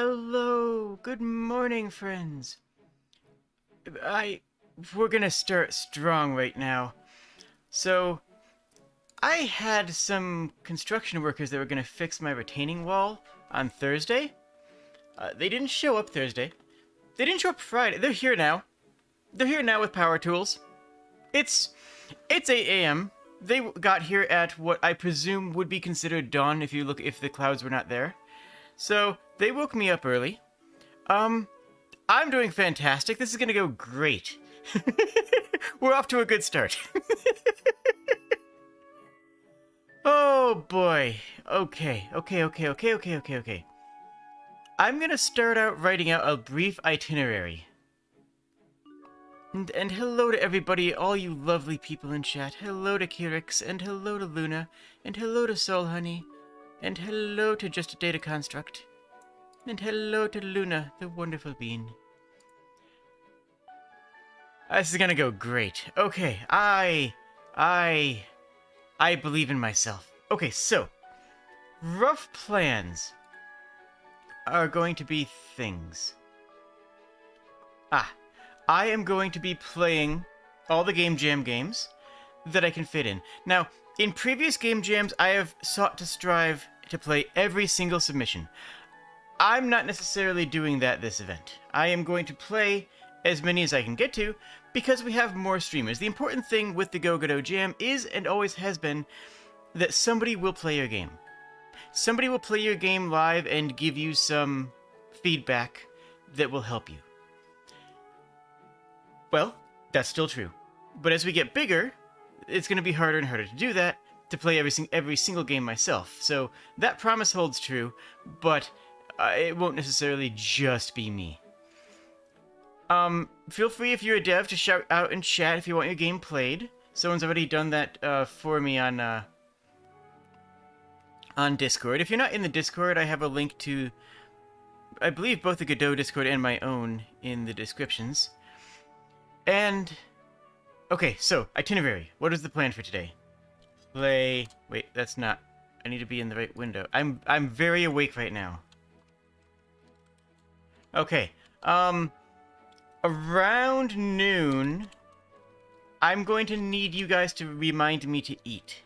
Hello, good morning, friends. We're gonna start strong right now. So, I had some construction workers that were gonna fix my retaining wall on Thursday. They didn't show up Thursday. They didn't show up Friday. They're here now. They're here now with power tools. It's it's 8 a.m. They got here at what I presume would be considered dawn if the clouds were not there. So, they woke me up early. I'm doing fantastic. This is gonna go great. We're off to a good start. Oh boy. Okay. I'm gonna start out writing out a brief itinerary. And hello to everybody, all you lovely people in chat. Hello to Kirix, and hello to Luna, and hello to Soul Honey, and hello to Just a Data Construct, and hello to Luna, the wonderful bean. This is gonna go great. Okay, I believe in myself. Okay, so, rough plans are going to be things. I am going to be playing all the Game Jam games that I can fit in. Now, in previous Game Jams, I have sought to strive to play every single submission. I'm not necessarily doing that this event. I am going to play as many as I can get to, because we have more streamers. The important thing with the Go Godot Jam is, and always has been, that somebody will play your game. Somebody will play your game live and give you some feedback that will help you. Well, that's still true. But as we get bigger, it's going to be harder and harder to do that, to play every single game myself. So that promise holds true, but it won't necessarily just be me. Feel free if you're a dev to shout out in chat if you want your game played. Someone's already done that for me on Discord. If you're not in the Discord, I have a link to, I believe, both the Godot Discord and my own in the descriptions. And, okay, so, itinerary. What is the plan for today? Wait, that's not, I need to be in the right window. I'm very awake right now. Okay, around noon, I'm going to need you guys to remind me to eat.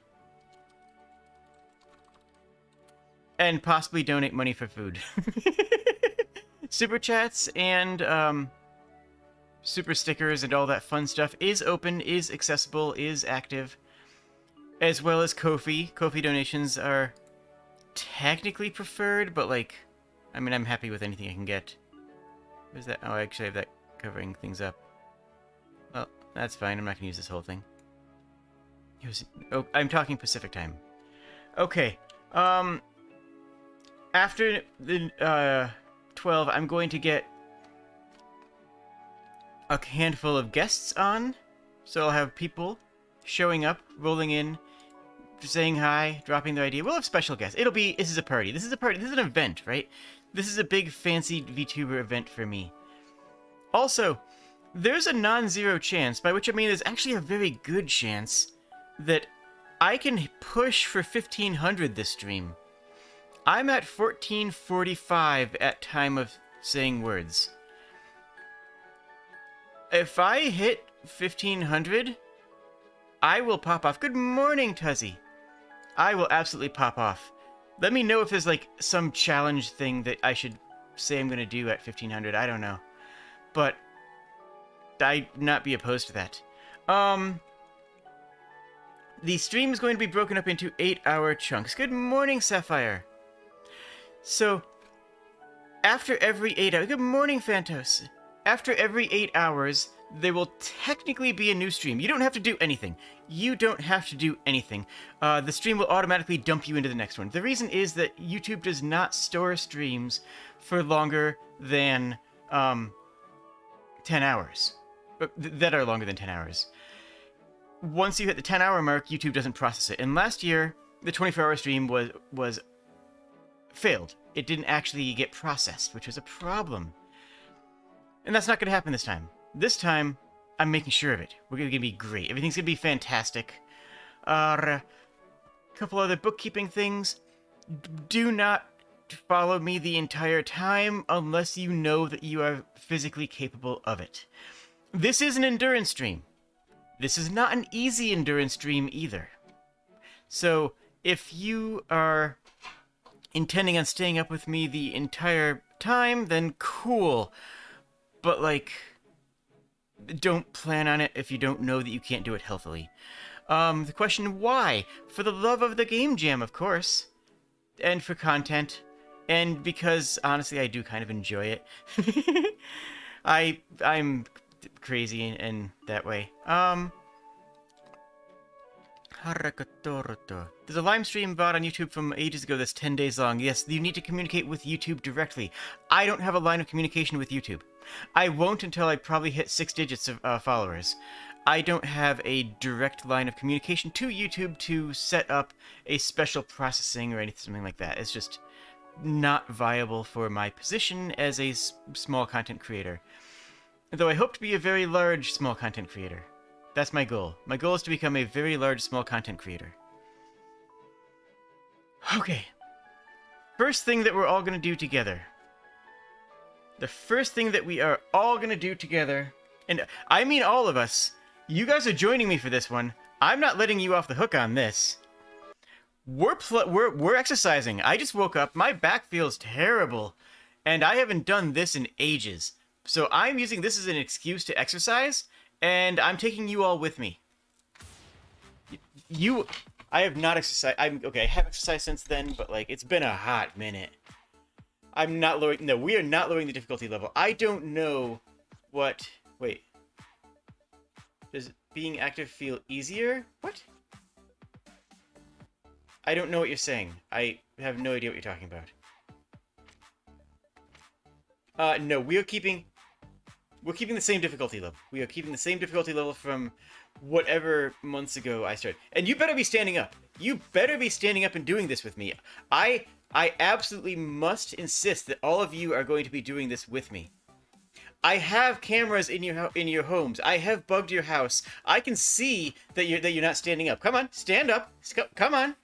And possibly donate money for food. Super chats and, super stickers and all that fun stuff is open, is accessible, is active. As well as Ko-fi. Ko-fi donations are technically preferred, but like, I mean, I'm happy with anything I can get. Where's that? Oh, I actually have that covering things up. Well, that's fine. I'm not going to use this whole thing. Oh, I'm talking Pacific time. Okay. After the 12, I'm going to get a handful of guests on. So I'll have people showing up, rolling in, saying hi, dropping their idea. We'll have special guests. This is a party. This is an event, right? This is a big, fancy VTuber event for me. Also, there's a non-zero chance, by which I mean there's actually a very good chance, that I can push for 1500 this stream. I'm at 1445 at time of saying words. If I hit 1500, I will pop off. Good morning, Tuzzy. I will absolutely pop off. Let me know if there's like some challenge thing that I should say I'm going to do at 1500. I don't know. But I'd not be opposed to that. The stream is going to be broken up into 8-hour chunks. Good morning, Sapphire. So, after every 8 hours... Good morning, Phantos. After every 8 hours, there will technically be a new stream. You don't have to do anything. The stream will automatically dump you into the next one. The reason is that YouTube does not store streams for longer than 10 hours. That are longer than 10 hours. Once you hit the 10-hour mark, YouTube doesn't process it. And last year, the 24-hour stream was failed. It didn't actually get processed, which was a problem. And that's not going to happen this time. This time, I'm making sure of it. We're going to be great. Everything's going to be fantastic. A couple other bookkeeping things. Do not follow me the entire time unless you know that you are physically capable of it. This is an endurance stream. This is not an easy endurance stream either. So, if you are intending on staying up with me the entire time, then cool. But, like, don't plan on it if you don't know that you can't do it healthily. The question, why? For the love of the game jam, of course. And for content. And because, honestly, I do kind of enjoy it. I'm crazy in that way. There's a live stream bot on YouTube from ages ago that's 10 days long. Yes, you need to communicate with YouTube directly. I don't have a line of communication with YouTube. I won't until I probably hit 6 digits of followers. I don't have a direct line of communication to YouTube to set up a special processing or anything something like that. It's just not viable for my position as a small content creator. Though I hope to be a very large small content creator. That's my goal. My goal is to become a very large small content creator. Okay. First thing that we're all going to do together. The first thing that we are all going to do together, and I mean all of us, you guys are joining me for this one. I'm not letting you off the hook on this. We're exercising. I just woke up. My back feels terrible, and I haven't done this in ages. So I'm using this as an excuse to exercise, and I'm taking you all with me. I have not exercised. I have exercised since then, but like it's been a hot minute. I'm not lowering. No, we are not lowering the difficulty level. I don't know what. Wait. Does being active feel easier? What? I don't know what you're saying. I have no idea what you're talking about. No, we're keeping the same difficulty level. We are keeping the same difficulty level from whatever months ago I started. And you better be standing up. You better be standing up and doing this with me. I absolutely must insist that all of you are going to be doing this with me. I have cameras in your homes. I have bugged your house. I can see that you're not standing up. Come on, stand up. Come on.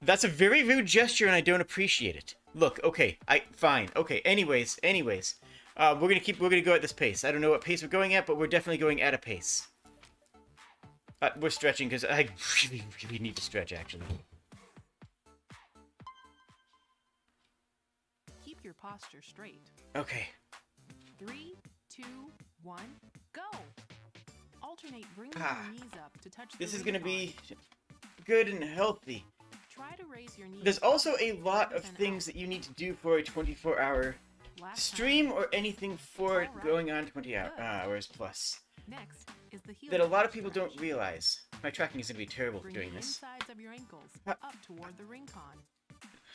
That's a very rude gesture, and I don't appreciate it. Look, okay, fine. Okay, anyways. We're gonna go at this pace. I don't know what pace we're going at, but we're definitely going at a pace. We're stretching because I really, really need to stretch, actually. Keep your posture straight. Okay. 3, 2, 1, go! Alternate bringing your knees up to touch the This is gonna recon. be good and healthy. Try to raise your knees. There's also a lot of things that you need to do for a 24-hour stream or anything for going on 20 hours plus. Next is the heel That a lot of stretch. people don't realize. My tracking is going to be terrible for Bring doing the this. insides of your ankles up toward the ring con.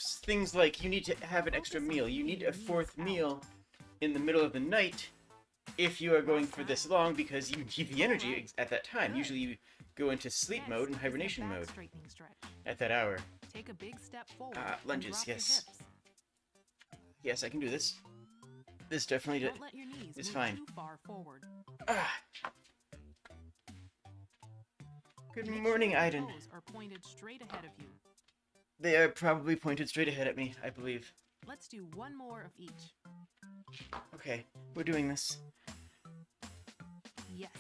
Things like you need to have an extra meal. You need a fourth meal in the middle of the night if you are going for this long because you need the energy at that time. Usually you go into sleep Next mode and is the hibernation back mode straightening stretch. at that hour. Take a big step forward. and Lunges, drop your yes. hips. Yes, I can do this. This definitely Don't let your knees is move fine. too far forward. Good Make morning, sure your Aiden. toes are pointed straight ahead of you. They are probably pointed straight ahead at me, I believe. Let's do one more of each. Okay, we're doing this. Yes,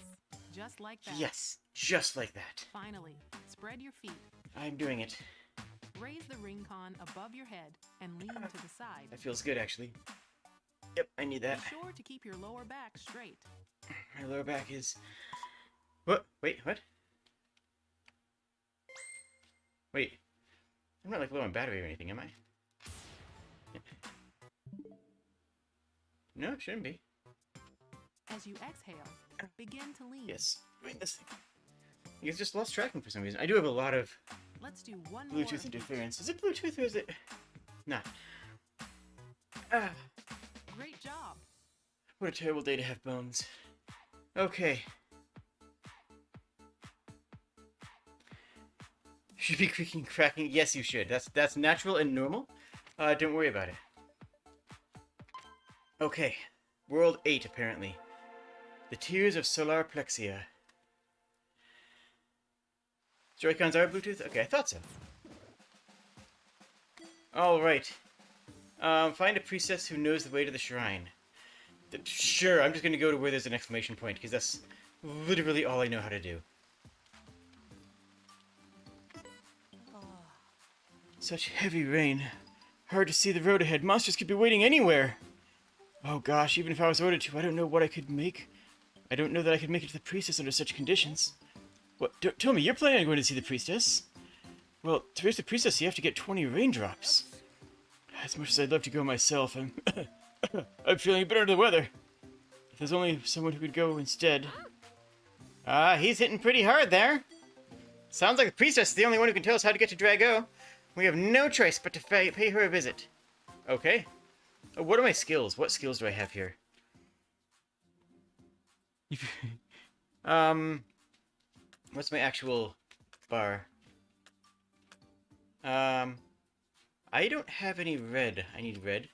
just like that. Yes, just like that. Finally, spread your feet. I'm doing it. Raise the ring con above your head and lean to the side. That feels good, actually. Yep, I need that. Be sure to keep your lower back straight. My lower back is... What? Wait, what? Wait. I'm not like low on battery or anything, am I? No, it shouldn't be. As you exhale, begin to lean. Yes. Wait, this thing. It's just lost tracking for some reason. I do have a lot of Let's do one more. Bluetooth interference. Is it Bluetooth or is it... Not. Ah, Great job. what a terrible day to have bones. Okay. Should be creaking, cracking. Yes, you should. That's natural and normal. Don't worry about it. Okay. World 8, apparently. The Tears of Solar Plexia. Joy-Cons are Bluetooth? Okay, I thought so. Alright. Find a priestess who knows the way to the shrine. Sure, I'm just gonna go to where there's an exclamation point, because that's literally all I know how to do. Such heavy rain. Hard to see the road ahead. Monsters could be waiting anywhere. Oh gosh, even if I was ordered to, I don't know what I could make. I don't know that I could make it to the priestess under such conditions. What? Tell me, you're planning on going to see the priestess? Well, to reach the priestess, you have to get 20 raindrops. As much as I'd love to go myself, I'm feeling a bit under the weather. If there's only someone who could go instead. He's hitting pretty hard there. Sounds like the priestess is the only one who can tell us how to get to Drago. We have no choice but to pay her a visit. Okay. What are my skills? What skills do I have here? What's my actual bar? I don't have any red. I need red.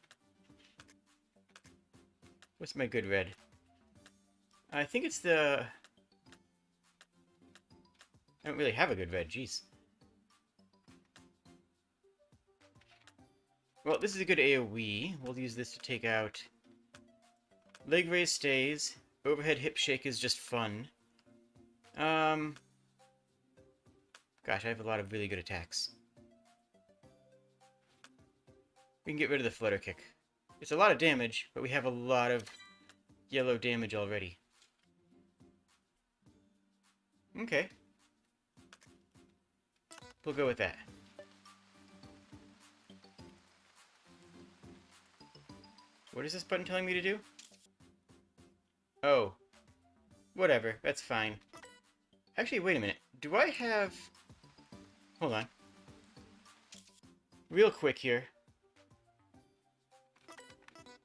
What's my good red? I think it's the... I don't really have a good red, jeez. Well, this is a good AoE. We'll use this to take out... Leg raise stays. Overhead hip shake is just fun. Gosh, I have a lot of really good attacks. We can get rid of the flutter kick. It's a lot of damage, but we have a lot of yellow damage already. Okay. We'll go with that. What is this button telling me to do? Oh. Whatever, that's fine. Actually, wait a minute. Do I have... Hold on. Real quick here.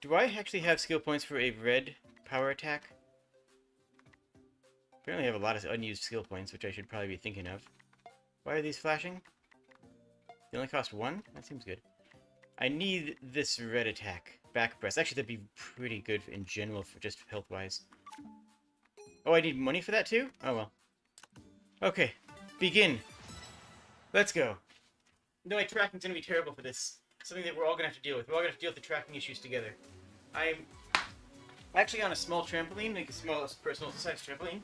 Do I actually have skill points for a red power attack? Apparently I have a lot of unused skill points, which I should probably be thinking of. Why are these flashing? They only cost 1? That seems good. I need this red attack. Back press. Actually, that'd be pretty good in general, for just health-wise. Oh, I need money for that too? Oh well. Okay. Begin. Let's go. No, my tracking's gonna be terrible for this. Something that we're all gonna have to deal with. We're all gonna have to deal with the tracking issues together. I'm actually on a small trampoline, like a small personal size trampoline.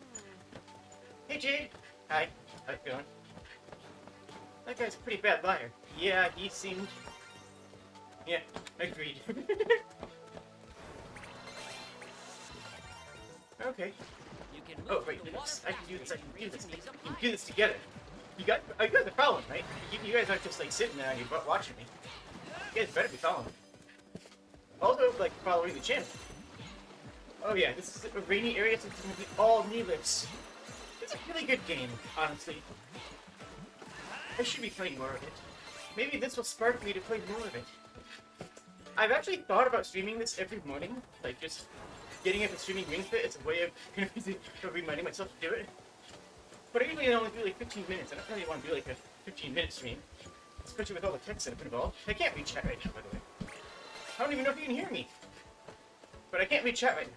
Hey Jade! Hi. How's it going? That guy's a pretty bad liar. Yeah, he seemed... Yeah, agreed. Okay. Oh, wait, I can do this, I can do this. We can do this together. You guys are following, right? You guys aren't just like sitting there on your butt watching me. You guys better be following. Also, like, following the channel. Oh yeah, this is a rainy area, so it's gonna be all knee-lifts. It's a really good game, honestly. I should be playing more of it. Maybe this will spark me to play more of it. I've actually thought about streaming this every morning, like just getting up and streaming Ring Fit. It's a way of reminding myself to do it. But I usually only do like 15 minutes. I don't really want to do like a 15-minute stream, especially with all the text that have been involved. I can't read chat right now, by the way. I don't even know if you can hear me. But I can't read chat right now.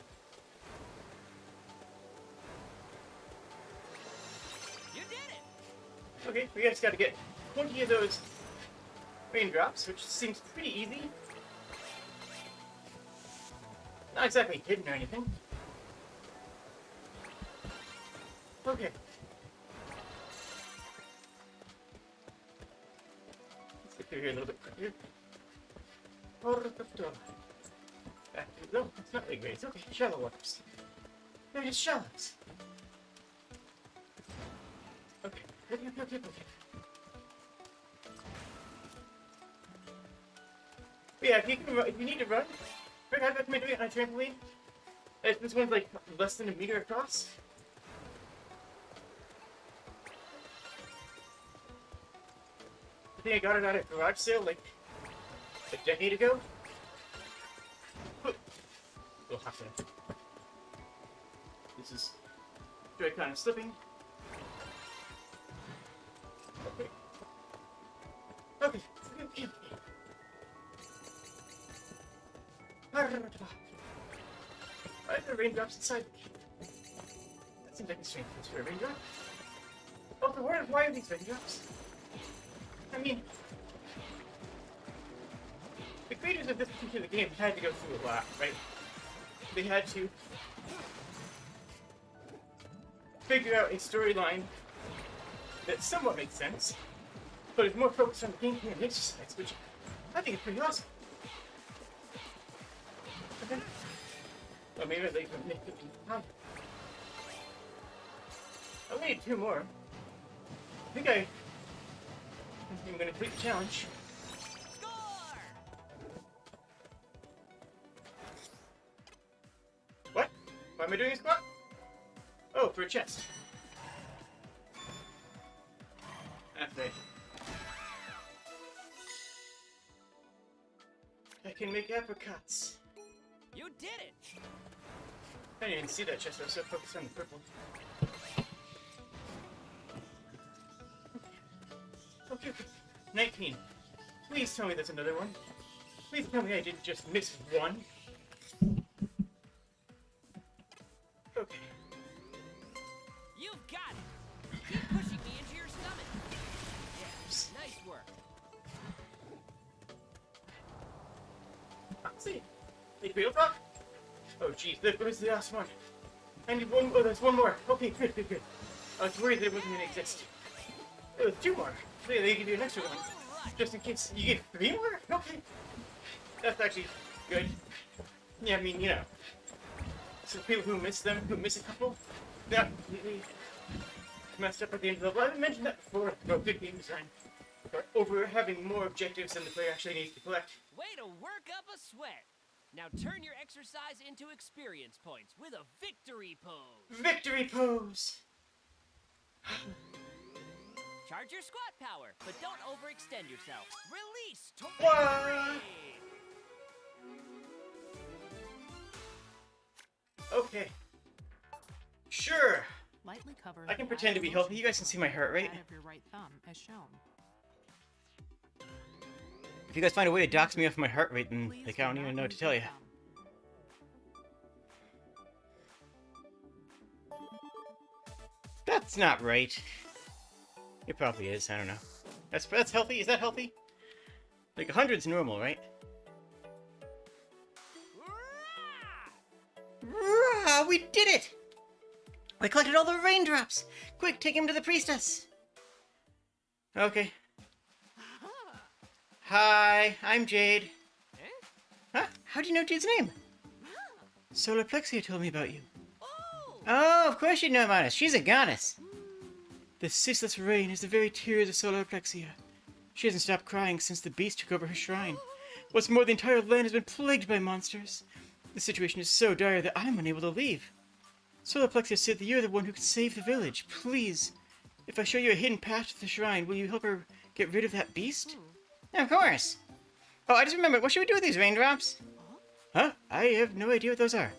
You did it! Okay, we just gotta get 20 of those raindrops, which seems pretty easy. Not exactly hidden or anything. Okay. Let's get through here a little bit quicker. Back we go. It's not really great. It's okay. Shallow waters. They're just shallows. Okay. Okay. But yeah, if you need to run, I'd recommend doing it on a trampoline. This one's like less than a meter across. I think I got it at a garage sale like a decade ago. Little hot there. This is very kind of slipping. Okay. Okay. Why are there raindrops inside me? That seems like a strange place for a raindrop. Also, why are these raindrops? I mean... creators of this particular game had to go through a lot, right? They had to figure out a storyline that somewhat makes sense, but is more focused on the gameplay and exercise, which I think is pretty awesome. Okay. Well, maybe they can make it higher. I only need 2 more. I think I'm gonna complete the challenge. Score! What? Why am I doing a squat? Oh, for a chest. That's right. I can make apricots. You did it! I didn't even see that chest, I was so focused on the purple. Okay, 19. Please tell me there's another one. Please tell me I didn't just miss one. Okay. You've got it! Keep pushing me into your stomach! Yes, nice work. See? They feel rock? Oh jeez, where's the last one? I need one. Oh, there's one more. Okay, good, good, good. I was worried that it wasn't gonna exist. Oh, there's 2 more. They give you an extra one. Just in case. You get 3 more? Okay. That's actually good. Yeah, I mean, you know. So people who miss them, who miss a couple, they're not completely messed up at the end of the level. I mentioned that before about good game design. Or over having more objectives than the player actually needs to collect. Way to work up a sweat! Now turn your exercise into experience points with a victory pose! Victory pose! Charge your squat power, but don't overextend yourself. Release to What? Okay. Sure. Lightly cover I can the pretend to be eye healthy. You guys can see my heart rate. out of your right thumb as shown. If you guys find a way to dox me off my heart rate, then Please like, I don't do even not know what to use tell your you. thumb. That's not right. It probably is. I don't know. That's healthy. Is that healthy? Like 100's normal, right? Rah! We did it! We collected all the raindrops. Quick, take him to the priestess. Okay. Hi, I'm Jade. Huh? How do you know Jade's name? Solar Plexia told me about you. Oh, of course you know about us. She's a goddess. The ceaseless rain is the very tears of Solar Plexia. She hasn't stopped crying since the beast took over her shrine. What's more, the entire land has been plagued by monsters. The situation is so dire that I'm unable to leave. Solar Plexia said that you're the one who could save the village. Please, if I show you a hidden path to the shrine, will you help her get rid of that beast? Of course. Oh, I just remembered. What should we do with these raindrops? Huh? I have no idea what those are.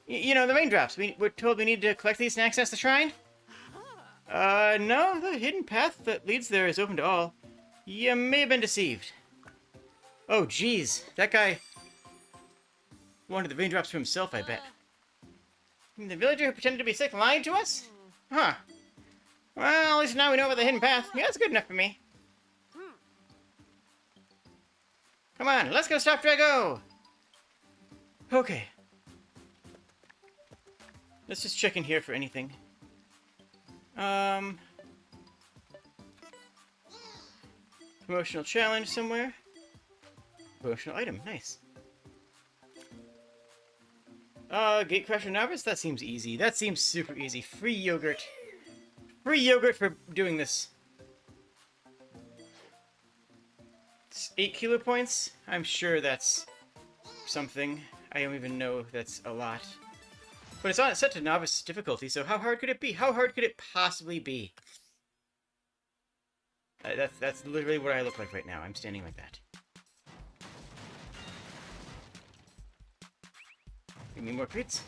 You know, the raindrops. We're told we need to collect these and access the shrine? No. The hidden path that leads there is open to all. You may have been deceived. Oh, jeez. That guy wanted the raindrops for himself, I bet. The villager who pretended to be sick lied to us? Huh. Well, at least now we know about the hidden path. Yeah, that's good enough for me. Come on, let's go stop Drago! Okay. Let's just check in here for anything. Promotional challenge somewhere. Promotional item, nice. Gatecrasher novice? That seems easy. That seems super easy. Free yogurt. Free yogurt for doing this. It's 8 kilo points? I'm sure that's something. I don't even know if that's a lot. But it's set to novice difficulty, so how hard could it be? How hard could it possibly be? That's literally what I look like right now. I'm standing like that. Give me more crits.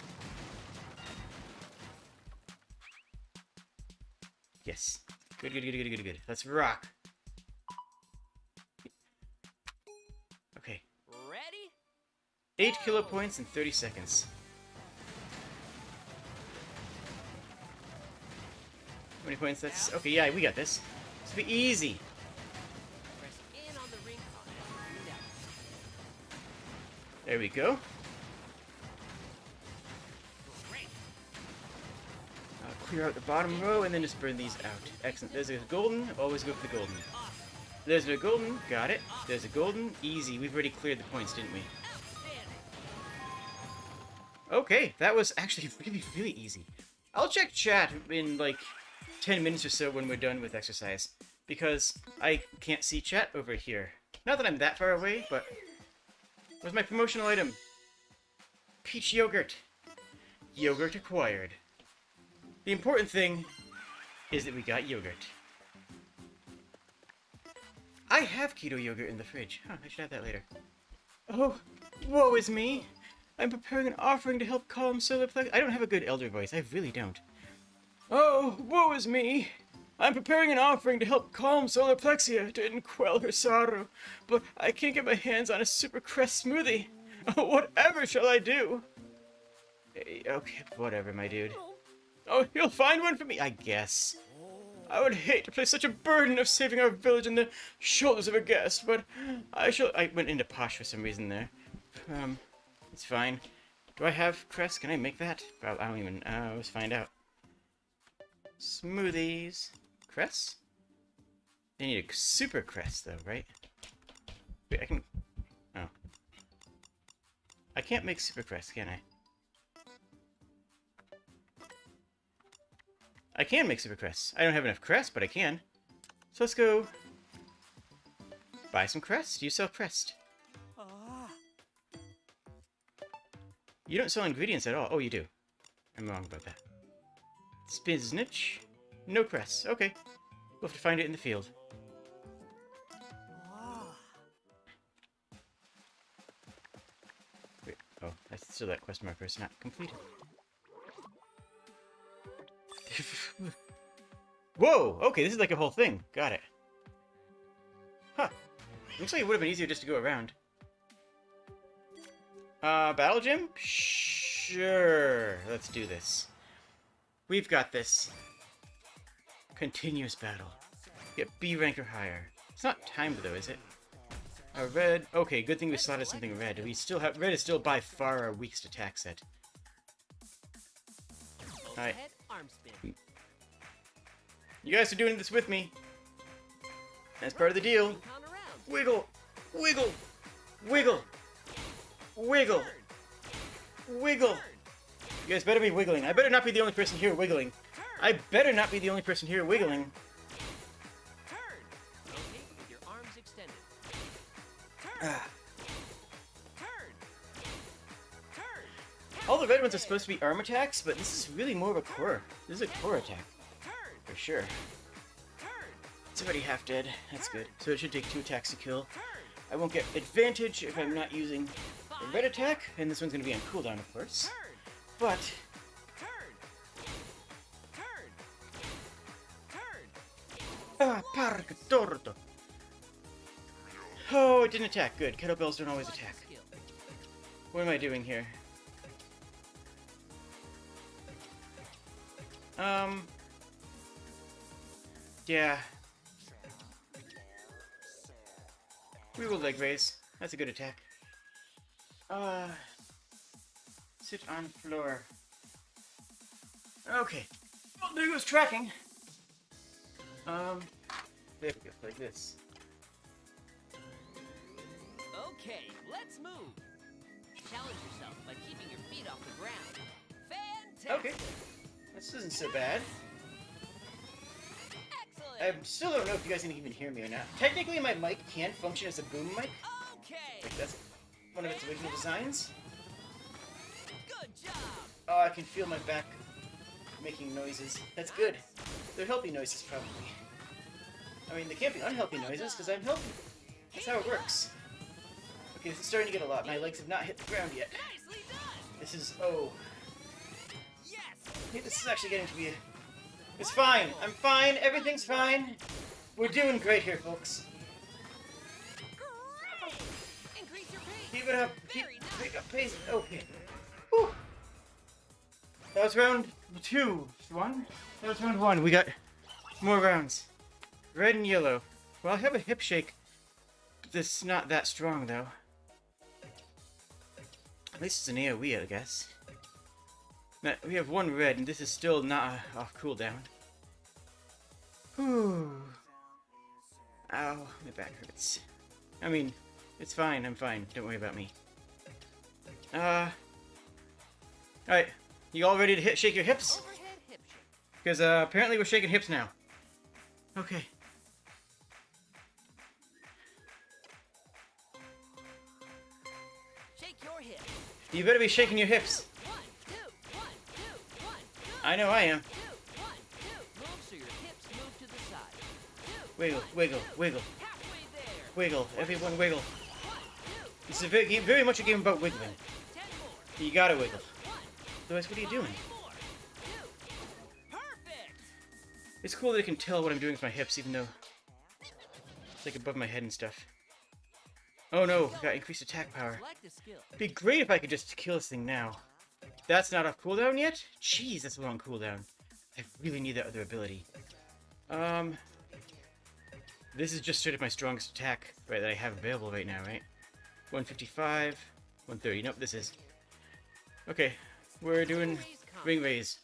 Yes. Good, good, good, good, good, good. Let's rock. Okay. Ready? 8 kilo points in 30 seconds. How many points? That's... Okay, yeah, we got this. This will be easy. Press in on the ring contact. There we go. Great. Clear out the bottom row and then just burn these out. Excellent. There's a golden. Always go for the golden. There's a golden. Got it. There's a golden. Easy. We've already cleared the points, didn't we? Outstanding. Okay, that was actually really, really easy. I'll check chat in like 10 minutes or so when we're done with exercise, because I can't see chat over here. Not that I'm that far away, but... Where's my promotional item? Peach yogurt. Yogurt acquired. The important thing is that we got yogurt. I have keto yogurt in the fridge. Huh, I should have that later. Oh, woe is me! I'm preparing an offering to help calm solar plexus. I don't have a good elder voice. I really don't. Oh, woe is me! I'm preparing an offering to help calm solar plexia to quell her sorrow, but I can't get my hands on a super crest smoothie. Oh, whatever shall I do? Okay, whatever, my dude. Oh, you'll find one for me, I guess. I would hate to place such a burden of saving our village on the shoulders of a guest, but I went into posh for some reason there. It's fine. Do I have crest? Can I make that? I don't even, let's find out. Smoothies. Crest? They need a super crest, though, right? Wait, I can... Oh. I can't make super crest, can I? I can make super crests. I don't have enough crest, but I can. So let's go... buy some crest. Do you sell crest? You don't sell ingredients at all. Oh, you do. I'm wrong about that. Spinach. No crest. Okay. We'll have to find it in the field. Wait. Oh, that's still that quest marker is not completed. Whoa! Okay, this is like a whole thing. Got it. Huh. Looks like it would have been easier just to go around. Battle gym? Sure. Let's do this. We've got this. Continuous battle. Get B rank or higher. It's not timed though, is it? A red. Okay, good thing we slotted something red. We still have red is still by far our weakest attack set. Alright. Arm spin. You guys are doing this with me. That's part of the deal. Count around. Wiggle, wiggle, wiggle, wiggle, wiggle. You guys better be wiggling. I better not be the only person here wiggling. I better not be the only person here wiggling. Turn. Rotate with your arms extended. Turn. Ah. Turn. Turn. All the red ones are supposed to be arm attacks, but this is really more of a core. This is a core attack. Turn. For sure. Turn. It's already half dead. That's good. So it should take 2 attacks to kill. I won't get advantage if I'm not using the red attack, and this one's going to be on cooldown, of course. Turn. But... Turn. Turn. Turn. Ah, parca torto. Oh, it didn't attack. Good. Kettlebells don't always attack. Skill. What am I doing here? Yeah. We will leg raise. That's a good attack. Sit on floor. Okay. Well, there goes tracking. There we go, like this. Okay, let's move. Challenge yourself by keeping your feet off the ground. Fantastic. Okay. This isn't so bad. Excellent. I still don't know if you guys can even hear me or not. Technically, my mic can function as a boom mic. Okay. Like, that's one of its original designs. Good job. Oh, I can feel my back making noises. That's good. They're healthy noises, probably. I mean, they can't be unhealthy noises, because I'm healthy. That's how it works. Okay, this is starting to get a lot. My legs have not hit the ground yet. Nicely done. This is... oh. Yes. Hey, this is actually getting to be... It's fine. I'm fine. Everything's fine. We're doing great here, folks. Great. Increase your pace. Keep it up. Keep Very nice. pick up pace. Okay. Whew. That was round 2. 1? That was round 1. We got more rounds. Red and yellow. Well, I have a hip shake. This is not that strong, though. At least it's an AoE, I guess. Now, we have one red, and this is still not off cooldown. Whew. Ow, my back hurts. I mean, it's fine, I'm fine. Don't worry about me. Alright. You all ready to shake your hips? Overhead hip shake. Because, apparently we're shaking hips now. Okay. Shake your hip. You better be shaking your hips. 1, 2, 1, 2, 1, 2, I know I am. 2, 1, 2. Move so your hips move to the side. 2, Wiggle, 1, wiggle, 2. wiggle, Halfway there. wiggle. Everyone wiggle. 1, 2. It's a very much a game about wiggling. 10 more. You gotta wiggle. 1, Otherwise, what are you 5 doing? more. 2. Perfect. It's cool that I can tell what I'm doing with my hips, even though it's like above my head and stuff. Oh no, I got increased attack power. Select a skill. It'd be great if I could just kill this thing now. That's not off cooldown yet? Jeez, that's a long cooldown. I really need that other ability. This is just straight up my strongest attack, right, that I have available right now, right? 155, 130. Nope, this is. Okay, we're doing ring raise.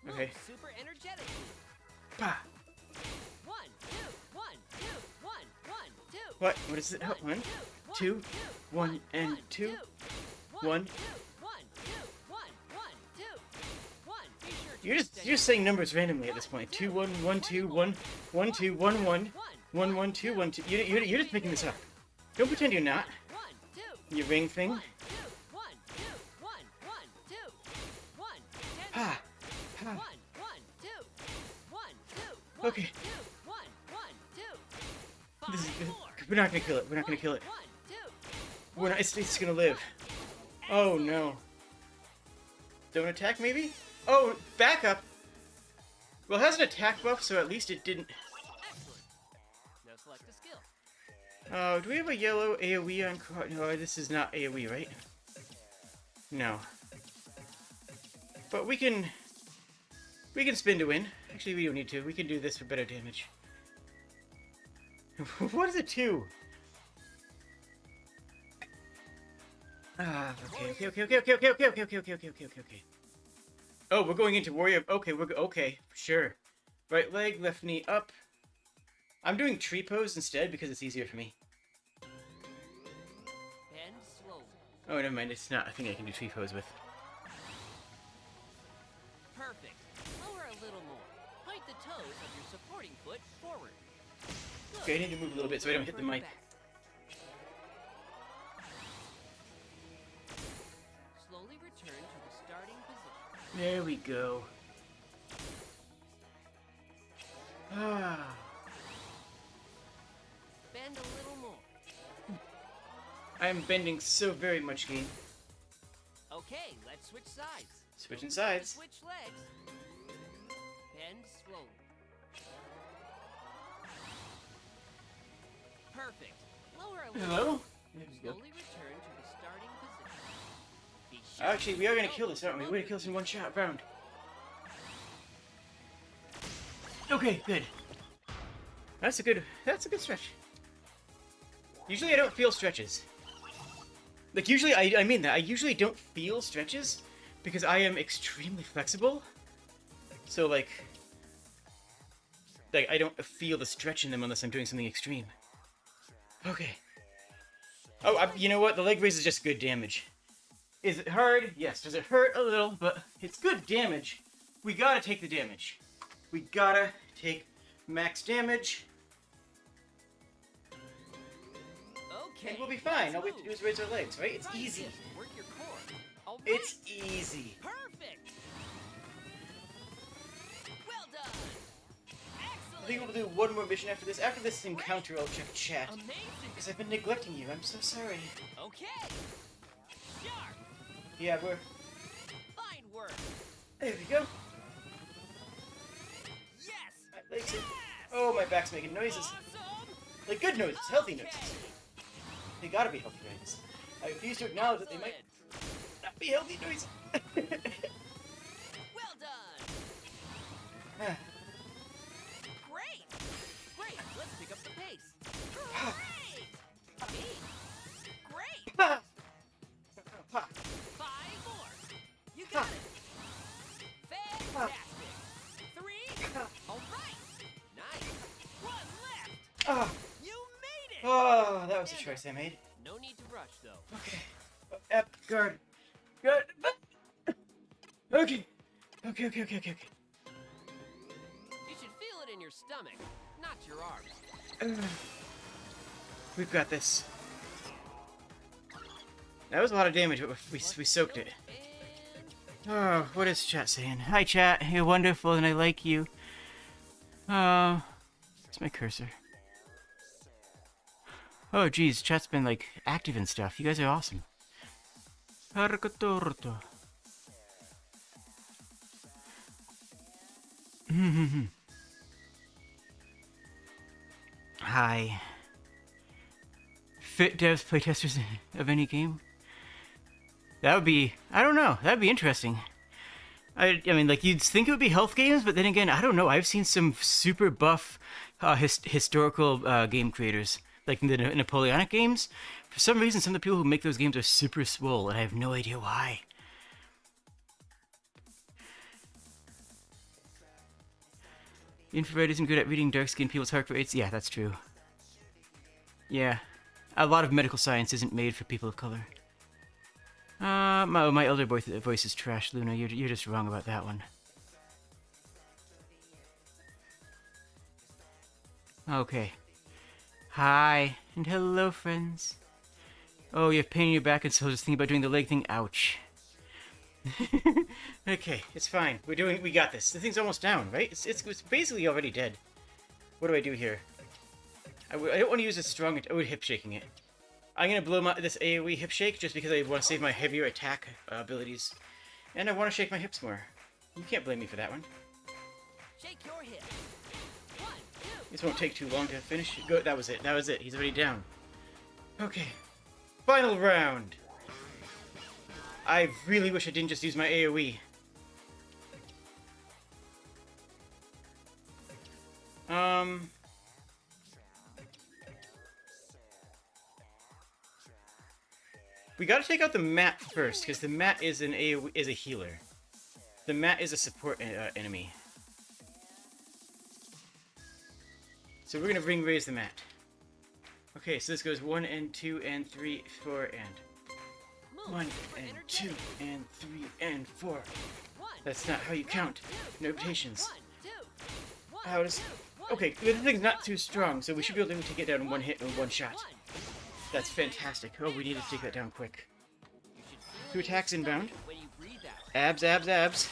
Okay. Move super energetic. Pah! 1, 2, 1, 2, 1, 1, 2. What? What is it? Oh, 1, 2, 1, and 2. 1. You're just saying numbers randomly at this point. 2, 1, 1, 2, 1, 1, 2, 1, 1, 1, 1, 2, 1, 2. You're just making this up. Don't pretend you're not. Your ring thing. Ha! Ha! Okay. This is, we're not gonna kill it. We're not gonna kill it. We're not. It's gonna live. Oh no. Don't attack, maybe? Oh, back up. Well, it has an attack buff, so at least it didn't. Excellent. Now select a skill. Oh, do we have a yellow AoE on? No, this is not AoE, right? No. But we can spin to win. Actually, we don't need to. We can do this for better damage. What is it, 2? Ah, okay. Oh, we're going into warrior. Okay, okay, sure. Right leg, left knee up. I'm doing tree pose instead because it's easier for me. Bend slowly. Oh, never mind. It's not a thing I can do tree pose with. Perfect. Lower a little more. Point the toes of your supporting foot forward. Good. Okay, I need to move a little bit so I don't hit the mic. Back. Slowly return to the starting position. There we go. Ah. Bend a little more. I am bending so very much, game. Okay, let's switch sides. Switching sides. Switch legs. Bend slowly. Perfect. Lower a little. Hello? There we go. Slowly return to the starting position. Be sure Actually, we are gonna kill this, aren't we? We're gonna kill this in one shot round. Okay, good. That's a good stretch. Usually I don't feel stretches. Like, usually, I mean that. I usually don't feel stretches because I am extremely flexible. So, like I don't feel the stretch in them unless I'm doing something extreme. Okay. Oh, you know what? The leg raise is just good damage. Is it hard? Yes. Does it hurt a little? But it's good damage. We gotta take the damage. We gotta take max damage. Okay. And we'll be fine. All we have to do is raise our legs, right? It's easy. Work your core. All right. It's easy. Perfect. Well done. I think Excellent. we'll do one more mission after this. After this encounter, I'll check chat. Amazing. Because I've been neglecting you. I'm so sorry. Okay. Sharp. Yeah, we're... Fine work. There we go. Yes. My legs are... Yes. Oh, my back's making noises. Awesome. Like good noises, healthy Okay. noises. They gotta be healthy noises. I refuse to acknowledge that they might Excellent. not be healthy noises. Well done. Great. Great. Let's pick up the pace. Hooray. was a choice I made. No need to rush, though. Okay. Guard. Guard. Okay. Okay. You should feel it in your stomach, not your arms. We've got this. That was a lot of damage, but we soaked it. Oh, what is chat saying? Hi, chat. You're wonderful, and I like you. It's my cursor. Oh, geez, chat's been, like, active and stuff. You guys are awesome. Hi. Fit devs, playtesters of any game? That would be... I don't know. That would be interesting. I mean, like, you'd think it would be health games, but then again, I don't know. I've seen some super buff historical game creators, like in the Napoleonic games. For some reason, some of the people who make those games are super swole, and I have no idea why. Infrared isn't good at reading dark-skinned people's heart rates. Yeah, that's true. Yeah. A lot of medical science isn't made for people of color. My elder voice is trash, Luna. You're just wrong about that one. Okay. Hi, and hello, friends. Oh, you have pain in your back, and so just thinking about doing the leg thing. Ouch. Okay, it's fine. We got this. The thing's almost down, right? It's basically already dead. What do I do here? I don't want to use a strong... Oh, hip shaking it. I'm going to blow this AoE hip shake just because I want to save my heavier attack abilities. And I want to shake my hips more. You can't blame me for that one. Shake your hips. 1, 2. This won't take too long to finish. Good, that was it. That was it. He's already down. Okay. Final round. I really wish I didn't just use my AoE. We gotta take out the mat first, because the mat is an AoE, is a healer. The mat is a support enemy. So we're gonna raise the mat. Okay, so this goes 1 and 2 and 3, 4 and 1 and 2 and 3 and 4. That's not how you count. Notations. How does... Okay, the thing's not too strong, so we should be able to take it down in one hit and one shot. That's fantastic. Oh, we need to take that down quick. 2 attacks inbound. Abs, abs, abs.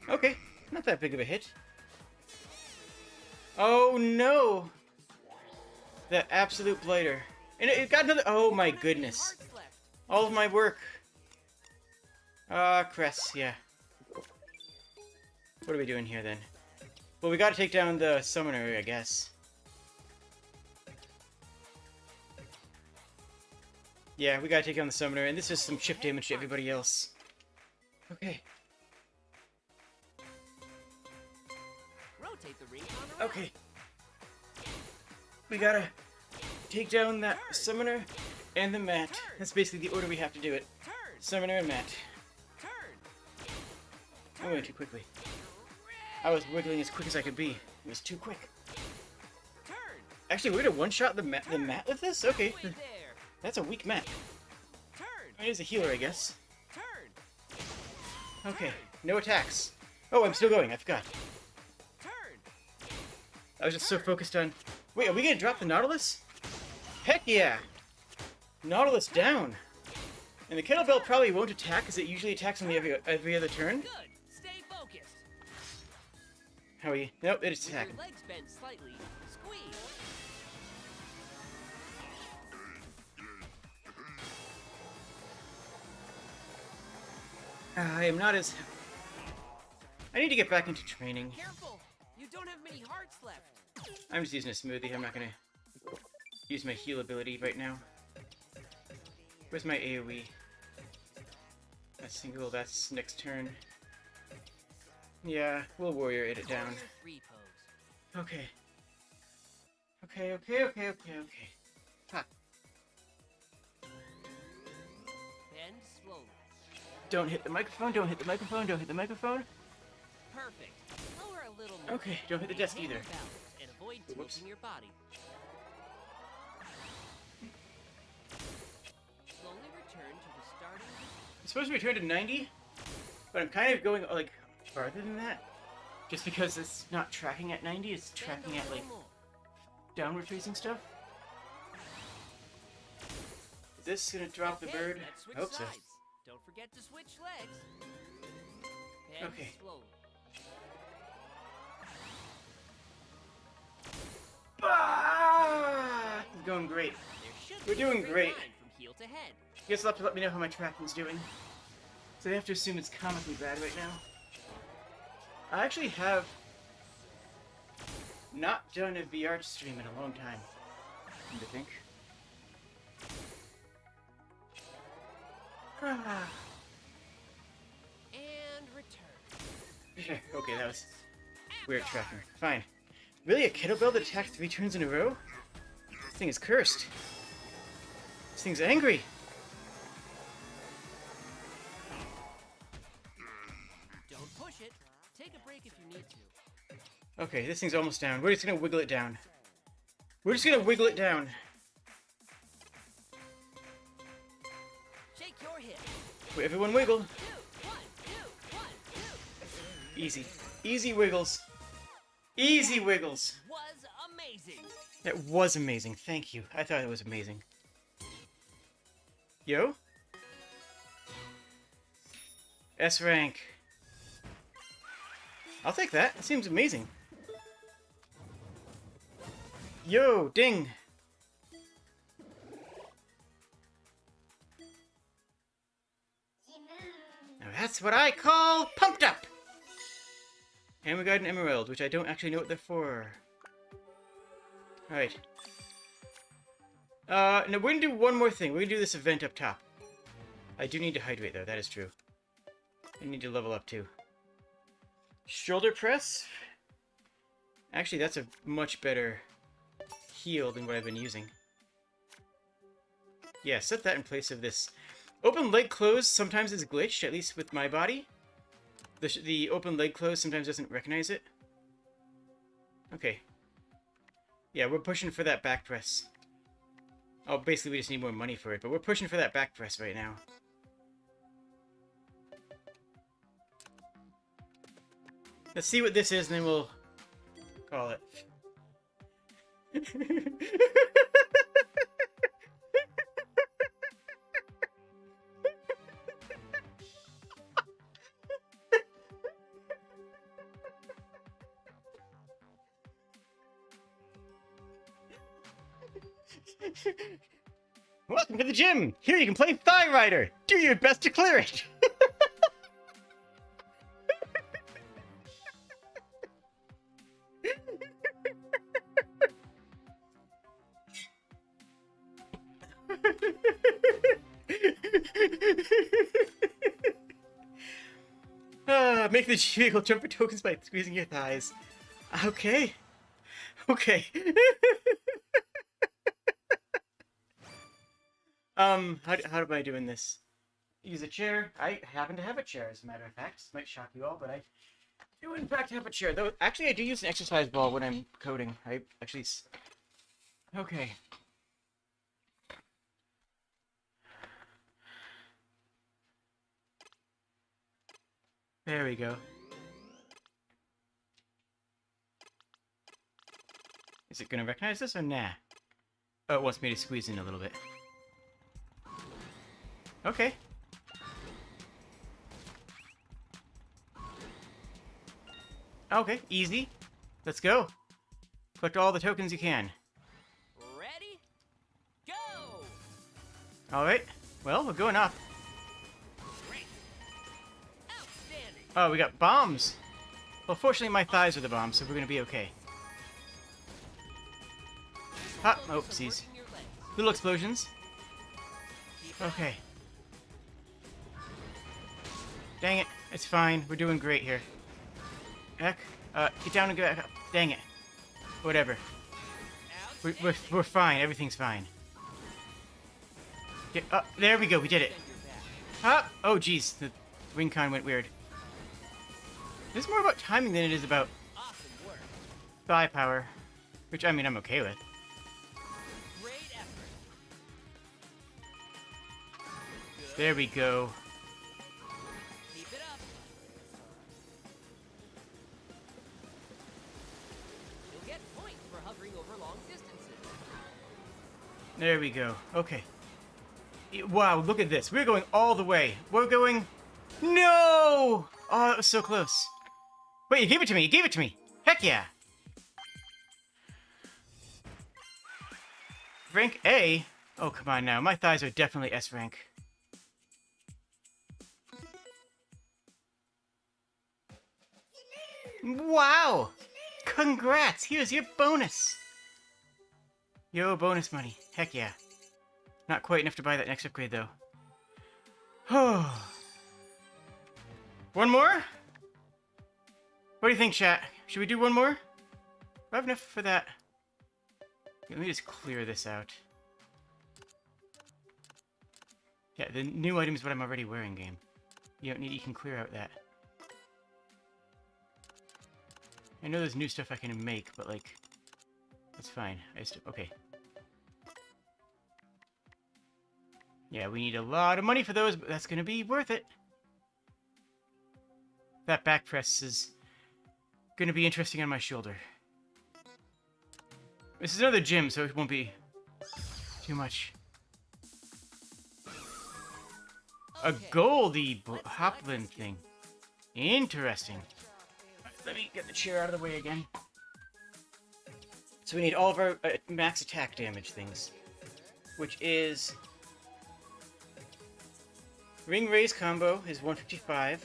Okay, not that big of a hit. Oh no! That absolute blighter. And it got another... Oh my goodness. All of my work. Cress, yeah. What are we doing here then? Well, we gotta take down the summoner, I guess. Yeah, we gotta take down the summoner, and this is some chip damage to everybody else. Okay. Rotate the ring on the right. Okay. We gotta take down that summoner and the mat. That's basically the order we have to do it. Turn. Summoner and mat. Turn. I went too quickly. I was wiggling as quick as I could be. It was too quick. Turn. Actually, we're gonna one-shot the mat with this? Okay. Wait there. That's a weak mat. Turn. It is a healer, I guess. Turn. Okay. No attacks. Oh, I'm still going. I forgot. Turn. I was just so focused on... Wait, are we gonna drop the Nautilus? Heck yeah! Nautilus down! And the kettlebell probably won't attack, because it usually attacks on the every other turn. Good. Stay focused. How are you? Nope, it is With attacking. your legs bent slightly, squeeze. I am not as... I need to get back into training. Careful. You don't have many hearts left. I'm just using a smoothie. I'm not gonna use my heal ability right now. Where's my AoE? That's single, that's next turn. Yeah, we'll warrior it down. Warrior 3 pose. Okay. Okay. Ha. Bend slowly. Don't hit the microphone, don't hit the microphone, don't hit the microphone. Perfect. Lower a little more. Okay, don't hit the desk Maintain either. your balance and avoid Whoops. tilting your body. Slowly return to the starting. I'm supposed to return to 90, but I'm kind of going, like, farther than that. Just because it's not tracking at 90, it's Bend tracking a at, like, little more. downward facing stuff. Is this gonna drop the Okay, bird? let's switch I hope so. sides. Don't forget to switch legs. Bend Okay. slowly. Ah! It's going great. There should We're be a doing straight great. line from heel to head. You guys will have to let me know how my tracking's doing. So I have to assume it's comically bad right now. I actually have not done a VR stream in a long time, I think. Ah. And return. Okay, that was weird tracking. Fine. Really, a kettlebell that attacked 3 turns in a row? This thing is cursed. This thing's angry. Don't push it. Take a break if you need to. Okay, this thing's almost down. We're just gonna wiggle it down. We're just gonna wiggle it down. Shake your hip. Everyone wiggle. 2, 1, 2, 1, 2. Easy. Easy wiggles. Easy wiggles. Was amazing. That was amazing. Thank you. I thought it was amazing. Yo? S rank. I'll take that. It seems amazing. Yo, ding. Now that's what I call pumped up. And we got an emerald, which I don't actually know what they're for. Alright. No, we're gonna do one more thing. We're gonna do this event up top. I do need to hydrate, though. That is true. I need to level up, too. Shoulder press? Actually, that's a much better heal than what I've been using. Yeah, set that in place of this. Open leg close sometimes is glitched, at least with my body. The open leg close sometimes doesn't recognize it. Okay. Yeah, we're pushing for that back press. Oh, basically we just need more money for it, but we're pushing for that back press right now. Let's see what this is, and then we'll call it. Welcome to the gym! Here you can play Thigh Rider! Do your best to clear it! Make the vehicle jump for tokens by squeezing your thighs. Okay. Okay. How am I doing this? Use a chair. I happen to have a chair, as a matter of fact. This might shock you all, but I do in fact have a chair. Though, actually, I do use an exercise ball when I'm coding. I actually... Okay. There we go. Is it gonna recognize this or nah? Oh, it wants me to squeeze in a little bit. Okay. Okay, easy. Let's go. Collect all the tokens you can. Ready? Go! Alright. Well, we're going up. Great. Outstanding. Oh, we got bombs. Well, fortunately my thighs are the bombs, so we're gonna be okay. Ah, Focus on oopsies. working your legs. Little explosions. Keep it up. Okay. Dang it. It's fine. We're doing great here. Heck. Get down and get back up. Dang it. Whatever. We're fine. Everything's fine. Get up. There we go. We did it. Bend your back. Up. Oh, jeez. WingCon went weird. This is more about timing than it is about Awesome work. thigh power. Which, I mean, I'm okay with. Great effort. Good. There we go. Keep it up. You'll get points for hovering over long distances. There we go. Okay. Wow, look at this. We're going all the way. We're going... No! Oh, that was so close. Wait, you gave it to me. You gave it to me. Heck yeah. Rank A? Oh, come on now. My thighs are definitely S rank. Wow! Congrats! Here's your bonus! Yo, bonus money. Heck yeah. Not quite enough to buy that next upgrade, though. Oh. One more? What do you think, chat? Should we do one more? Do I have enough for that? Let me just clear this out. Yeah, the new item is what I'm already wearing, game. You don't need. You can clear out that. I know there's new stuff I can make, but like, that's fine. Okay. Yeah, we need a lot of money for those, but that's gonna be worth it. That back press is gonna be interesting on my shoulder. This is another gym, so it won't be too much. A Goldie Hopland thing. Interesting. Right, let me get the chair out of the way again. So we need all of our max attack damage things, which is ring raise combo is 155,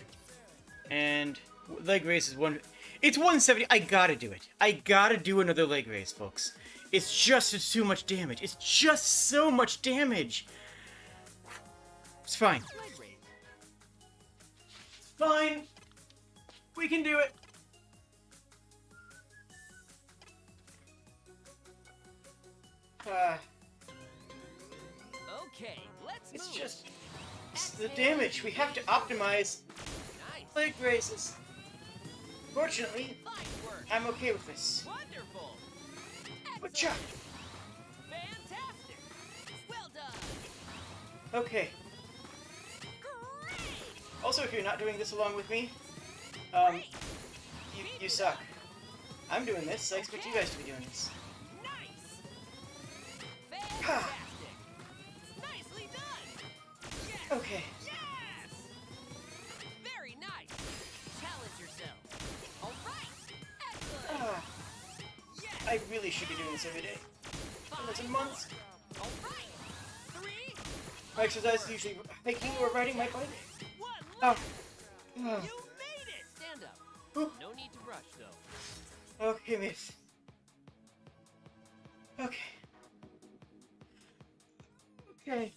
and leg raise is It's 170. I gotta do it. I gotta do another leg raise, folks. It's just too much damage. It's just so much damage. It's fine. It's fine. We can do it. Okay, let's It's move. just it's the damage. We have to optimize Nice. leg raises. Fortunately, Fine work. I'm okay with this. Wonderful. Good job. Fantastic. Well done. Okay. Great. Also, if you're not doing this along with me, Great. you suck. I'm doing this. I expect you guys to be doing this. Nice. Ha. Fantastic. Nicely done. Yes. Okay. Yes. Very nice. Challenge yourself. All right. Excellent. Ah, Yes. I really should be doing this every day. It's a month. All right. 3. My exercise is usually hiking or riding my bike. 1 Oh. left. Oh. You made it. Stand up. Whew. No need to rush though. Okay, miss. Okay. Okay.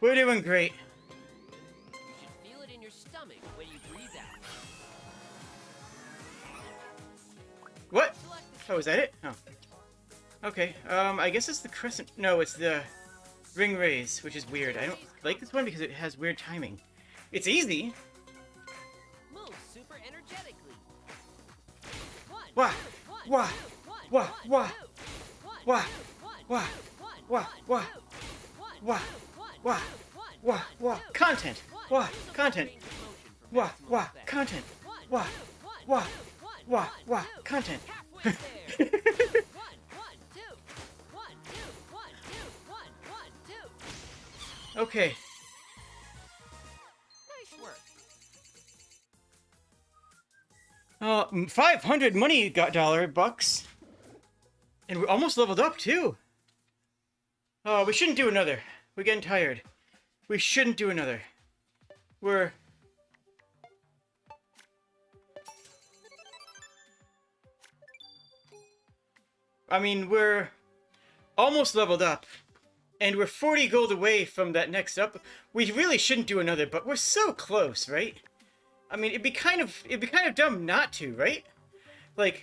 We're doing great. You should feel it in your stomach when you breathe out. What? Select the Oh, is that it? Oh. Okay, I guess it's the crescent. No, it's the ring raise, which is weird. I don't like this one because it has weird timing. It's easy. move super energetically. 1, Wah, 2, 1, wah, 2, 1, wah, 1, wah, 2, 1, wah, 2, 1, wah, 2, 1, wah, 1, wah, 2, 1, wah, 2, 1, wah, 2, 1, wah, 2, content, 1. wah, Use a full content, range of motion for wah, maximum wah, effect. content, 1, wah, 2, 1, wah, 2, 1, wah, 1, wah, 2. content. Halfway there. 1, 1, 2, 1, 2, 1, 2, 1, 1, 2. Okay. Nice work. 500 money bucks. And we're almost leveled up, too. Oh, we shouldn't do another. We're getting tired. We shouldn't do another. We're almost leveled up. And we're 40 gold away from that next up. We really shouldn't do another, but we're so close, right? I mean, it'd be kind of dumb not to, right? But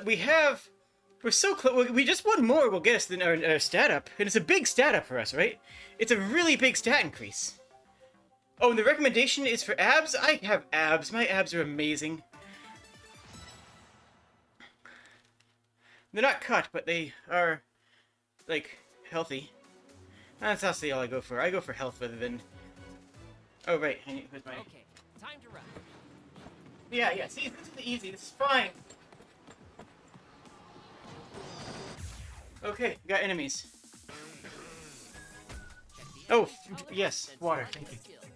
we're so close. We just one more will get us our stat up, and it's a big stat up for us, right? It's a really big stat increase. Oh, and the recommendation is for abs? I have abs. My abs are amazing. They're not cut, but they are, like, healthy. That's honestly all I go for. I go for health rather than... Oh, right. I need to put my... Okay, time to run. Yeah, see, this is easy. This is fine. Okay, we got enemies. Check the Oh, enemy color, yes, then water. select Thank you. skill.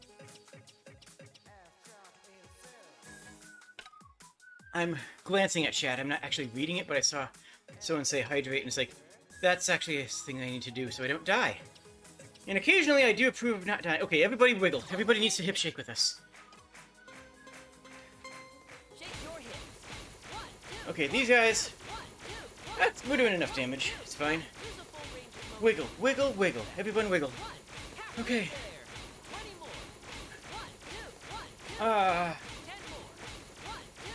I'm glancing at chat. I'm not actually reading it, but I saw someone say hydrate, and it's like, that's actually a thing I need to do so I don't die. And occasionally I do approve of not dying. Okay, everybody wiggle. Everybody needs to hip shake with us. Shake your hips. 1, 2, Okay, these guys, 1, 2, 1. that's, we're doing enough damage. It's fine. Use a full range of motion. Wiggle, wiggle, wiggle. Everyone wiggle. 1, halfway Okay. there. 20 more. 1, 2, 1, 2. 10 Ah. more. 1, 2,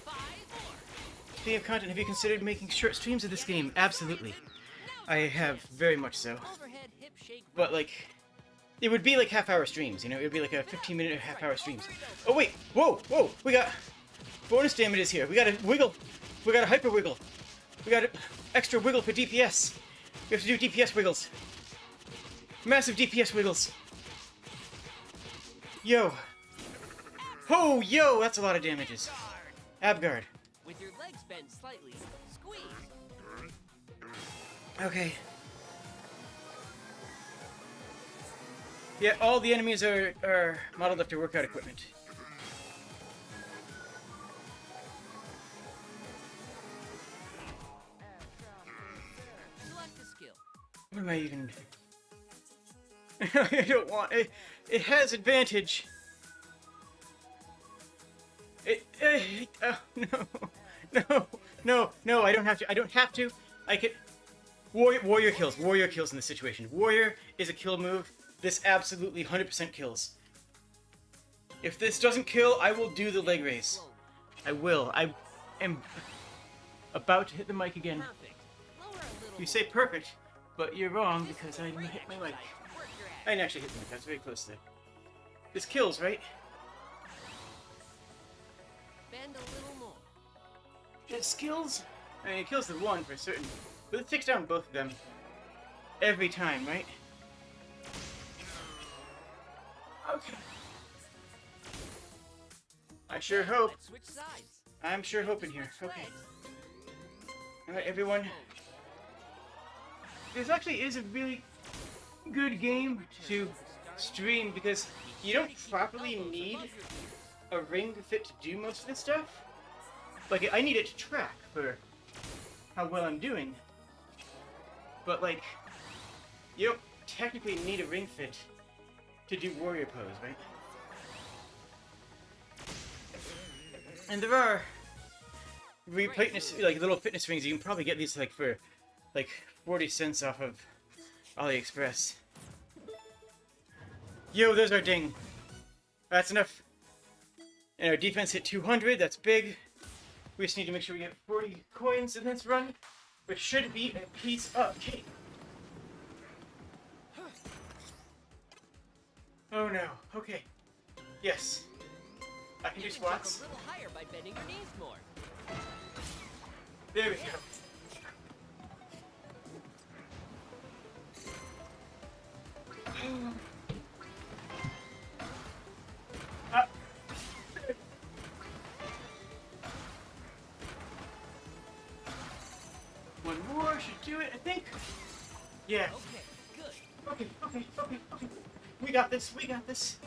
5 more. Speaking of content, have you considered making short streams of this game? Absolutely. I have very much so. Overhead hip shake. But, like, it would be like half-hour streams, you know? It would be like a 15-minute or half-hour streams. Oh, wait! Whoa! Whoa! We got bonus damages here. We got a wiggle. We got a hyper wiggle. We got an extra wiggle for DPS. We have to do DPS wiggles. Massive DPS wiggles. Yo. Oh, yo! That's a lot of damages. Abguard. With your legs bent slightly, squeeze. Okay. Yeah, all the enemies are modeled after workout equipment. Select a skill. What am I even... I don't want... It has advantage. No, I don't have to. I don't have to. I can... Warrior kills. Warrior kills in this situation. Warrior is a kill move. This absolutely 100% kills. If this doesn't kill, I will do the leg raise. I will. I am about to hit the mic again. Perfect. Lower a little You say perfect, but you're wrong because I hit my mic. Work your I didn't actually hit the mic. I was very close there. This kills, right? Bend a little more. It kills? I mean, it kills the one for certain. But it takes down both of them. Every time, right? Okay. I sure hope. Let's switch sides. I'm sure hoping here. Switch Okay. legs. Alright, everyone. This actually is a really good game to stream because you don't properly need a ring fit to do most of this stuff. Like, I need it to track for how well I'm doing. But, like, you don't technically need a ring fit to do warrior pose, right? And there are fitness, like, little fitness rings. You can probably get these, like, for, like, 40 cents off of AliExpress. Yo, there's our ding. That's enough. And our defense hit 200, that's big. We just need to make sure we get 40 coins in this run, which should be a piece of cake. Oh no, okay. Yes. I can do You can squats. jump a little higher by bending your knees more. There we go. Ah. One more should do it, I think. Yeah. Okay, good. Okay. We got this, we got this.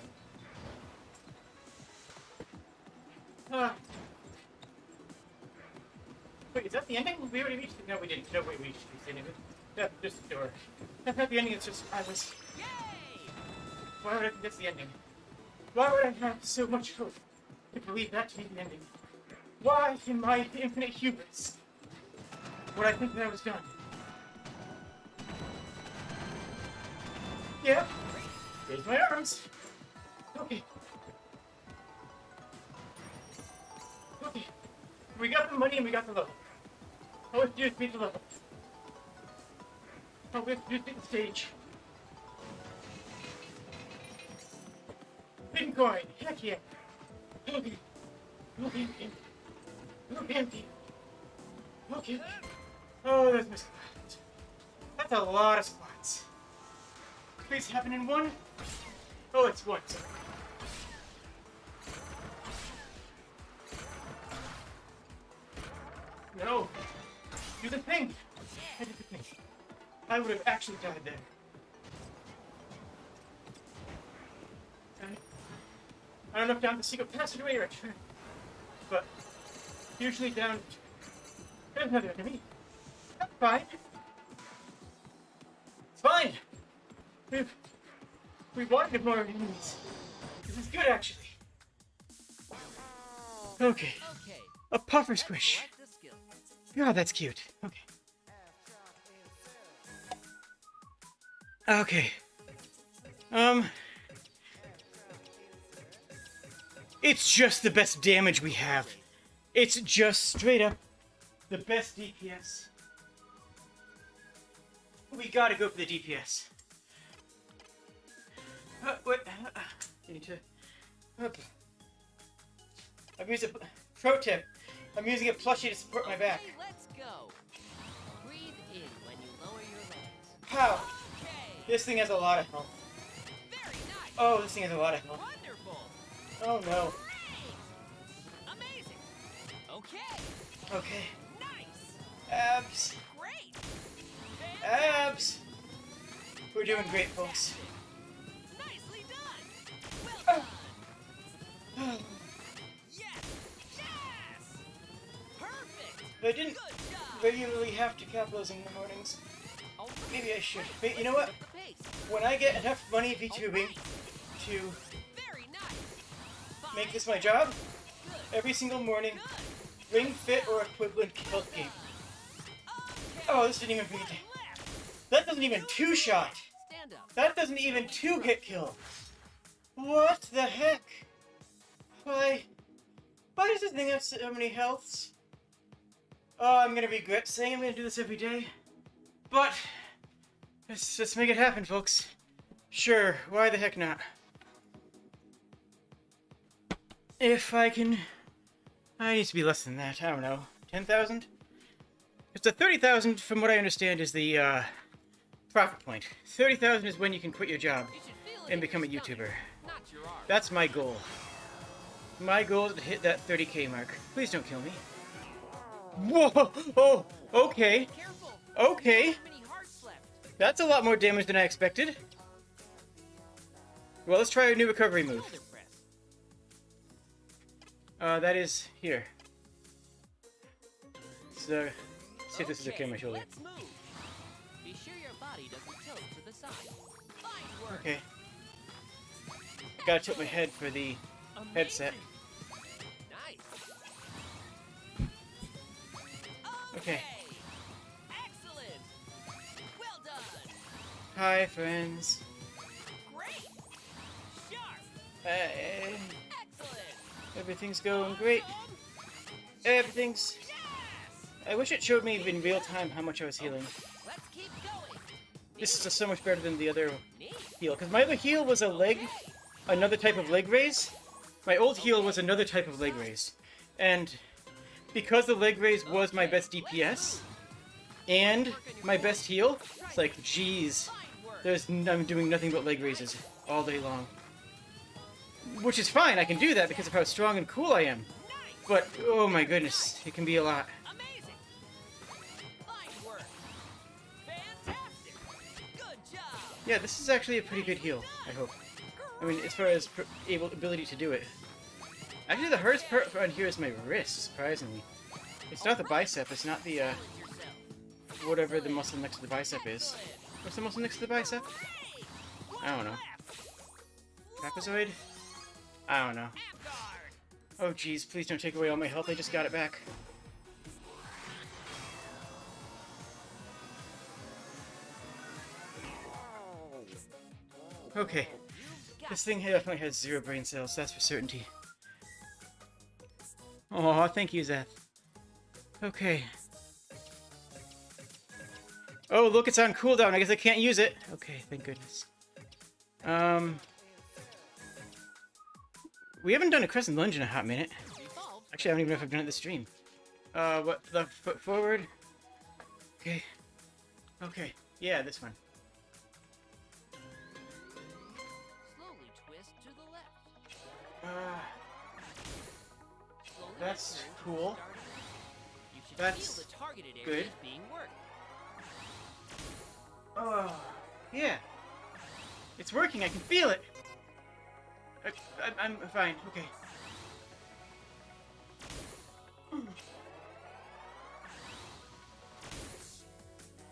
Wait, is that the ending? We already reached it. No, we didn't. No, wait, we reached the ending. That's just the door. That's not the ending, it's just, I was... Yay! Why would I think that's the ending? Why would I have so much hope to believe that to be the ending? Why, in my infinite hubris, would I think that I was done? Yeah. Raise my arms. Okay. Okay. We got the money and we got the level. All we have to do is beat the level. All we have to do is beat the stage. Bitcoin! Heck yeah! Okay. Okay. Okay. Okay. Oh, there's my squats. That's a lot of squats. Please happen in one. Oh, it's one. Sorry. No. Do the thing. I did the thing. I would have actually died there. I don't know if down the secret passageway or a train, but usually down. There's another enemy. That's fine. It's fine. We wanted more enemies. This is good, actually. Okay. Okay. A puffer squish. Select the skill. God, that's cute. Okay. Okay. It's just the best damage we have. It's just straight up the best DPS. We gotta go for the DPS. What? You need to. Okay. I'm using. Pro tip. I'm using a plushie to support my back. Okay, let's go. Breathe in when you lower your legs. How? Okay. This thing has a lot of health. Very nice. Oh, this thing has a lot of health. Wonderful. Oh no. Great. Amazing. Okay. Okay. Nice. Abs. Great. Abs. We're doing great, folks. Nicely done. Well done. Yes. Yes. Perfect. I didn't Good job. regularly have to capitalize in the mornings. All right. Maybe I should. But you know what? Up the pace. When I get enough money VTubing to Very nice. make this my job, Good. every single morning, Good. Ring Fit or equivalent kill game. Okay. Oh, this didn't even beat. Left. That doesn't even two-shot. Stand up. That doesn't even two-hit kill. What the heck? Why does this thing have so many healths? Oh, I'm gonna regret saying I'm gonna do this every day. But, let's make it happen, folks. Sure, why the heck not? If I can... I need to be less than that, I don't know. 10,000? It's a 30,000, from what I understand, is the, profit point. 30,000 is when you can quit your job You should feel it and in become a your YouTuber. stomach, not your arm. That's my goal. My goal is to hit that 30k mark. Please don't kill me. Whoa! Oh, okay. Careful. Okay. Not many hearts left. That's a lot more damage than I expected. Well, let's try a new recovery move. Shoulder press. That is here. So, see if this is okay on my shoulder. Let's move. Be sure your body doesn't tilt to the side. Fine work. Okay. Gotta tilt my head for the headset. Nice. Okay. Excellent. Well done. Hi, friends. Great. Sharp. Hey, Excellent. everything's going great. Everything's... Yes. I wish it showed me in real time how much I was healing. Let's keep going. This is so much better than the other Neat. heal. Because my other heal was a leg, another type of leg raise. My old heal was another type of leg raise. And because the leg raise was my best DPS and my best heal, it's like, geez, Fine work. I'm doing nothing but leg raises all day long. Which is fine, I can do that because of how strong and cool I am. Nice. But, oh my goodness, it can be a lot. Amazing. Fine work. Fantastic. Good job. Yeah, this is actually a pretty good heal, I hope. I mean, as far as ability to do it. Actually, the hardest part on here is my wrist, surprisingly. It's not the bicep, it's not the, Challenge yourself. whatever the muscle next to the bicep is. What's the muscle next to the bicep? I don't know. Trapezoid? I don't know. Oh jeez, please don't take away all my health, I just got it back. Okay. This thing definitely has 0 brain cells, that's for certainty. Aw, thank you, Zeth. Okay. Oh, look, it's on cooldown. I guess I can't use it. Okay, thank goodness. We haven't done a crescent lunge in a hot minute. Evolved, Actually, I don't even know if I've done it this stream. What? Left foot forward. Okay. Okay. Yeah, this one. slowly twist to the left. Slowly That's return to cool. the starting point. You should That's feel the targeted good. areas being worked. Oh, yeah. It's working. I can feel it. I'm fine. Okay.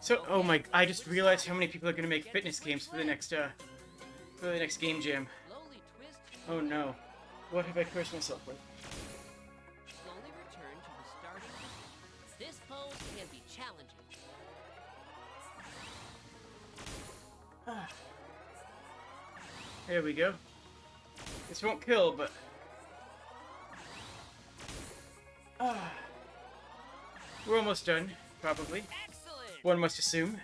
So, oh my! I just realized how many people are gonna make fitness games for the next game jam. Slowly twist to Oh the left. no! What have I cursed myself with? Slowly return to the starting point. This pose can be challenging. There we go. This won't kill, but we're almost done, probably. Excellent! One must assume.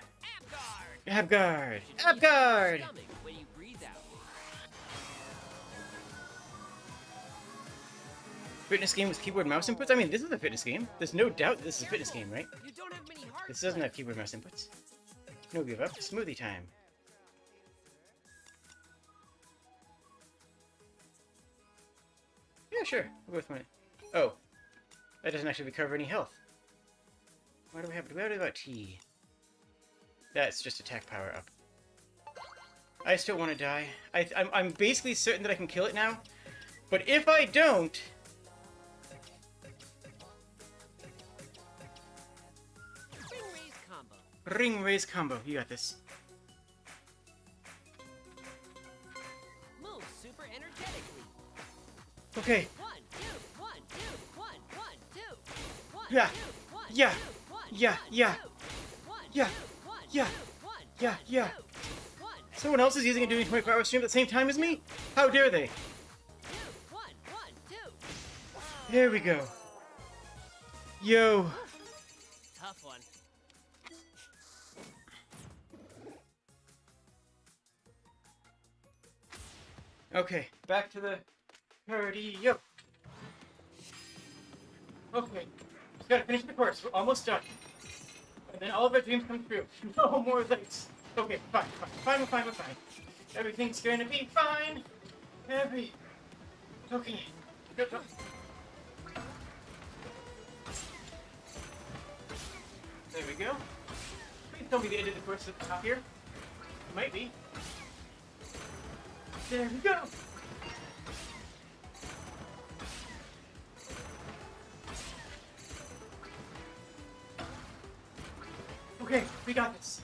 Abguard! Abguard! Should feel Abguard! your stomach when you breathe out. Fitness game with keyboard mouse inputs? I mean, this is a fitness game. There's no doubt this is a fitness game, right? You don't have many hearts This doesn't have left. keyboard mouse inputs. No give up. Smoothie time. Yeah, sure. We'll go with one. Oh. That doesn't actually recover any health. What do we have? What about T? That's just attack power up. I still want to die. I'm basically certain that I can kill it now. But if I don't... Ring raise combo. Ring raise combo. You got this. Move super energetically. Okay. 1, 2, 1, 2, 1, 1, 2. 1, Yeah. 2, 1, Yeah. 2, 1, Yeah. 1, Yeah. 2. 1, Yeah. 2, 1, Yeah. 2, 1, Yeah. 1, Yeah. 2. 1, Someone else is using a doing 24-hour stream at the same time as me? How dare they? 2, 1, 1, 2. There we go. Yo. Tough one. Okay, back to the party. Yep. Okay, just gotta finish the course. We're almost done. And then all of our dreams come true. No more lights. Okay, fine. Fine. Everything's gonna be fine. Okay. Go. There we go. Please tell me the end of the course at the top here. Might be. There we go. Okay, we got this.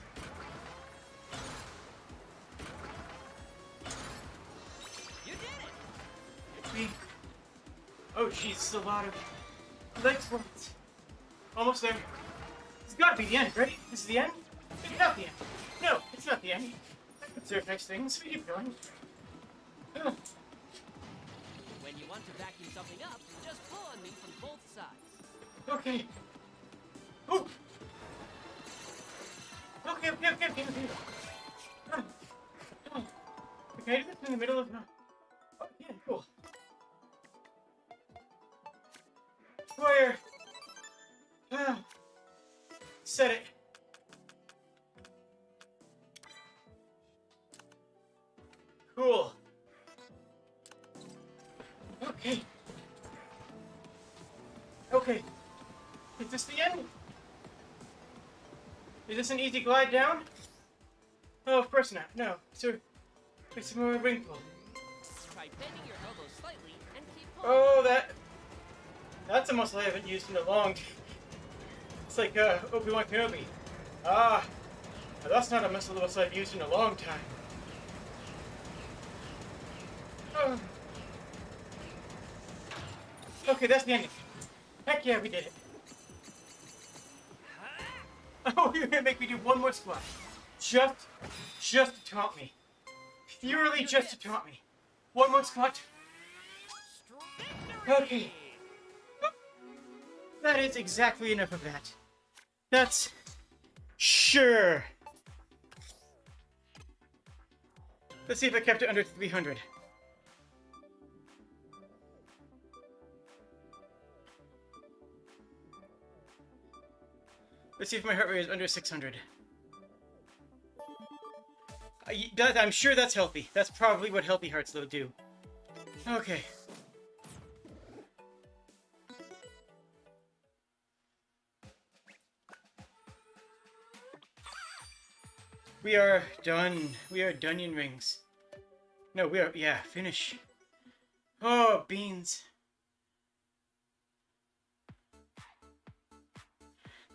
You did it! We... Oh, jeez, it's a lot of leg sports. Almost there. It's gotta be the end, right? This is the end? It's not the end. No, it's not the end. I can observe nice things. We keep going. Ugh. When you want to vacuum something up, just pull on me from both sides. Okay. Oh! Okay. Okay, I do this in the middle of... Oh, yeah, cool. Square. Set it. Cool. Okay. Is this the end? Is this an easy glide down? Oh, of course not. No. So, it's more wrinkle. Try bending your elbows slightly and keep pulling. Oh, that's a muscle I haven't used in a long time. It's like Obi-Wan Kenobi. Ah, that's not a muscle I've used in a long time. Oh. Okay, that's the ending. Heck yeah, we did it. Oh, you're gonna make me do one more squat. Just to taunt me. Purely just to taunt me. One more squat. Okay. That is exactly enough of that. That's... Sure. Let's see if I kept it under 300. Let's see if my heart rate is under 600. I'm sure that's healthy. That's probably what healthy hearts will do. Okay. We are done. We are Dunyan rings. No, we are, yeah, finish. Oh, beans.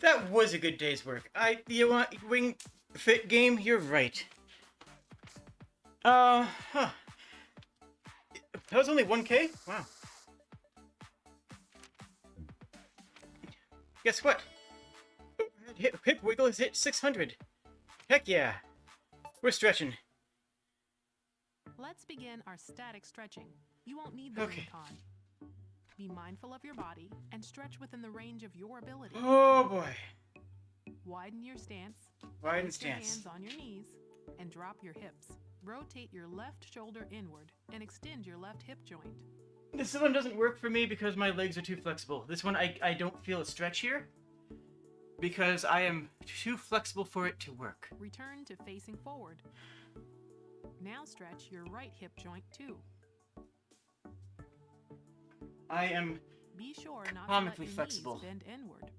That was a good day's work. You want Wing Fit game? You're right. Huh. That was only 1K? Wow. Guess what? Hip wiggle has hit 600. Heck yeah. We're stretching. Let's begin our static stretching. You won't need the Okay. recon. Be mindful of your body and stretch within the range of your ability. Oh boy. Widen your stance. Widen Place your stance. hands on your knees and drop your hips. Rotate your left shoulder inward and extend your left hip joint. This one doesn't work for me because my legs are too flexible. This one, I don't feel a stretch here because I am too flexible for it to work. Return to facing forward. Now stretch your right hip joint too. I am Be sure not comically to let your flexible. knees bend inward.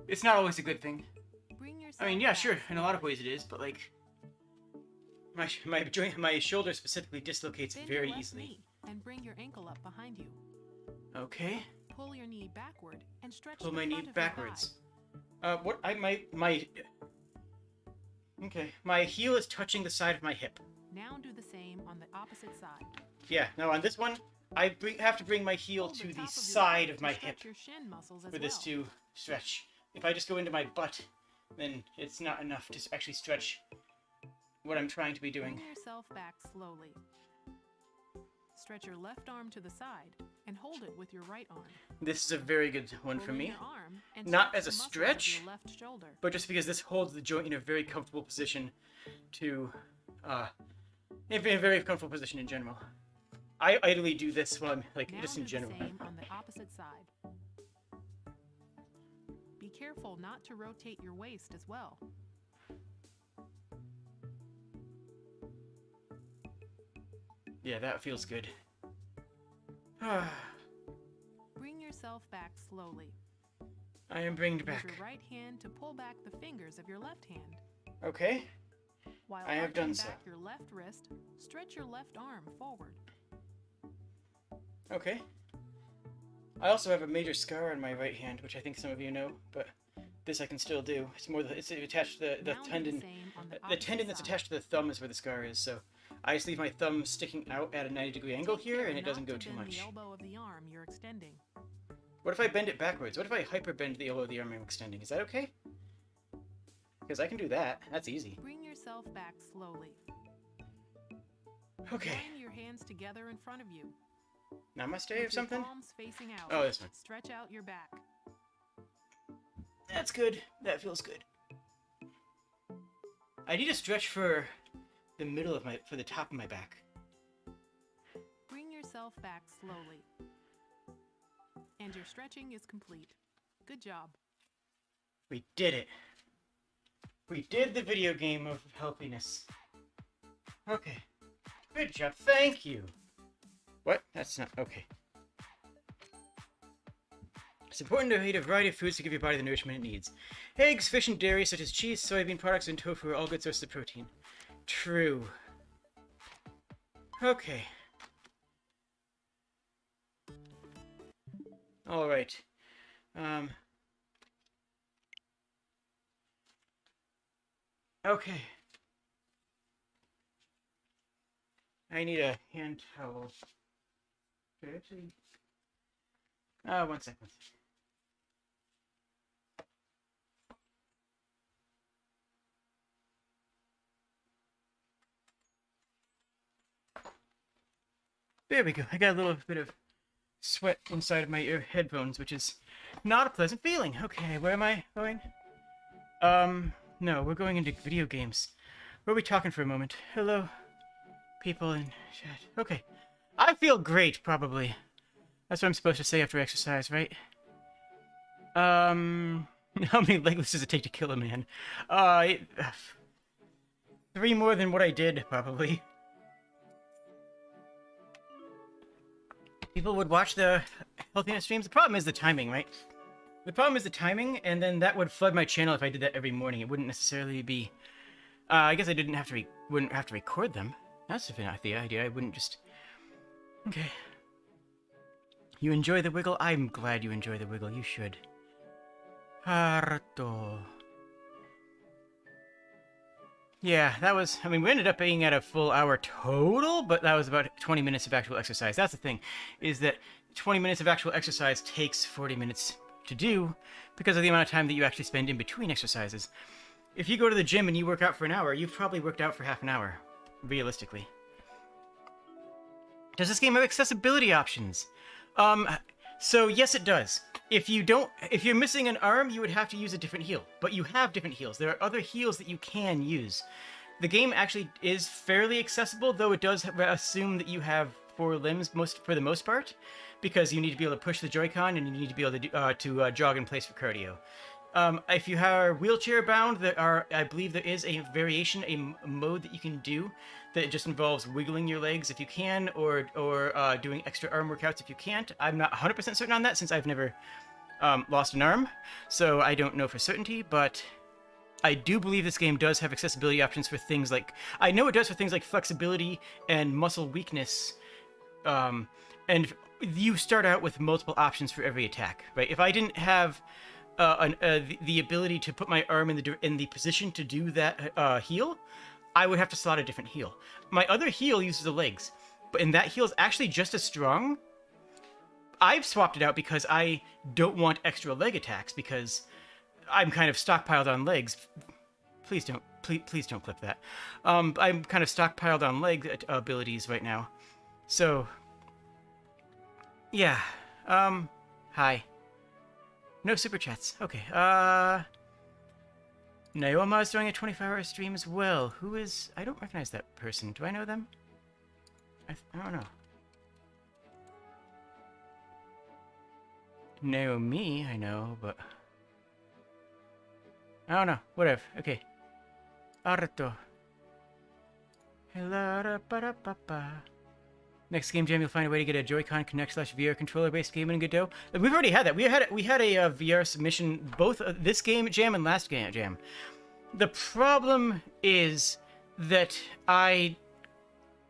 It's not always a good thing. Bring I mean, yourself yeah, back sure, in a lot of forward. ways it is, but like my shoulder specifically dislocates Bend very your left easily. knee and bring your ankle up behind you. Okay. Pull your knee backward and stretch Pull the my front knee of your backwards. thigh. What Okay, my heel is touching the side of my hip. Now do the same on the opposite side. Yeah, now on this one, I have to bring my heel Hold to top the of your side foot of to my stretch hip your shin muscles as for this well. to stretch. If I just go into my butt, then it's not enough to actually stretch what I'm trying to be doing. Bring yourself back slowly. Stretch your left arm to the side and hold it with your right arm. This is a very good one Pull for in me, your arm and Not stretch as a the muscles of stretch, your left shoulder. but just because this holds the joint in a very comfortable position to, in a very comfortable position in general. I idly do this while I'm, like, Now just do in general. the same on the opposite side. Be careful not to rotate your waist as well. Yeah, that feels good. Bring yourself back slowly. I am bringed Use back. your right hand to pull back the fingers of your left hand. Okay. While I have arching done so. back your left wrist, stretch your left arm forward. Okay. I also have a major scar on my right hand, which I think some of you know, but this I can still do. It's more it's attached to the Now do tendon. same on The opposite tendon that's side. attached to the thumb is where the scar is, so I just leave my thumb sticking out at a 90-degree angle Take here, care and it doesn't not go to too bend much. The elbow of the arm you're extending. What if I bend it backwards? What if I hyperbend the elbow of the arm I'm extending? Is that okay? Because I can do that. That's easy. Bring yourself back slowly. Okay. Join your hands together in front of you. Namaste With or your something? palms facing out. Oh, this one. Stretch out your back. That's good. That feels good. I need to stretch for the middle of for the top of my back. Bring yourself back slowly. And your stretching is complete. Good job. We did it. We did the video game of healthiness. Okay. Good job. Thank you. What? That's not... Okay. It's important to eat a variety of foods to give your body the nourishment it needs. Eggs, fish, and dairy, such as cheese, soybean products, and tofu, are all good sources of protein. True. Okay. Alright. Okay. I need a hand towel. Okay, actually... 1 second. There we go. I got a little bit of sweat inside of my headphones, which is not a pleasant feeling. Okay, where am I going? No, we're going into video games. We'll be talking for a moment. Hello, people in chat. Okay. I feel great, probably. That's what I'm supposed to say after exercise, right? How many legless does it take to kill a man? 3 more than what I did, probably. People would watch the healthiness streams. The problem is the timing, right? The problem is the timing, and then that would flood my channel if I did that every morning. It wouldn't necessarily be... I guess I wouldn't have to record them. That's the idea. I wouldn't just... Okay. You enjoy the wiggle? I'm glad you enjoy the wiggle. You should. Harto. Yeah, that was... I mean, we ended up being at a full hour total, but that was about 20 minutes of actual exercise. That's the thing, is that 20 minutes of actual exercise takes 40 minutes to do because of the amount of time that you actually spend in between exercises. If you go to the gym and you work out for an hour, you've probably worked out for half an hour, realistically. Does this game have accessibility options? So yes, it does. If you're missing an arm, you would have to use a different heal. But you have different heals. There are other heals that you can use. The game actually is fairly accessible, though it does assume that you have 4 limbs for the most part, because you need to be able to push the Joy-Con and you need to be able to jog in place for cardio. If you are wheelchair bound, I believe there is a variation, a mode that you can do that just involves wiggling your legs if you can, or doing extra arm workouts if you can't. I'm not 100% certain on that since I've never lost an arm, so I don't know for certainty, but I do believe this game does have accessibility options for things like... I know it does for things like flexibility and muscle weakness, and you start out with multiple options for every attack, right? If I didn't have... the ability to put my arm in the position to do that heal, I would have to slot a different heal. My other heal uses the legs, and that heal is actually just as strong. I've swapped it out because I don't want extra leg attacks because I'm kind of stockpiled on legs. Please don't clip that. I'm kind of stockpiled on leg abilities right now. So, yeah. Hi. No super chats. Okay. Naoma is doing a 24-hour stream as well. Who is... I don't recognize that person. Do I know them? I don't know. Naomi, I know, but... I don't know. Whatever. Okay. Arto. Next game jam, you'll find a way to get a Joy-Con Connect / VR controller-based game in Godot. We've already had that. We had a VR submission both this game jam and last game jam. The problem is that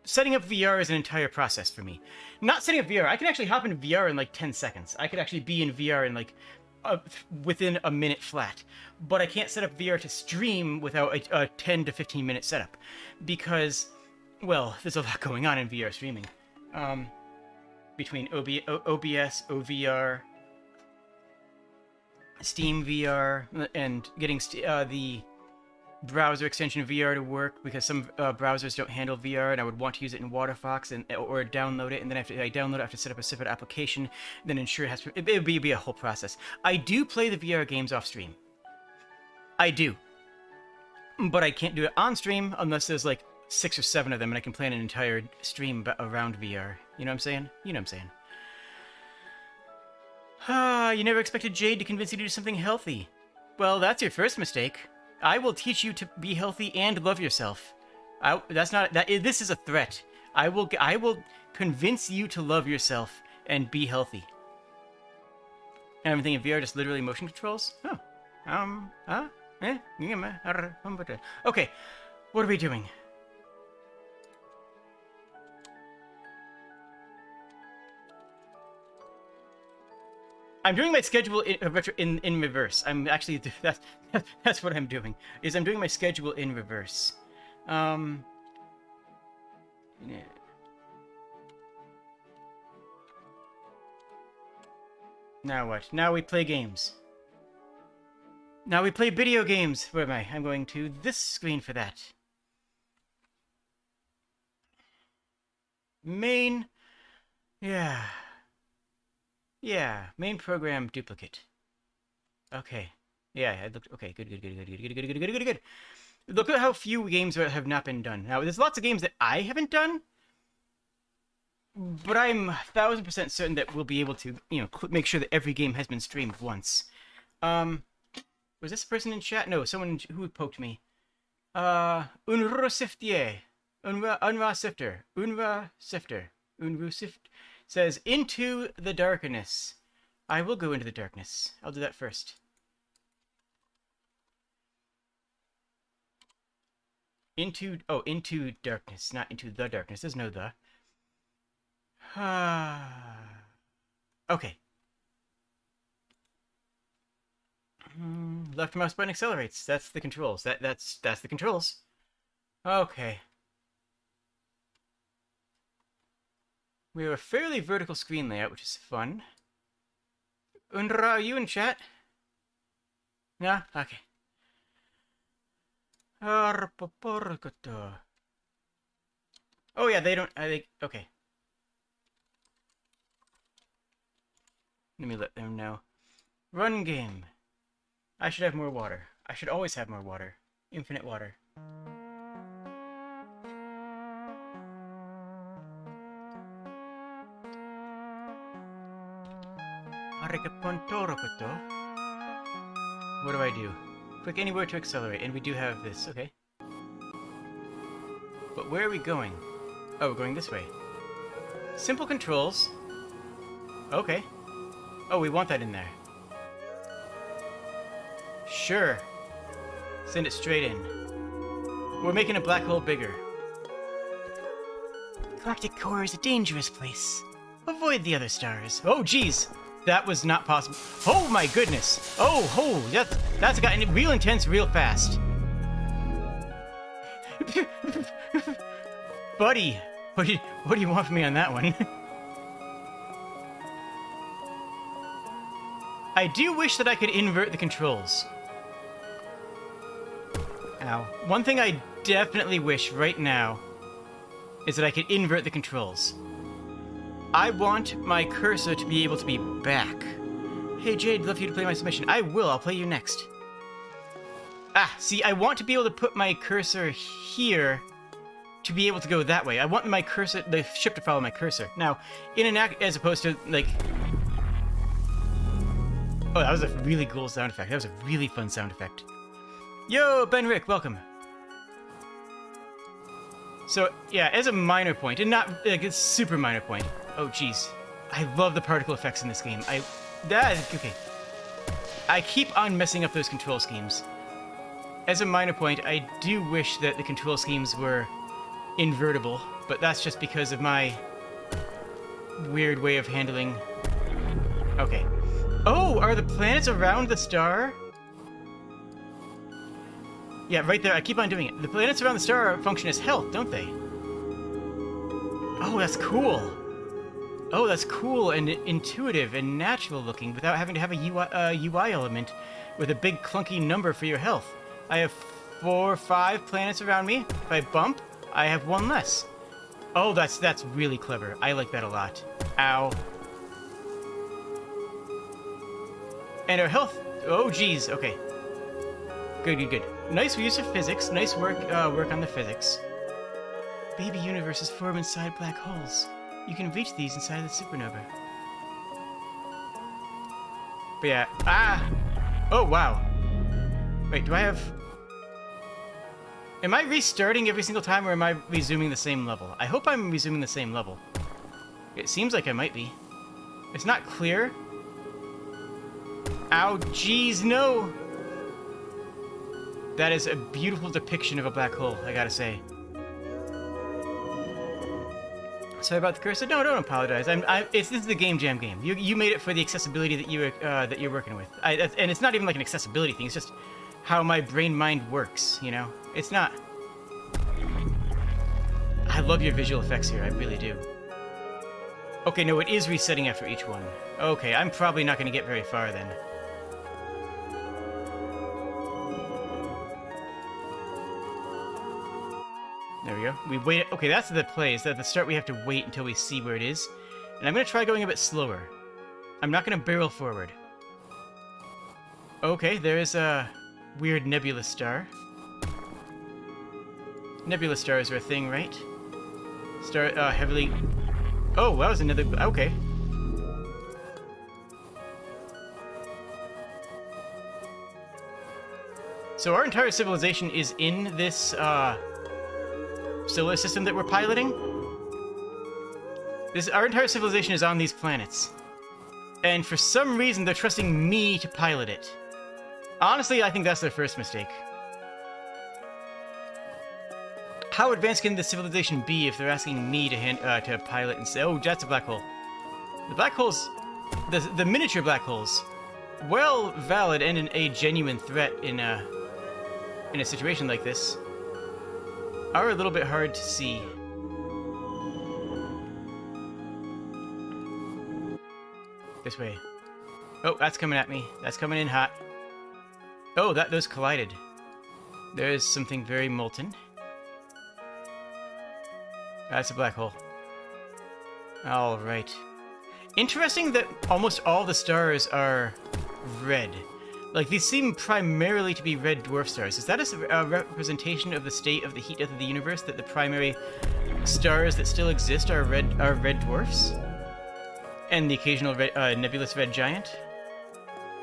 setting up VR is an entire process for me. Not setting up VR. I can actually hop into VR in like 10 seconds. I could actually be in VR in like within a minute flat. But I can't set up VR to stream without a 10 to 15 minute setup because, well, there's a lot going on in VR streaming. Between OBS, OVR, Steam VR, and getting the browser extension VR to work because some browsers don't handle VR, and I would want to use it in Waterfox or download it, and then after I download it, I have to set up a separate application, then ensure it has to. It would be a whole process. I do play the VR games off stream. I do, but I can't do it on stream unless there's like 6 or 7 of them, and I can plan an entire stream around VR. You know what I'm saying? You know what I'm saying. You never expected Jade to convince you to do something healthy. Well, that's your first mistake. I will teach you to be healthy and love yourself. This is a threat. I will convince you to love yourself and be healthy. And I'm thinking VR just literally motion controls? Oh. Okay. What are we doing? I'm doing my schedule in reverse. I'm actually that's what I'm doing. Is I'm doing my schedule in reverse. Yeah. Now what? Now we play games. Now we play video games. Where am I? I'm going to this screen for that. Main. Yeah. Yeah, main program duplicate. Okay. Yeah, I looked. Okay, good. Look at how few games have not been done. Now, there's lots of games that I haven't done, but I'm 1000% certain that we'll be able to, make sure that every game has been streamed once. Was this person in chat? No, someone who poked me. Unrosiftier. Unra Sifter. Unra Sifter. Unru Sift says, into the darkness. I will go into the darkness. I'll do that first. Into darkness, not into the darkness. There's no the. Okay. Left mouse button accelerates. That's the controls. That's the controls. Okay. We have a fairly vertical screen layout, which is fun. Undra, are you in chat? No? Okay. Oh yeah, they don't. I think. Okay. Let me let them know. Run game. I should have more water. I should always have more water. Infinite water. What do I do? Click anywhere to accelerate, and we do have this. Okay. But where are we going? Oh, we're going this way. Simple controls. Okay. Oh, we want that in there. Sure. Send it straight in. We're making a black hole bigger. Galactic core is a dangerous place. Avoid the other stars. Oh, geez. That was not possible. Oh, my goodness. Oh, that's gotten real intense real fast. Buddy, what do you want from me on that one? I do wish that I could invert the controls. Ow. One thing I definitely wish right now is that I could invert the controls. I want my cursor to be able to be back. Hey Jade, love you to play my submission. I will, I'll play you next. Ah, see, I want to be able to put my cursor here to be able to go that way. I want my cursor, the ship to follow my cursor. Now, in an act, as opposed to, like... Oh, that was a really cool sound effect. That was a really fun sound effect. Yo, Ben Rick, welcome. So, yeah, as a minor point, and not like a super minor point. Oh, jeez. I love the particle effects in this game. Okay. I keep on messing up those control schemes. As a minor point, I do wish that the control schemes were invertible, but that's just because of my weird way of handling... Okay. Oh, are the planets around the star? Yeah, right there. I keep on doing it. The planets around the star function as health, don't they? Oh, that's cool. Oh, that's cool and intuitive and natural looking without having to have a UI element with a big clunky number for your health. I have 4 or 5 planets around me. If I bump, I have 1 less. Oh, that's really clever. I like that a lot. Ow. And our health... Oh, geez. Okay. Good. Nice use of physics. Nice work on the physics. Baby universes form inside black holes. You can reach these inside the supernova. But yeah. Ah! Oh, wow. Wait, do I have... Am I restarting every single time, or am I resuming the same level? I hope I'm resuming the same level. It seems like I might be. It's not clear. Ow, jeez, no! That is a beautiful depiction of a black hole, I gotta say. Sorry about the cursor. No, don't apologize. This is the Game Jam game. You made it for the accessibility that you're working with. And it's not even like an accessibility thing. It's just how my brain mind works. You know, it's not. I love your visual effects here. I really do. Okay, no, it is resetting after each one. Okay, I'm probably not going to get very far then. There we go. We wait. Okay, that's the place. At the start, we have to wait until we see where it is. And I'm going to try going a bit slower. I'm not going to barrel forward. Okay, there is a weird nebulous star. Nebula stars are a thing, right? Heavily... Oh, that was another... Okay. So our entire civilization is in this solar system that we're piloting. Our entire civilization is on these planets. And for some reason, they're trusting me to pilot it. Honestly, I think that's their first mistake. How advanced can the civilization be if they're asking me to pilot and say, oh, that's a black hole? The black holes, the miniature black holes, well valid and a genuine threat in a situation like this, are a little bit hard to see. This way. Oh, that's coming at me. That's coming in hot. Oh, those collided. There is something very molten. That's a black hole. Alright. Interesting that almost all the stars are red. Like, these seem primarily to be red dwarf stars. Is that a representation of the state of the heat death of the universe, that the primary stars that still exist are red dwarfs? And the occasional nebulous red giant?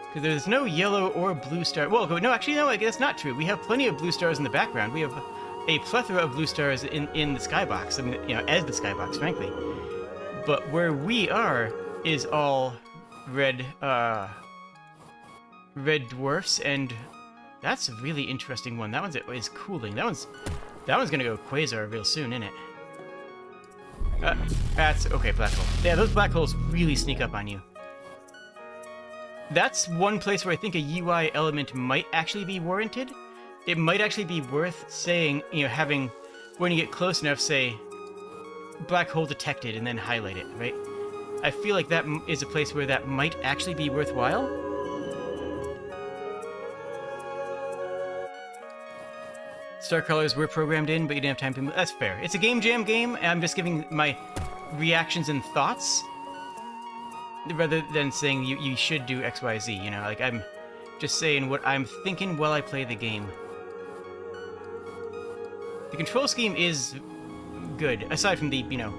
Because there's no yellow or blue star. Well, no, actually, no, that's not true. We have plenty of blue stars in the background. We have a plethora of blue stars in the skybox. I mean, you know, as the skybox, frankly. But where we are is all red dwarfs, and that's a really interesting one. That one's is cooling. That one's gonna go quasar real soon, isn't it? That's okay. Black hole. Yeah, those black holes really sneak up on you. That's one place where I think a UI element might actually be warranted. It might actually be worth saying, you know, having, when you get close enough, say, black hole detected, and then highlight it, right? I feel like that is a place where that might actually be worthwhile. Star colors were programmed in, but you didn't have time to... That's fair. It's a game jam game, and I'm just giving my reactions and thoughts, rather than saying you should do X, Y, Z, you know? Like, I'm just saying what I'm thinking while I play the game. The control scheme is good, aside from the, you know,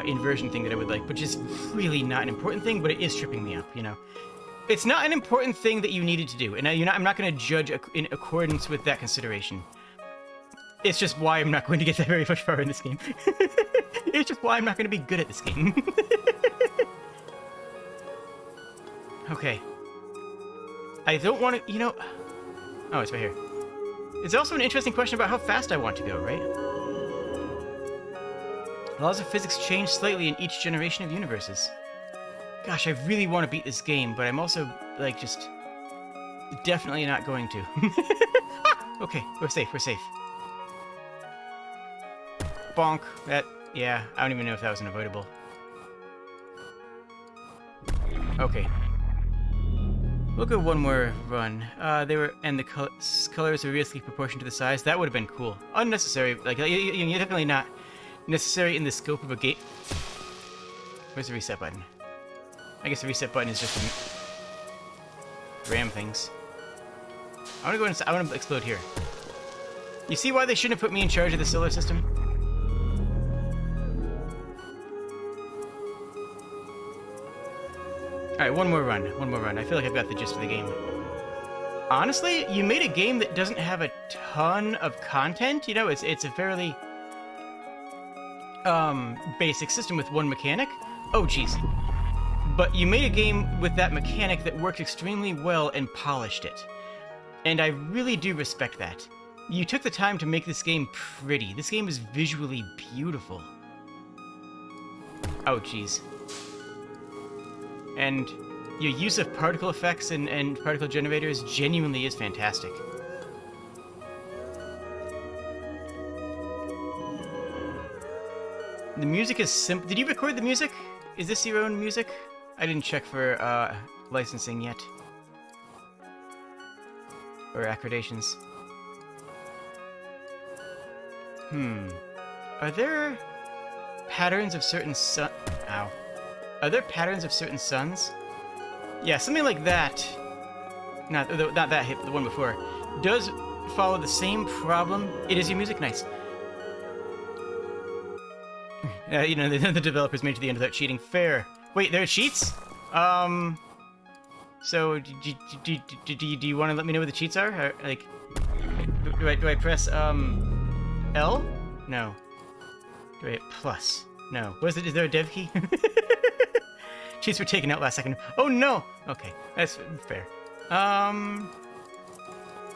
inversion thing that I would like, which is really not an important thing, but it is tripping me up, you know? It's not an important thing that you needed to do, and I'm not going to judge in accordance with that consideration. It's just why I'm not going to get that very much far in this game. It's just why I'm not going to be good at this game. Okay. I don't want to, you know... Oh, it's right here. It's also an interesting question about how fast I want to go, right? Laws of physics change slightly in each generation of universes. Gosh, I really want to beat this game, but I'm also, like, just... definitely not going to. Okay, we're safe, we're safe. Bonk. Yeah, I don't even know if that was unavoidable. Okay. We'll go one more run. And the colors are realistically proportioned to the size. That would have been cool. Unnecessary. Like, you're definitely not necessary in the scope of a game. Where's the reset button? I guess the reset button is just to ram things. I want to explode here. You see why they shouldn't have put me in charge of the solar system? Alright, one more run. I feel like I've got the gist of the game. Honestly, you made a game that doesn't have a ton of content. You know, it's a fairly basic system with one mechanic. Oh, jeez. But you made a game with that mechanic that worked extremely well and polished it. And I really do respect that. You took the time to make this game pretty. This game is visually beautiful. Oh, jeez. And your use of particle effects and particle generators genuinely is fantastic. The music is simple. Did you record the music? Is this your own music? I didn't check for licensing yet. Or accreditations. Are there patterns of certain Ow. Are there patterns of certain suns? Yeah, something like that. Not that hit, but the one before. Does follow the same problem. It is your music, nice. You know, the developers made it to the end without cheating. Fair. Wait, there are cheats? So, do you want to let me know what the cheats are? Or, like, do I press, L? No. Do I hit plus? No. Is there a dev key? Cheats were taken out last second. Oh, no! Okay, that's fair.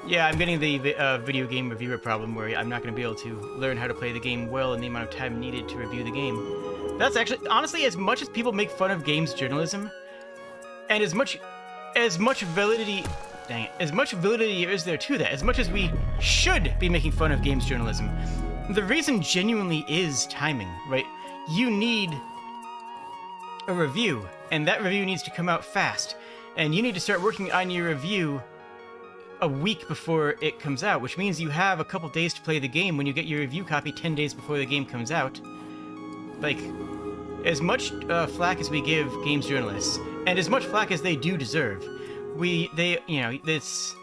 Yeah, I'm getting the video game reviewer problem where I'm not going to be able to learn how to play the game well in the amount of time needed to review the game. That's actually, honestly, as much as people make fun of games journalism, and as much validity, dang it, as much validity is there to that, as much as we should be making fun of games journalism, the reason genuinely is timing, right? You need a review, and that review needs to come out fast, and you need to start working on your review a week before it comes out, which means you have a couple days to play the game when you get your review copy 10 days before the game comes out. Like, as much flack as we give games journalists, and as much flack as they do deserve, this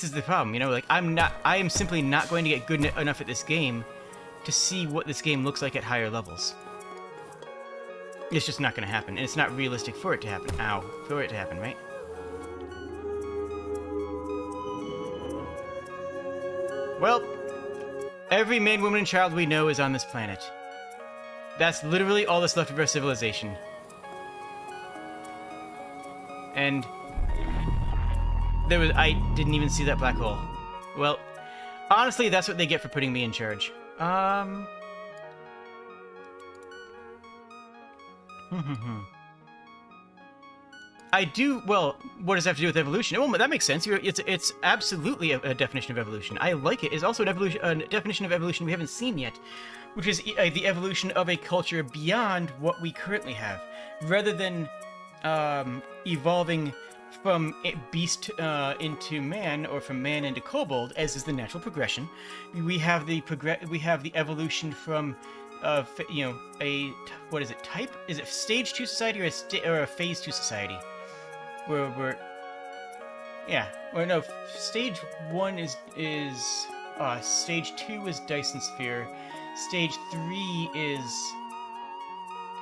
is the problem, you know, like, I am simply not going to get good enough at this game to see what this game looks like at higher levels. It's just not going to happen, and it's not realistic for it to happen. Ow. For it to happen, right? Well, every man, woman, and child we know is on this planet. That's literally all that's left of our civilization. And I didn't even see that black hole. Well, honestly, that's what they get for putting me in charge. Well, what does that have to do with evolution? Well, that makes sense. It's absolutely a definition of evolution. I like it. It's also a definition of evolution we haven't seen yet, which is the evolution of a culture beyond what we currently have. Rather than evolving from beast into man, or from man into kobold, as is the natural progression, we have the evolution from what is it, type? Is it stage 2 society or a phase 2 society? Stage 1 is stage 2 is Dyson Sphere, stage 3 is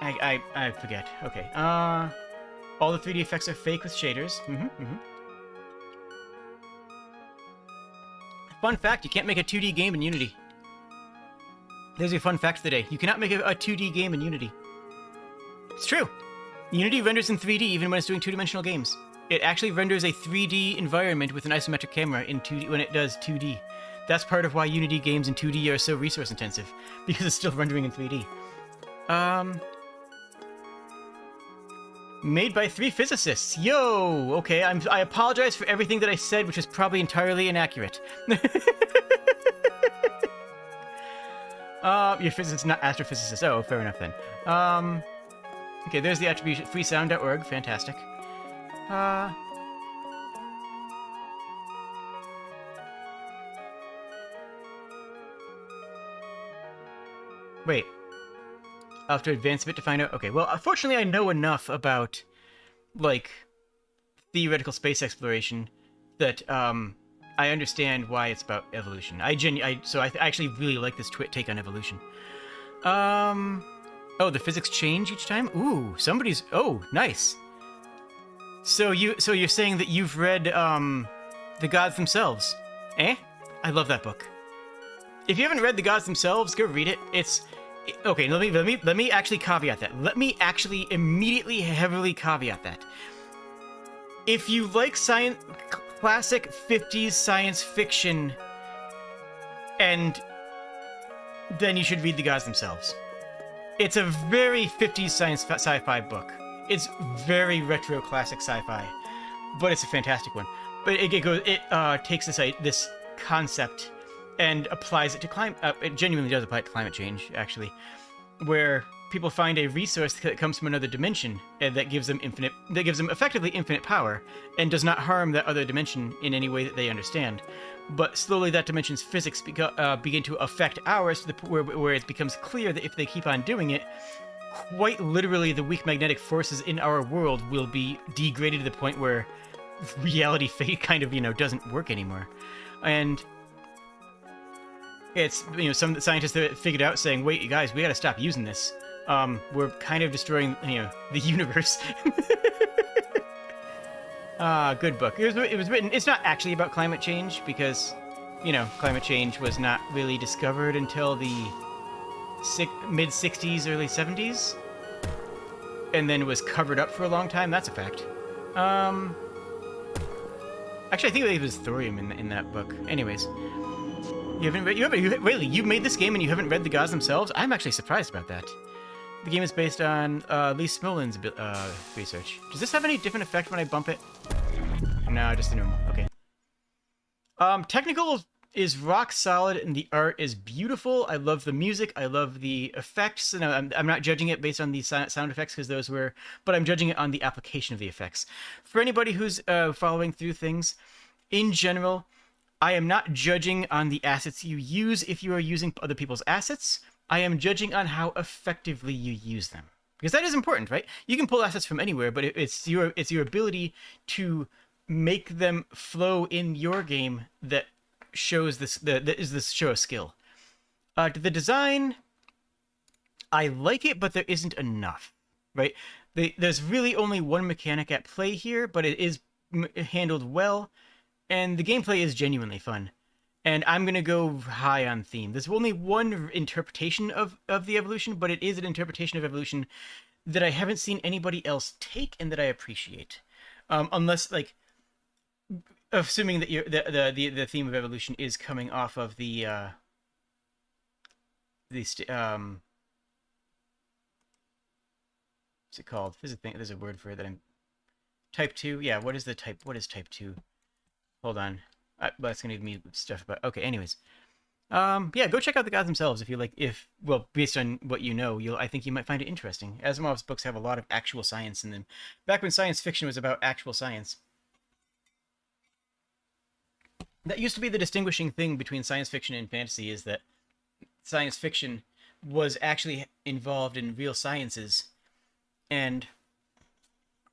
I forget. Okay. All the 3D effects are fake with shaders. Fun fact, you can't make a 2D game in Unity. There's your fun fact of the day. You cannot make a 2D game in Unity. It's true. Unity renders in 3D even when it's doing two-dimensional games. It actually renders a 3D environment with an isometric camera in 2D when it does 2D. That's part of why Unity games in 2D are so resource intensive, because it's still rendering in 3D. Made by 3 physicists. Yo! Okay, I apologize for everything that I said, which is probably entirely inaccurate. Your physicist, not astrophysicist. Oh, fair enough then. Okay, there's the attribution. freesound.org. Fantastic. Wait. I'll have to advance a bit to find out. Okay, well, unfortunately, I know enough about, like, theoretical space exploration that, I understand why it's about evolution. So I actually really like this take on evolution. Oh, the physics change each time? Ooh, oh, nice. So you're saying that you've read, The Gods Themselves? Eh? I love that book. If you haven't read The Gods Themselves, go read it. Okay, let me actually caveat that. Let me actually immediately heavily caveat that. If you like classic 50s science fiction, and then you should read The Gods Themselves. It's a very 50s sci-fi book. It's very retro classic sci-fi, but it's a fantastic one. But it takes this concept and applies it to climate. It genuinely does apply it to climate change, actually, where people find a resource that comes from another dimension and that gives them effectively infinite power and does not harm that other dimension in any way that they understand. But slowly that dimension's physics begin to affect ours to the point where it becomes clear that if they keep on doing it, quite literally the weak magnetic forces in our world will be degraded to the point where reality fate kind of, doesn't work anymore. And it's, some scientists that figured out saying, wait, you guys, we gotta stop using this. We're kind of destroying, the universe. Good book. It was written. It's not actually about climate change because, you know, climate change was not really discovered until the mid '60s, early '70s, and then was covered up for a long time. That's a fact. Actually, I think it was thorium in that book. Anyways, you haven't read. Really? You made this game and you haven't read the gods themselves? I'm actually surprised about that. The game is based on Lee Smolin's research. Does this have any different effect when I bump it? No, just the normal. Okay. Technical is rock solid and the art is beautiful. I love the music. I love the effects. And I'm not judging it based on the sound effects because those were, but I'm judging it on the application of the effects. For anybody who's following through things, in general, I am not judging on the assets you use if you are using other people's assets. I am judging on how effectively you use them. Because that is important, right? You can pull assets from anywhere, but it's your ability to make them flow in your game that shows this show a skill. The design, I like it, but there isn't enough, right? There's really only one mechanic at play here, but it is handled well, and the gameplay is genuinely fun. And I'm going to go high on theme. There's only one interpretation of the evolution, but it is an interpretation of evolution that I haven't seen anybody else take and that I appreciate. Unless, like, assuming that the theme of evolution is coming off of what's it called? There's a word for it that I'm... Type 2? Yeah, what is type 2? Hold on. That's gonna give me stuff about... Okay, anyways. Yeah, go check out the gods themselves if you like... Well, based on what you know, I think you might find it interesting. Asimov's books have a lot of actual science in them. Back when science fiction was about actual science. That used to be the distinguishing thing between science fiction and fantasy, is that science fiction was actually involved in real sciences, and,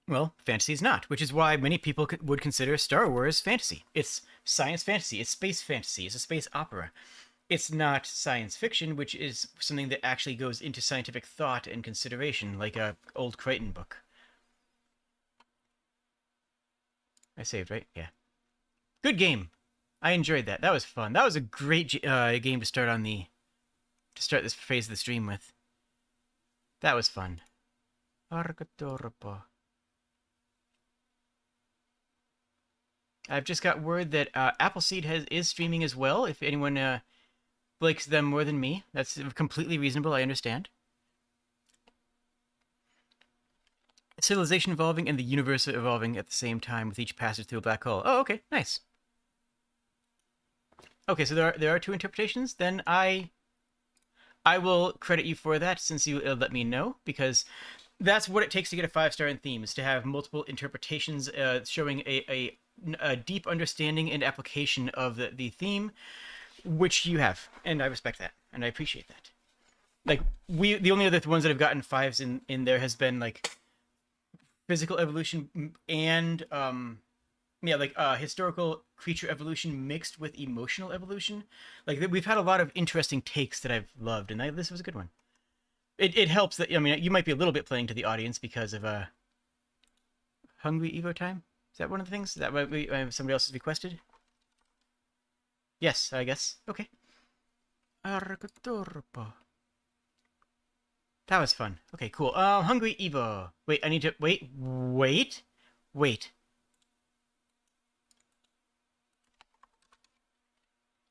well, fantasy is not, which is why many people would consider Star Wars fantasy. It's science fantasy, it's space fantasy, it's a space opera. It's not science fiction, which is something that actually goes into scientific thought and consideration, like a old Crichton book. I saved, right? Yeah. Good game. I enjoyed that. That was fun. That was a great game to start this phase of the stream with. That was fun. I've just got word that Appleseed is streaming as well. If anyone likes them more than me, that's completely reasonable. I understand. Civilization evolving and the universe evolving at the same time with each passage through a black hole. Oh, okay, nice. Okay, so there are two interpretations. Then I will credit you for that, since you let me know, because that's what it takes to get a 5-star in theme, is to have multiple interpretations showing a deep understanding and application of the theme, which you have, and I respect that, and I appreciate that. Like, the only other ones that have gotten 5s in there has been like physical evolution and historical creature evolution mixed with emotional evolution. Like, we've had a lot of interesting takes that I've loved, and this was a good one. It helps that, I mean, you might be a little bit playing to the audience because of Hungry Evo time. Is that one of the things? Is that what somebody else has requested? Yes, I guess. Okay. That was fun. Okay, cool. Hungry Evo. Wait, I need to... Wait.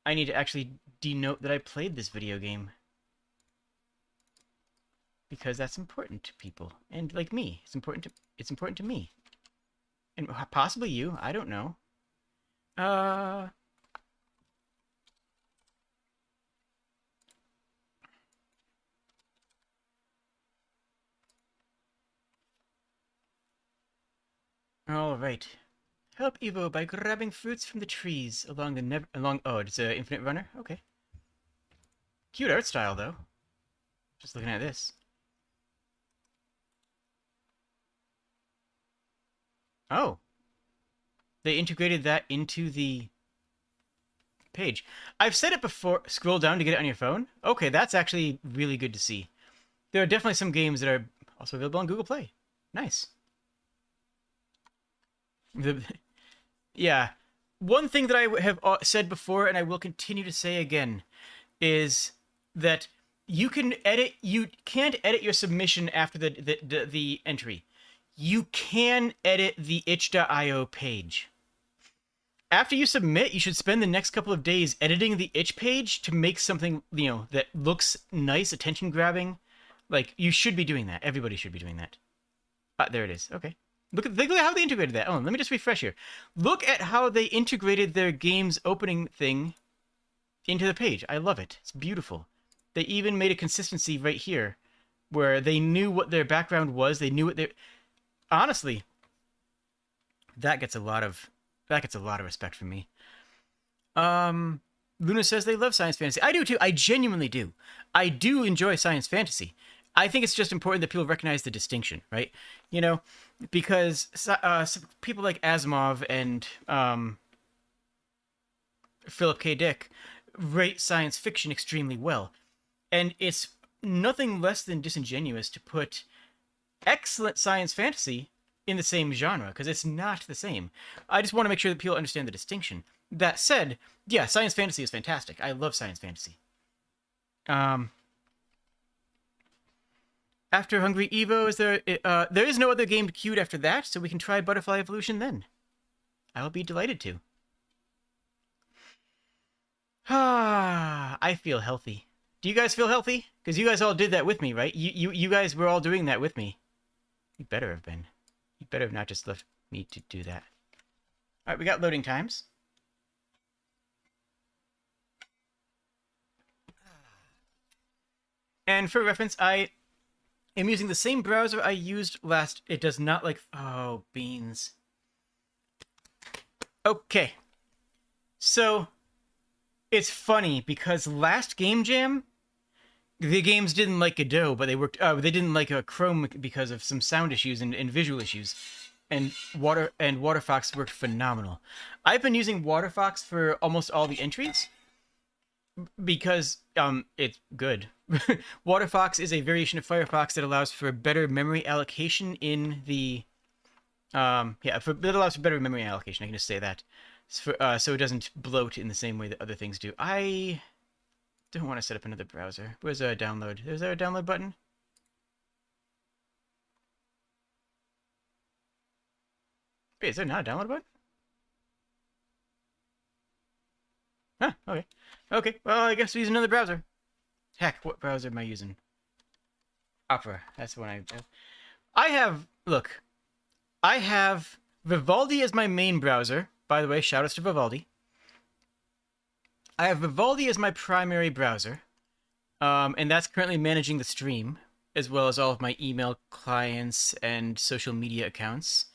I need to actually denote that I played this video game. Because that's important to people. And, like, me. It's important to me. And possibly you. I don't know. Alright. Help Evo by grabbing fruits from the trees along the oh, it's an infinite runner? Okay. Cute art style, though. Just looking at this. Oh. They integrated that into the page. I've said it before, scroll down to get it on your phone. Okay, that's actually really good to see. There are definitely some games that are also available on Google Play. Nice. Yeah. One thing that I have said before, and I will continue to say again, is that you can't edit your submission after the entry. You can edit the itch.io page. After you submit, you should spend the next couple of days editing the itch page to make something, that looks nice, attention grabbing. Like, you should be doing that. Everybody should be doing that. There it is. Okay. Look at how they integrated that. Oh, let me just refresh here. Look at how they integrated their game's opening thing into the page. I love it. It's beautiful. They even made a consistency right here where they knew what their background was. They knew what their... Honestly, that gets a lot of respect from me. Luna says they love science fantasy. I do too. I genuinely do. I do enjoy science fantasy. I think it's just important that people recognize the distinction, right? Because people like Asimov and Philip K. Dick rate science fiction extremely well. And it's nothing less than disingenuous to put excellent science fantasy in the same genre, because it's not the same. I just want to make sure that people understand the distinction. That said, yeah, science fantasy is fantastic. I love science fantasy. After Hungry Evo, there is no other game queued after that, so we can try Butterfly Evolution then. I will be delighted to. I feel healthy. Do you guys feel healthy? Because you guys all did that with me, right? You guys were all doing that with me. You better have been. You better have not just left me to do that. Alright, we got loading times. And for reference, I am using the same browser I used last. It does not like... Oh, beans. Okay. So, it's funny because last Game Jam, the games didn't like Godot, but they worked. They didn't like Chrome because of some sound issues and visual issues. And WaterFox worked phenomenal. I've been using WaterFox for almost all the entries because it's good. WaterFox is a variation of Firefox that allows for better memory allocation in the it allows for better memory allocation. I can just say that. So it doesn't bloat in the same way that other things do. I don't want to set up another browser. Where's a download? Is there a download button? Wait, is there not a download button? Huh, okay. Okay, well, I guess we use another browser. Heck, what browser am I using? Opera. That's the one I have... Look. I have Vivaldi as my main browser. By the way, shoutouts to Vivaldi. I have Vivaldi as my primary browser. And that's currently managing the stream, as well as all of my email clients and social media accounts.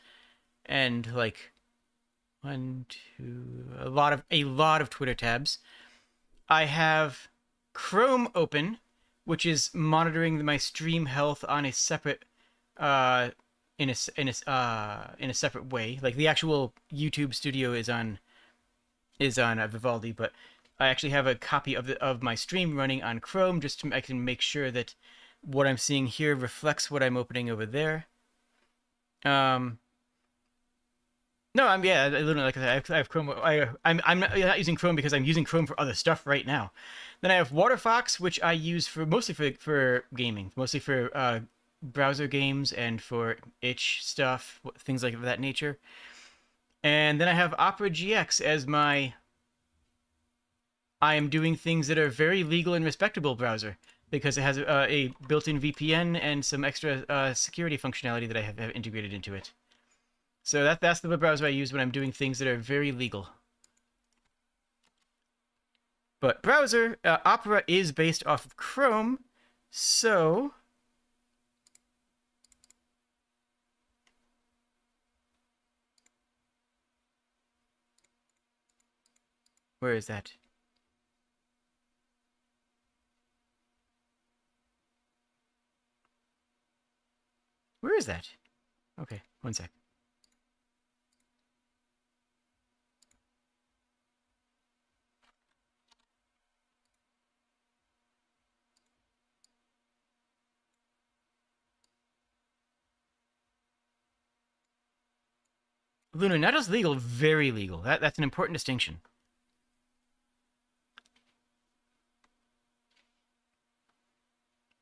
And, like, a lot of Twitter tabs. I have Chrome open, which is monitoring my stream health on a separate... in a separate way. Like the actual YouTube studio is on Vivaldi, but I actually have a copy of my stream running on Chrome just I can make sure that what I'm seeing here reflects what I'm opening over there. No, I literally, like I said, I have Chrome. I'm not using Chrome because I'm using Chrome for other stuff right now. Then I have WaterFox, which I use mostly for gaming, mostly for browser games and for itch stuff, things like that nature. And then I have Opera GX as my... I am doing things that are very legal and respectable browser because it has a built-in VPN and some extra security functionality that I have integrated into it. So that's the browser I use when I'm doing things that are very legal. But browser, Opera is based off of Chrome, so... Where is that? Where is that? Okay, one sec. Luna, not just legal, very legal. That's an important distinction.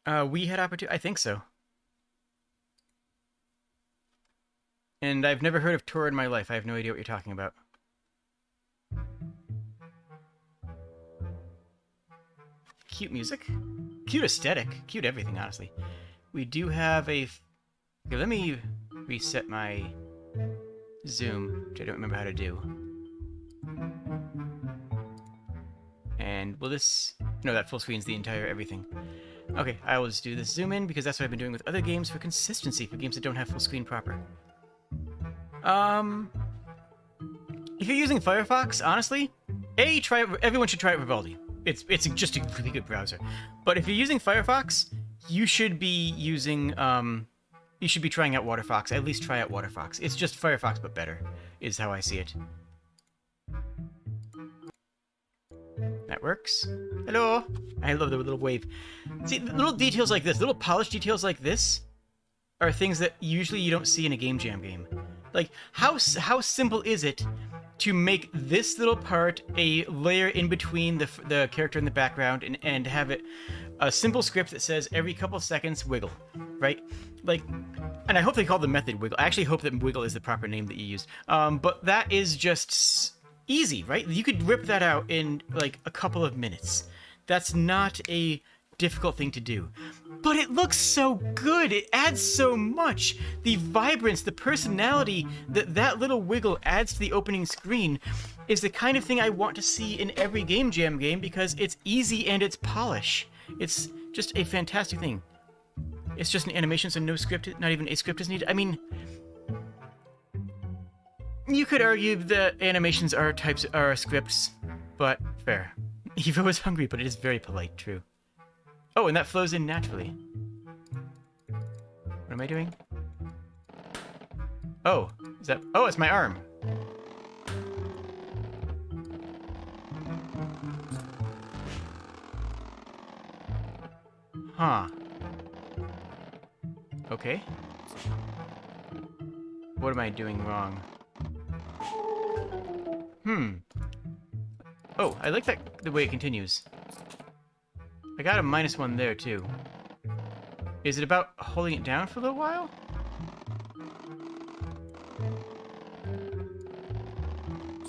We had opportunity. I think so. And I've never heard of Tor in my life. I have no idea what you're talking about. Cute music. Cute aesthetic. Cute everything, honestly. We do have a... Okay, let me reset my zoom, which I don't remember how to do. And will this... No, that full screen's the entire everything. Okay, I will just do this zoom in because that's what I've been doing with other games for consistency, for games that don't have full screen proper. If you're using Firefox, honestly, everyone should try it with Vivaldi. It's just a really good browser. But if you're using Firefox, you should be using you should be trying out WaterFox. At least try out WaterFox. It's just Firefox but better, is how I see it. That works. Hello. I love the little wave. See, little details like this, little polished details like this, are things that usually you don't see in a Game Jam game. Like, how simple is it to make this little part a layer in between the character in the background and have it a simple script that says every couple of seconds wiggle, right? Like, and I hope they call the method wiggle. I actually hope that wiggle is the proper name that you use. But that is just easy, right? You could rip that out in like a couple of minutes. That's not a difficult thing to do. But it looks so good. It adds so much. The vibrance, the personality that little wiggle adds to the opening screen is the kind of thing I want to see in every Game Jam game because it's easy and it's polish. It's just a fantastic thing. It's just an animation, so no script, not even a script is needed. I mean, you could argue that animations are scripts, but fair. Evo is hungry, but it is very polite, true. Oh, and that flows in naturally. What am I doing? Oh, is that... Oh, it's my arm. Huh. Okay. What am I doing wrong? Oh, I like the way it continues. I got a -1 there, too. Is it about holding it down for a little while?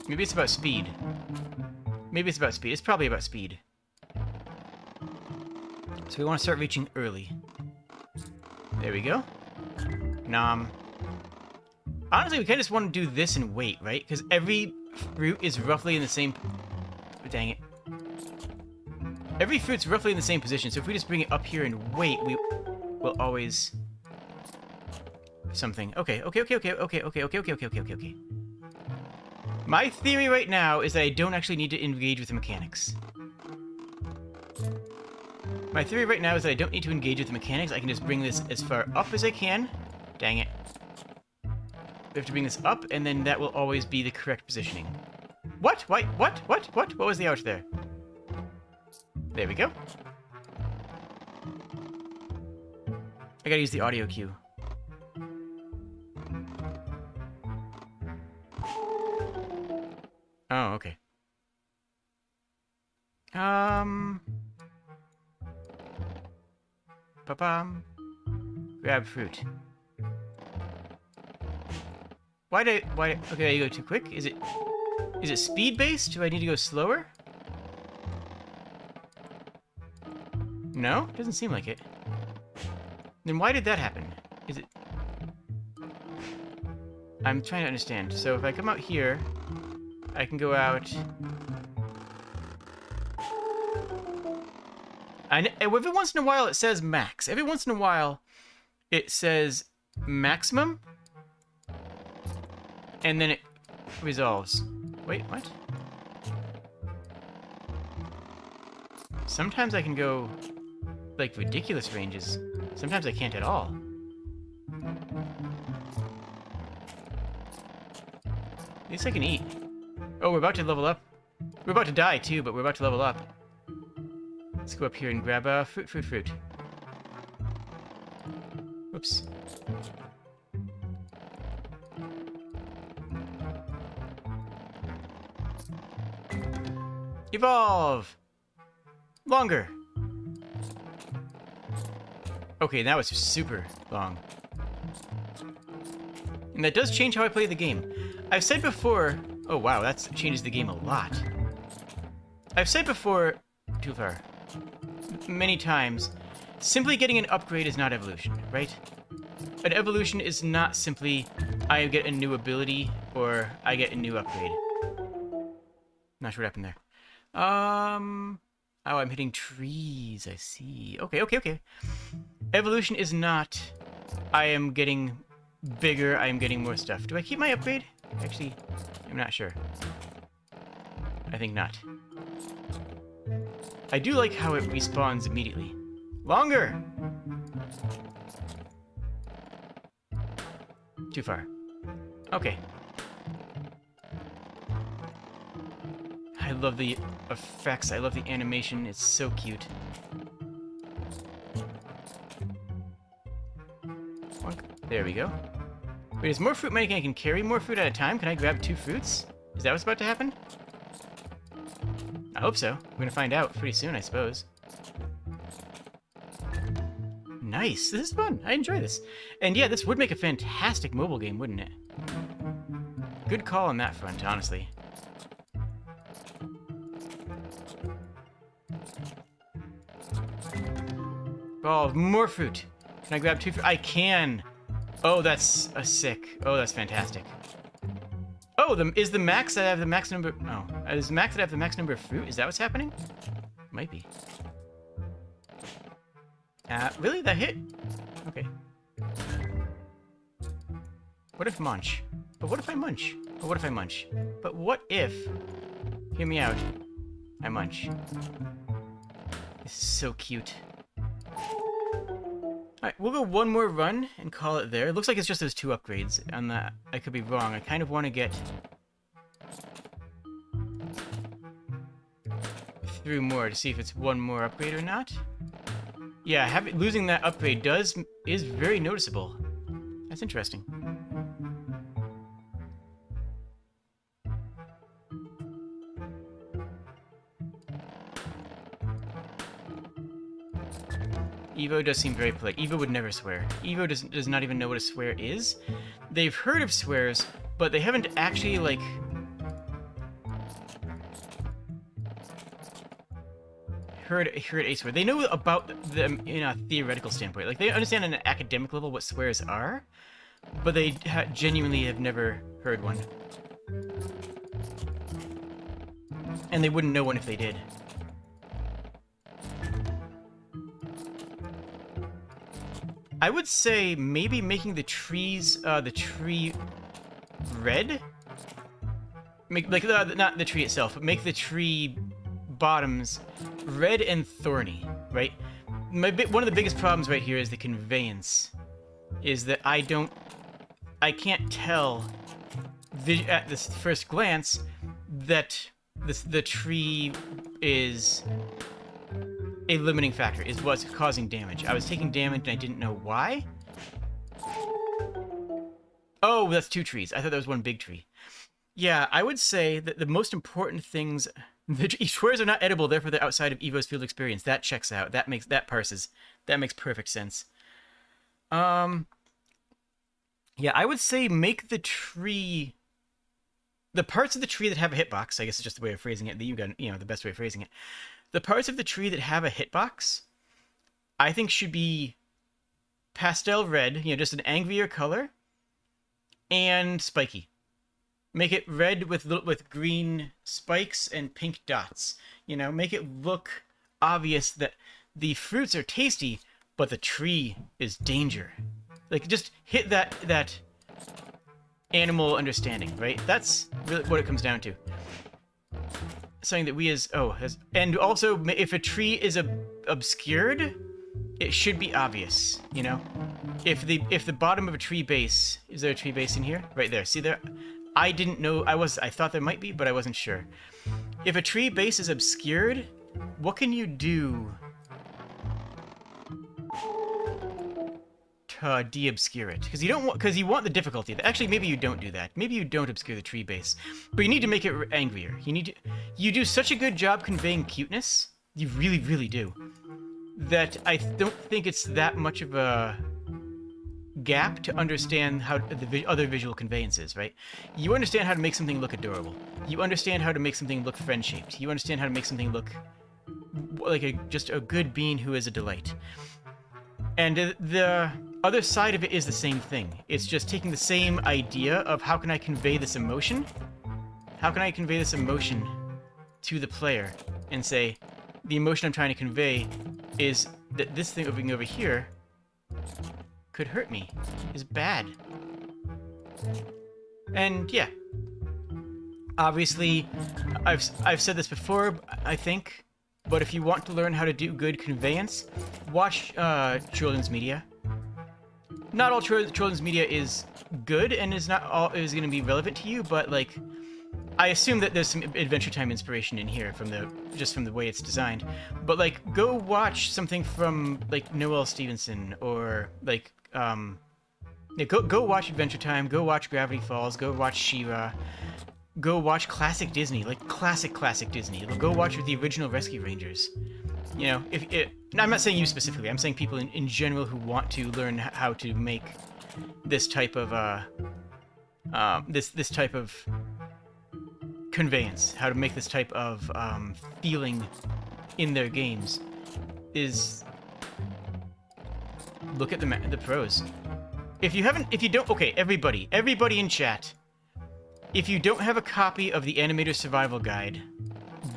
Maybe it's about speed. Maybe it's about speed. It's probably about speed. So we want to start reaching early. There we go. Nom. Honestly, we kind of just want to do this and wait, right? Because every fruit is roughly in the same... Dang it. Every fruit's roughly in the same position, so if we just bring it up here and wait, we will always... Something. Okay. My theory right now is that I don't actually need to engage with the mechanics. My theory right now is that I don't need to engage with the mechanics. I can just bring this as far up as I can. Dang it. We have to bring this up, and then that will always be the correct positioning. What? Why? What? What was the ouch there? There we go. I gotta use the audio cue. Oh, okay. Ba-bam. Grab fruit. Okay, you go too quick? Is it speed-based? Do I need to go slower? No? Doesn't seem like it. Then why did that happen? Is it... I'm trying to understand. So if I come out here, I can go out... Every once in a while it says max. Every once in a while it says maximum. And then it resolves. Wait, what? Sometimes I can go, like, ridiculous ranges. Sometimes I can't at all. At least I can eat. Oh, we're about to level up. We're about to die, too, but we're about to level up. Let's go up here and grab fruit. Whoops. Evolve! Longer! Okay, that was super long. And that does change how I play the game. I've said before... Oh wow, that changes the game a lot. I've said before... Too far. Many times, simply getting an upgrade is not evolution, right? An evolution is not simply I get a new ability or I get a new upgrade. Not sure what happened there. Oh, I'm hitting trees. I see. Okay. Evolution is not I am getting bigger, I am getting more stuff. Do I keep my upgrade? Actually, I'm not sure. I think not. I do like how it respawns immediately. Longer! Too far. Okay. I love the effects. I love the animation. It's so cute. There we go. Wait, is more fruit making I can carry more fruit at a time? Can I grab 2 fruits? Is that what's about to happen? I hope so. We're gonna find out pretty soon, I suppose. Nice. This is fun. I enjoy this. And yeah, this would make a fantastic mobile game, wouldn't it? Good call on that front, honestly. Oh, more fruit. Can I grab 2 fruit? I can! Oh, that's a sick. Oh, that's fantastic. Oh, is the max that I have the max number... Oh, is the max that I have the max number of fruit? Is that what's happening? Might be. Really? That hit? Okay. What if munch? But what if I munch? But what if I munch? But what if... Hear me out. I munch. This is so cute. Alright, we'll go one more run and call it there. It looks like it's just those 2 upgrades, and that I could be wrong. I kind of want to get through more to see if it's one more upgrade or not. Yeah, losing that upgrade is very noticeable. That's interesting. Evo does seem very polite. Evo would never swear. Evo does not even know what a swear is. They've heard of swears, but they haven't actually, like... heard a swear. They know about them in a theoretical standpoint. Like, they understand on an academic level what swears are, but they genuinely have never heard one. And they wouldn't know one if they did. I would say maybe making the trees, the tree red? Not the tree itself, but make the tree bottoms red and thorny, right? One of the biggest problems right here is the conveyance. Is that I can't tell at this first glance that the tree is a limiting factor, is what's causing damage. I was taking damage and I didn't know why. Oh, that's 2 trees. I thought that was 1 big tree. Yeah, I would say that the most important things... The swears are not edible, therefore they're outside of Evo's field experience. That checks out. That parses. That makes perfect sense. Yeah, I would say make the tree... The parts of the tree that have a hitbox, I guess it's just the way of phrasing it, the best way of phrasing it. The parts of the tree that have a hitbox, I think should be pastel red, just an angrier color, and spiky. Make it red with green spikes and pink dots. Make it look obvious that the fruits are tasty, but the tree is danger. Like, just hit that animal understanding, right? That's really what it comes down to. Something that we and also if a tree is obscured, it should be obvious, If the bottom of a tree base, is there a tree base in here? Right there. See there? I didn't know. I thought there might be, but I wasn't sure. If a tree base is obscured, what can you do de-obscure it, because you want the difficulty. Actually, maybe you don't do that. Maybe you don't obscure the tree base, but you need to make it angrier. You do such a good job conveying cuteness. You really, really do. That I don't think it's that much of a gap to understand how the other visual conveyances, right? You understand how to make something look adorable. You understand how to make something look friend-shaped. You understand how to make something look like just a good being who is a delight. And the other side of it is the same thing. It's just taking the same idea of how can I convey this emotion? How can I convey this emotion to the player and say, the emotion I'm trying to convey is that this thing over here could hurt me, is bad. And yeah, obviously, I've said this before, I think, but if you want to learn how to do good conveyance, watch children's media. Not all children's media is good and is going to be relevant to you, but like, I assume that there's some Adventure Time inspiration in here from the way it's designed. But like, go watch something from like Noelle Stevenson or like go watch Adventure Time. Go watch Gravity Falls. Go watch She-Ra. Go watch classic Disney, like classic Disney. Go watch the original Rescue Rangers. You know, I'm not saying you specifically. I'm saying people in general who want to learn how to make this type of this type of conveyance, how to make this type of feeling in their games, is look at the pros. If you don't, okay, everybody in chat, if you don't have a copy of the Animator Survival Guide,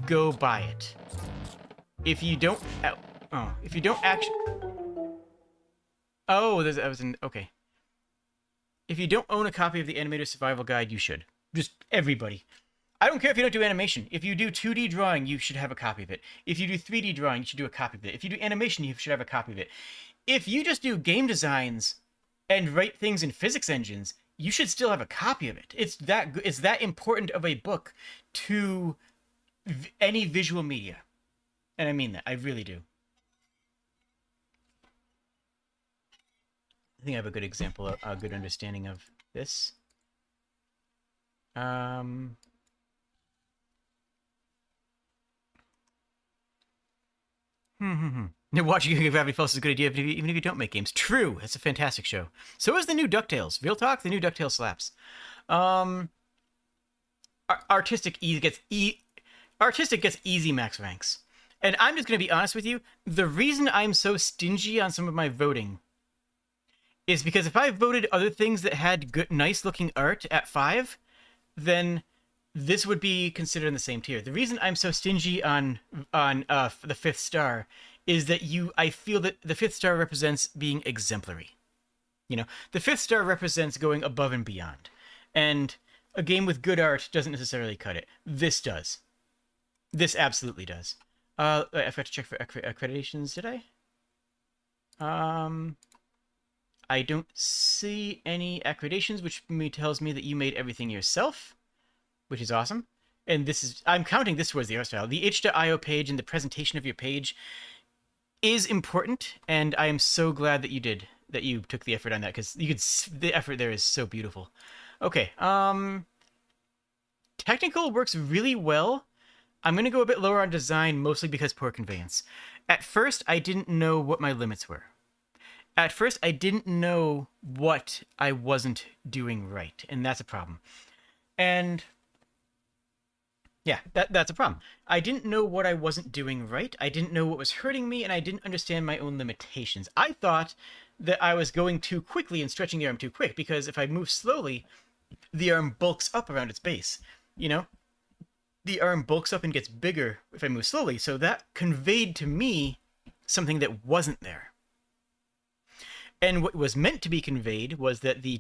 go buy it. If you don't, if you don't actually, okay. If you don't own a copy of the Animator Survival Guide, you should. Just everybody. I don't care if you don't do animation. If you do 2D drawing, you should have a copy of it. If you do 3D drawing, you should do a copy of it. If you do animation, you should have a copy of it. If you just do game designs and write things in physics engines, you should still have a copy of it. It's that important of a book to any visual media. And I mean that. I really do. I think I have a good example, a good understanding of this. Watching Gravity Falls is a good idea, even if you don't make games. True, it's a fantastic show. So is the new DuckTales. Real talk, the new DuckTales slaps. Artistic gets easy max ranks. And I'm just going to be honest with you, the reason I'm so stingy on some of my voting is because if I voted other things that had good, nice-looking art at 5, then this would be considered in the same tier. The reason I'm so stingy on the 5th star is that I feel that the 5th star represents being exemplary. You know, the 5th star represents going above and beyond. And a game with good art doesn't necessarily cut it. This does. This absolutely does. I forgot to check for accreditations, did I? I don't see any accreditations, which tells me that you made everything yourself, which is awesome. And I'm counting this towards the art style. The itch.io page and the presentation of your page is important, and I am so glad that you took the effort on that, because the effort there is so beautiful. Okay, technical works really well. I'm going to go a bit lower on design, mostly because poor conveyance. At first, I didn't know what my limits were. At first, I didn't know what I wasn't doing right, and that's a problem. And yeah, that's a problem. I didn't know what I wasn't doing right, I didn't know what was hurting me, and I didn't understand my own limitations. I thought that I was going too quickly and stretching the arm too quick, because if I move slowly, the arm bulks up around its base, you know? The arm bulks up and gets bigger if I move slowly, so that conveyed to me something that wasn't there. And what was meant to be conveyed was that the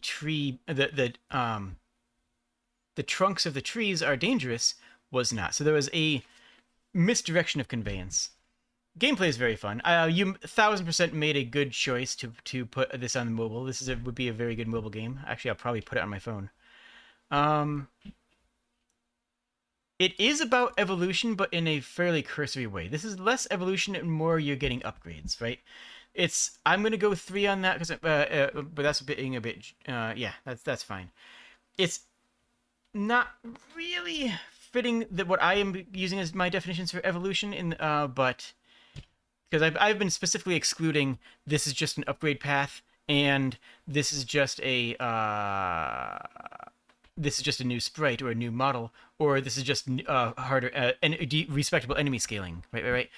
trunks of the trees are dangerous, was not. So there was a misdirection of conveyance. Gameplay is very fun. You 1000% made a good choice to put this on the mobile. This would be a very good mobile game. Actually, I'll probably put it on my phone. It is about evolution, but in a fairly cursory way. This is less evolution and more you're getting upgrades, right? I'm gonna go 3 on that because but that's being a bit yeah, that's fine. It's not really fitting what I am using as my definitions for evolution in but because I've been specifically excluding this is just an upgrade path and this is just a new sprite or a new model, or this is just harder and respectable enemy scaling, right.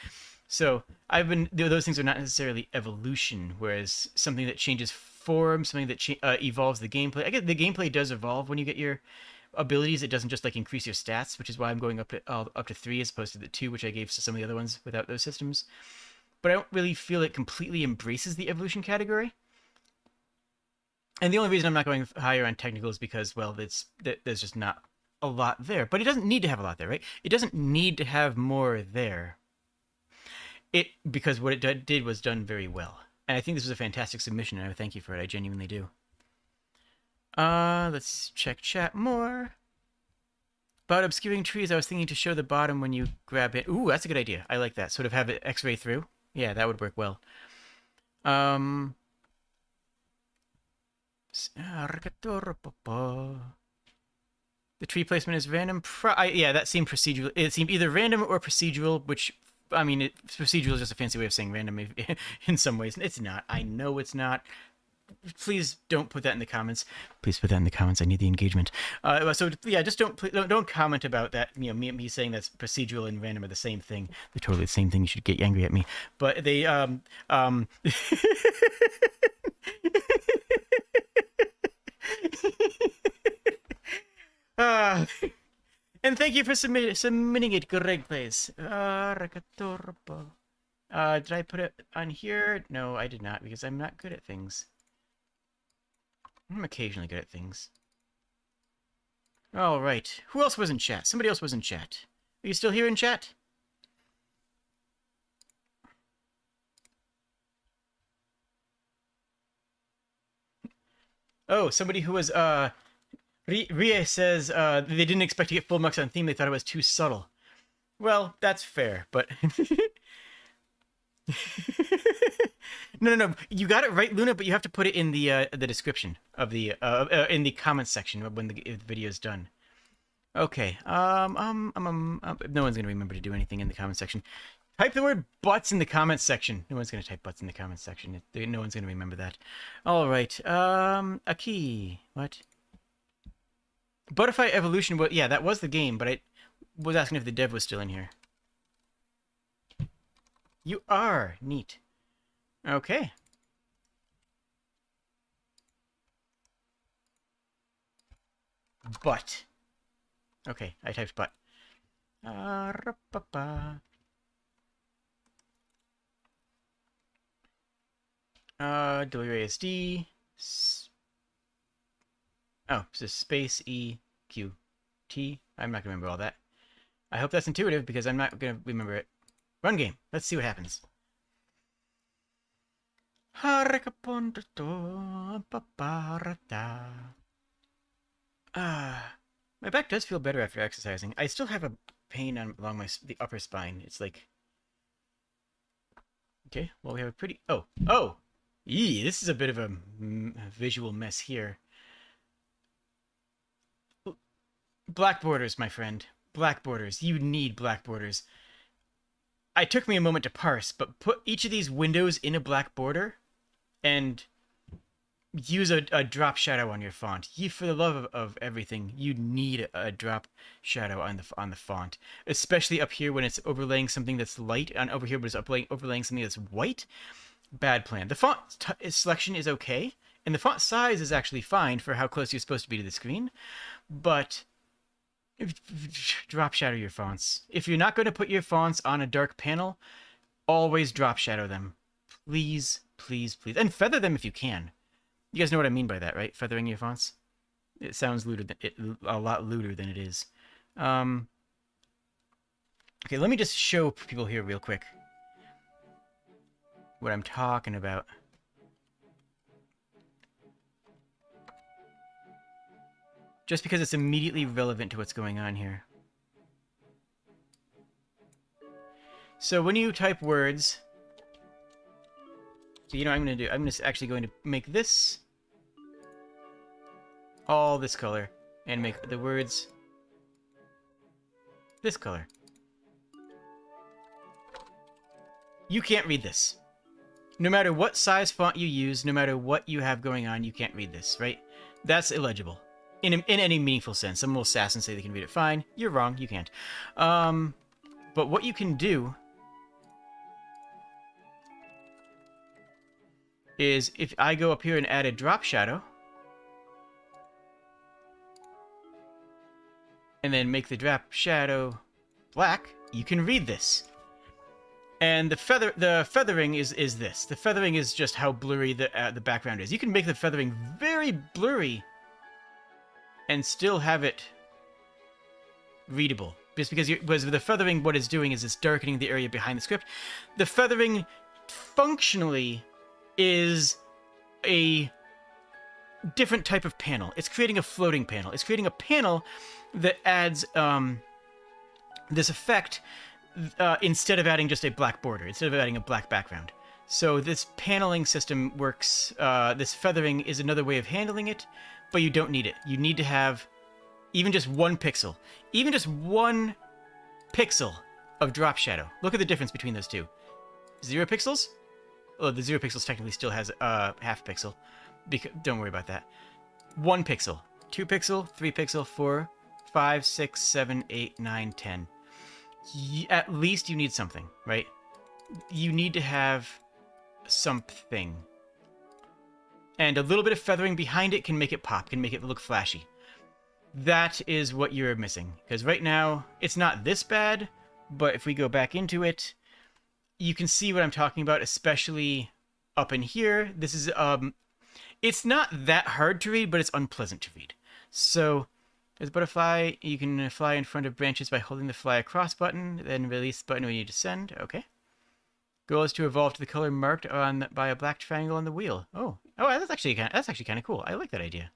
So those things are not necessarily evolution, whereas something that changes form, something that evolves the gameplay. I guess the gameplay does evolve when you get your abilities. It doesn't just like increase your stats, which is why I'm going up to 3 as opposed to the 2, which I gave to some of the other ones without those systems. But I don't really feel it completely embraces the evolution category. And the only reason I'm not going higher on technical is because, well, there's just not a lot there. But it doesn't need to have a lot there, right? It doesn't need to have more there. Because what it did was done very well. And I think this was a fantastic submission, and I thank you for it. I genuinely do. Let's check chat more. About obscuring trees, I was thinking to show the bottom when you grab it. Ooh, that's a good idea. I like that. Sort of have it x-ray through. Yeah, that would work well. The tree placement is random. Yeah, that seemed procedural. It seemed either random or procedural, which, I mean, procedural is just a fancy way of saying random in some ways. It's not. I know it's not. Please don't put that in the comments. Please put that in the comments. I need the engagement. So yeah, just don't comment about that. You know, me saying that's procedural and random are the same thing. They're totally the same thing. You should get angry at me. But they and thank you for submitting it, Greg Plays. Did I put it on here? No, I did not, because I'm not good at things. I'm occasionally good at things. All right. Who else was in chat? Somebody else was in chat. Are you still here in chat? Oh, somebody who was, Rie says, they didn't expect to get full marks on theme. They thought it was too subtle. Well, that's fair, but... No. You got it right, Luna, but you have to put it in the description of the in the comments section when the video is done. Okay. No one's gonna remember to do anything in the comment section. Type the word butts in the comments section. No one's gonna type butts in the comments section. No one's gonna remember that. All right. A key. What? Butterfly Evolution. Well, yeah, that was the game, but I was asking if the dev was still in here. You are neat. Okay. But. Okay, I typed but. WASD. Oh, so space E Q T. I'm not gonna remember all that. I hope that's intuitive because I'm not gonna remember it. Run game. Let's see what happens. My back does feel better after exercising. I still have a pain along the upper spine. It's like... Okay, well, we have a pretty... Oh! Eee, this is a bit of a visual mess here. Black borders, my friend. Black borders. You need black borders. It took me a moment to parse, but put each of these windows in a black border and use a drop shadow on your font. For the love of everything, you need a drop shadow on the font, especially up here when it's overlaying something that's light, and over here when it's overlaying something that's white. Bad plan. The font selection is okay, and the font size is actually fine for how close you're supposed to be to the screen, but drop shadow your fonts. If you're not going to put your fonts on a dark panel, always drop shadow them. Please, please, please. And feather them if you can. You guys know what I mean by that, right? Feathering your fonts? It sounds a lot lewder than it is. Okay, let me just show people here real quick what I'm talking about. Just because it's immediately relevant to what's going on here. So when you type words, So you know what I'm going to do? I'm just actually going to make this all this color and make the words this color. You can't read this. No matter what size font you use, no matter what you have going on, you can't read this, right? That's illegible. In any meaningful sense. Some will sass and say they can read it fine. You're wrong, you can't. But what you can do is if I go up here and add a drop shadow, and then make the drop shadow black, you can read this. And the feathering is this. The feathering is just how blurry the background is. You can make the feathering very blurry and still have it readable. Just because the feathering, what it's doing is it's darkening the area behind the script. The feathering functionally is a different type of panel. It's creating a floating panel. It's creating a panel that adds this effect instead of adding just a black border, instead of adding a black background. So this paneling system works, this feathering is another way of handling it, but you don't need it. You need to have even just 1 pixel. Even just 1 pixel of drop shadow. Look at the difference between those two. 0 pixels? Oh, the 0 pixels technically still has half a pixel. Don't worry about that. 1 pixel. 2 pixel, 3 pixel, 4, 5, 6, 7, 8, 9, 10. At least you need something, right? You need to have something. And a little bit of feathering behind it can make it pop, can make it look flashy. That is what you're missing. Because right now, it's not this bad, but if we go back into it, you can see what I'm talking about, especially up in here. This is, it's not that hard to read, but it's unpleasant to read. So, as a butterfly, you can fly in front of branches by holding the fly across button, then release the button when you descend. Okay. Goal is to evolve to the color marked by a black triangle on the wheel. Oh, that's actually kind of cool. I like that idea.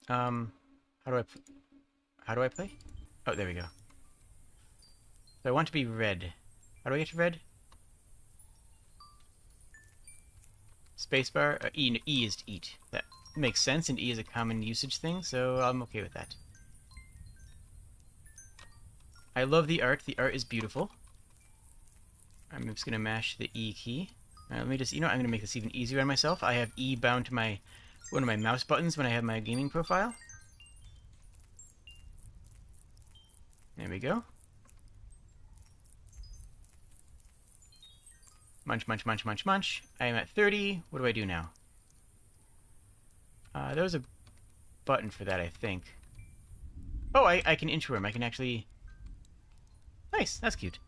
How do I play? Oh, there we go. So I want to be red. How do I get to red? Spacebar. E is to eat. That makes sense, and E is a common usage thing, so I'm okay with that. I love the art. The art is beautiful. I'm just gonna mash the E key. Let me just, I'm gonna make this even easier on myself. I have E bound to one of my mouse buttons when I have my gaming profile. There we go. Munch, munch, munch, munch, munch. I am at 30. What do I do now? There was a button for that, I think. Oh, I can inchworm. I can actually... Nice, that's cute.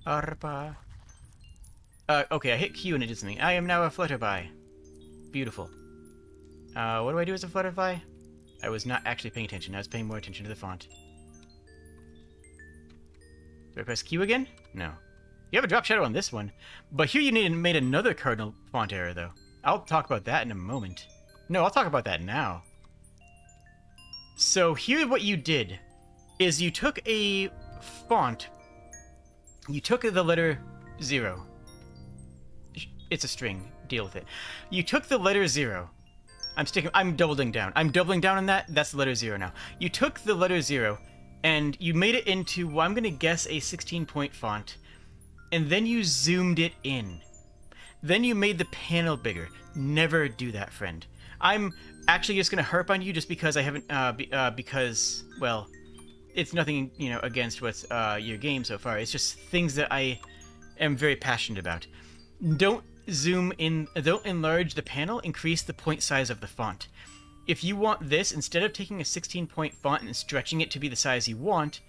Okay, I hit Q and it did something. I am now a flutterby. Beautiful. What do I do as a flutterfly? I was not actually paying attention. I was paying more attention to the font. Do I press Q again? No. You have a drop shadow on this one, but here you made another cardinal font error, though. I'll talk about that in a moment. No, I'll talk about that now. So here what you did is you took a font, you took the letter 0. It's a string, deal with it. You took the letter 0. I'm doubling down. I'm doubling down on that. That's the letter 0 now. You took the letter 0 and you made it into, well, I'm going to guess a 16-point font. And then you zoomed it in. Then you made the panel bigger. Never do that, friend. I'm actually just going to harp on you just because I haven't, because, well, it's nothing, against what's your game so far. It's just things that I am very passionate about. Don't zoom in, don't enlarge the panel, increase the point size of the font. If you want this, instead of taking a 16-point font and stretching it to be the size you want,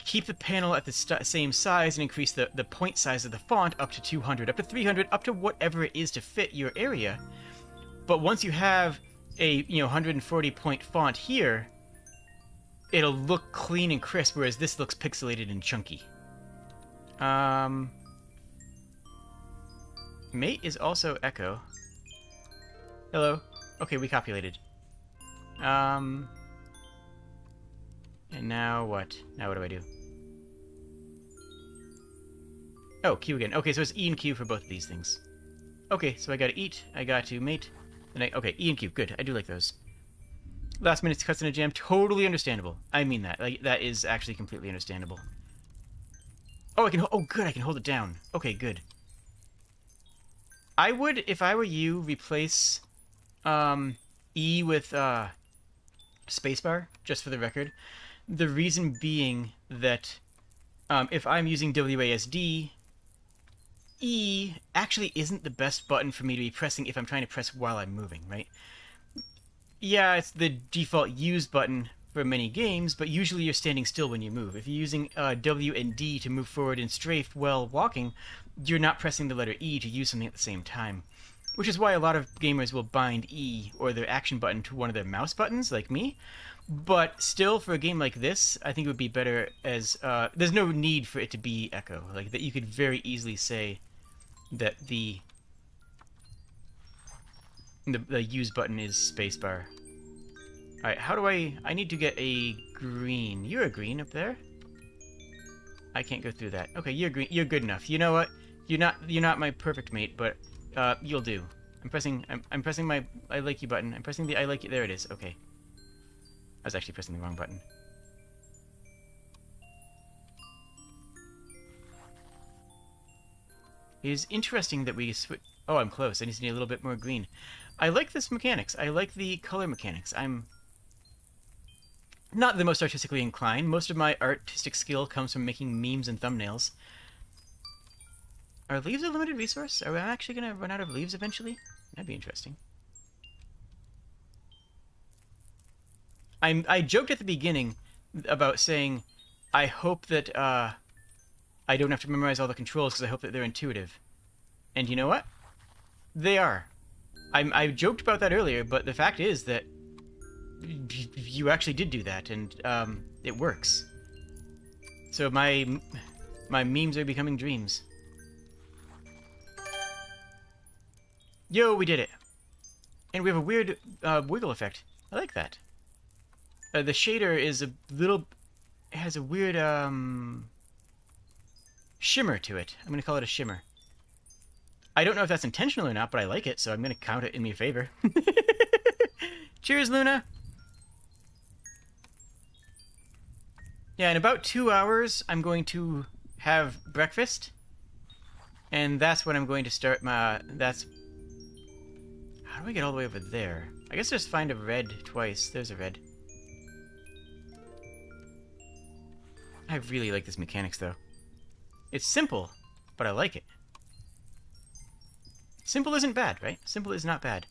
keep the panel at the same size and increase the point size of the font up to 200, up to 300, up to whatever it is to fit your area. But once you have a 140-point font here, it'll look clean and crisp, whereas this looks pixelated and chunky. Mate is also Echo. Hello. Okay, we copulated. And now what? Now what do I do? Oh, Q again. Okay, so it's E and Q for both of these things. Okay, so I gotta eat, I got to mate, okay, E and Q, good, I do like those. Last minute cuts in a jam, totally understandable. I mean that, like, that is actually completely understandable. Oh, oh good, I can hold it down. Okay, good. I would, if I were you, replace, E with, spacebar, just for the record. The reason being that, if I'm using WASD, E actually isn't the best button for me to be pressing if I'm trying to press while I'm moving, right? Yeah, it's the default use button for many games, but usually you're standing still when you move. If you're using W and D to move forward and strafe while walking, you're not pressing the letter E to use something at the same time. Which is why a lot of gamers will bind E or their action button to one of their mouse buttons, like me. But still, for a game like this, I think it would be better as... there's no need for it to be Echo. Like, that you could very easily say that the use button is spacebar. Alright, how do I need to get a green. You're a green up there? I can't go through that. Okay, you're green. You're good enough. You know what? You're not my perfect mate, but you'll do. I'm pressing my I like you button. I'm pressing the I like you. There it is. Okay. I was actually pressing the wrong button. It is interesting that we switch. Oh, I'm close. I just need a little bit more green. I like this mechanics. I like the color mechanics. I'm not the most artistically inclined. Most of my artistic skill comes from making memes and thumbnails. Are leaves a limited resource? Are we actually going to run out of leaves eventually? That'd be interesting. I joked at the beginning about saying I hope that I don't have to memorize all the controls because I hope that they're intuitive. And you know what? They are. I joked about that earlier, but the fact is that you actually did do that, and it works. So my memes are becoming dreams. Yo, we did it! And we have a weird wiggle effect. I like that. The shader is a little... It has a weird shimmer to it. I'm going to call it a shimmer. I don't know if that's intentional or not, but I like it, so I'm going to count it in your favor. Cheers, Luna! Yeah, in about 2 hours, I'm going to have breakfast. And that's when I'm going to start my... That's... How do I get all the way over there? I guess just find a red twice. There's a red. I really like this mechanics, though. It's simple, but I like it. Simple isn't bad, right? Simple is not bad.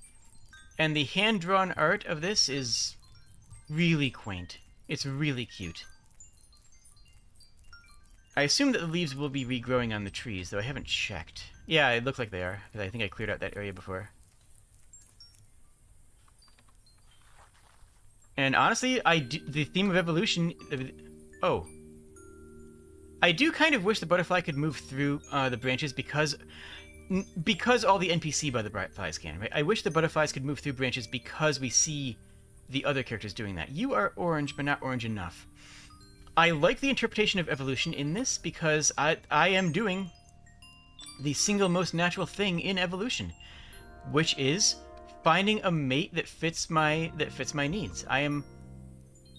And the hand-drawn art of this is really quaint. It's really cute. I assume that the leaves will be regrowing on the trees, though I haven't checked. Yeah, it looks like they are, because I think I cleared out that area before. And honestly, the theme of evolution... Oh. I do kind of wish the butterfly could move through the branches because all the NPC butterflies can, right? I wish the butterflies could move through branches because we see the other characters doing that. You are orange, but not orange enough. I like the interpretation of evolution in this because I am doing the single most natural thing in evolution, which is finding a mate that fits my needs. I am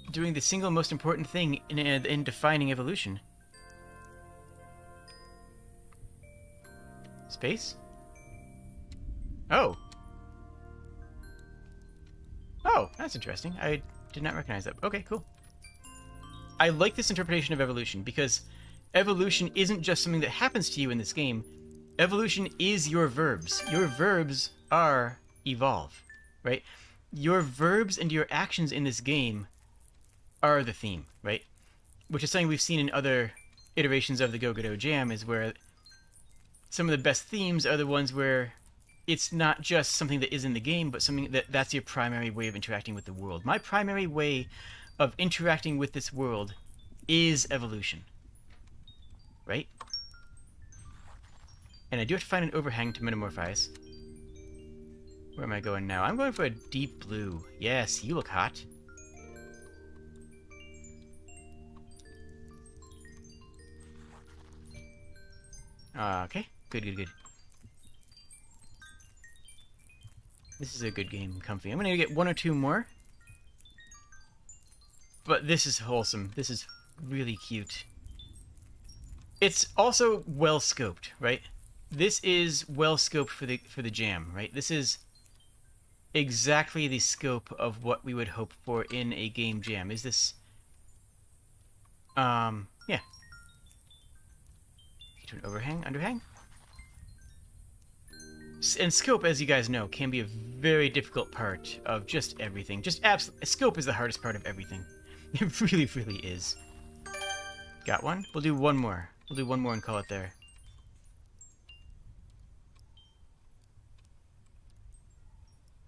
doing the single most important thing in defining evolution. Space? Oh. Oh, that's interesting. I did not recognize that. Okay, cool. I like this interpretation of evolution because evolution isn't just something that happens to you in this game. Evolution is your verbs. Your verbs are evolve, right? Your verbs and your actions in this game are the theme, right? Which is something we've seen in other iterations of the Go-Go Jam, is where some of the best themes are the ones where it's not just something that is in the game, but something that's your primary way of interacting with the world. My primary way of interacting with this world is evolution. Right? And I do have to find an overhang to metamorphize. Where am I going now? I'm going for a deep blue. Yes, you look hot. Okay, good. This is a good game, comfy. I'm gonna get 1 or 2 more. But this is wholesome. This is really cute. It's also well scoped, right? This is well scoped for the jam, right? This is exactly the scope of what we would hope for in a game jam. Is this yeah. To an overhang, underhang? And scope, as you guys know, can be a very difficult part of just everything. Scope is the hardest part of everything. It really is. Got one? We'll do one more. We'll do one more and call it there.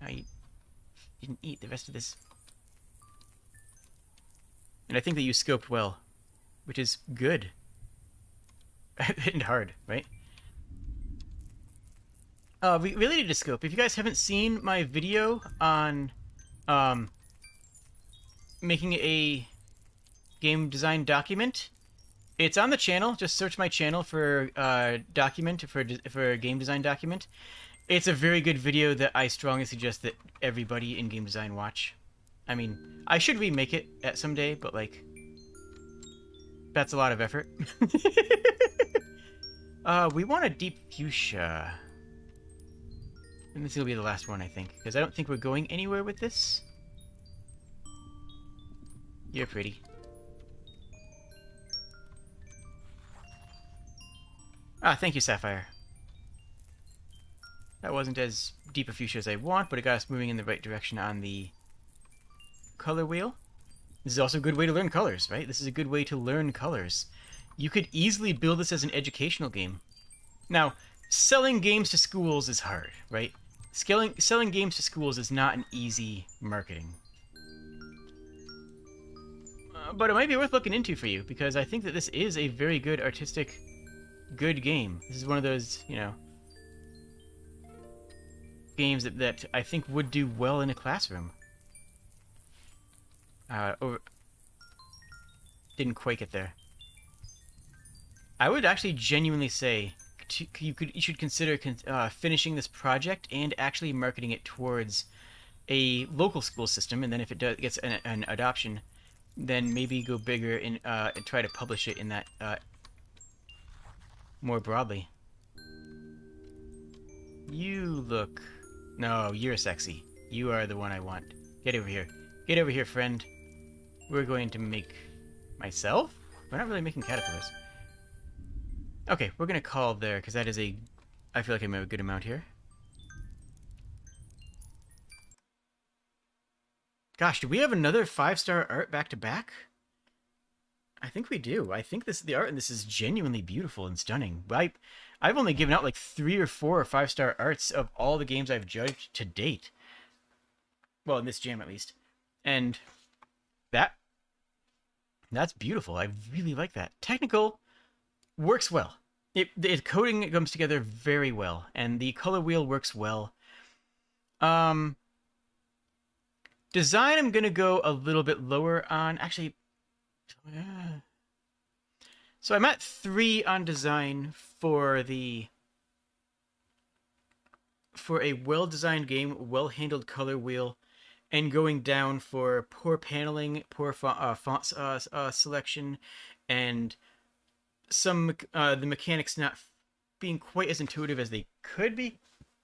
Now you didn't eat the rest of this. And I think that you scoped well, which is good. And hard, right? Related to scope, if you guys haven't seen my video on making a game design document, it's on the channel. Just search my channel for document for a game design document. It's a very good video that I strongly suggest that everybody in game design watch. I mean, I should remake it at someday, but like, that's a lot of effort. We want a deep fuchsia. And this will be the last one, I think, because I don't think we're going anywhere with this. You're pretty. Ah, thank you, Sapphire. That wasn't as deep a fuchsia as I want, but it got us moving in the right direction on the color wheel. This is also a good way to learn colors, right? This is a good way to learn colors. You could easily build this as an educational game. Now, selling games to schools is hard, right? Selling games to schools is not an easy marketing. But it might be worth looking into for you, because I think that this is a very good artistic, good game. This is one of those, you know, games that I think would do well in a classroom. Didn't quake it there. I would actually genuinely say you should consider finishing this project and actually marketing it towards a local school system, and then if it gets an adoption, then maybe go bigger and try to publish it in that more broadly. You look... No, you're sexy. You are the one I want. Get over here. Get over here, friend. We're going to make... Myself? We're not really making caterpillars. Okay, we're gonna call there, because that is a... I feel like I made a good amount here. Gosh, do we have another 5-star art back-to-back? I think we do. I think the art in this is genuinely beautiful and stunning. I've only given out like 3 or 4 or 5-star arts of all the games I've judged to date. Well, in this jam at least. And that's beautiful. I really like that. Technical works well. The coding comes together very well, and the color wheel works well. Design, I'm gonna go a little bit lower on. Actually, so I'm at 3 on design for a well-designed game, well-handled color wheel, and going down for poor paneling, poor font selection, and some the mechanics not being quite as intuitive as they could be.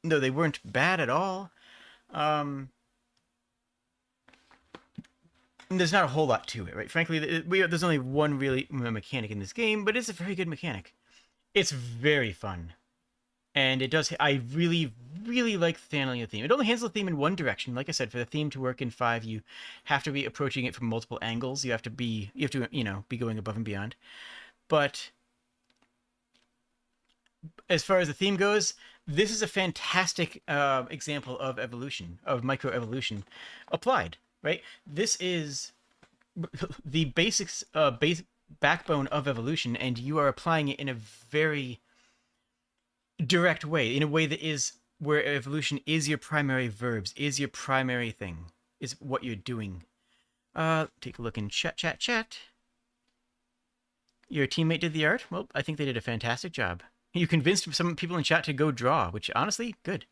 No, they weren't bad at all. There's not a whole lot to it, right? Frankly, there's only one really mechanic in this game, but it's a very good mechanic. It's very fun. And it does... I really like handling a theme. It only handles the theme in one direction. Like I said, for the theme to work in 5, you have to be approaching it from multiple angles. You have to, you know, be going above and beyond. But as far as the theme goes, this is a fantastic example of evolution, of microevolution applied, right? This is the basics, backbone of evolution, and you are applying it in a very direct way, in a way that is where evolution is your primary verbs, is your primary thing, is what you're doing. Take a look in chat. Your teammate did the art? Well, I think they did a fantastic job. You convinced some people in chat to go draw, which honestly, good.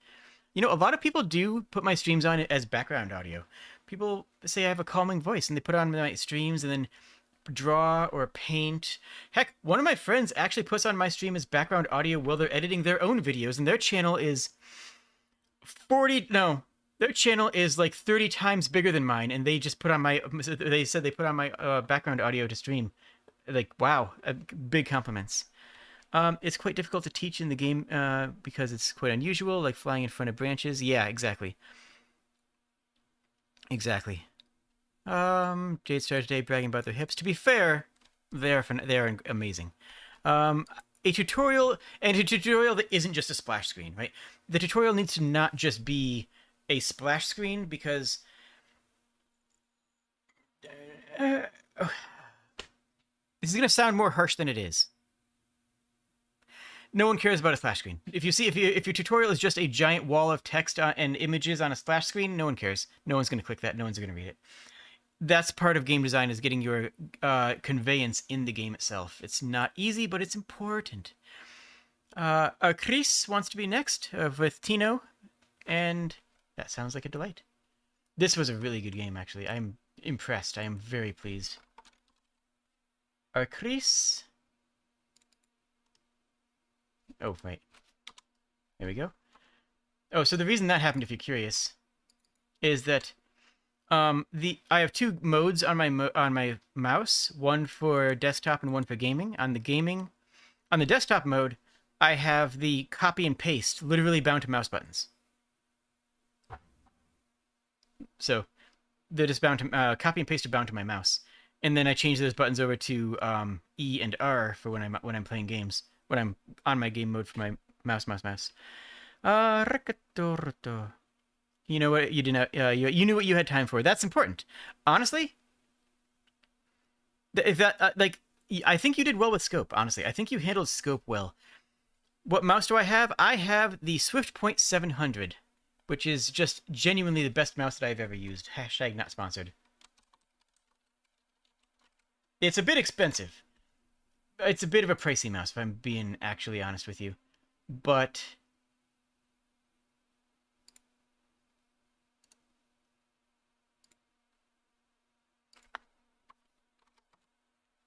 You know, a lot of people do put my streams on as background audio. People say I have a calming voice, and they put on my streams and then draw or paint. Heck, one of my friends actually puts on my stream as background audio while they're editing their own videos, and their channel is their channel is like 30 times bigger than mine, and they just put on my, they said they put on my background audio to stream. Like, wow, big compliments. It's quite difficult to teach in the game because it's quite unusual, like flying in front of branches. Yeah, exactly. Exactly. Jade started today bragging about their hips. To be fair, they're amazing. A tutorial that isn't just a splash screen, right? The tutorial needs to not just be a splash screen because this is gonna sound more harsh than it is. No one cares about a splash screen. If your tutorial is just a giant wall of text and images on a splash screen, no one cares. No one's gonna click that. No one's gonna read it. That's part of game design, is getting your conveyance in the game itself. It's not easy, but it's important. Chris wants to be next with Tino, and that sounds like a delight. This was a really good game, actually. I'm impressed. I am very pleased. Chris. Oh, right. There we go. Oh, so the reason that happened, if you're curious, is that I have two modes on my mouse, one for desktop and one for gaming. On the desktop mode, I have the copy and paste literally bound to mouse buttons. So they're just bound to copy and paste are bound to my mouse, and then I change those buttons over to E and R for when I'm playing games, when I'm on my game mode for my mouse. You know what you didn't. You knew what you had time for. That's important. Honestly, if that I think you did well with scope. Honestly, I think you handled scope well. What mouse do I have? I have the SwiftPoint 700, which is just genuinely the best mouse that I've ever used. Hashtag not sponsored. It's a bit expensive. It's a bit of a pricey mouse, if I'm being actually honest with you. But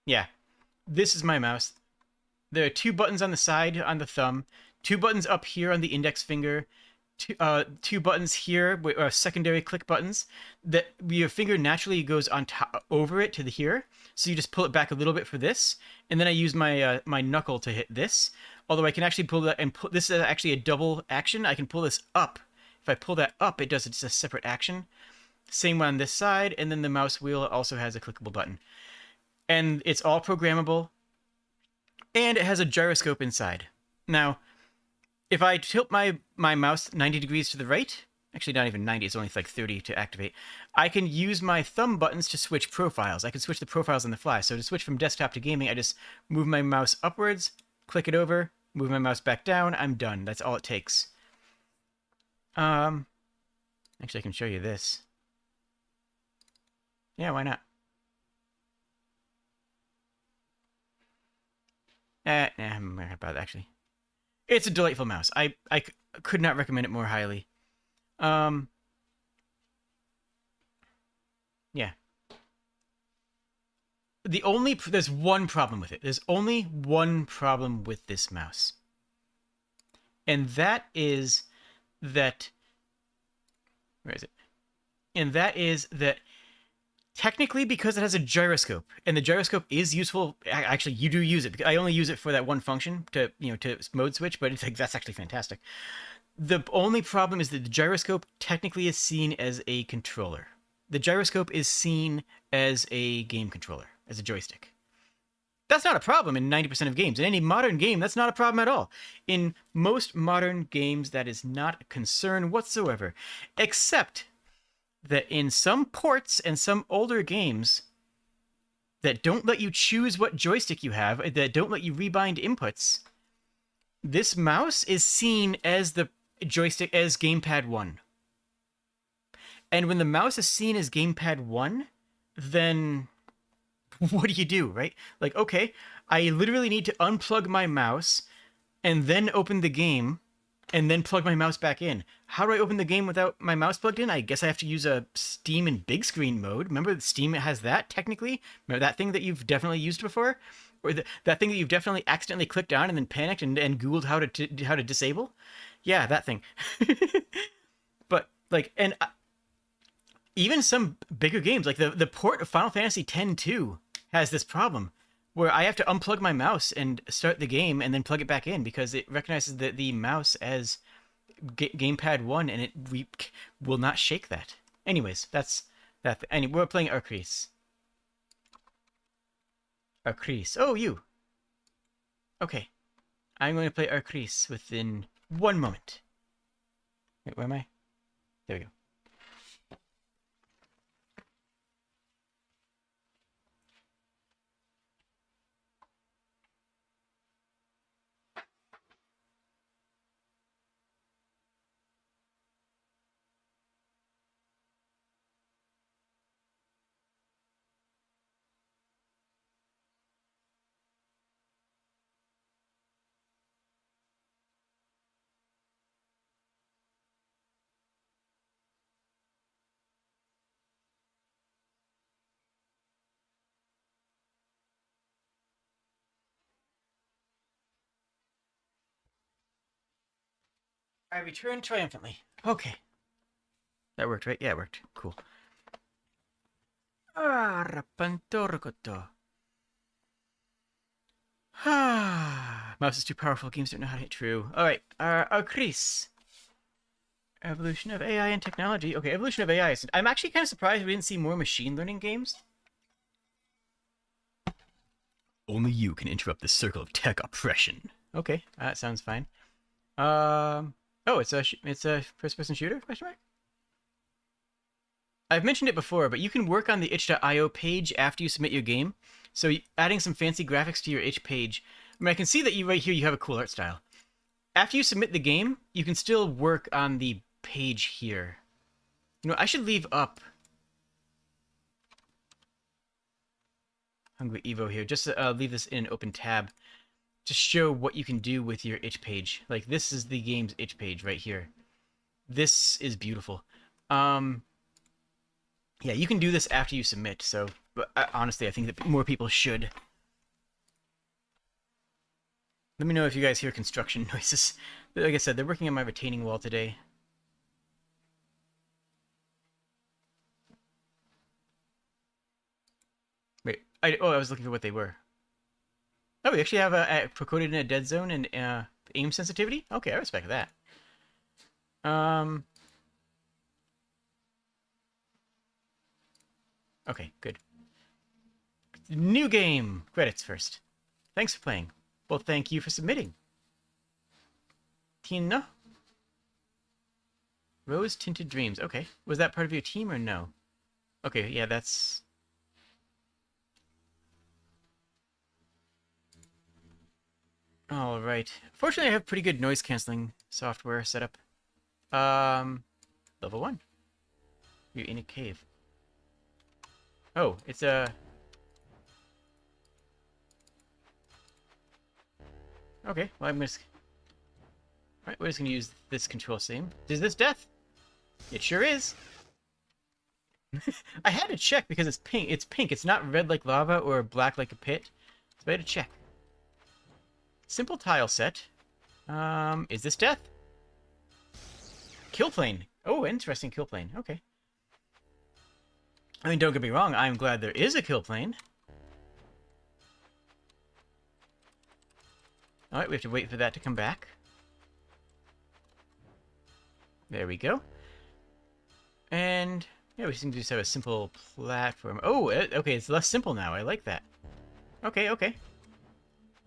yeah, this is my mouse. There are two buttons on the side on the thumb, two buttons up here on the index finger, two buttons here, secondary click buttons that your finger naturally goes on top over it to the here. So you just pull it back a little bit for this, and then I use my my knuckle to hit this. Although I can actually pull that, and this is actually a double action. I can pull this up. If I pull that up, it's a separate action. Same one on this side, and then the mouse wheel also has a clickable button. And it's all programmable, and it has a gyroscope inside. Now, if I tilt my mouse 90 degrees to the right, actually not even 90, it's only like 30 to activate, I can use my thumb buttons to switch profiles. I can switch the profiles on the fly. So to switch from desktop to gaming, I just move my mouse upwards, click it over, move my mouse back down, I'm done. That's all it takes. Actually, I can show you this. Yeah, why not? Nah, I'm not about it, actually. It's a delightful mouse. I could not recommend it more highly. Yeah. There's one problem with it. There's only one problem with this mouse. And that is that, where is it? And that is that technically, because it has a gyroscope, and the gyroscope is useful. Actually, you do use it. I only use it for that one function to mode switch, but it's like that's actually fantastic. The only problem is that the gyroscope technically is seen as a controller. The gyroscope is seen as a game controller, as a joystick. That's not a problem in 90% of games. In any modern game, that's not a problem at all. In most modern games, that is not a concern whatsoever, except that in some ports and some older games that don't let you choose what joystick you have, that don't let you rebind inputs, this mouse is seen as the joystick, as gamepad 1. And when the mouse is seen as gamepad 1, then what do you do, right? Like, okay, I literally need to unplug my mouse, and then open the game, and then plug my mouse back in. How do I open the game without my mouse plugged in? I guess I have to use a Steam in big screen mode. Remember Steam has that, technically? Remember that thing that you've definitely used before? Or that thing that you've definitely accidentally clicked on and then panicked and Googled how to disable? Yeah, that thing. But, like, and even some bigger games, like the port of Final Fantasy X-2 has this problem, where I have to unplug my mouse and start the game and then plug it back in because it recognizes the mouse as gamepad 1 and we will not shake that. Anyways, that's that. Anyway, we're playing Arcrease. Arcrease. Oh, you. Okay. I'm going to play Arcrease within 1 moment. Wait, where am I? There we go. I returned triumphantly. Okay. That worked, right? Yeah, it worked. Cool. Ah, rapantorkoto. Ah, mouse is too powerful. Games don't know how to hit true. All right, Chris. Evolution of AI and technology. Okay, evolution of AI. I'm actually kind of surprised we didn't see more machine learning games. Only you can interrupt the circle of tech oppression. Okay, that sounds fine. Oh, it's a first-person shooter? Question mark? I've mentioned it before, but you can work on the itch.io page after you submit your game. So adding some fancy graphics to your itch page. I mean, I can see that right here you have a cool art style. After you submit the game, you can still work on the page here. You know, I should leave up Hungry Evo here. Just leave this in an open tab to show what you can do with your itch page. Like, this is the game's itch page right here. This is beautiful. Yeah, you can do this after you submit, so but honestly, I think that more people should. Let me know if you guys hear construction noises. Like I said, they're working on my retaining wall today. Wait, I was looking for what they were. Oh, we actually have a coded in a dead zone and aim sensitivity? Okay, I respect that. Okay, good. New game! Credits first. Thanks for playing. Well, thank you for submitting. Tina? Rose Tinted Dreams. Okay. Was that part of your team or no? Okay, yeah, that's... Alright. Fortunately, I have pretty good noise canceling software set up. Level 1. You're in a cave. Oh, it's a... Okay, well, I'm just... Alright, we're just gonna use this control scheme. Is this death? It sure is! I had to check because it's pink. It's pink. It's not red like lava or black like a pit. So I had to check. Simple tile set. Is this death? Kill plane. Oh, interesting kill plane. Okay. I mean, don't get me wrong. I'm glad there is a kill plane. Alright, we have to wait for that to come back. There we go. And, yeah, we seem to just have a simple platform. Oh, okay, it's less simple now. I like that. Okay, okay.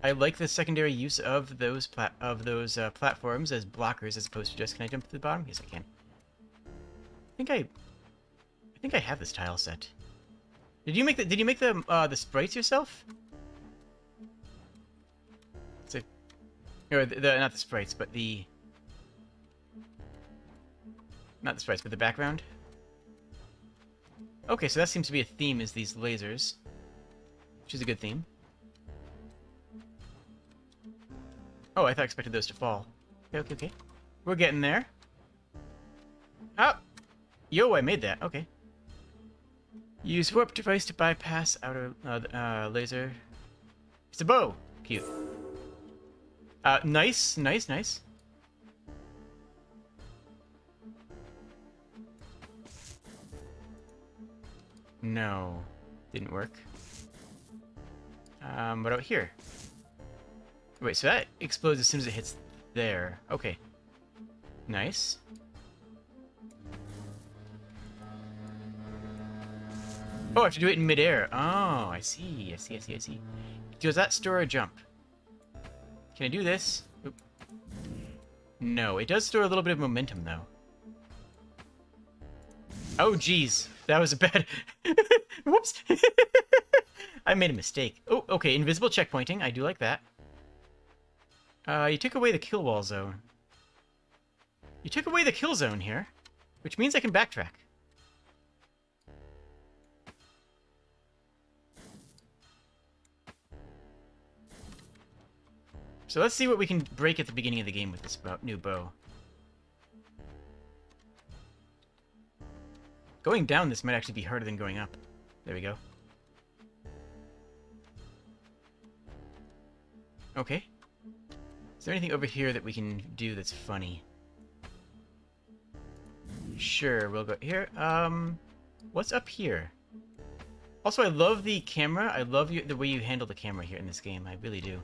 I like the secondary use of those platforms as blockers as opposed to just, can I jump to the bottom? Yes, I can. I think I have this tile set. Did you make the sprites yourself? So, or not the sprites, but the... Not the sprites, but the background? Okay, so that seems to be a theme, is these lasers. Which is a good theme. Oh, I expected those to fall. Okay, okay, okay. We're getting there. Oh! Yo, I made that. Okay. Use warp device to bypass outer laser. It's a bow. Cute. Nice, nice, nice. No. Didn't work. What about here? Wait, so that explodes as soon as it hits there. Okay. Nice. Oh, I have to do it in midair. Oh, I see. I see, I see, I see. Does that store a jump? Can I do this? Oop. No, it does store a little bit of momentum, though. Oh, geez. That was a bad... Whoops. I made a mistake. Oh, okay. Invisible checkpointing. I do like that. You took away the kill wall zone. You took away the kill zone here, which means I can backtrack. So let's see what we can break at the beginning of the game with this new bow. Going down this might actually be harder than going up. There we go. Okay. Is there anything over here that we can do that's funny? Sure, we'll go here. What's up here? Also, I love the camera. I love the way you handle the camera here in this game. I really do.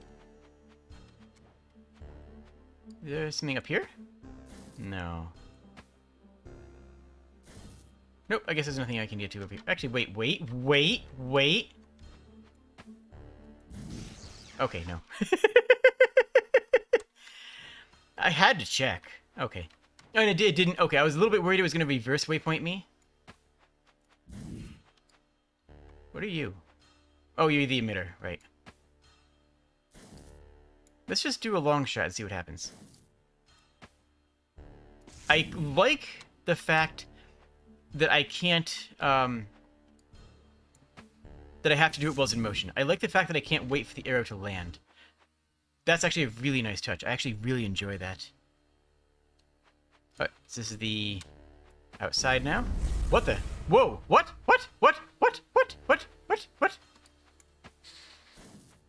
Is there something up here? No. Nope, I guess there's nothing I can get to over here. Actually, wait. Okay, no. I had to check. Okay. And it didn't. Okay, I was a little bit worried it was going to reverse waypoint me. What are you? Oh, you're the emitter, right. Let's just do a long shot and see what happens. I like the fact that I can't, that I have to do it while it's in motion. I like the fact that I can't wait for the arrow to land. That's actually a really nice touch. I actually really enjoy that. So this is the outside now. What the? Whoa! What? What? What'd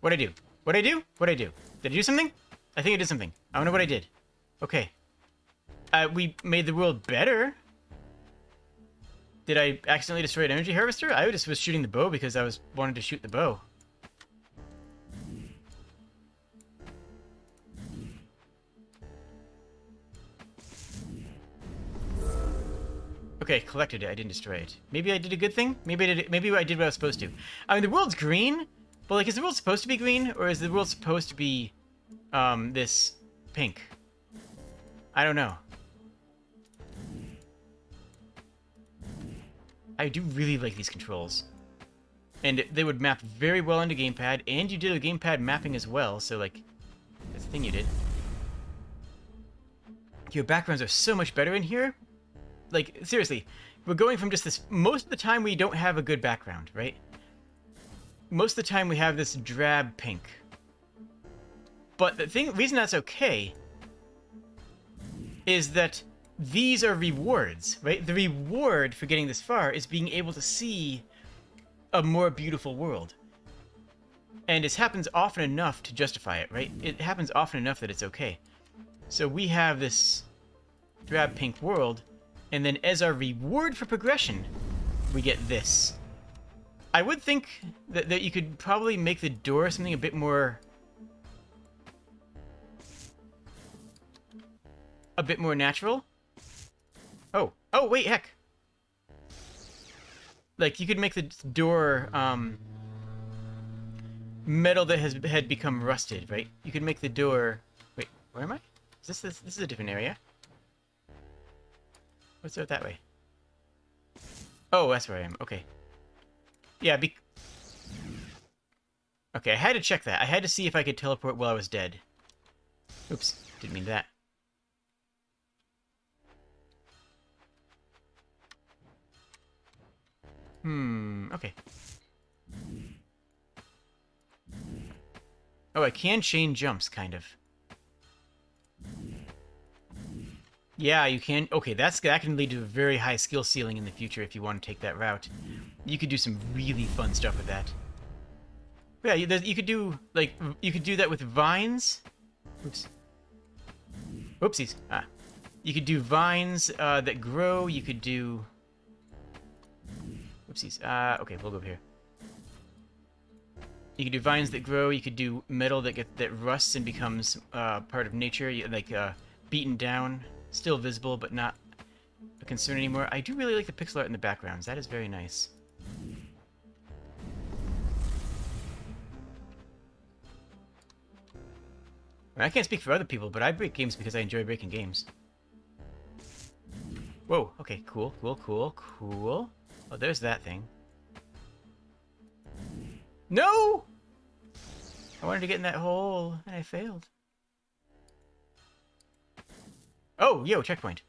I do? What'd I do? What'd I do? Did I do something? I think I did something. I don't know what I did. Okay. We made the world better. Did I accidentally destroy an energy harvester? I just was shooting the bow because I wanted to shoot the bow. Okay, collected it. I didn't destroy it. Maybe I did a good thing? Maybe I did what I was supposed to. I mean, the world's green, but like, is the world supposed to be green, or is the world supposed to be, this pink? I don't know. I do really like these controls. And they would map very well into gamepad, and you did a gamepad mapping as well, so like, that's the thing you did. Your backgrounds are so much better in here. Like, seriously, we're going from just this... Most of the time we don't have a good background, right? Most of the time we have this drab pink. But the reason that's okay is that these are rewards, right? The reward for getting this far is being able to see a more beautiful world. And it happens often enough to justify it, right? It happens often enough that it's okay. So we have this drab pink world, and then as our reward for progression, we get this. I would think that you could probably make the door something a bit more... a bit more natural. Oh, wait, heck. Like, you could make the door, metal that had become rusted, right? You could make the door... Wait, where am I? This is a different area. Let's go that way. Oh, that's where I am. Okay. Yeah, okay, I had to check that. I had to see if I could teleport while I was dead. Oops, didn't mean that. Okay. Oh, I can chain jumps, kind of. Yeah, you can. Okay, that can lead to a very high skill ceiling in the future if you want to take that route. You could do some really fun stuff with that. But yeah, you could do like you could do that with vines. Oops. Whoopsies. Ah. You could do vines that grow. You could do. Whoopsies. Okay, we'll go over here. You could do vines that grow. You could do metal that rusts and becomes part of nature, like beaten down, still visible but not a concern anymore. I do really like the pixel art in the backgrounds. That is very nice. I can't speak for other people, but I break games because I enjoy breaking games. Whoa. Okay. Cool. Cool. Cool. Cool. Oh, there's that thing. No! I wanted to get in that hole, and I failed. Oh, yo, checkpoint.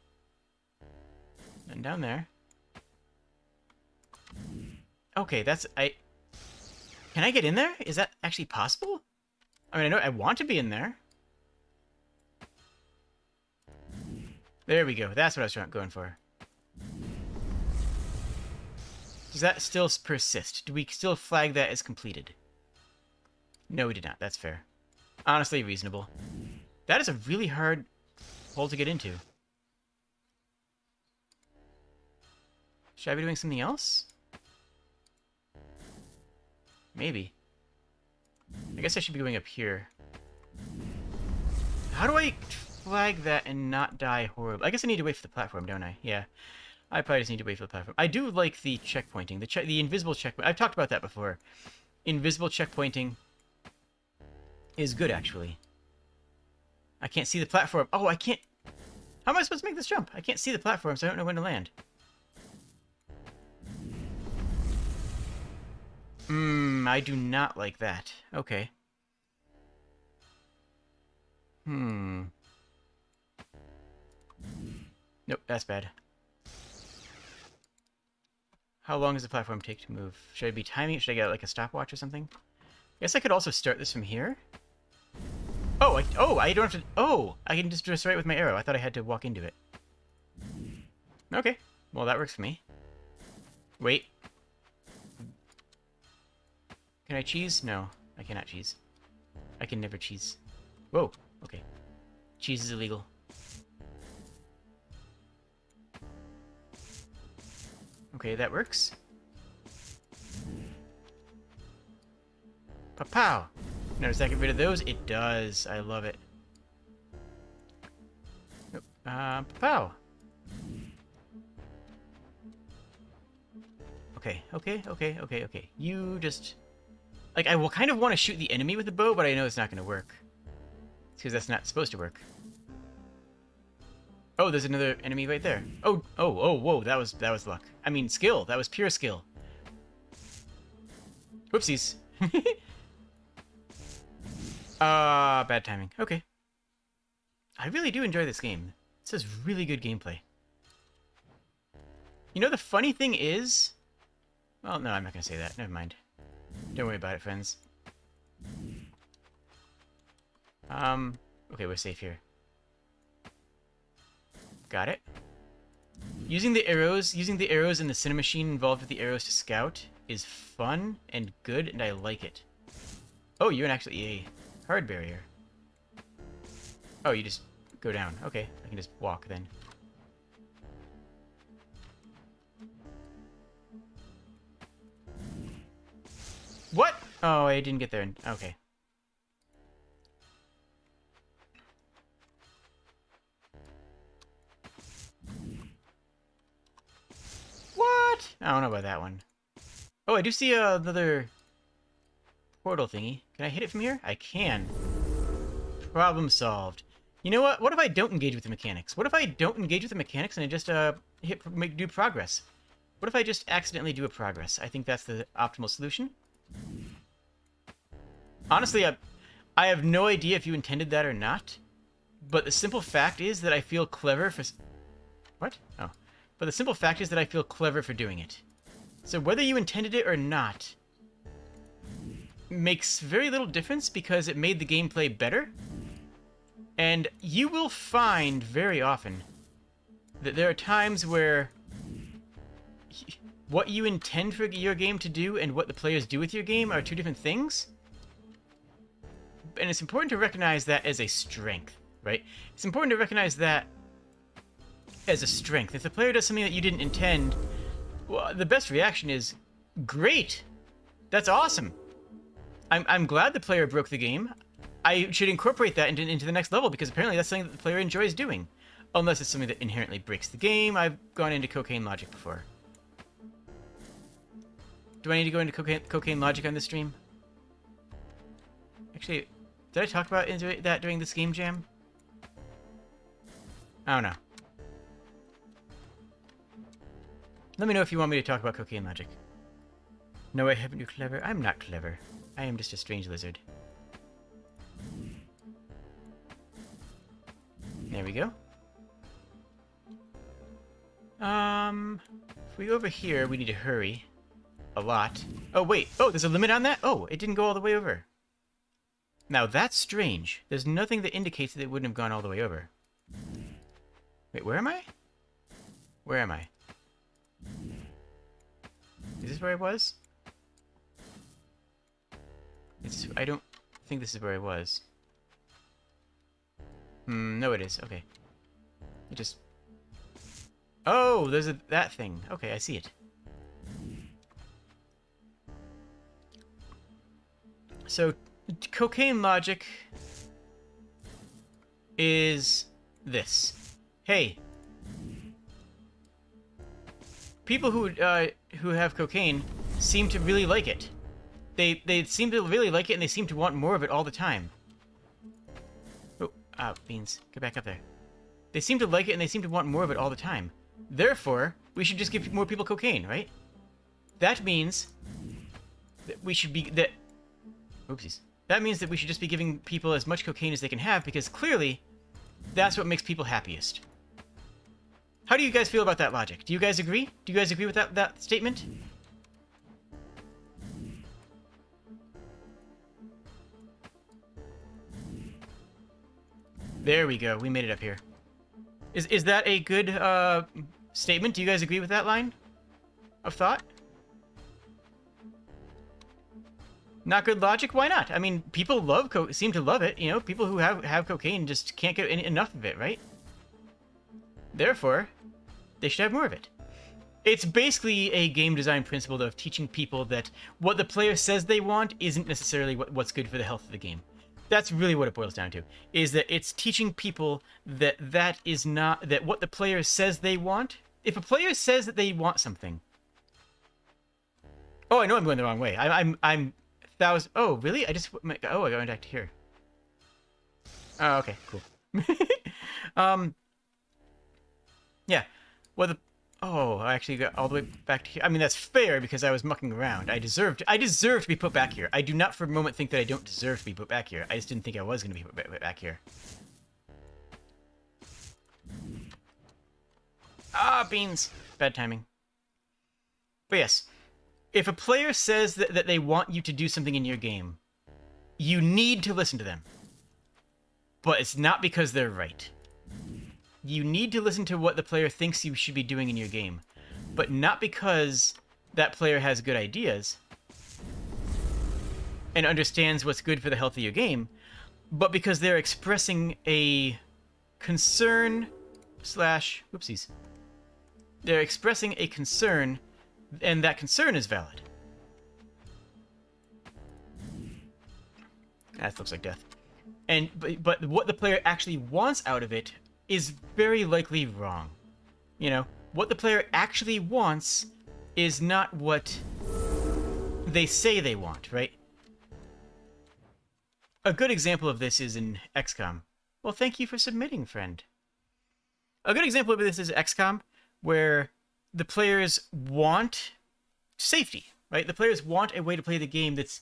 And down there. Okay, Can I get in there? Is that actually possible? I mean, I know I want to be in there. There we go. That's what I was going for. Does that still persist? Do we still flag that as completed? No, we did not. That's fair. Honestly, reasonable. That is a really hard hole to get into. Should I be doing something else? Maybe. I guess I should be going up here. How do I flag that and not die horribly? I guess I need to wait for the platform, don't I? Yeah. I probably just need to wait for the platform. I do like the checkpointing. The invisible checkpoint. I've talked about that before. Invisible checkpointing is good, actually. I can't see the platform. Oh, I can't... How am I supposed to make this jump? I can't see the platform, so I don't know when to land. I do not like that. Okay. Nope, that's bad. How long does the platform take to move? Should I be timing it? Should I get like a stopwatch or something? I guess I could also start this from here. Oh, I don't have to... Oh, I can just start it with my arrow. I thought I had to walk into it. Okay. Well, that works for me. Wait. Can I cheese? No, I cannot cheese. I can never cheese. Whoa. Okay. Cheese is illegal. Okay, that works. Pa-pow! Notice I can get rid of those? It does. I love it. Nope. Pa-pow! Okay. You just... Like, I will kind of want to shoot the enemy with the bow, but I know it's not going to work. It's because that's not supposed to work. Oh, there's another enemy right there. Oh, whoa, that was luck. I mean, skill. That was pure skill. Whoopsies. Bad timing. Okay. I really do enjoy this game. This is really good gameplay. You know, the funny thing is... Well, no, I'm not going to say that. Never mind. Don't worry about it, friends. Okay, we're safe here. Got it. Using the arrows and the cinemachine involved with the arrows to scout is fun and good, and I like it. Oh, you're actually a hard barrier. Oh, you just go down. Okay, I can just walk then. What? Oh, I didn't get there. Okay. What? I don't know about that one. Oh, I do see another portal thingy. Can I hit it from here? I can. Problem solved. You know what? What if I don't engage with the mechanics? What if I don't engage with the mechanics and I just do progress? What if I just accidentally do a progress? I think that's the optimal solution. Honestly, I have no idea if you intended that or not, but the simple fact is that I feel clever for... What? Oh. But the simple fact is that I feel clever for doing it. So whether you intended it or not makes very little difference because it made the gameplay better. And you will find very often that there are times where what you intend for your game to do and what the players do with your game are two different things. And it's important to recognize that as a strength, right? It's important to recognize that as a strength. If the player does something that you didn't intend, well, the best reaction is, great! That's awesome! I'm glad the player broke the game. I should incorporate that into the next level, because apparently that's something that the player enjoys doing. Unless it's something that inherently breaks the game. I've gone into cocaine logic before. Do I need to go into cocaine logic on this stream? Actually, did I talk about that during this game jam? I don't know. Let me know if you want me to talk about cocaine logic. No, I haven't. You clever. I'm not clever. I am just a strange lizard. There we go. If we go over here, we need to hurry. A lot. Oh, wait. Oh, there's a limit on that? Oh, it didn't go all the way over. Now, that's strange. There's nothing that indicates that it wouldn't have gone all the way over. Wait, where am I? Where am I? Is this where I was? I don't think this is where I was. No it is. Okay. It just... Oh, there's that thing. Okay, I see it. So, cocaine logic is this. Hey. People who have cocaine seem to really like it. They seem to really like it, and they seem to want more of it all the time. Oh, beans. Get back up there. They seem to like it, and they seem to want more of it all the time. Therefore, we should just give more people cocaine, right? That means that we should be... Oopsies. That means that we should just be giving people as much cocaine as they can have, because clearly, that's what makes people happiest. How do you guys feel about that logic? Do you guys agree? Do you guys agree with that statement? There we go. We made it up here. Is that a good statement? Do you guys agree with that line of thought? Not good logic? Why not? I mean, people seem to love it. You know, people who have cocaine just can't get enough of it, right? Therefore, they should have more of it. It's basically a game design principle of teaching people that what the player says they want isn't necessarily what's good for the health of the game. That's really what it boils down to, is that it's teaching people that what the player says they want. If a player says that they want something... Oh, I know I'm going the wrong way. I'm thousand... Oh, really? I went back to here. Oh, okay, cool. Yeah. Well, I actually got all the way back to here. I mean, that's fair because I was mucking around. I deserve to be put back here. I do not for a moment think that I don't deserve to be put back here. I just didn't think I was going to be put back here. Beans. Bad timing. But yes, if a player says that they want you to do something in your game, you need to listen to them. But it's not because they're right. You need to listen to what the player thinks you should be doing in your game, but not because that player has good ideas and understands what's good for the health of your game, but because they're expressing a concern whoopsies. They're expressing a concern, and that concern is valid. That looks like death. But what the player actually wants out of it is very likely wrong. You know, what the player actually wants is not what they say they want, right? A good example of this is in XCOM. Well, thank you for submitting, friend. A good example of this is XCOM, where the players want safety, right? The players want a way to play the game that's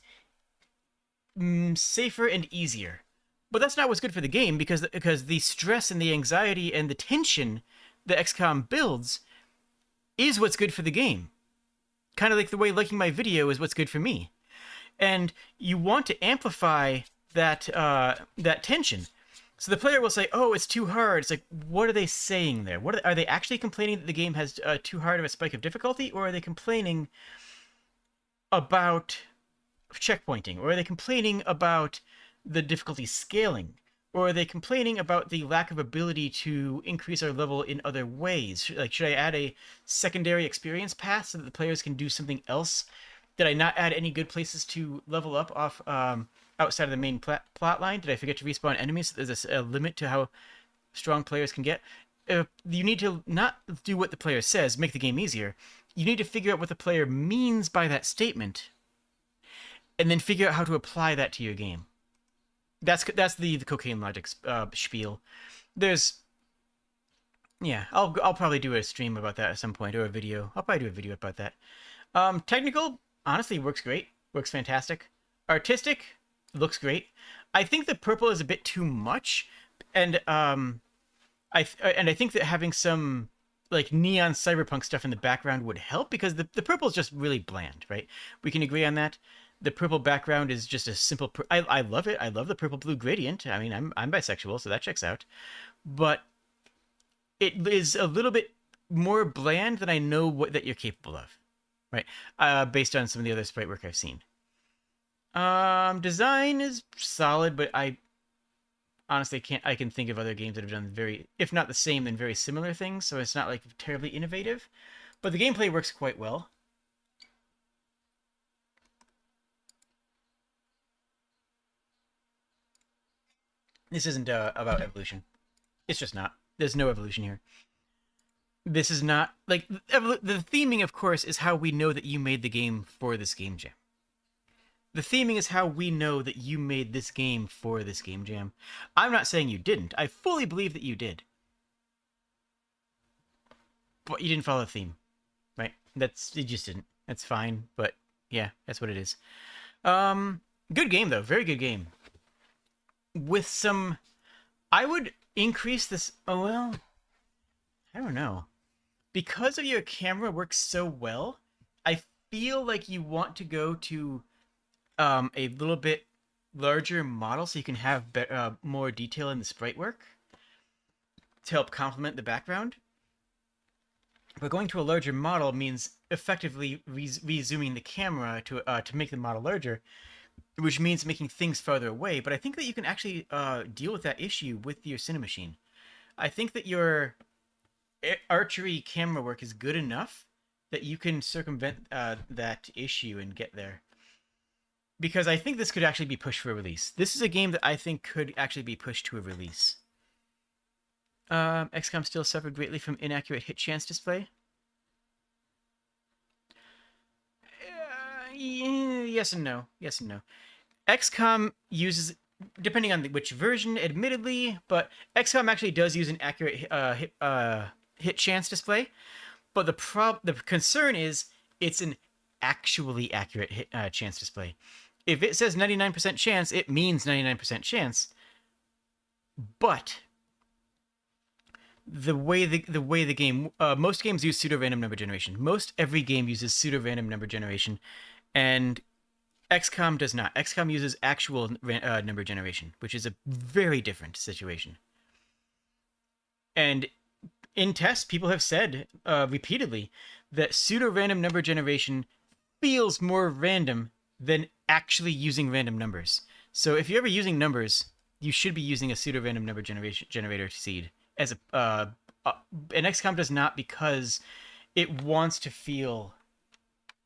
safer and easier. But that's not what's good for the game, because the stress and the anxiety and the tension that XCOM builds is what's good for the game. Kind of like the way liking my video is what's good for me. And you want to amplify that tension. So the player will say, "Oh, it's too hard." It's like, what are they saying there? Are they actually complaining that the game has too hard of a spike of difficulty, or are they complaining about checkpointing, or are they complaining about the difficulty scaling, or are they complaining about the lack of ability to increase our level in other ways? Like, should I add a secondary experience path so that the players can do something else? Did I not add any good places to level up off outside of the main plot line? Did I forget to respawn enemies? There's a limit to how strong players can get. You need to not do what the player says, make the game easier. You need to figure out what the player means by that statement, and then figure out how to apply that to your game. That's the cocaine logic spiel. There's I'll probably do a stream about that at some point, or a video. I'll probably do a video about that. Technical, honestly, works great. Works fantastic. Artistic, looks great. I think the purple is a bit too much, and I think that having some like neon cyberpunk stuff in the background would help, because the purple is just really bland, right? We can agree on that. The purple background is just a simple. I love it. I love the purple blue gradient. I mean, I'm bisexual, so that checks out. But it is a little bit more bland than I know that you're capable of, right? Based on some of the other sprite work I've seen. Design is solid, but I honestly I can think of other games that have done very, if not the same, then very similar things. So it's not like terribly innovative, but the gameplay works quite well. This isn't about evolution. It's just not. There's no evolution here. This is not like the theming, of course, is how we know that you made the game for this game jam. The theming is how we know that you made this game for this game jam. I'm not saying you didn't. I fully believe that you did. But you didn't follow the theme, right? You just didn't. That's fine, but yeah, that's what it is. Good game though. Very good game. With some, I would increase this. Oh well, I don't know. Because of your camera works so well, I feel like you want to go to a little bit larger model so you can have more detail in the sprite work to help complement the background. But going to a larger model means effectively re-zooming the camera to make the model larger, which means making things farther away. But I think that you can actually deal with that issue with your Cinemachine. I think that your archery camera work is good enough that you can circumvent that issue and get there. Because I think this could actually be pushed for a release. This is a game that I think could actually be pushed to a release. XCOM still suffered greatly from inaccurate hit chance display. Yes and no. Yes and no. XCOM uses, depending on which version, admittedly, but XCOM actually does use an accurate hit chance display. But the concern is it's an actually accurate hit chance display. If it says 99% chance, it means 99% chance. But the way the game, most games use pseudo random number generation. Most every game uses pseudo random number generation, and XCOM does not. XCOM uses actual number generation, which is a very different situation. And in tests, people have said repeatedly that pseudo random number generation feels more random than actually using random numbers. So if you're ever using numbers, you should be using a pseudo random number generator seed as and XCOM does not, because it wants to feel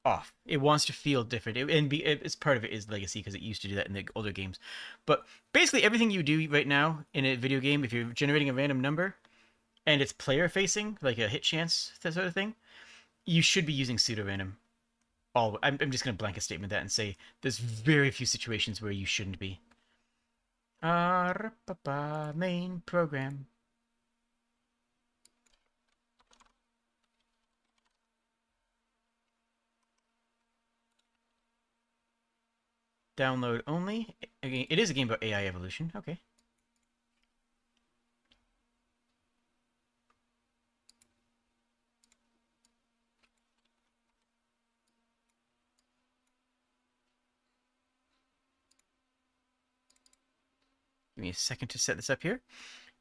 off. It wants to feel different. It's part of it is legacy, because it used to do that in the older games. But basically everything you do right now in a video game, if you're generating a random number and it's player facing, like a hit chance, that sort of thing, you should be using pseudo random. I'm just going to blanket statement that and say there's very few situations where you shouldn't be. Main program. Download only. Again, it is a game about AI evolution. Okay. Give me a second to set this up here.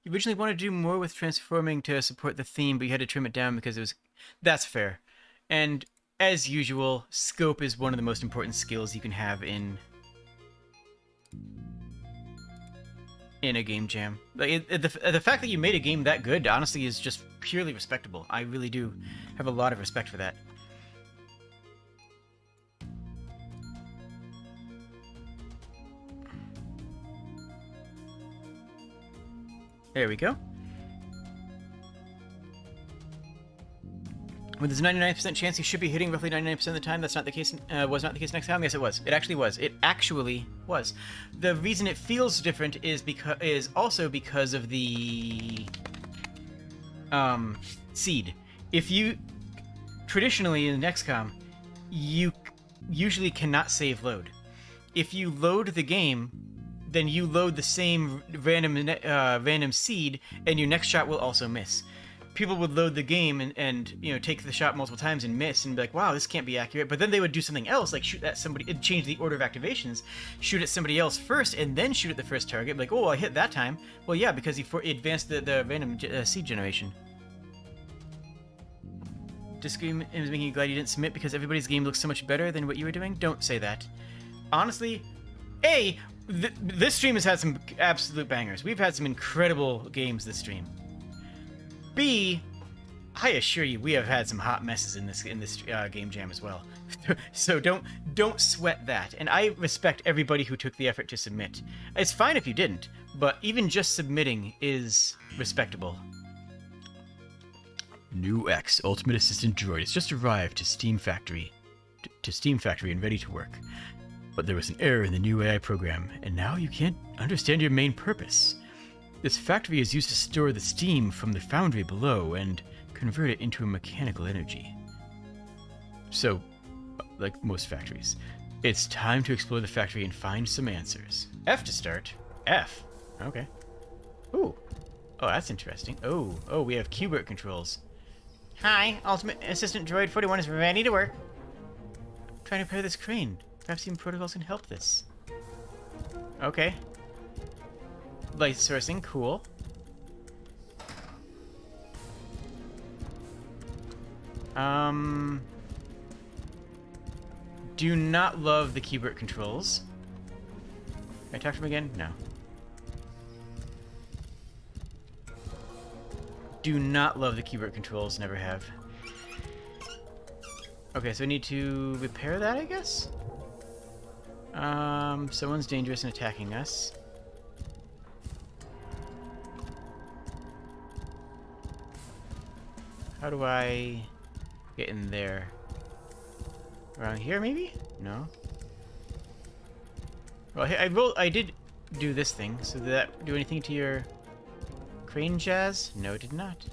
You originally wanted to do more with transforming to support the theme, but you had to trim it down because it was... That's fair. And as usual, scope is one of the most important skills you can have in a game jam. Like, the fact that you made a game that good, honestly, is just purely respectable. I really do have a lot of respect for that. There we go. When there's a 99% chance you should be hitting roughly 99% of the time, that's not the case. Was not the case next time. Yes, it was. It actually was. It actually was. The reason it feels different is also because of the seed. If you traditionally in XCOM, you usually cannot save load. If you load the game, then you load the same random seed, and your next shot will also miss. People would load the game and you know, take the shot multiple times and miss and be like, wow, this can't be accurate. But then they would do something else, like shoot at somebody, change the order of activations, shoot at somebody else first, and then shoot at the first target. Like, oh, I hit that time. Well, yeah, because he advanced the random seed generation. Disagreement is making you glad you didn't submit because everybody's game looks so much better than what you were doing? Don't say that. Honestly, this stream has had some absolute bangers. We've had some incredible games this stream. B, I assure you, we have had some hot messes in this game jam as well. So don't sweat that. And I respect everybody who took the effort to submit. It's fine if you didn't, but even just submitting is respectable. New X Ultimate Assistant Droid has just arrived to Steam Factory, and ready to work. But there was an error in the new AI program, and now you can't understand your main purpose. This factory is used to store the steam from the foundry below and convert it into a mechanical energy. So, like most factories, it's time to explore the factory and find some answers. F to start. F. Okay. Ooh. Oh, that's interesting. Oh, we have keyboard controls. Hi, Ultimate Assistant Droid 41 is ready to work. I'm trying to repair this crane. Perhaps even protocols can help this. Okay. Light sourcing, cool. Do not love the keyboard controls. Can I talk to him again? No. Do not love the keyboard controls, never have. Okay, so I need to repair that, I guess? Someone's dangerous and attacking us. How do I get in there? Around here, maybe? No. Well, I did do this thing, so did that do anything to your crane jazz? No, it did not.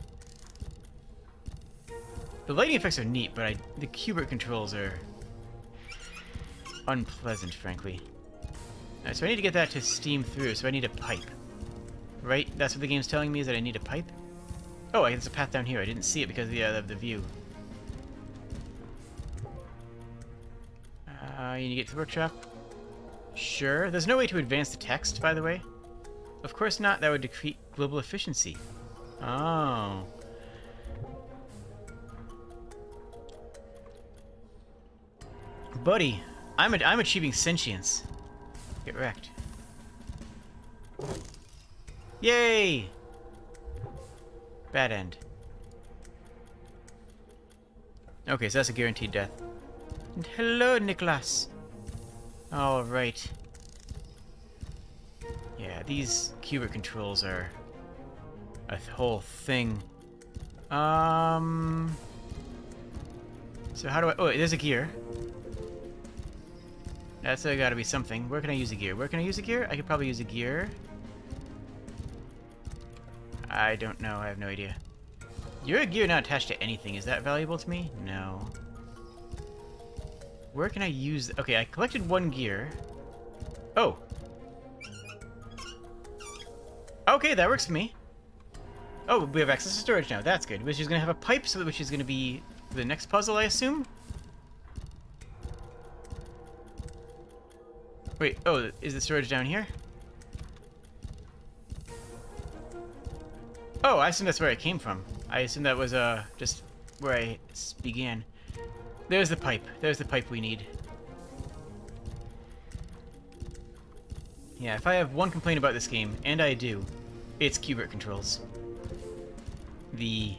The lighting effects are neat, but the keyboard controls are unpleasant, frankly. Alright, so I need to get that to steam through, so I need a pipe. Right? That's what the game's telling me, is that I need a pipe? Oh, there's a path down here. I didn't see it because of the view. You need to get to the workshop? Sure. There's no way to advance the text, by the way. Of course not. That would decrease global efficiency. Oh. Buddy, I'm achieving sentience. Get wrecked. Yay! Bad end. Okay, so that's a guaranteed death. And hello, Nicholas. Alright. Yeah, these keyboard controls are a whole thing. So how do I... Oh, there's a gear. That's gotta be something. Where can I use a gear? Where can I use a gear? I could probably use a gear. I don't know. I have no idea. Your gear not attached to anything. Is that valuable to me? No. Where can I use... Okay, I collected one gear. Oh. Okay, that works for me. Oh, we have access to storage now. That's good. Which is going to have a pipe, so which is going to be the next puzzle, I assume? Wait, oh, is the storage down here? Oh, I assume that's where I came from. I assume that was just where I began. There's the pipe. There's the pipe we need. Yeah, if I have one complaint about this game, and I do, it's keyboard controls. The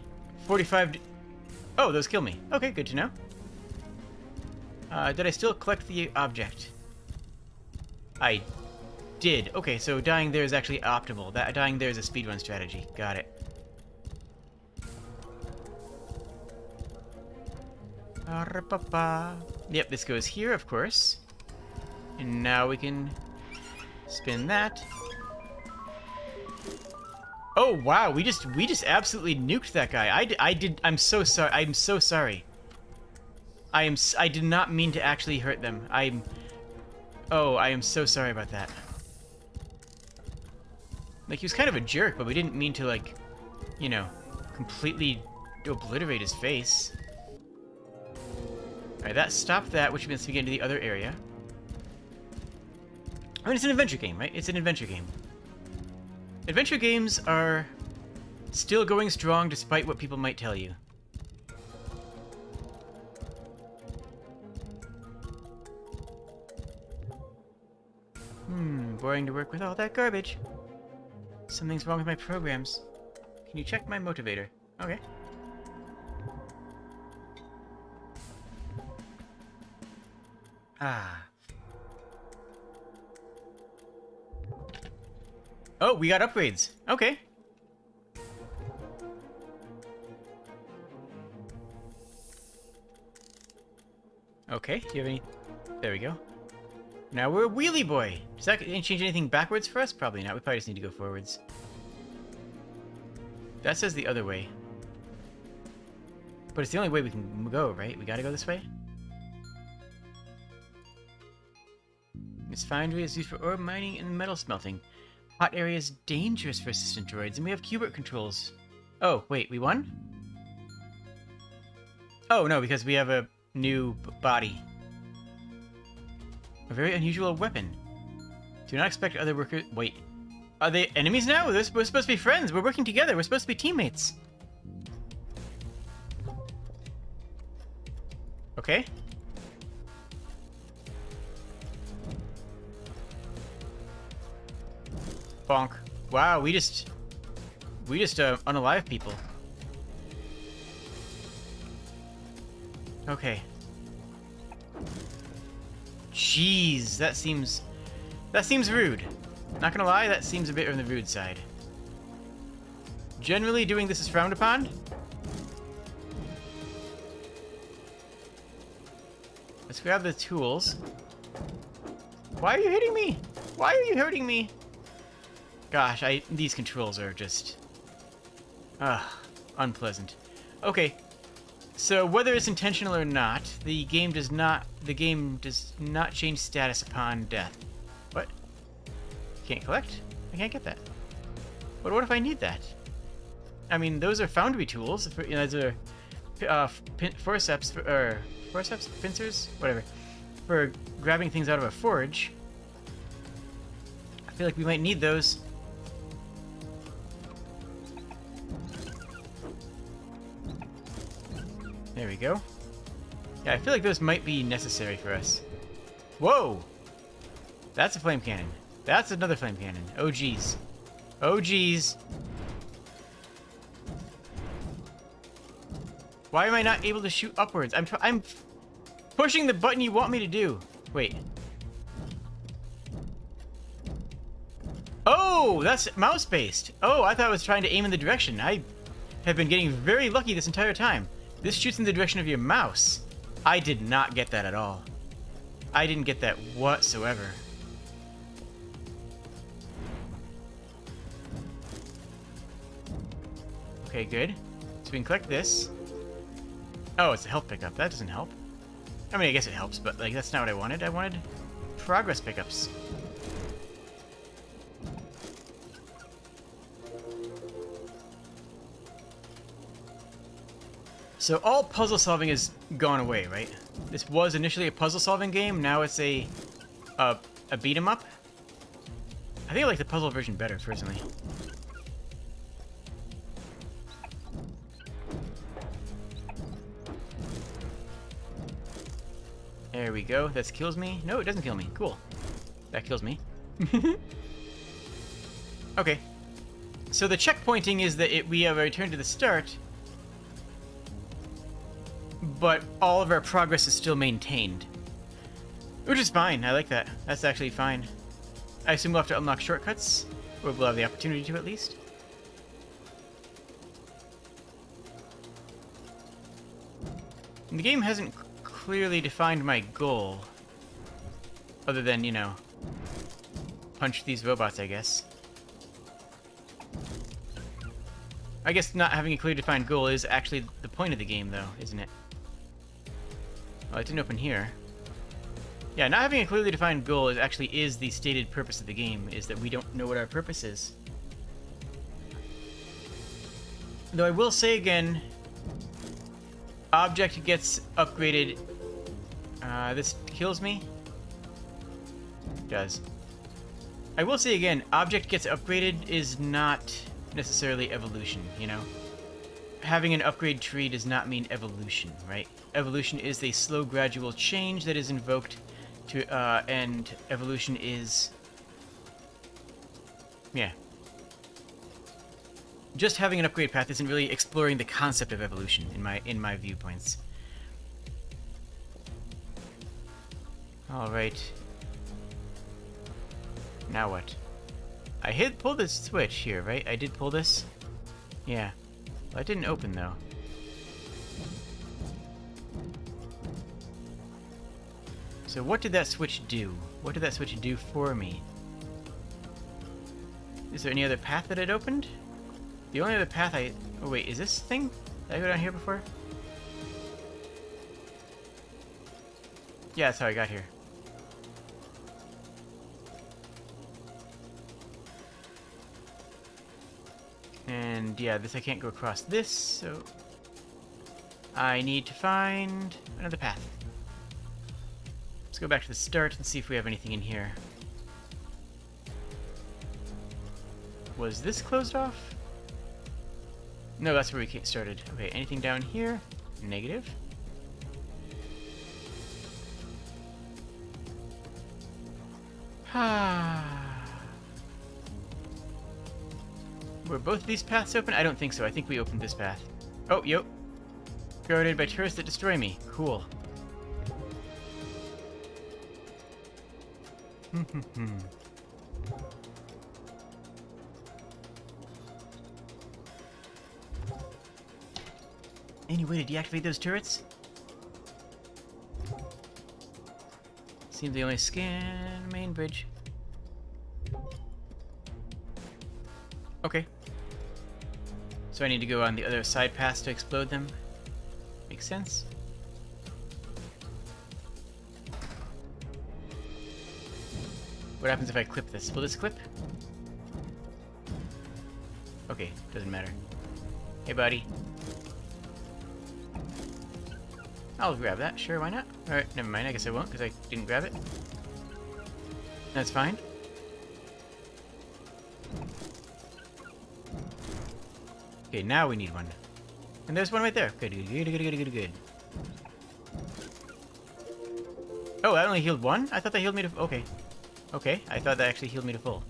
45... Oh, those kill me. Okay, good to know. Did I still collect the object? I did. Okay, so dying there is actually optimal. Dying there is a speedrun strategy. Got it. Yep, this goes here, of course. And now we can spin that. Oh wow, we just absolutely nuked that guy. I'm so sorry. I'm so sorry. I did not mean to actually hurt them. I am so sorry about that. Like, he was kind of a jerk, but we didn't mean to, like, you know, completely obliterate his face. Alright, that stopped that, which means we get into the other area. I mean, it's an adventure game, right? It's an adventure game. Adventure games are still going strong despite what people might tell you. Boring to work with all that garbage. Something's wrong with my programs. Can you check my motivator? Okay. Ah. Oh, we got upgrades. Okay. Okay, do you have any... There we go. Now we're a wheelie boy. Does that change anything backwards for us? Probably not. We probably just need to go forwards. That says the other way. But it's the only way we can go, right? We gotta go this way? This foundry is used for ore mining and metal smelting. Hot area is dangerous for assistant droids, and we have keyboard controls. Oh, wait, we won? Oh, no, because we have a new body. A very unusual weapon. Do not expect other workers... Wait. Are they enemies now? We're supposed to be friends. We're working together. We're supposed to be teammates. Okay. Bonk. Wow, we just unalive people. Okay. Jeez, that seems rude. Not gonna lie, that seems a bit on the rude side. Generally, doing this is frowned upon. Let's grab the tools. Why are you hitting me? Why are you hurting me? Gosh, these controls are just... unpleasant. Okay, so whether it's intentional or not, the game does not change status upon death. What? Can't collect? I can't get that. But what if I need that? I mean, those are foundry tools. Those are forceps, pincers, whatever, for grabbing things out of a forge. I feel like we might need those. There we go. Yeah, I feel like those might be necessary for us. Whoa! That's a flame cannon. That's another flame cannon. Oh, geez. Oh, geez. Why am I not able to shoot upwards? I'm pushing the button you want me to do. Wait. Oh, that's mouse-based. Oh, I thought I was trying to aim in the direction. I have been getting very lucky this entire time. This shoots in the direction of your mouse. I did not get that at all. I didn't get that whatsoever. Okay, good. So we can collect this. Oh, it's a health pickup. That doesn't help. I mean, I guess it helps, but like that's not what I wanted. I wanted progress pickups. So all puzzle solving has gone away, right? This was initially a puzzle solving game. Now it's a beat 'em up. I think I like the puzzle version better, personally. There we go. That kills me. No, it doesn't kill me. Cool. That kills me. Okay. So the checkpointing is that we have a return to the start, but all of our progress is still maintained. Which is fine. I like that. That's actually fine. I assume we'll have to unlock shortcuts, or we'll have the opportunity to at least. And the game hasn't clearly defined my goal, other than, you know, punch these robots, I guess. I guess not having a clearly defined goal is actually the point of the game, though, isn't it? Oh, it didn't open here. Yeah, not having a clearly defined goal is the stated purpose of the game, is that we don't know what our purpose is. Though I will say again, object gets upgraded. This kills me? It does. I will say again, object gets upgraded is not necessarily evolution, you know? Having an upgrade tree does not mean evolution, right? Evolution is a slow, gradual change that is invoked to, and evolution is... yeah. Just having an upgrade path isn't really exploring the concept of evolution, in my viewpoints. Alright. Now what? I pulled this switch here, right? I did pull this? Yeah. Well, it didn't open, though. So what did that switch do? What did that switch do for me? Is there any other path that it opened? The only other path oh wait, is this thing? Did I go down here before? Yeah, that's how I got here. And yeah, this I can't go across this, so I need to find another path. Let's go back to the start and see if we have anything in here. Was this closed off? No, that's where we started. Okay, anything down here? Negative. Were both of these paths open? I don't think so. I think we opened this path. Oh, yep. Guarded by turrets that destroy me. Cool. Any way to deactivate those turrets? Seems they only scan main bridge. Okay. So I need to go on the other side paths to explode them. Makes sense. What happens if I clip this? Will this clip? Okay, doesn't matter. Hey, buddy. I'll grab that. Sure, why not? Alright, never mind. I guess I won't, because I didn't grab it. That's fine. Okay, now we need one. And there's one right there. Good, good, good, good, good, good. Oh, that only healed one? I thought that healed me to... okay. Okay, I thought that actually healed me to full.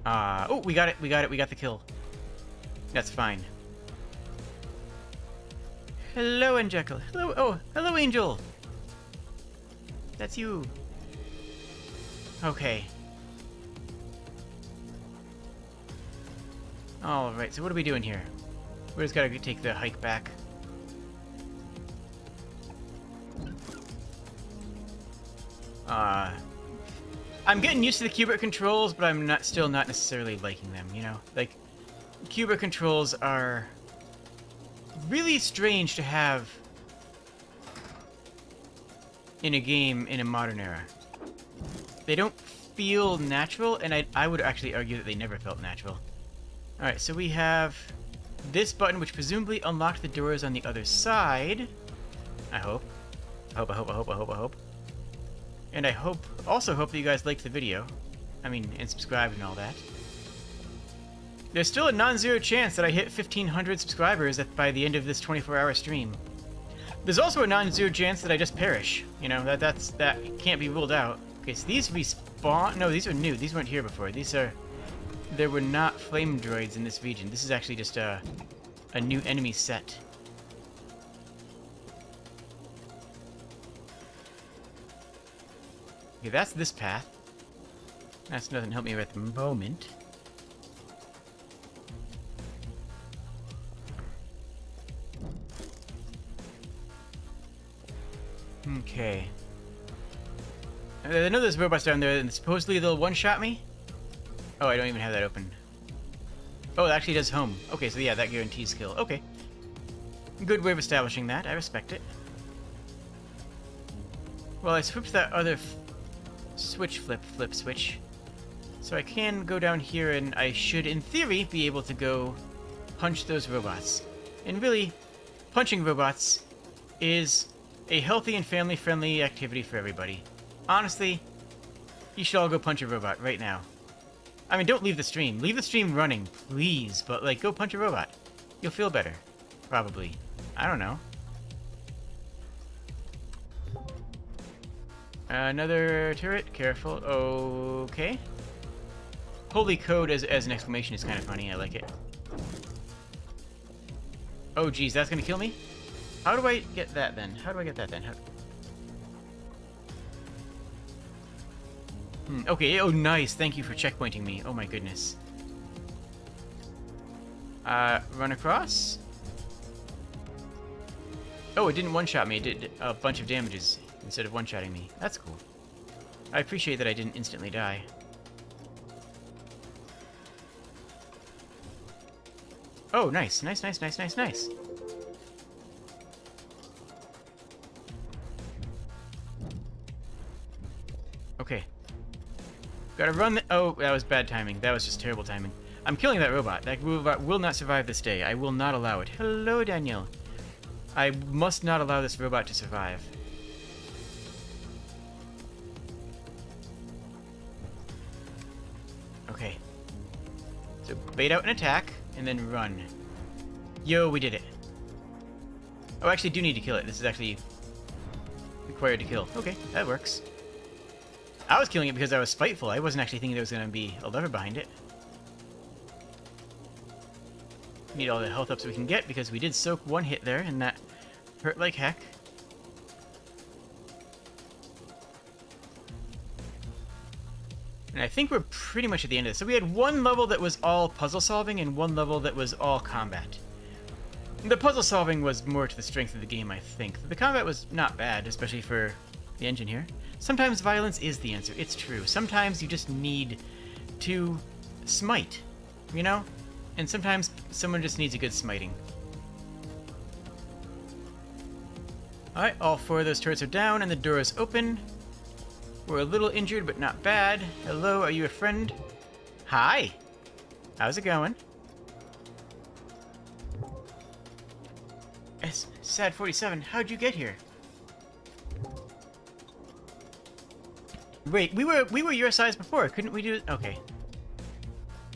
Oh, we got it, we got it, we got the kill. That's fine. Hello, Angelica. Hello, oh, hello, Angel. That's you. Okay. Alright, so what are we doing here? We just gotta take the hike back. I'm getting used to the Cubic controls, but I'm still not necessarily liking them, you know? Like, Cubic controls are really strange to have in a game in a modern era. They don't feel natural, and I would actually argue that they never felt natural. Alright, so we have this button, which presumably unlocked the doors on the other side. I hope. I hope. And I also hope that you guys liked the video. I mean, and subscribed and all that. There's still a non-zero chance that I hit 1,500 subscribers by the end of this 24-hour stream. There's also a non-zero chance that I just perish. You know, that can't be ruled out. Okay, so these respawn. No, these are new. These weren't here before. There were not flame droids in this region. This is actually just a new enemy set. Okay, that's this path. That's doesn't help me at the moment. Okay. I know there's robots down there, and supposedly they'll one-shot me? Oh, I don't even have that open. Oh, it actually does home. Okay, so yeah, that guarantees kill. Okay. Good way of establishing that. I respect it. Well, I switched that other flip switch. So I can go down here, and I should, in theory, be able to go punch those robots. And really, punching robots is a healthy and family-friendly activity for everybody. Honestly, you should all go punch a robot right now. I mean, don't leave the stream. Leave the stream running, please. But, like, go punch a robot. You'll feel better. Probably. I don't know. Another turret. Careful. Okay. Holy code as an exclamation is kind of funny. I like it. Oh, geez. That's going to kill me? How do I get that, then? Okay, oh nice, thank you for checkpointing me. Oh my goodness. Run across? Oh, it didn't one-shot me, it did a bunch of damages instead of one-shotting me. That's cool. I appreciate that I didn't instantly die. Oh, nice. Okay. Gotta run the— oh, that was bad timing. That was just terrible timing. I'm killing that robot. That robot will not survive this day. I will not allow it. Hello, Daniel. I must not allow this robot to survive. Okay. So, bait out an attack, and then run. Yo, we did it. Oh, I actually do need to kill it. This is actually required to kill. Okay, that works. I was killing it because I was spiteful. I wasn't actually thinking there was going to be a lever behind it. Need all the health ups we can get because we did soak one hit there and that hurt like heck. And I think we're pretty much at the end of this. So we had one level that was all puzzle solving and one level that was all combat. The puzzle solving was more to the strength of the game, I think. The combat was not bad, especially for the engine here. Sometimes violence is the answer. It's true. Sometimes you just need to smite, you know? And sometimes someone just needs a good smiting. Alright, all four of those turrets are down and the door is open. We're a little injured, but not bad. Hello, are you a friend? Hi! How's it going? Sad47, how'd you get here? Wait, we were your size before, couldn't we do it? Okay.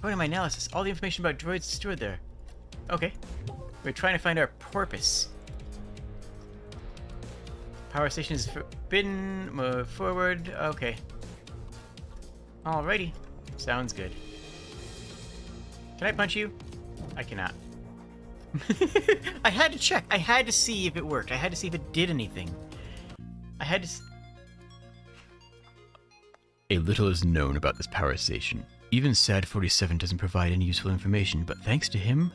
Go to my analysis. All the information about droids is stored there. Okay. We're trying to find our porpoise. Power station is forbidden. Move forward. Okay. Alrighty. Sounds good. Can I punch you? I cannot. I had to check. I had to see if it worked. I had to see if it did anything. I had to... A little is known about this power station. Even Sad47 doesn't provide any useful information, but thanks to him,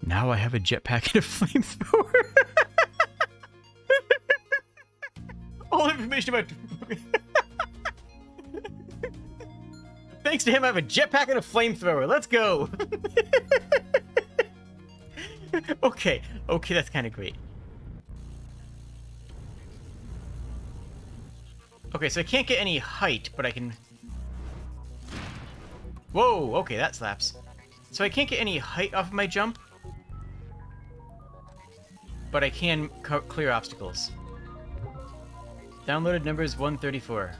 now I have a jetpack and a flamethrower. All information about... Thanks to him, I have a jetpack and a flamethrower. Let's go. Okay, that's kind of great. Okay, so I can't get any height, but I can... Whoa, okay, that slaps. So I can't get any height off of my jump, but I can clear obstacles. Downloaded number is 134.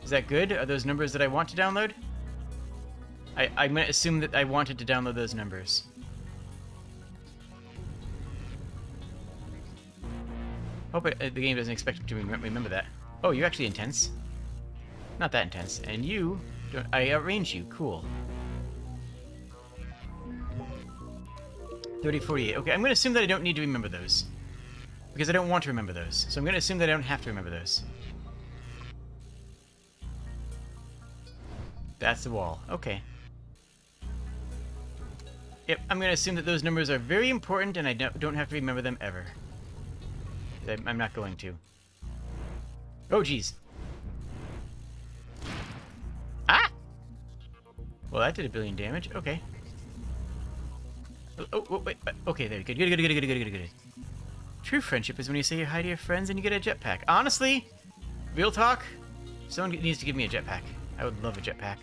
Is that good? Are those numbers that I want to download? I'm going to assume that I wanted to download those numbers. Hope the game doesn't expect me to remember that. Oh, you're actually intense. Not that intense. And you... don't... I outrange you. Cool. 30, 48. Okay, I'm going to assume that I don't need to remember those. Because I don't want to remember those. So I'm going to assume that I don't have to remember those. That's the wall. Okay. Yep, I'm going to assume that those numbers are very important and I don't have to remember them ever. I'm not going to. Oh, jeez. Ah! Well, that did a billion damage. Okay. Oh, wait. Okay, there. Good. True friendship is when you say hi to your friends and you get a jetpack. Honestly, real talk, someone needs to give me a jetpack. I would love a jetpack.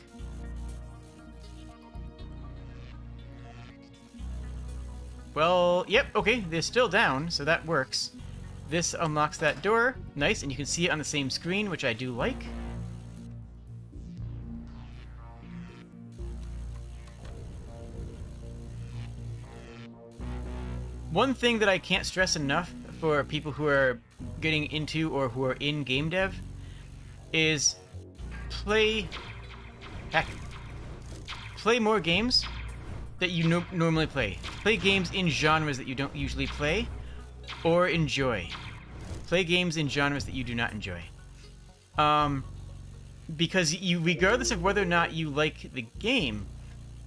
Well, yep, okay, they're still down, so that works. This unlocks that door. Nice, and you can see it on the same screen, which I do like. One thing that I can't stress enough for people who are getting into or who are in game dev is play more games that you normally play. Play games in genres that you don't usually play or enjoy. Play games in genres that you do not enjoy. Because regardless of whether or not you like the game,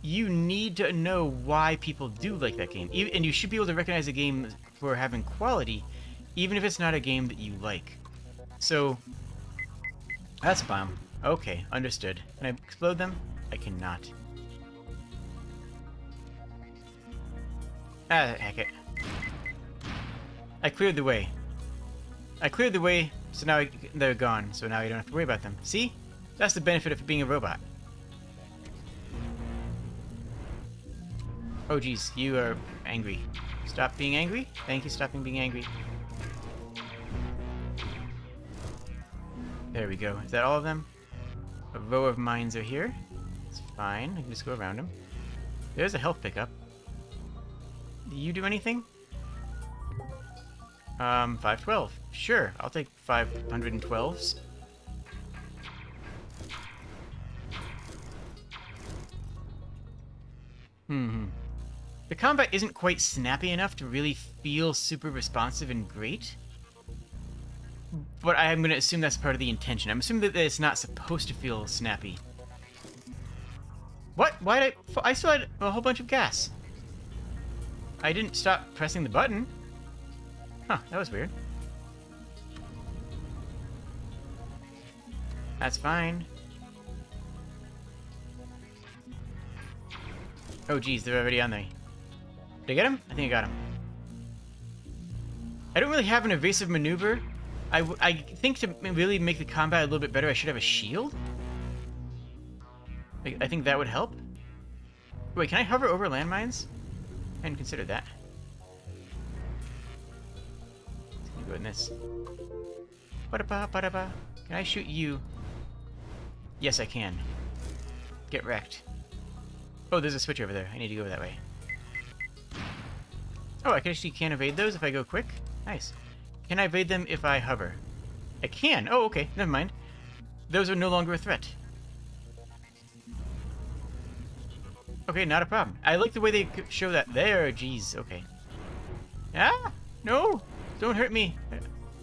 you need to know why people do like that game. And you should be able to recognize a game for having quality, even if it's not a game that you like. So, that's a bomb. Okay, understood. Can I explode them? I cannot. Ah, heck it. I cleared the way. So now they're gone, so now you don't have to worry about them. See? That's the benefit of being a robot. Oh geez, you are angry. Stop being angry? Thank you, stopping being angry. There we go. Is that all of them? A row of mines are here. It's fine. I can just go around them. There's a health pickup. Do you do anything? 512. Sure, I'll take 512s. The combat isn't quite snappy enough to really feel super responsive and great. But I'm going to assume that's part of the intention. I'm assuming that it's not supposed to feel snappy. What? Why did I still had a whole bunch of gas. I didn't stop pressing the button. Huh, that was weird. That's fine. Oh geez, they're already on there. Did I get him? I think I got him. I don't really have an evasive maneuver. I think to really make the combat a little bit better, I should have a shield. I think that would help. Wait, can I hover over landmines? I hadn't considered that. Let's go in this. Ba-da-ba. Can I shoot you? Yes, I can. Get wrecked. Oh, there's a switch over there. I need to go that way. Oh, I actually can't evade those if I go quick. Nice. Can I evade them if I hover? I can. Oh, okay. Never mind. Those are no longer a threat. Okay, not a problem. I like the way they show that there. Jeez, okay. Ah! No! Don't hurt me.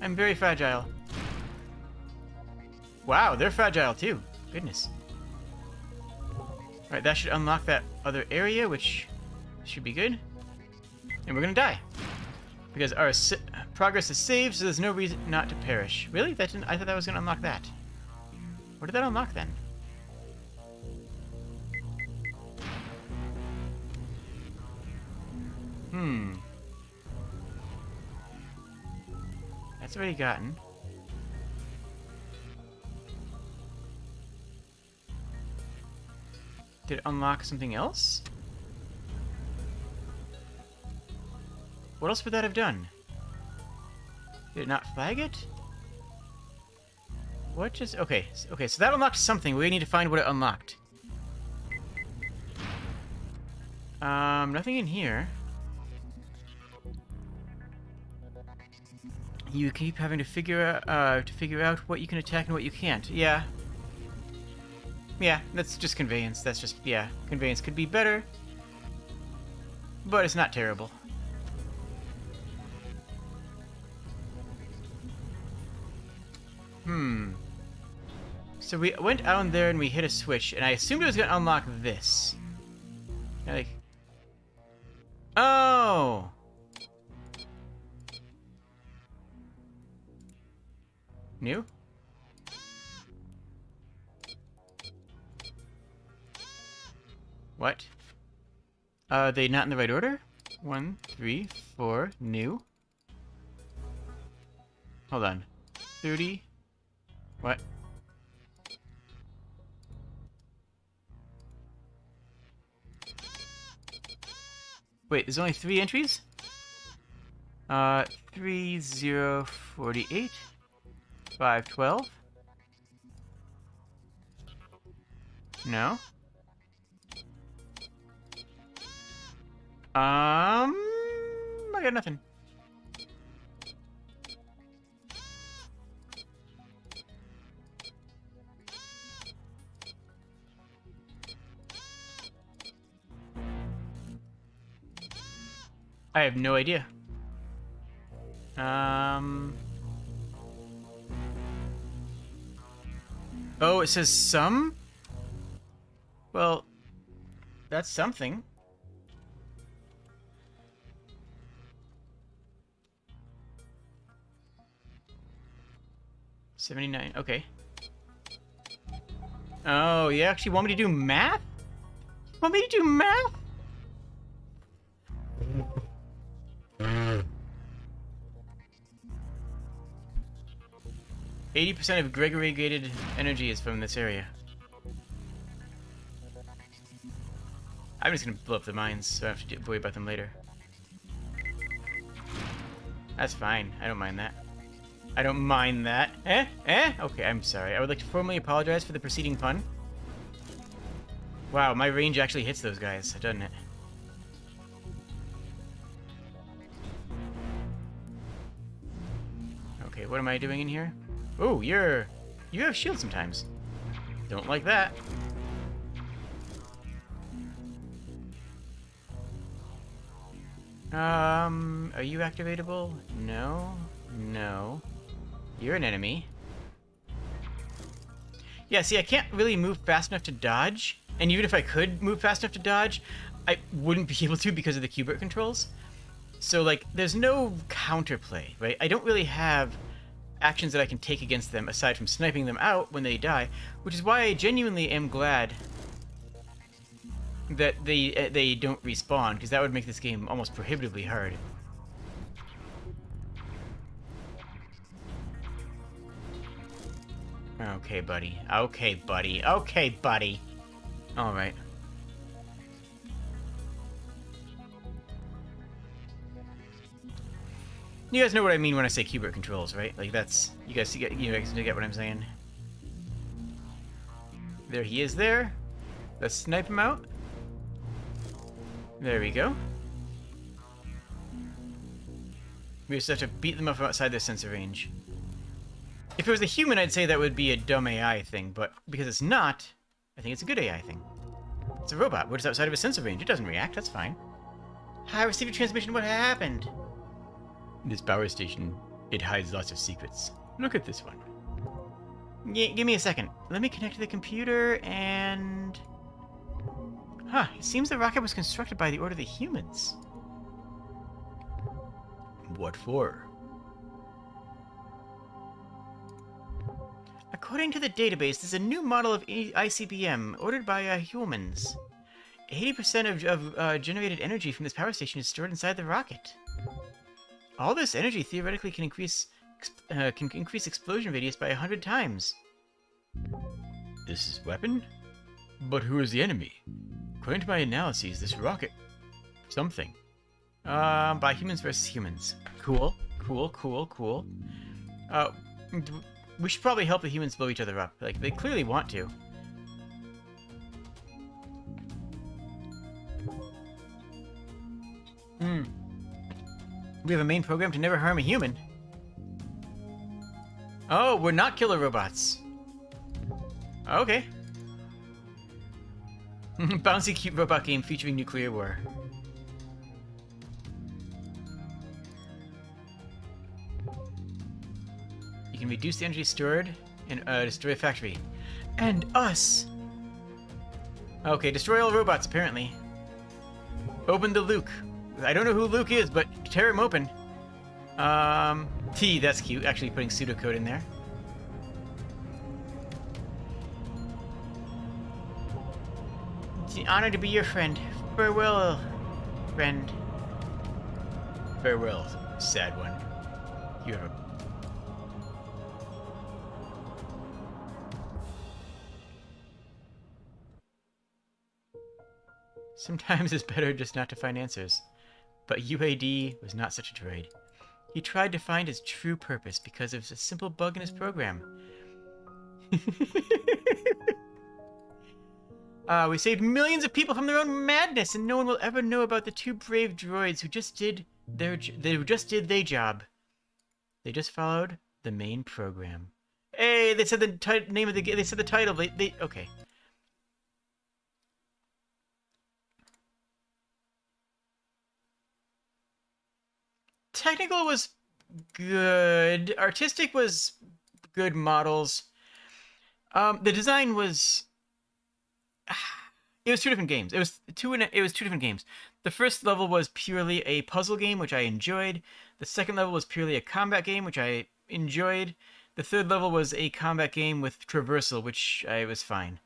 I'm very fragile. Wow, they're fragile too. Goodness. Alright, that should unlock that other area, which should be good. And we're gonna die. Because our progress is saved, so there's no reason not to perish. Really? That didn't... I thought that was gonna unlock that. What did that unlock then? That's already gotten. Did it unlock something else? What else would that have done? Did it not flag it? What just... Okay, so that unlocked something. We need to find what it unlocked. Nothing in here. You keep having to figure out what you can attack and what you can't. Yeah. Yeah, that's just conveyance. That's just, yeah. Conveyance could be better, but it's not terrible. So we went out there and we hit a switch, and I assumed it was gonna unlock this. Like, oh! New? What? Are they not in the right order? 1, 3, 4, new. Hold on. 30. What? Wait, there's only 3 entries? 3048. 512. No. I got nothing. I have no idea. Oh, it says some? Well, that's something. $79, okay. Oh, you actually want me to do math? Want me to do math? 80% of Gregory-gated energy is from this area. I'm just gonna blow up the mines, so I have to worry about them later. That's fine. I don't mind that. I don't mind that. Eh? Eh? Okay, I'm sorry. I would like to formally apologize for the preceding pun. Wow, my range actually hits those guys, doesn't it? Okay, what am I doing in here? Oh, you have shield sometimes. Don't like that. Are you activatable? No. No. You're an enemy. Yeah, see, I can't really move fast enough to dodge. And even if I could move fast enough to dodge, I wouldn't be able to because of the Q-bert controls. So, like, there's no counterplay, right? I don't really have actions that I can take against them aside from sniping them out when they die, which is why I genuinely am glad that they don't respawn, because that would make this game almost prohibitively hard. Okay, buddy. Okay, buddy. Okay, buddy. Alright. You guys know what I mean when I say Q-bert controls, right? Like, that's... You guys get what I'm saying? There he is there. Let's snipe him out. There we go. We just have to beat them up from outside their sensor range. If it was a human, I'd say that would be a dumb AI thing, but because it's not, I think it's a good AI thing. It's a robot. We're just outside of a sensor range. It doesn't react. That's fine. I received a transmission. What happened? This power station, it hides lots of secrets. Look at this one. Give me a second. Let me connect to the computer and... Huh, it seems the rocket was constructed by the order of the humans. What for? According to the database, there's a new model of ICBM ordered by humans. 80% of generated energy from this power station is stored inside the rocket. All this energy theoretically can increase explosion radius by 100 times. This is weapon? But who is the enemy? According to my analyses, this rocket... something. By humans versus humans. Cool. Cool, cool, cool. We should probably help the humans blow each other up. Like, they clearly want to. We have a main program to never harm a human. Oh, we're not killer robots. Okay. Bouncy cute robot game featuring nuclear war. You can reduce the energy stored and destroy a factory. And us! Okay, destroy all robots, apparently. Open the Luke. I don't know who Luke is, but tear him open. T, that's cute. Actually putting pseudocode in there. It's an honor to be your friend. Farewell, friend. Farewell, sad one. You have a... Sometimes it's better just not to find answers. But UAD was not such a droid. He tried to find his true purpose because of a simple bug in his program. We saved millions of people from their own madness, and no one will ever know about the two brave droids who just did their job. They just followed the main program. Hey, they said the name of the game. They said the title. They okay. Technical was good. Artistic was good models. The design was... It was two different games. It was two different games. The first level was purely a puzzle game, which I enjoyed. The second level was purely a combat game, which I enjoyed. The third level was a combat game with traversal, which I was fine.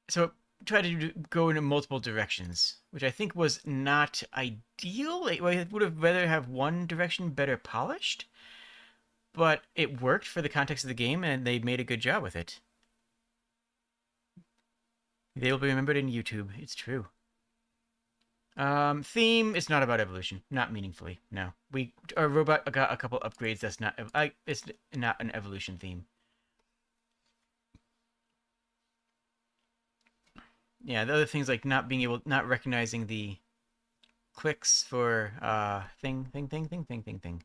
So it tried to go in multiple directions, which I think was not ideal. I would have rather have one direction better polished, but it worked for the context of the game, and they made a good job with it. They will be remembered in YouTube. It's true. Theme, it's not about evolution. Not meaningfully, no. Our robot got a couple upgrades. That's not... it's not an evolution theme. Yeah, the other things like not recognizing the clicks for, thing.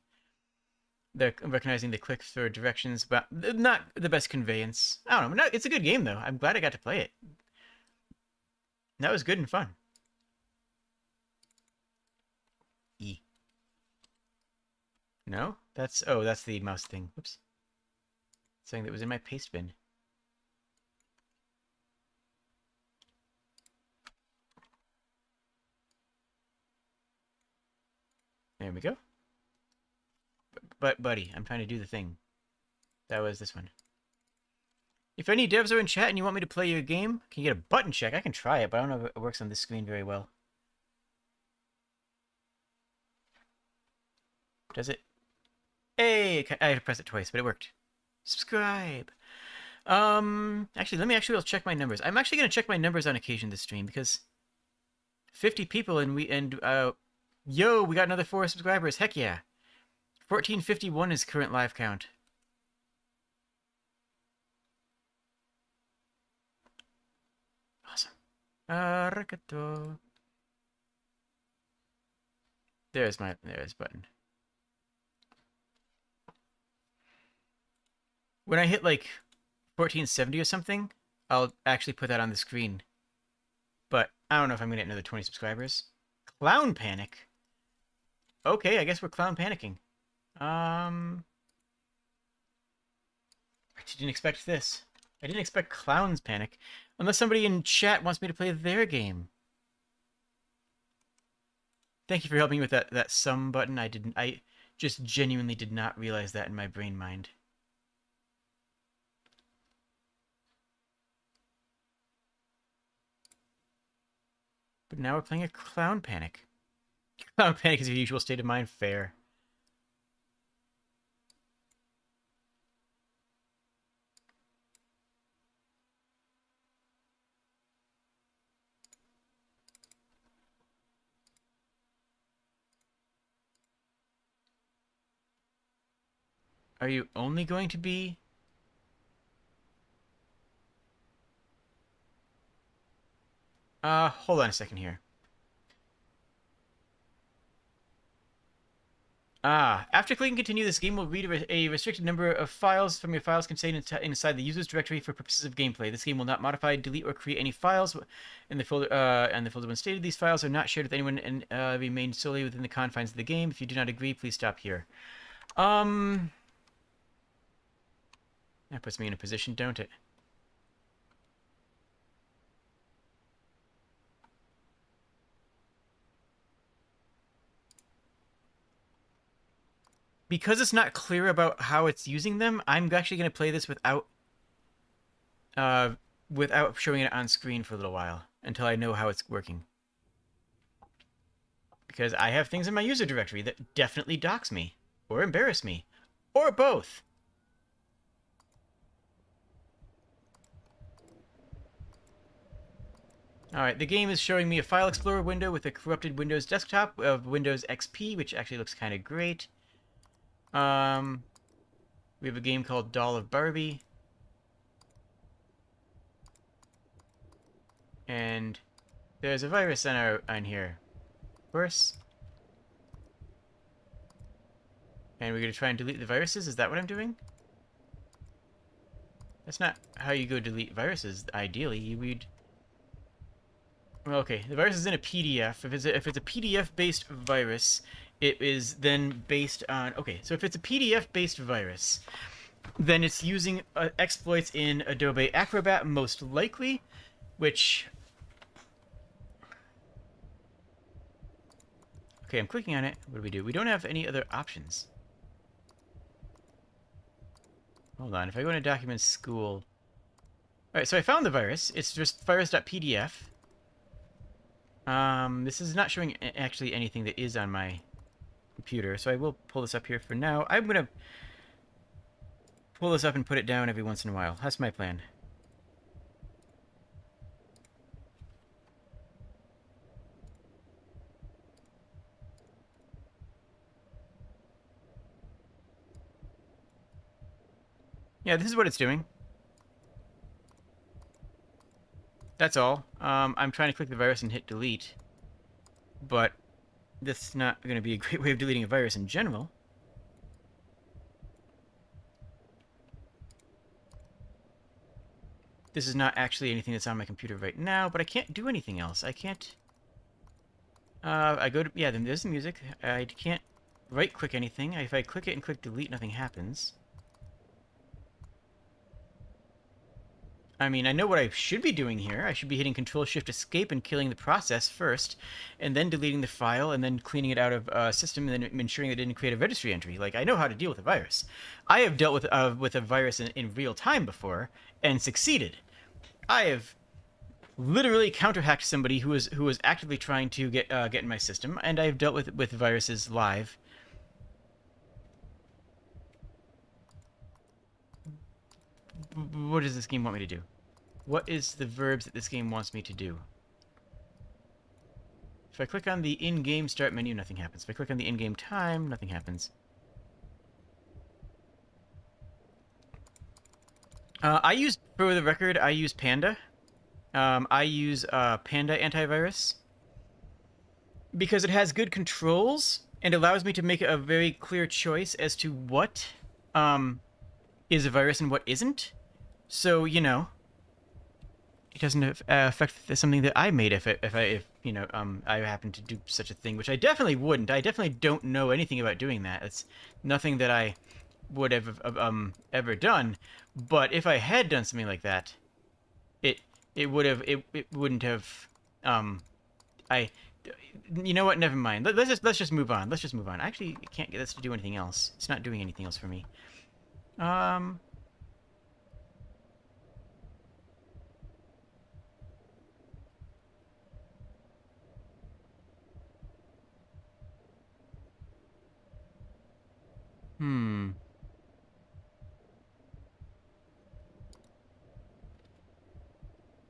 They're recognizing the clicks for directions, but not the best conveyance. I don't know. It's a good game, though. I'm glad I got to play it. That was good and fun. E. No? That's the mouse thing. Whoops. Something that was in my paste bin. There we go. But, buddy, I'm trying to do the thing. That was this one. If any devs are in chat and you want me to play your game, can you get a button check? I can try it, but I don't know if it works on this screen very well. Does it? Hey, I had to press it twice, but it worked. Subscribe. Actually, I'll check my numbers. I'm actually gonna check my numbers on occasion this stream because 50 people yo, we got another 4 subscribers. Heck yeah. 1451 is current live count. Awesome. There's button. When I hit like 1470 or something, I'll actually put that on the screen. But I don't know if I'm gonna get another 20 subscribers. Clown Panic. Okay, I guess we're clown panicking. I didn't expect this. I didn't expect Clowns Panic. Unless somebody in chat wants me to play their game. Thank you for helping me with that sum button. I just genuinely did not realize that in my brain mind. But now we're playing a Clown Panic. Clown Panic is your usual state of mind. Fair. Are you only going to be... hold on a second here. After clicking continue, this game will read a restricted number of files from your files contained inside the user's directory for purposes of gameplay. This game will not modify, delete, or create any files in the folder. And the folder when stated, these files are not shared with anyone and remain solely within the confines of the game. If you do not agree, please stop here. That puts me in a position, don't it? Because it's not clear about how it's using them, I'm actually going to play this without showing it on screen for a little while until I know how it's working. Because I have things in my user directory that definitely dox me, or embarrass me, or both. Alright, the game is showing me a File Explorer window with a corrupted Windows desktop of Windows XP, which actually looks kind of great. We have a game called Doll of Barbie. And there's a virus on here. Of course. And we're going to try and delete the viruses? Is that what I'm doing? That's not how you go delete viruses, ideally. You would... Well, okay, the virus is in a PDF. If it's a PDF-based virus, it is then based on... Okay, so if it's a PDF-based virus, then it's using exploits in Adobe Acrobat, most likely, which... Okay, I'm clicking on it. What do we do? We don't have any other options. Hold on, if I go into Documents School... Alright, so I found the virus. It's just virus.pdf. This is not showing actually anything that is on my computer, so I will pull this up here for now. I'm gonna pull this up and put it down every once in a while. That's my plan. Yeah, this is what it's doing. That's all. I'm trying to click the virus and hit delete, but this is not going to be a great way of deleting a virus in general. This is not actually anything that's on my computer right now, but I can't do anything else. I can't... I go to... Yeah, then there's the music. I can't right-click anything. If I click it and click delete, nothing happens. I mean, I know what I should be doing here. I should be hitting Control-Shift-Escape and killing the process first, and then deleting the file, and then cleaning it out of system, and then ensuring it didn't create a registry entry. Like, I know how to deal with a virus. I have dealt with a virus in real time before, and succeeded. I have literally counter-hacked somebody who was actively trying to get in my system, and I have dealt with viruses live. What does this game want me to do? What is the verbs that this game wants me to do? If I click on the in-game start menu, nothing happens. If I click on the in-game time, nothing happens. For the record, I use Panda. I use Panda antivirus because it has good controls and allows me to make a very clear choice as to what is a virus and what isn't. So, you know, it doesn't affect something that I made if you know, I happen to do such a thing, which I definitely wouldn't. I definitely don't know anything about doing that. It's nothing that I would have ever done. But if I had done something like that, it wouldn't have you know what? Never mind. Let's just move on. Let's just move on. I actually can't get this to do anything else. It's not doing anything else for me.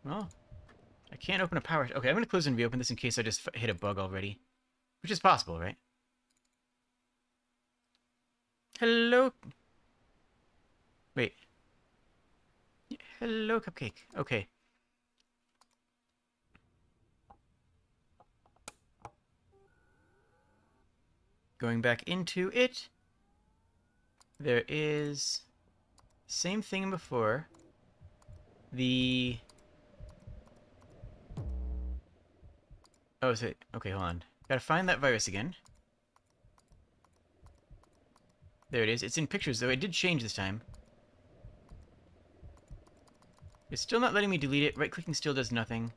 Well, I can't open a power... Okay, I'm going to close and reopen this in case I just hit a bug already. Which is possible, right? Hello? Wait. Hello, Cupcake. Okay. Going back into it, there is same thing before. The oh, is it? Okay, hold on. Gotta find that virus again. There it is. It's in pictures, though. It did change this time. It's still not letting me delete it. Right-clicking still does nothing.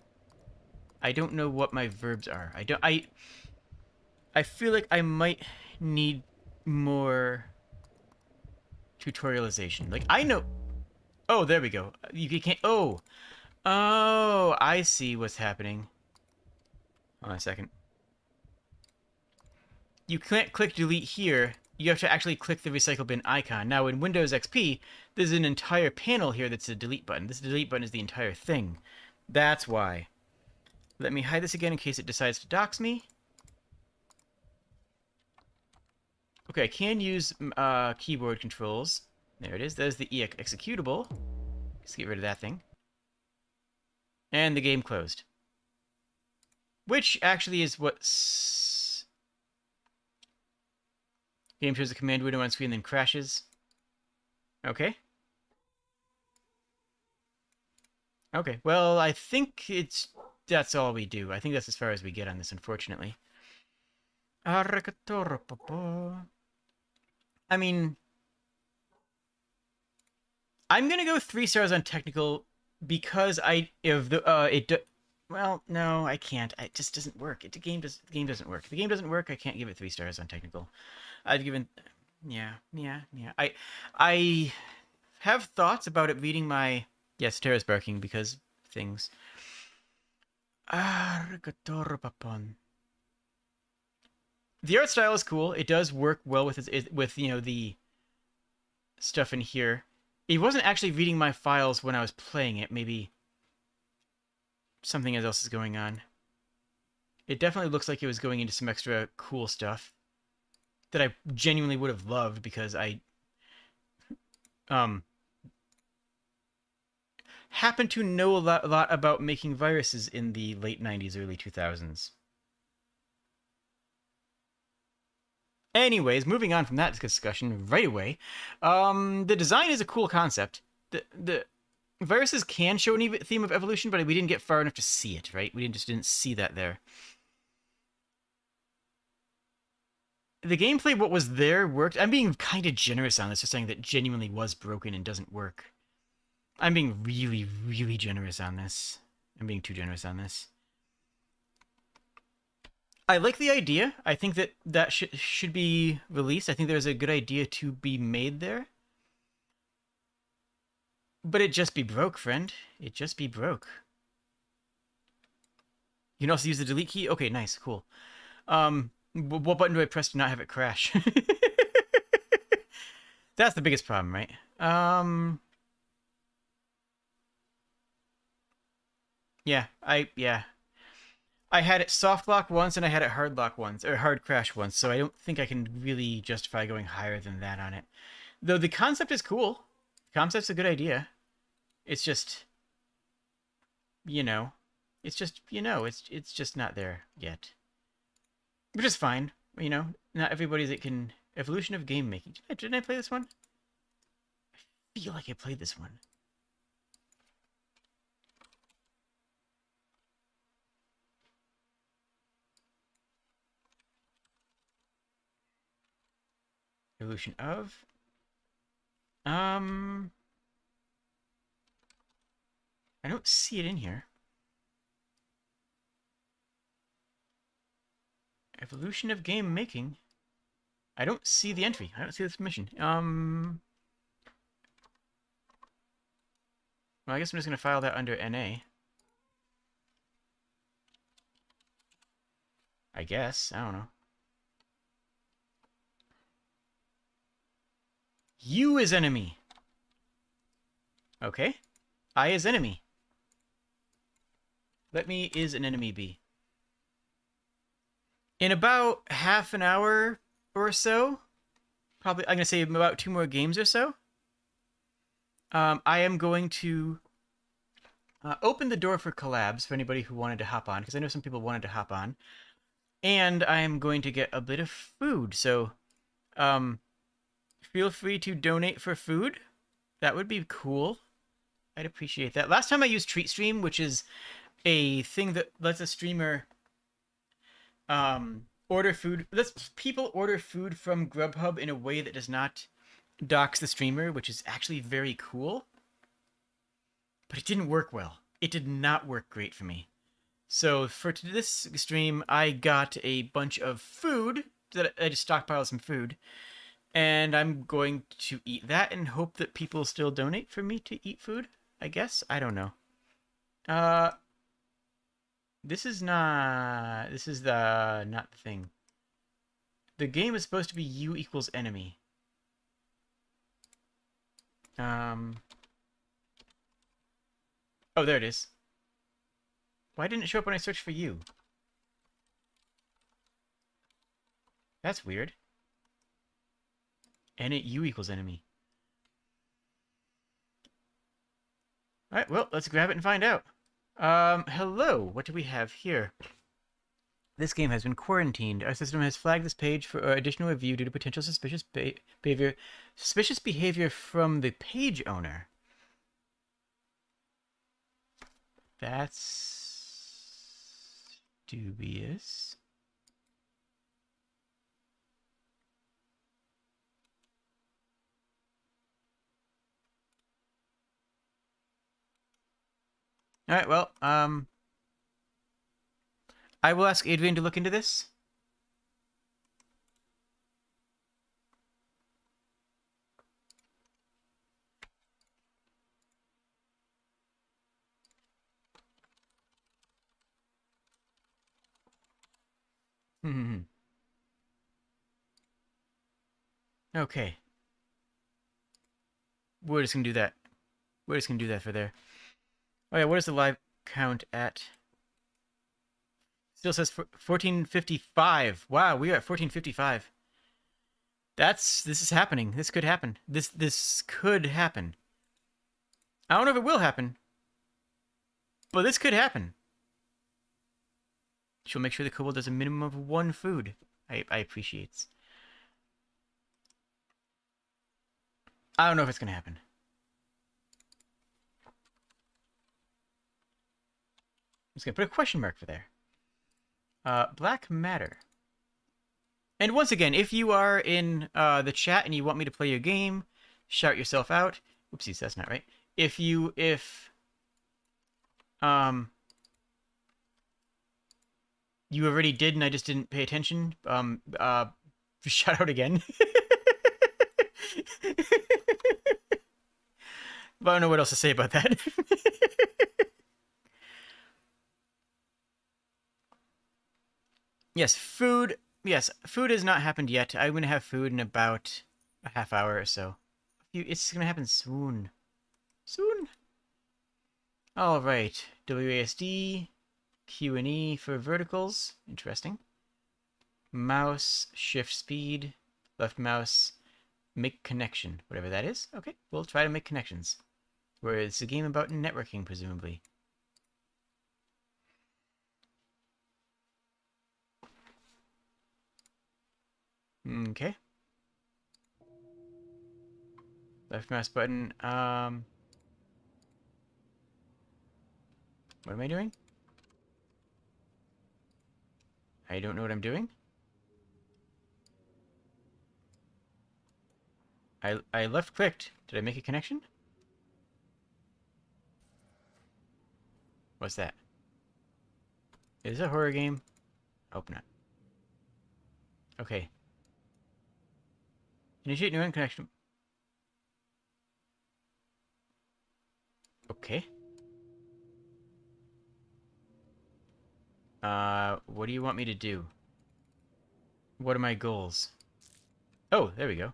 I don't know what my verbs are. I feel like I might need more tutorialization. Like, I know... Oh, there we go. You can't... Oh! Oh, I see what's happening. Hold on a second. You can't click delete here. You have to actually click the recycle bin icon. Now, in Windows XP, there's an entire panel here that's a delete button. This delete button is the entire thing. That's why. Let me hide this again in case it decides to dox me. Okay, I can use keyboard controls. There it is. There's the executable. Let's get rid of that thing. And the game closed. Which actually is what... Game shows the command window on screen, then crashes. Okay. Okay, well, I think that's all we do. I think that's as far as we get on this, unfortunately. I mean... I'm gonna go 3 stars on technical because well, no, I can't. It just doesn't work. The game doesn't work. If the game doesn't work, I can't give it 3 stars on technical. I've given... Yeah. I have thoughts about it reading my... Yes, Tara's barking because things. The art style is cool. It does work well with the stuff in here. It wasn't actually reading my files when I was playing it. Maybe something else is going on. It definitely looks like it was going into some extra cool stuff that I genuinely would have loved because I happen to know a lot about making viruses in the late 90s, early 2000s. Anyways, moving on from that discussion right away, the design is a cool concept. The viruses can show a theme of evolution, but we didn't get far enough to see it, right? We just didn't see that there. The gameplay, what was there, worked. I'm being kind of generous on this, just saying that genuinely was broken and doesn't work. I'm being really, really generous on this. I'm being too generous on this. I like the idea. I think that should be released. I think there's a good idea to be made there. But it just be broke, friend. It just be broke. You can also use the delete key? Okay, nice, cool. What button do I press to not have it crash? That's the biggest problem, right? Yeah, I had it soft lock once and I had it hard lock once, or hard crash once, so I don't think I can really justify going higher than that on it. Though the concept is cool. The concept's a good idea. It's just, it's just not there yet. Which is fine, not everybody that can... Evolution of game making. Didn't I play this one? I feel like I played this one. Evolution of... I don't see it in here. Evolution of game making. I don't see the entry. I don't see this mission. Well, I guess I'm just going to file that under NA. I guess. I don't know. You is enemy. Okay. I is enemy. Let me is an enemy be. In about half an hour or so, probably, I'm going to say about 2 more games or so, I am going to open the door for collabs for anybody who wanted to hop on, because I know some people wanted to hop on. And I am going to get a bit of food, so feel free to donate for food. That would be cool. I'd appreciate that. Last time I used TreatStream, which is a thing that lets a streamer order food. Lets people order food from Grubhub in a way that does not dox the streamer, which is actually very cool. But it didn't work well. It did not work great for me. So for this stream, I got a bunch of food. That I just stockpiled some food. And I'm going to eat that and hope that people still donate for me to eat food, I guess. I don't know. This is not the thing. The game is supposed to be U equals enemy. Oh, there it is. Why didn't it show up when I searched for you? That's weird. And U equals enemy. Alright, well, let's grab it and find out. Hello. What do we have here? This game has been quarantined. Our system has flagged this page for additional review due to potential suspicious behavior from the page owner. That's dubious. All right, well, I will ask Adrian to look into this. Okay. We're just gonna do that. We're just gonna do that for there. Oh yeah, what is the live count at? Still says 1455. Wow, we are at 1455. This is happening. This could happen. This could happen. I don't know if it will happen, but this could happen. She'll make sure the kobold does a minimum of 1 food. I appreciate. I don't know if it's gonna happen. I'm just gonna put a question mark for there. Black matter. And once again, if you are in the chat and you want me to play your game, shout yourself out. Oopsies, that's not right. If you already did and I just didn't pay attention, shout out again. But I don't know what else to say about that. Yes, food. Yes, food has not happened yet. I'm going to have food in about a half hour or so. It's going to happen soon. Soon. All right. WASD, Q and E for verticals. Interesting. Mouse, shift speed, left mouse, make connection. Whatever that is. Okay, we'll try to make connections. Where it's a game about networking, presumably. Okay. Left mouse button. What am I doing? I don't know what I'm doing. I left clicked. Did I make a connection? What's that? Is this a horror game? Hope not. Okay. Initiate new connection. Okay. What do you want me to do? What are my goals? Oh, there we go.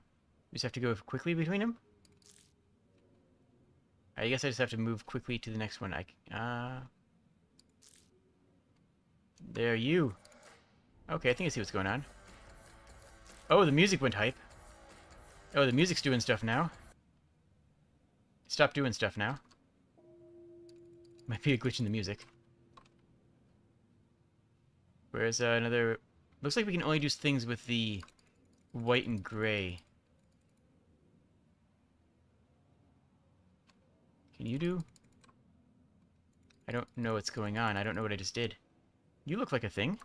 We just have to go quickly between them? I guess I just have to move quickly to the next one. There you. Okay, I think I see what's going on. Oh, the music went hype. Oh, the music's doing stuff now. Stop doing stuff now. Might be a glitch in the music. Where's another Looks like we can only do things with the white and gray. Can you do? I don't know what's going on. I don't know what I just did. You look like a thing.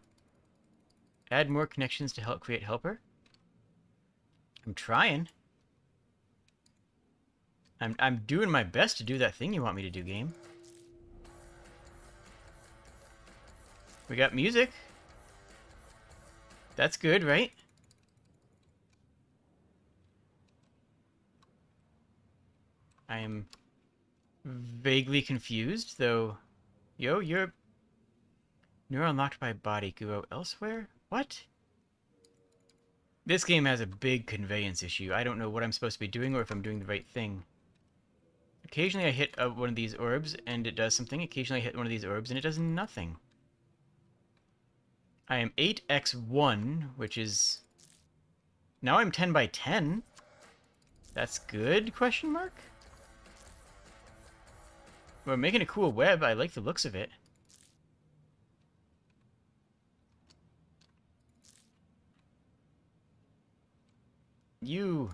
Add more connections to help create helper. I'm trying. I'm doing my best to do that thing you want me to do, game. We got music. That's good, right? I am vaguely confused, though. Yo, you're unlocked by body. Go elsewhere? What? This game has a big conveyance issue. I don't know what I'm supposed to be doing or if I'm doing the right thing. Occasionally I hit one of these orbs and it does something. Occasionally I hit one of these orbs and it does nothing. I am 8x1, which is... Now I'm 10 by 10. That's good, question mark? We're making a cool web. I like the looks of it. You...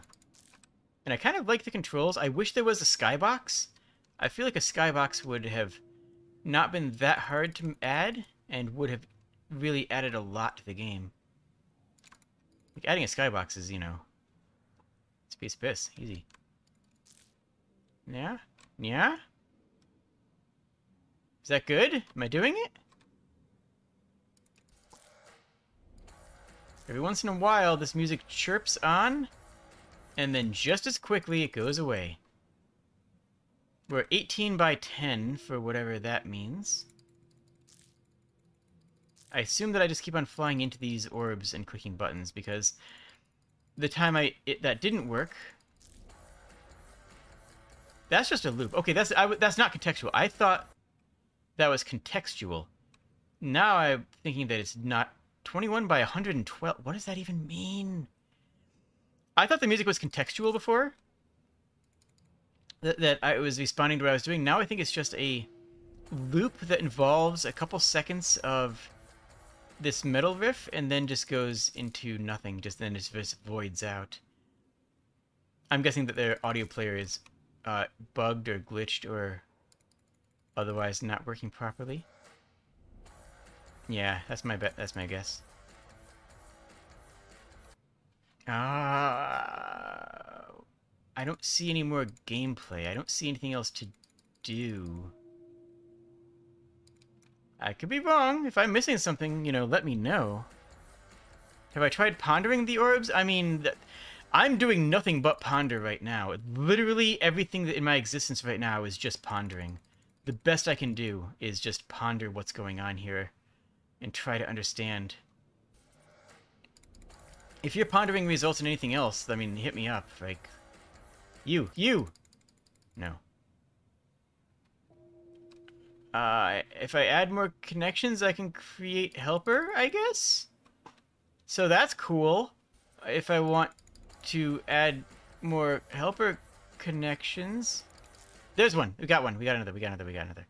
And I kind of like the controls. I wish there was a skybox. I feel like a skybox would have not been that hard to add and would have really added a lot to the game. Like, adding a skybox is, you know... It's a piece of piss. Easy. Yeah? Yeah? Is that good? Am I doing it? Every once in a while, this music chirps on, and then just as quickly it goes away. We're 18 by 10 for whatever that means. I assume that I just keep on flying into these orbs and clicking buttons, because the time that didn't work... That's just a loop. Okay, that's not contextual. I thought that was contextual. Now I'm thinking that it's not. 21 by 112. What does that even mean? I thought the music was contextual before. That I was responding to what I was doing. Now I think it's just a loop that involves a couple seconds of this metal riff and then just goes into nothing. Then it just voids out. I'm guessing that their audio player is bugged or glitched or otherwise not working properly. Yeah, that's my bet. That's my guess. I don't see any more gameplay. I don't see anything else to do. I could be wrong. If I'm missing something, you know, let me know. Have I tried pondering the orbs? I mean, I'm doing nothing but ponder right now. Literally everything in my existence right now is just pondering. The best I can do is just ponder what's going on here and try to understand. If your pondering results in anything else, I mean, hit me up. Like, you! No. If I add more connections, I can create helper, I guess? So that's cool. If I want to add more helper connections... There's one! We got one! We got another.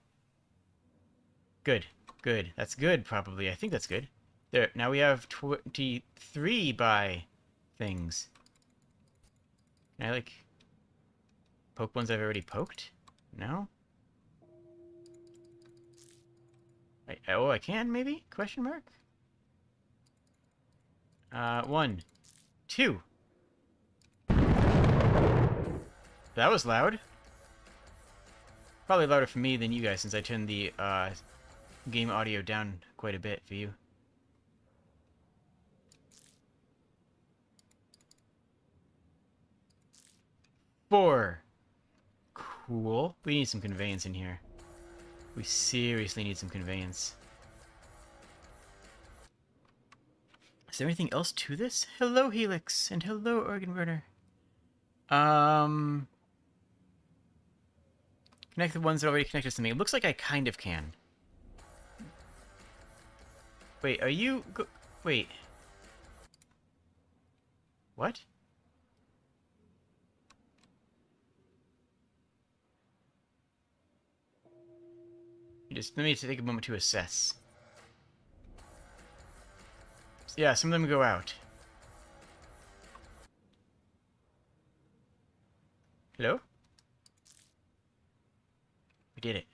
Good. Good. That's good, probably. I think that's good. There. Now we have 23 by things. Can I, like, poke ones I've already poked? No? Oh, I can, maybe? Question mark? 1, 2. That was loud. Probably louder for me than you guys, since I turned the, game audio down quite a bit for you. Four. Cool. We need some conveyance in here. We seriously need some conveyance. Is there anything else to this? Hello, Helix, and hello, Organ Burner. Connect the ones that already connected to me. It looks like I kind of can. Wait, are you... Wait. What? Let me take a moment to assess. Yeah, some of them go out. Hello? We did it.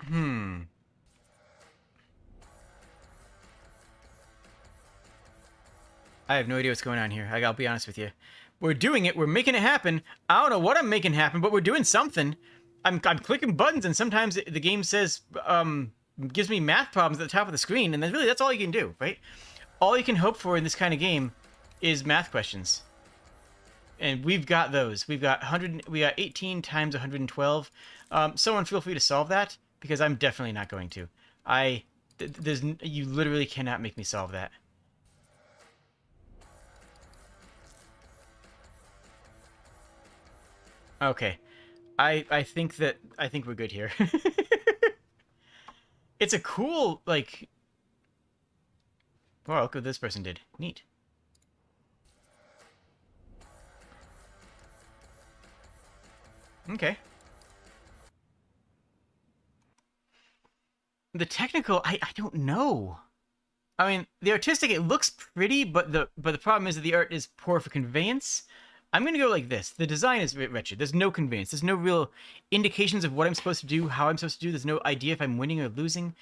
Hmm. I have no idea what's going on here. I'll be honest with you. We're doing it. We're making it happen. I don't know what I'm making happen, but we're doing something. I'm clicking buttons, and sometimes the game says, gives me math problems at the top of the screen, and then really that's all you can do, right? All you can hope for in this kind of game is math questions. And we've got those. We've got 100. We got 18 times 112. Someone feel free to solve that because I'm definitely not going to. You literally cannot make me solve that. Okay. I think we're good here. It's a cool like. Wow, look what this person did. Neat. Okay. The technical, I don't know. I mean, the artistic, it looks pretty, but the problem is that the art is poor for conveyance. I'm gonna go like this. The design is wretched. There's no conveyance. There's no real indications of what I'm supposed to do, how I'm supposed to do. There's no idea if I'm winning or losing.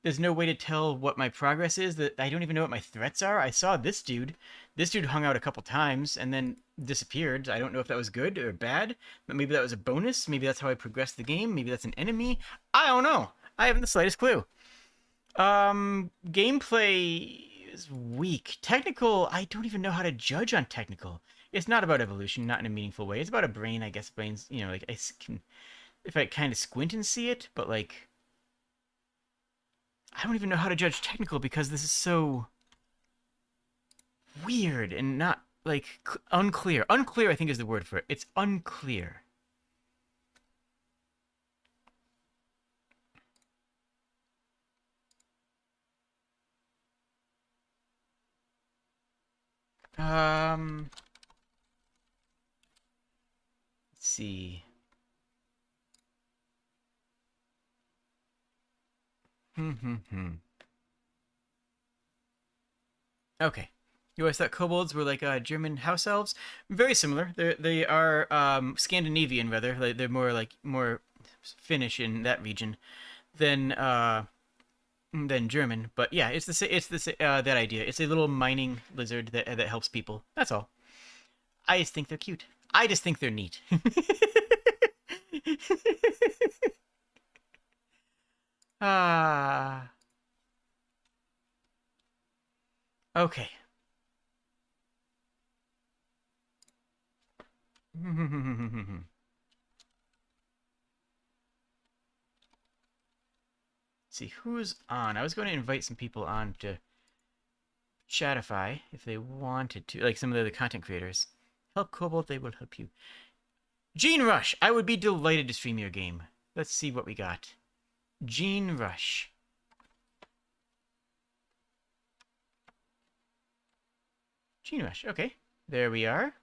There's no way to tell what my progress is. That I don't even know what my threats are. I saw this dude. This dude hung out a couple times and then disappeared. I don't know if that was good or bad, but maybe that was a bonus. Maybe that's how I progressed the game. Maybe that's an enemy. I don't know. I haven't the slightest clue. Gameplay is weak. Technical, I don't even know how to judge on technical. It's not about evolution, not in a meaningful way. It's about a brain, I guess. Brains, like I can, if I kind of squint and see it, but like, I don't even know how to judge technical because this is so weird and not like unclear. Unclear, I think, is the word for it. It's unclear. Let's see. Okay. You always thought kobolds were like German house elves? Very similar. They are Scandinavian rather. Like, they're more Finnish in that region than German. But yeah, that idea. It's a little mining lizard that helps people. That's all. I just think they're cute. I just think they're neat. Ah. Okay. See who's on. I was going to invite some people on to Chatify if they wanted to, like some of the content creators. Help Kobold, they will help you. Gene Rush, I would be delighted to stream your game. Let's see what we got. Gene Rush. Gene Rush, okay. There we are.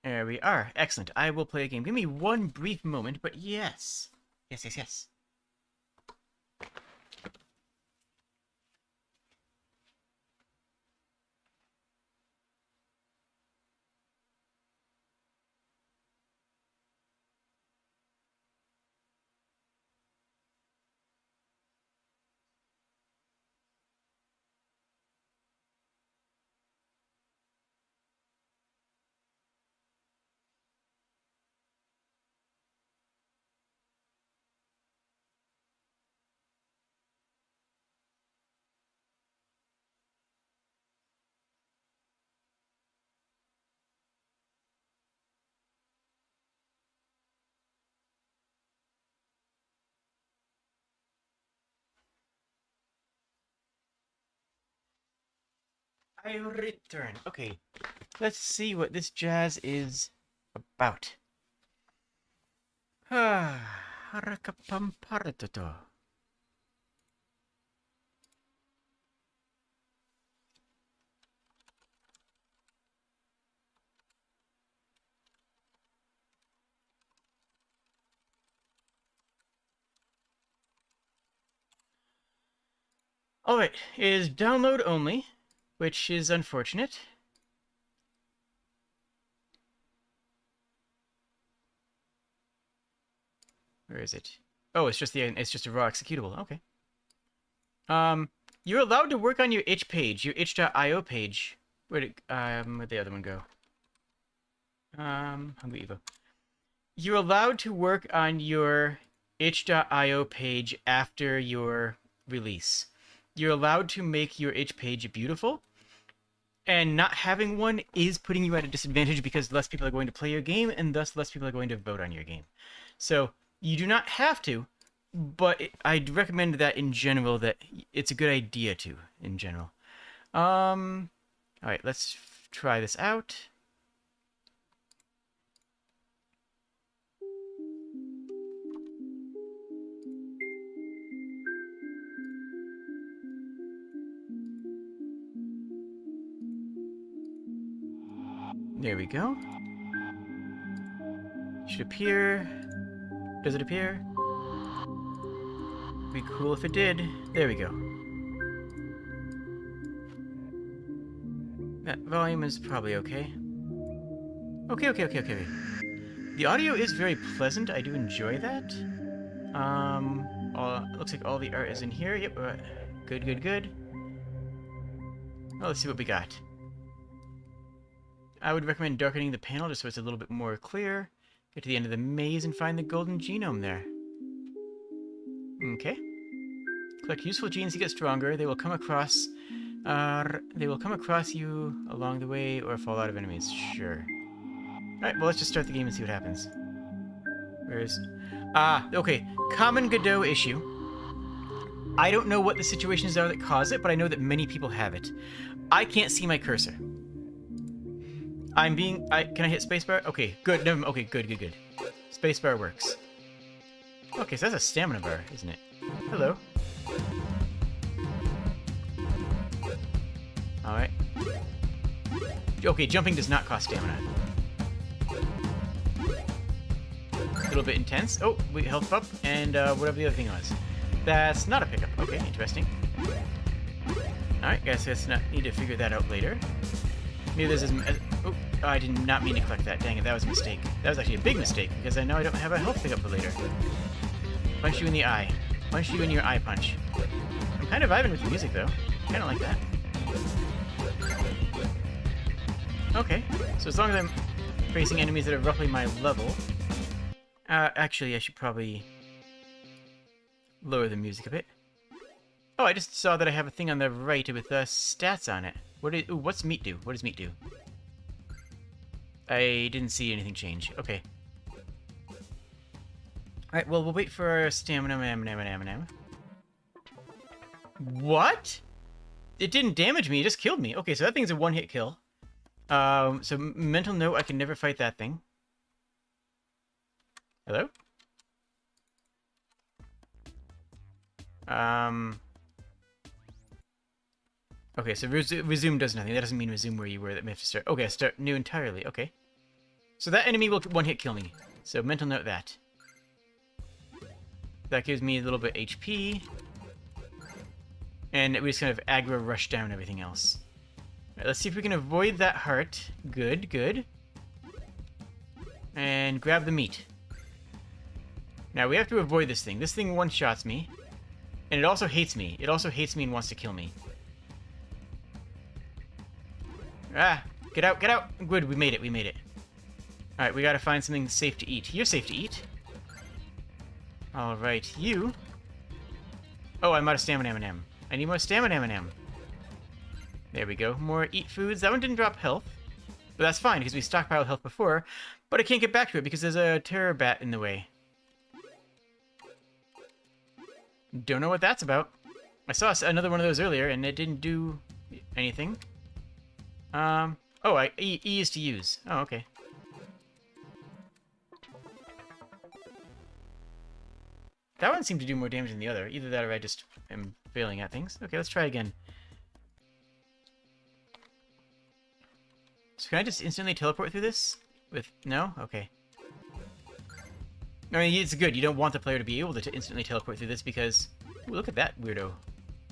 There we are. Excellent. I will play a game. Give me one brief moment, but yes. Yes, yes, yes. I return. Okay, let's see what this jazz is about. Harakapamparatoto. Alright, it is download only, which is unfortunate. Where is it? Oh, it's just a raw executable. Okay. You're allowed to work on your itch page, your itch.io page. Where'd the other one go? Hungry Evo. You're allowed to work on your itch.io page after your release. You're allowed to make your itch page beautiful, and not having one is putting you at a disadvantage because less people are going to play your game, and thus less people are going to vote on your game. So you do not have to, but I'd recommend that in general, that it's a good idea to, in general. Alright, let's try this out. There we go. Should appear. Does it appear? Be cool if it did. There we go. That volume is probably okay. Okay. The audio is very pleasant. I do enjoy that. Looks like all the art is in here. Yep. Good. Well, let's see what we got. I would recommend darkening the panel just so it's a little bit more clear. Get to the end of the maze and find the golden genome there. Okay. Collect useful genes to get stronger. They will come across you along the way or fall out of enemies. Sure. Alright, well, let's just start the game and see what happens. Okay. Common Godot issue. I don't know what the situations are that cause it, but I know that many people have it. I can't see my cursor. Can I hit spacebar? Okay, good. No, okay, good. Spacebar works. Okay, so that's a stamina bar, isn't it? Hello. Alright. Okay, jumping does not cost stamina. A little bit intense. Oh, we health up, and whatever the other thing was. That's not a pickup. Okay, interesting. Alright, guys, let's not need to figure that out later. Maybe there's oh, I did not mean to collect that. Dang it, that was a mistake. That was actually a big mistake, because I know I don't have a health pickup for later. Punch you in the eye. Punch you in your eye punch. I'm kind of vibing with the music, though. Kind of like that. Okay, so as long as I'm facing enemies that are roughly my level... actually, I should probably lower the music a bit. Oh, I just saw that I have a thing on the right with stats on it. What's meat do? What does meat do? I didn't see anything change. Okay. Alright, well, we'll wait for our stamina. What? It didn't damage me, it just killed me. Okay, so that thing's a one-hit kill. So mental note, I can never fight that thing. Hello? Okay, so resume does nothing. That doesn't mean resume where you were. That may have to start. Okay, start new entirely. Okay. So that enemy will one-hit kill me. So mental note that. That gives me a little bit HP. And we just kind of aggro rush down everything else. Right, let's see if we can avoid that heart. Good. And grab the meat. Now we have to avoid this thing. This thing one-shots me. And it also hates me. It also hates me and wants to kill me. Ah! Get out! Good, we made it. Alright, we gotta find something safe to eat. You're safe to eat. Alright, you... Oh, I'm out of stamina M&M. I need more stamina M&M. There we go. More eat foods. That one didn't drop health. But that's fine, because we stockpiled health before. But I can't get back to it because there's a terror bat in the way. Don't know what that's about. I saw another one of those earlier, and it didn't do anything. E is to use. Oh, okay. That one seemed to do more damage than the other. Either that or I just am failing at things. Okay, let's try again. So can I just instantly teleport through this? No? Okay. I mean, it's good. You don't want the player to be able to instantly teleport through this because... Ooh, look at that weirdo.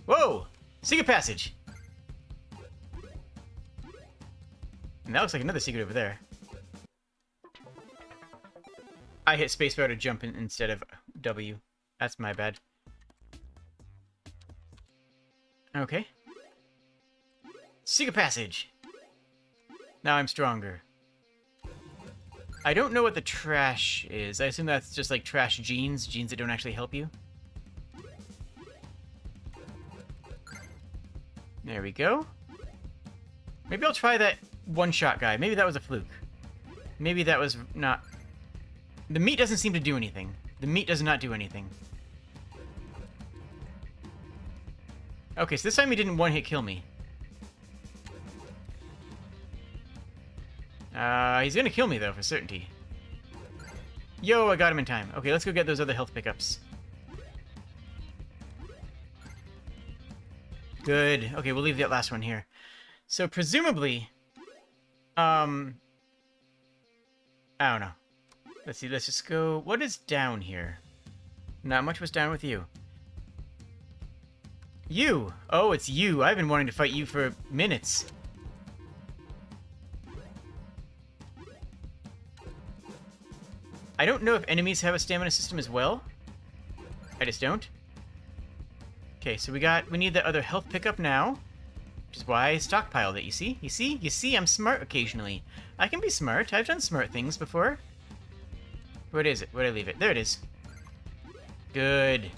Whoa! Secret passage! And that looks like another secret over there. I hit spacebar to jump in instead of W. That's my bad. Okay. Secret passage! Now I'm stronger. I don't know what the trash is. I assume that's just like trash genes. Genes that don't actually help you. There we go. Maybe I'll try that one-shot guy. Maybe that was a fluke. Maybe that was not... The meat doesn't seem to do anything. The meat does not do anything. Okay, so this time he didn't one-hit kill me. He's gonna kill me, though, for certainty. Yo, I got him in time. Okay, let's go get those other health pickups. Good. Okay, we'll leave that last one here. So, presumably... I don't know. Let's see, let's just go... What is down here? Not much was down with you. You! Oh, it's you. I've been wanting to fight you for minutes. I don't know if enemies have a stamina system as well. I just don't. Okay, so we need that other health pickup now. Which is why I stockpiled it, you see? You see? You see, I'm smart occasionally. I can be smart. I've done smart things before. Where is it? Where'd I leave it? There it is. Good.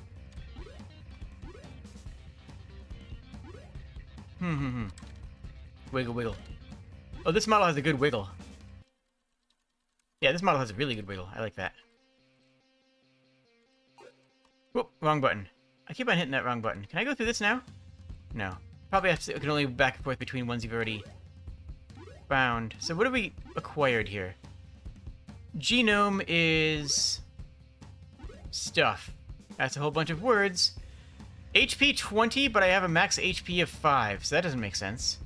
Wiggle, wiggle. Oh, this model has a good wiggle. Yeah, this model has a really good wiggle. I like that. Whoop, wrong button. I keep on hitting that wrong button. Can I go through this now? No. Probably have to, I can only back and forth between ones you've already found. So what have we acquired here? Genome is... stuff. That's a whole bunch of words. HP 20, but I have a max HP of 5, so that doesn't make sense.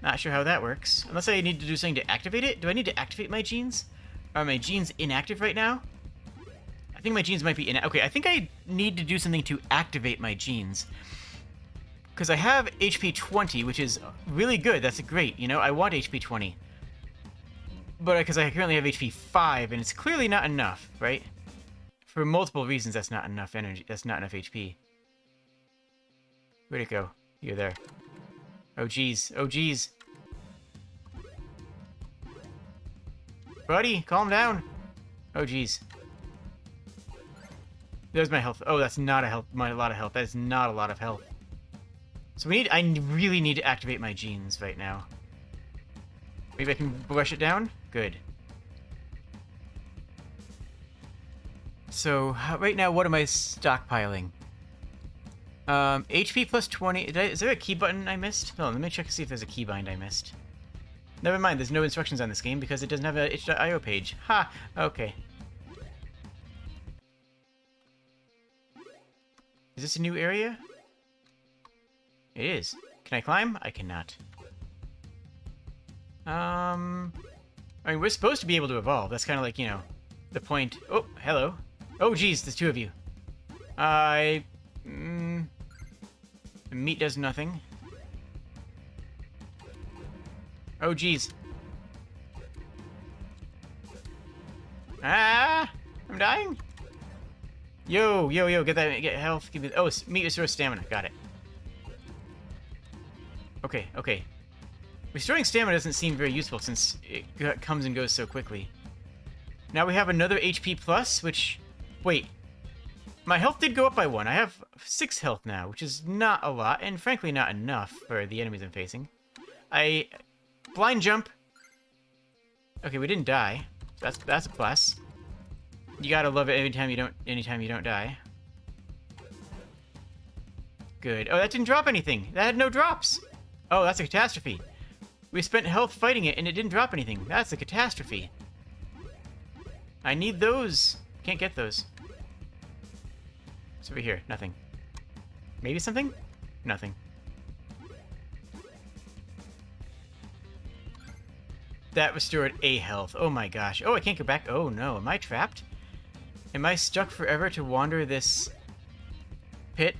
Not sure how that works. Unless I need to do something to activate it? Do I need to activate my genes? Are my genes inactive right now? I think my genes might be inactive. Okay, I think I need to do something to activate my genes. Because I have HP 20, which is really good. That's great, you know? I want HP 20. But because I currently have HP 5, and it's clearly not enough, right? For multiple reasons, that's not enough energy. That's not enough HP. Where'd it go? You're there. Oh, jeez. Oh, jeez. Buddy, calm down. Oh, jeez. There's my health. Oh, that's not a lot of health. That is not a lot of health. So I really need to activate my genes right now. Maybe I can brush it down? Good. So, right now, what am I stockpiling? HP plus 20. Is there a key button I missed? Hold on, let me check to see if there's a keybind I missed. Never mind, there's no instructions on this game because it doesn't have a itch.io page. Ha! Okay. Is this a new area? It is. Can I climb? I cannot. I mean, we're supposed to be able to evolve. That's kind of like, you know, the point. Oh, hello. Oh, geez, there's two of you. The meat does nothing. Oh, geez. Ah! I'm dying? Yo, yo, yo, get health. Give me... Oh, meat restores stamina. Got it. Okay, okay. Restoring stamina doesn't seem very useful since it comes and goes so quickly. Now we have another HP plus, which... Wait. My health did go up by 1. I have 6 health now, which is not a lot, and frankly not enough for the enemies I'm facing. Blind jump. Okay, we didn't die. That's a plus. You gotta love it anytime you don't die. Good. Oh, that didn't drop anything. That had no drops. Oh, that's a catastrophe. We spent health fighting it, and it didn't drop anything. That's a catastrophe. I need those. Can't get those. What's over here? Nothing. Maybe something? Nothing. That restored a health. Oh my gosh. Oh, I can't go back. Oh no. Am I trapped? Am I stuck forever to wander this pit?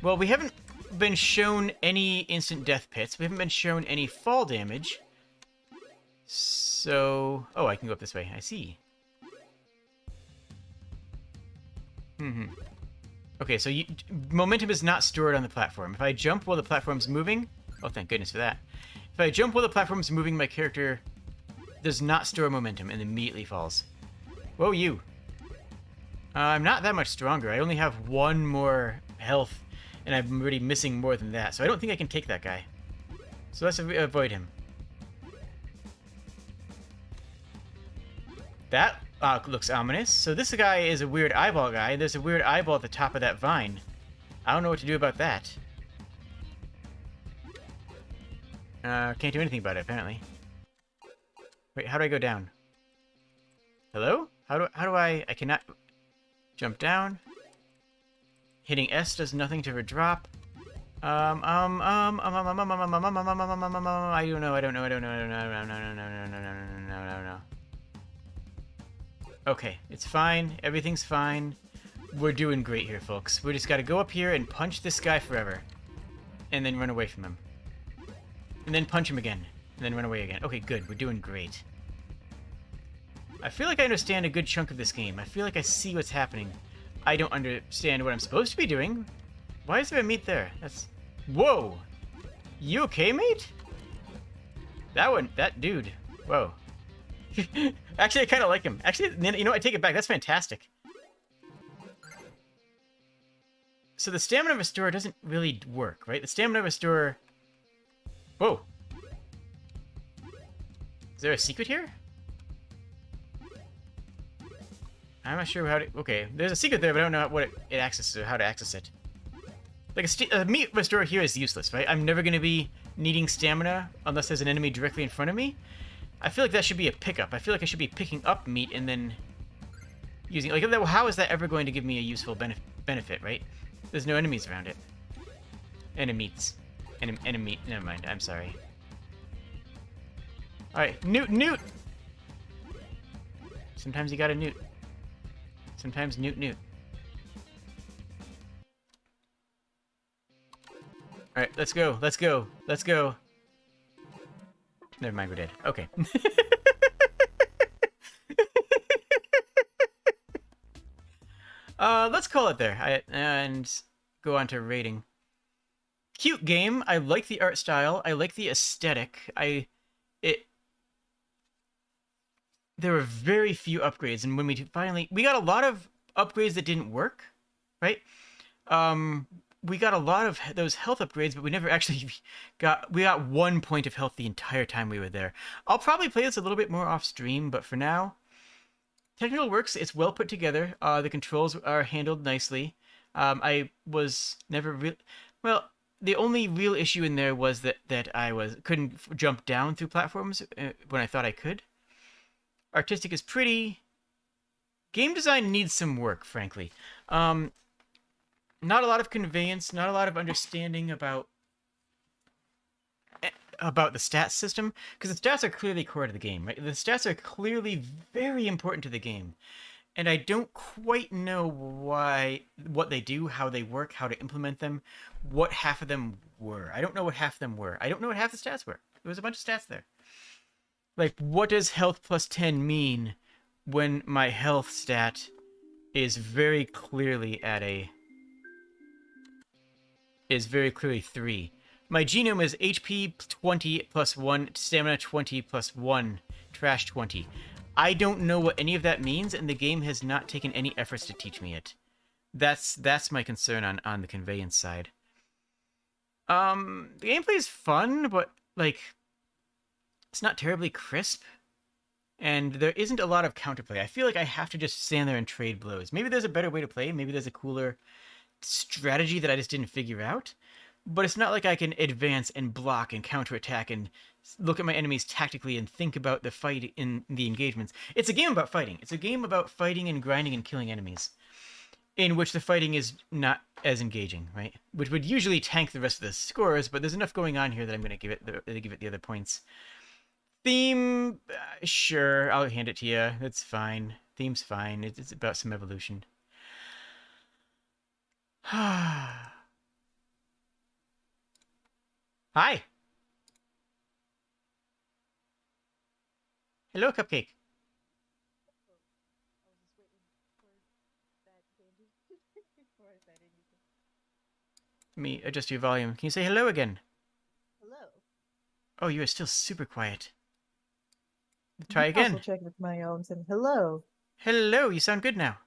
Well, we haven't haven't been shown any instant death pits. We haven't been shown any fall damage. So... Oh, I can go up this way. I see. Okay, so momentum is not stored on the platform. If I jump while the platform's moving... Oh, thank goodness for that. If I jump while the platform's moving, my character does not store momentum and immediately falls. Whoa, you. I'm not that much stronger. I only have 1 more health, and I'm already missing more than that. So I don't think I can take that guy. So let's avoid him. That looks ominous. So this guy is a weird eyeball guy. There's a weird eyeball at the top of that vine. I don't know what to do about that. Can't do anything about it, apparently. Wait, how do I go down? Hello? How do I cannot jump down. Hitting S does nothing to drop. I don't know. Okay, it's fine. Everything's fine. We're doing great here, folks. We just gotta go up here and punch this guy forever. And then run away from him. And then punch him again. And then run away again. Okay, good. We're doing great. I feel like I understand a good chunk of this game. I feel like I see what's happening. I don't understand what I'm supposed to be doing. Why is there a meat there? That's... Whoa! You okay, mate? That dude. Whoa. Actually, I kind of like him. Actually, you know, I take it back. That's fantastic. So the stamina restore doesn't really work, right? The stamina restore... Whoa. Is there a secret here? I'm not sure how to... Okay, there's a secret there, but I don't know what it accesses or how to access it. Like, a meat restore here is useless, right? I'm never going to be needing stamina unless there's an enemy directly in front of me. I feel like that should be a pickup. I feel like I should be picking up meat and then using... Like, how is that ever going to give me a useful benefit, right? There's no enemies around it. Enemies. Enemy... Never mind, I'm sorry. Alright, newt! Sometimes you gotta newt. Sometimes newt. Alright, let's go. Never mind, we're dead. Okay. Let's call it there. And go on to rating. Cute game. I like the art style. I like the aesthetic. There were very few upgrades, and when we got a lot of upgrades that didn't work, right? We got a lot of those health upgrades, but we never actually we got 1 point of health the entire time we were there. I'll probably play this a little bit more off stream, but for now, technical works. It's well put together. The controls are handled nicely. I was never really... Well, the only real issue in there was that I couldn't jump down through platforms when I thought I could. Artistic is pretty. Game design needs some work, frankly. Not a lot of conveyance, not a lot of understanding about the stats system, because the stats are clearly core to the game, right? The stats are clearly very important to the game, and I don't quite know what they do, how they work, how to implement them, what half of them were. I don't know what half of them were. I don't know what half the stats were. There was a bunch of stats there. Like, what does health plus 10 mean when my health stat is very clearly is very clearly 3? My genome is HP 20 plus 1, stamina 20 plus 1, trash 20. I don't know what any of that means, and the game has not taken any efforts to teach me it. That's my concern on the conveyance side. The gameplay is fun, but, like... It's not terribly crisp, and there isn't a lot of counterplay. I feel like I have to just stand there and trade blows. Maybe there's a better way to play. Maybe there's a cooler strategy that I just didn't figure out. But it's not like I can advance and block and counterattack and look at my enemies tactically and think about the fight in the engagements. It's a game about fighting. It's a game about fighting and grinding and killing enemies, in which the fighting is not as engaging, right? Which would usually tank the rest of the scores, but there's enough going on here that I'm going to give it the other points. Theme, sure, I'll hand it to you. It's fine. Theme's fine. It's about some evolution. Hi. Hello, Cupcake. Let me adjust your volume. Can you say hello again? Hello. Oh, you are still super quiet. Try Also again. check with my own and hello. Hello, you sound good now.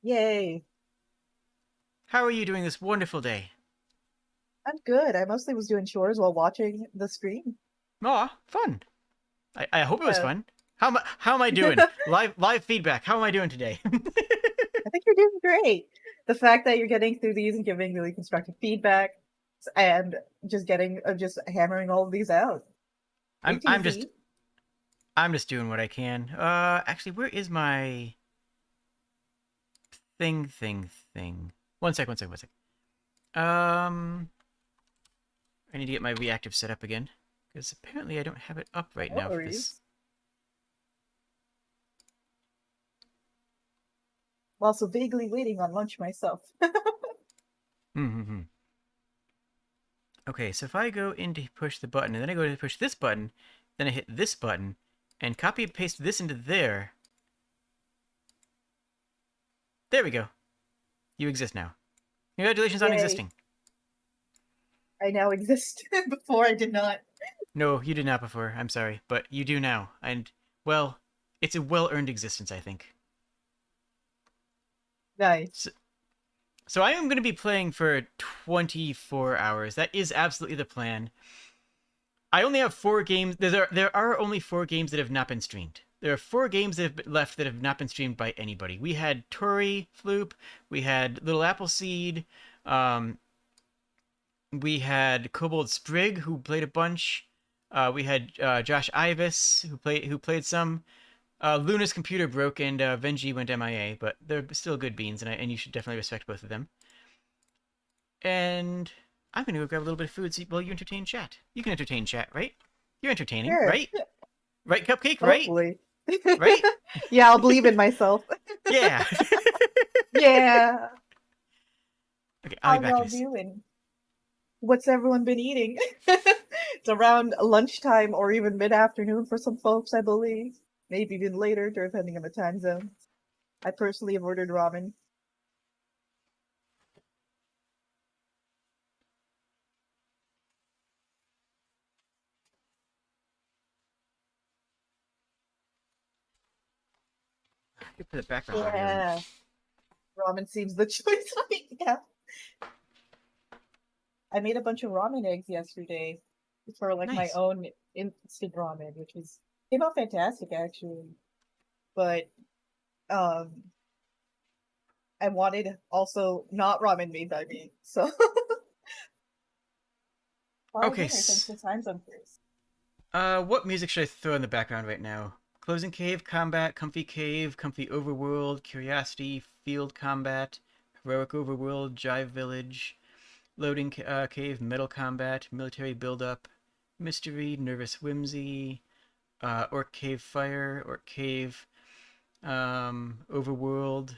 Yay. How are you doing this wonderful day? I'm good. I mostly was doing chores while watching the stream. Aw, fun. I hope it was Yeah. fun. How am I doing? Live feedback. How am I doing today? I think you're doing great. The fact that you're getting through these and giving really constructive feedback and just hammering all of these out. I'm Pretty I'm easy. just I'm just doing what I can. Actually, where is my thing? One sec. I need to get my reactive set up again because apparently I don't have it up right No now for this. worries. I'm also vaguely waiting on lunch myself. Mm-hmm. Okay, so if I go in to push the button, and then I go to push this button, then I hit this button, and copy and paste this into there. There we go. You exist now. Congratulations on Yay. existing. I now exist. Before I did not. No, you did not before. I'm sorry, but you do now. And, well, it's a well-earned existence, I think. Nice. So I am going to be playing for 24 hours. That is absolutely the plan. I only have 4 games. There are only 4 games that have not been streamed. There are 4 games that have been left that have not been streamed by anybody. We had Tori Floop, we had Little Appleseed, we had Kobold Sprig, who played a bunch. We had Josh Ivis, who played some. Luna's computer broke and Venji went MIA, but they're still good beans, and you should definitely respect both of them. And I'm gonna go grab a little bit of food while you entertain chat. You can entertain chat, right? You're entertaining, Sure. right? Right, Cupcake, right? Hopefully. Right? Yeah, I'll believe in myself. Yeah. Yeah. Okay, How I'll be back y'all in a sec. doing? What's everyone been eating? It's around lunchtime or even mid-afternoon for some folks, I believe. Maybe even later, depending on the time zone. I personally have ordered ramen. You put the background audio in. Yeah. Ramen seems the choice right now. I made a bunch of ramen eggs yesterday for like my Nice. own instant ramen, which came out fantastic actually. But um I wanted also not ramen made by me. So probably Okay. dinner since the time zone first. What music should I throw in the background right now? Closing Cave, Combat, Comfy Overworld, Curiosity, Field Combat, Heroic Overworld, Jive Village, Loading Cave, Metal Combat, Military Build-Up, Mystery, Nervous Whimsy, Orc Cave Fire, Orc Cave, Overworld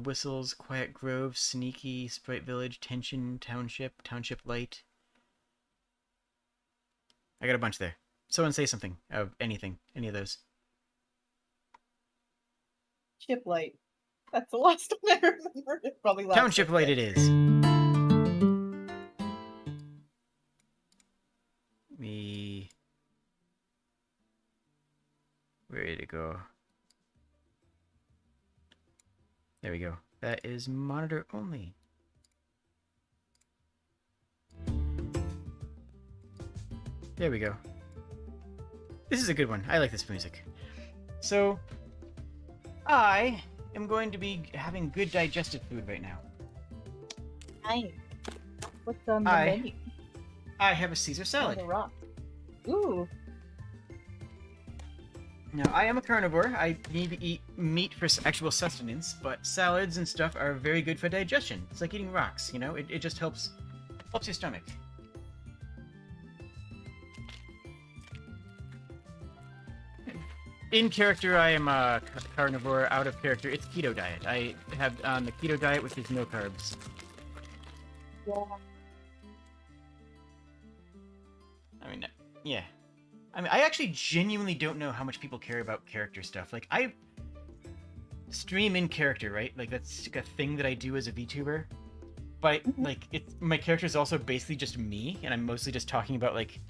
Whistles, Quiet Grove, Sneaky, Sprite Village, Tension, Township Light. I got a bunch there. Someone say something of anything, any of those. Chip light. That's the last one I remember. Probably last Township Light it is. Me. Where did it go? There we go. That is monitor only. There we go. This is a good one. I like this music. So, I am going to be having good digested food right now. Nice. What's on the I menu? I have a Caesar On salad. the rock. Ooh. Now, I am a carnivore. I need to eat meat for actual sustenance, but salads and stuff are very good for digestion. It's like eating rocks, you know? It just helps your stomach. In character, I am a carnivore. Out of character, it's keto diet. I have on the keto diet, which is no carbs. Yeah. Yeah. I mean, I actually genuinely don't know how much people care about character stuff. Like, I stream in character, right? Like, that's like a thing that I do as a VTuber. But, Mhm. like, my character is also basically just me, and I'm mostly just talking about, like,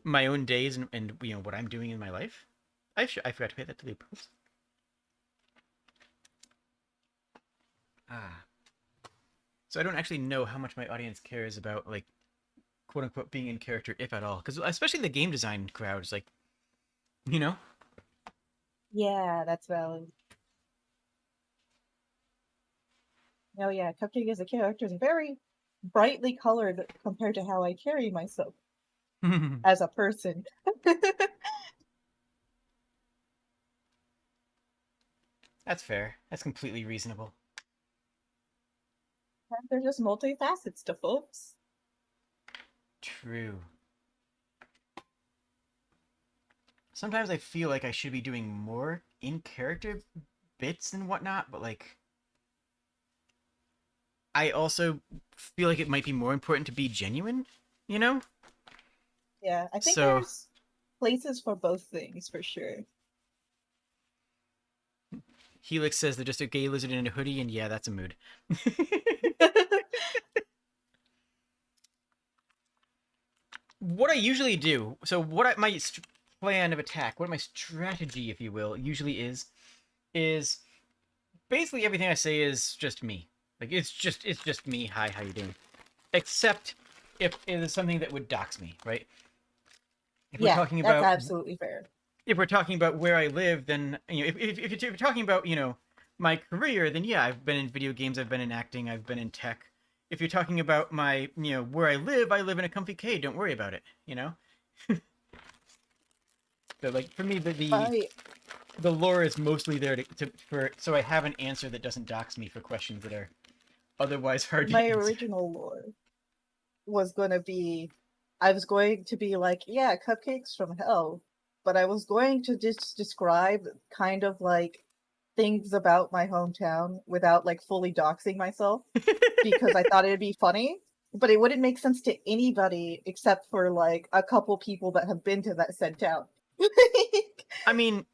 my own days and you know, what I'm doing in my life. I forgot to pay that to the Oops. Ah. So I don't actually know how much my audience cares about, like, quote unquote being in character, if at all. Because especially the game design crowd is like, you know, Yeah, that's valid. Oh yeah, Cupcake as a character is very brightly colored compared to how I carry myself as a person. that's fair. That's completely reasonable. They're just multifacets to folks. True. Sometimes I feel like I should be doing more in character bits and whatnot, but like I also feel like it might be more important to be genuine, you know? Yeah, I think So there's places for both things for sure. Helix says they're just a gay lizard in a hoodie, and yeah, that's a mood. What I usually do, so my plan of attack, what my strategy, if you will, usually is basically everything I say is just me. Like it's just me. Hi, how you doing? Except if it is something that would dox me, right? If we're Yeah, talking that's about absolutely fair. where I live, then you know, if you're talking about you know my career, then yeah, I've been in video games, I've been in acting, I've been in tech. If you're talking about my you know where I live in a comfy cave. Don't worry about it. You know. So like for me, My the lore is mostly there for so I have an answer that doesn't dox me for questions that are otherwise hard to my answer. original lore was gonna be I was going to be like, yeah, cupcakes from hell, but I was going to just describe kind of like things about my hometown without like fully doxing myself because I thought it'd be funny, but it wouldn't make sense to anybody except for like a couple people that have been to that said town. I mean,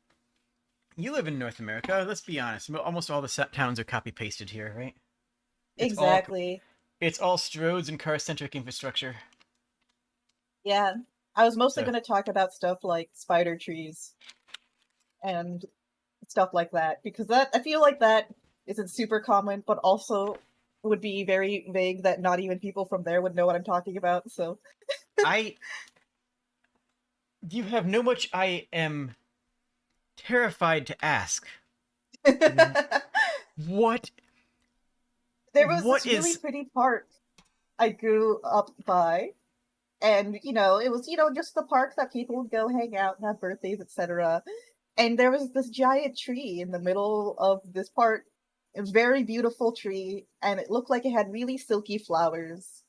you live in North America. Let's be honest. Almost all the towns are copy pasted here, right? It's all Exactly. it's all stroads and car centric infrastructure. Yeah. I was mostly So going to talk about stuff like spider trees and stuff like that because that I feel like that isn't super common, but also would be very vague that not even people from there would know what I'm talking about. So I you have no much I am terrified to ask. there What was what this really is pretty park I grew up by, and it was just the park that people would go hang out and have birthdays, etc. And there was this giant tree in the middle of this park. A very beautiful tree, and it looked like it had really silky flowers.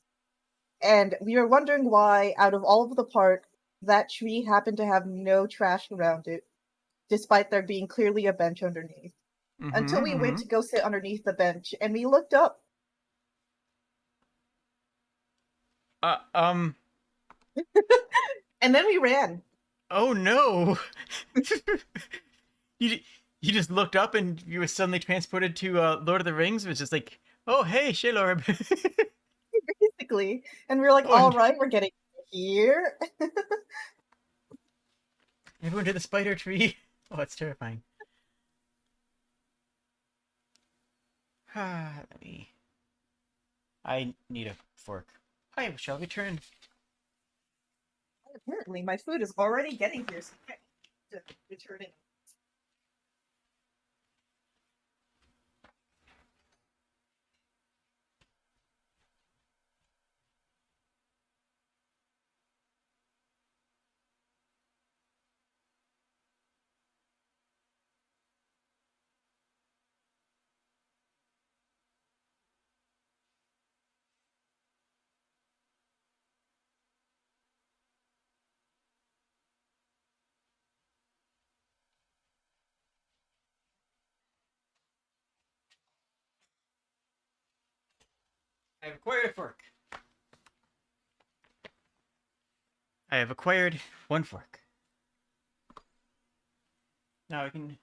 And we were wondering why, out of all of the park, that tree happened to have no trash around it, despite there being clearly a bench underneath. Until we went mm-hmm. to go sit underneath the bench, and we looked up. Uh, um And then we ran. oh no. you you just looked up and you were suddenly transported to Lord of the Rings. It was just like, oh hey, Shalorb. Basically. And we were like, Oh, all and right, we're getting here. everyone to the spider tree. Oh, that's terrifying. Let me. I need a fork. I shall return. Apparently, my food is already getting here, so I have to return it. I've acquired a fork. I have acquired 1 fork. Now I can...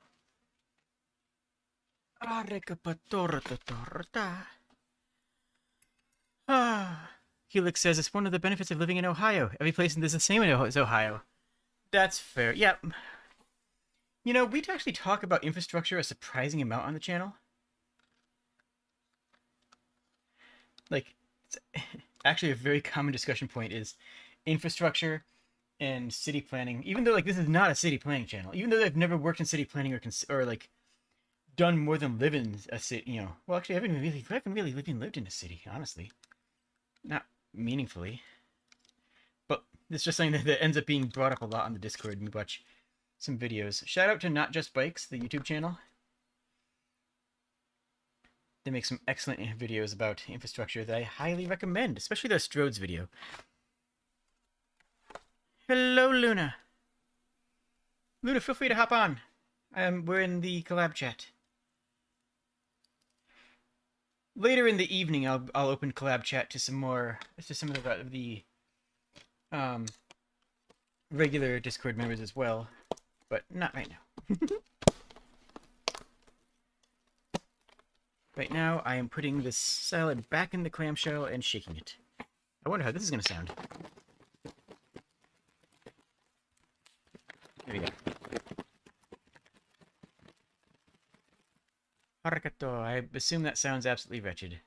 Helix says it's one of the benefits of living in Ohio. Every place is the same as Ohio. That's fair. Yep. You know, we actually talk about infrastructure a surprising amount on the channel. Like, it's actually a very common discussion point is infrastructure and city planning. Even though, like, this is not a city planning channel. Even though I've never worked in city planning or like, done more than live in a city, you know. Well, actually, I haven't really lived in a city, honestly. Not meaningfully. But it's just something that ends up being brought up a lot on the Discord and we watch some videos. Shout out to Not Just Bikes, the YouTube channel. They make some excellent videos about infrastructure that I highly recommend, especially their Strodes video. Hello, Luna. Luna, feel free to hop on. We're in the collab chat. Later in the evening, I'll open collab chat to some of the regular Discord members as well, but not right now. Right now, I am putting this salad back in the clamshell and shaking it. I wonder how this is going to sound. There we go. Harakato. I assume that sounds absolutely wretched.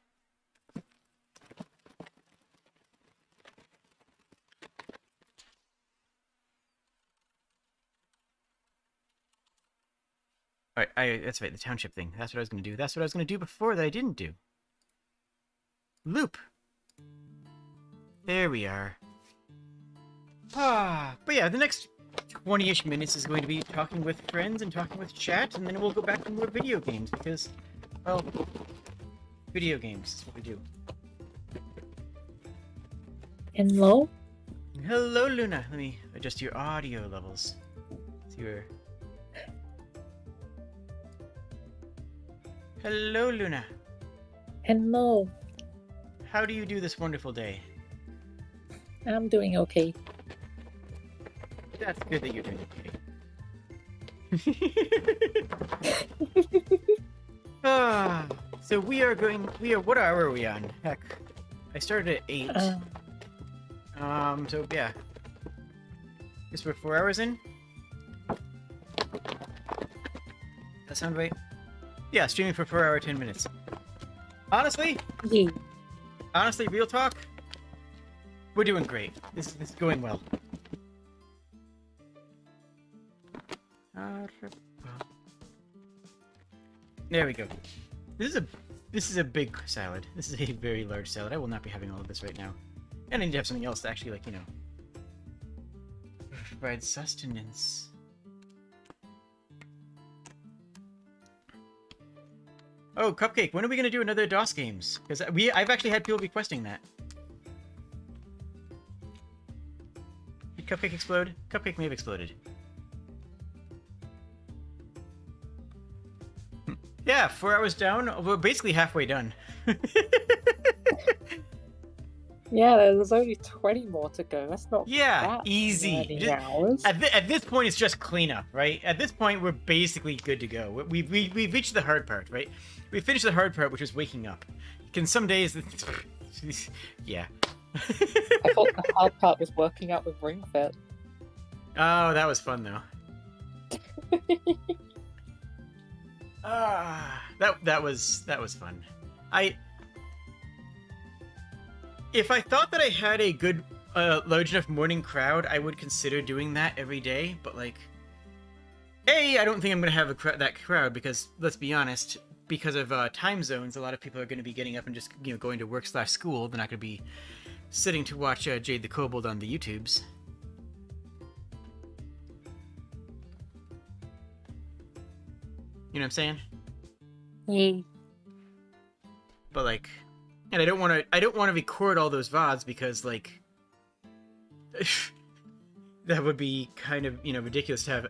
Alright, that's right, the township thing. That's what I was going to do. That's what I was going to do before that I didn't do. Loop. There we are. But yeah, the next 20-ish minutes is going to be talking with friends and talking with chat, and then we'll go back to more video games, because, well, video games is what we do. Hello? Hello, Luna. Let me adjust your audio levels. See where... Hello, Luna. Hello. How do you do this wonderful day? I'm doing okay. That's good that you're doing okay. So what hour are we on? Heck, I started at 8. So yeah. Guess we're 4 hours in? That sound right? Yeah, streaming for 4 hours, 10 minutes. Honestly, real talk, we're doing great. This is going well. There we go. This is a big salad. This is a very large salad. I will not be having all of this right now. And I need to have something else to actually, like, you know, provide sustenance. Oh, Cupcake, when are we going to do another DOS games? Because I've actually had people requesting that. Did Cupcake explode? Cupcake may have exploded. Yeah, 4 hours down. We're basically halfway done. Yeah, there's only 20 more to go. That's not yeah, that easy. many hours. At this point, it's just cleanup, right? At this point, we're basically good to go. We've reached the hard part, right? We finished the hard part, which is waking up. Can some days... yeah. I thought the hard part was working out with Ring Fit. Oh, that was fun, though. That was fun. If I thought that I had a good, large enough morning crowd, I would consider doing that every day. But like, I don't think I'm gonna have that crowd because, let's be honest, because of time zones, a lot of people are gonna be getting up and just going to work/school. They're not gonna be sitting to watch Jade the Kobold on the YouTubes. You know what I'm saying? Yeah. But like, and I don't want to record all those VODs because like, that would be kind of, ridiculous to have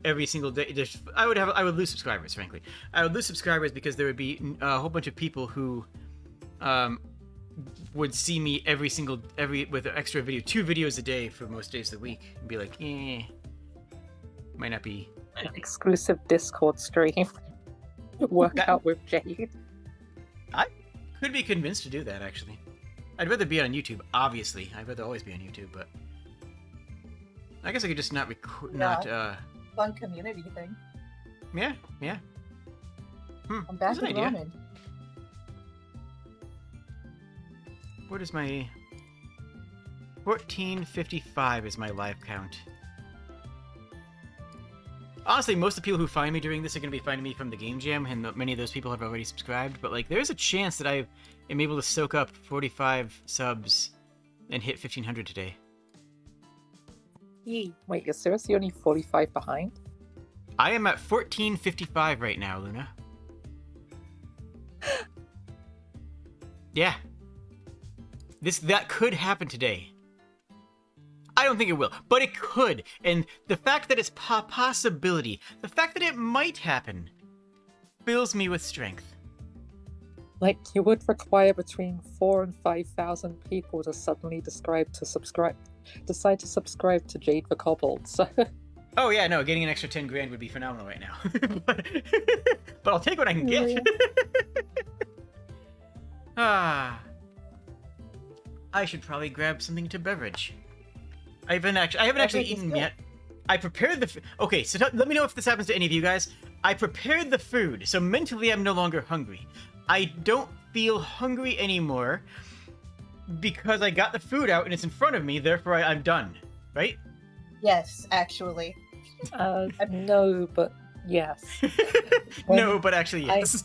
every single day. I would lose subscribers, frankly. I would lose subscribers because there would be a whole bunch of people who would see me with an extra video, 2 videos a day for most days of the week, and be like, might not be. Exclusive Discord stream. Workout with Jade. I could be convinced to do that, actually. I'd rather be on YouTube, obviously. I'd rather always be on YouTube, but I guess I could just not fun community thing. Yeah. I'm back That's an in idea. ramen. What is my 1455 is my live count. Honestly, most of the people who find me during this are going to be finding me from the Game Jam, and many of those people have already subscribed, but like there's a chance that I am able to soak up 45 subs and hit 1500 today. Wait, you're seriously only 45 behind? I am at 1455 right now, Luna. Yeah. That could happen today. I don't think it will, but it could. And the fact that it's a possibility, the fact that it might happen, fills me with strength. Like, you would require between 4,000 and 5,000 people to suddenly decide to subscribe to Jade the Kobold. So. Oh yeah, no, getting an extra 10 grand would be phenomenal right now. but I'll take what I can get. I should probably grab something to beverage. I haven't actually eaten yet. I prepared the okay, so let me know if this happens to any of you guys. I prepared the food, so mentally I'm no longer hungry. I don't feel hungry anymore because I got the food out and it's in front of me, therefore I'm done, right? Yes, actually. No, but yes. No, but actually yes.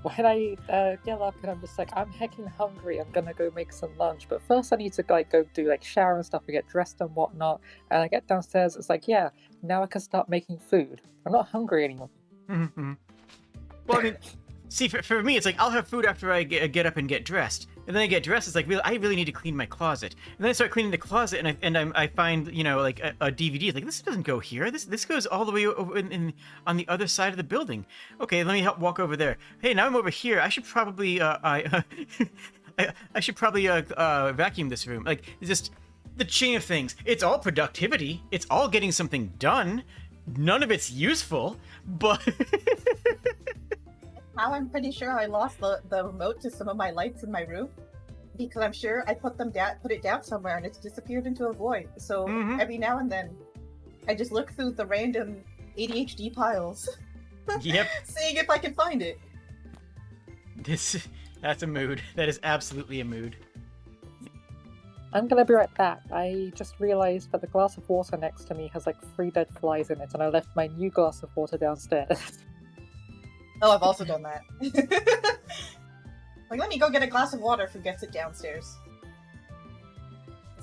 When I get up and I'm just like, I'm heckin' hungry, I'm gonna go make some lunch, but first I need to like go do like shower and stuff and get dressed and whatnot, and I get downstairs, it's like, yeah, now I can start making food. I'm not hungry anymore. Mm-hmm. Well, I mean, see, for me, it's like, I'll have food after I get up and get dressed, and then I get dressed, it's like, I really need to clean my closet, and then I start cleaning the closet, and I find, you know, like, a DVD, it's like, this doesn't go here, this goes all the way over on the other side of the building. Okay, let me walk over there. Hey, now I'm over here, I should probably, I should probably, vacuum this room. Like, it's just, the chain of things, it's all productivity, it's all getting something done, none of it's useful, but... Now I'm pretty sure I lost the remote to some of my lights in my room because I'm sure I put it down somewhere and it's disappeared into a void. So every now and then, I just look through the random ADHD piles, Yep. seeing if I can find it. That's a mood. That is absolutely a mood. I'm gonna be right back. I just realized that the glass of water next to me has like 3 dead flies in it, and I left my new glass of water downstairs. Oh, I've also done that. Like, let me go get a glass of water, forgets it downstairs.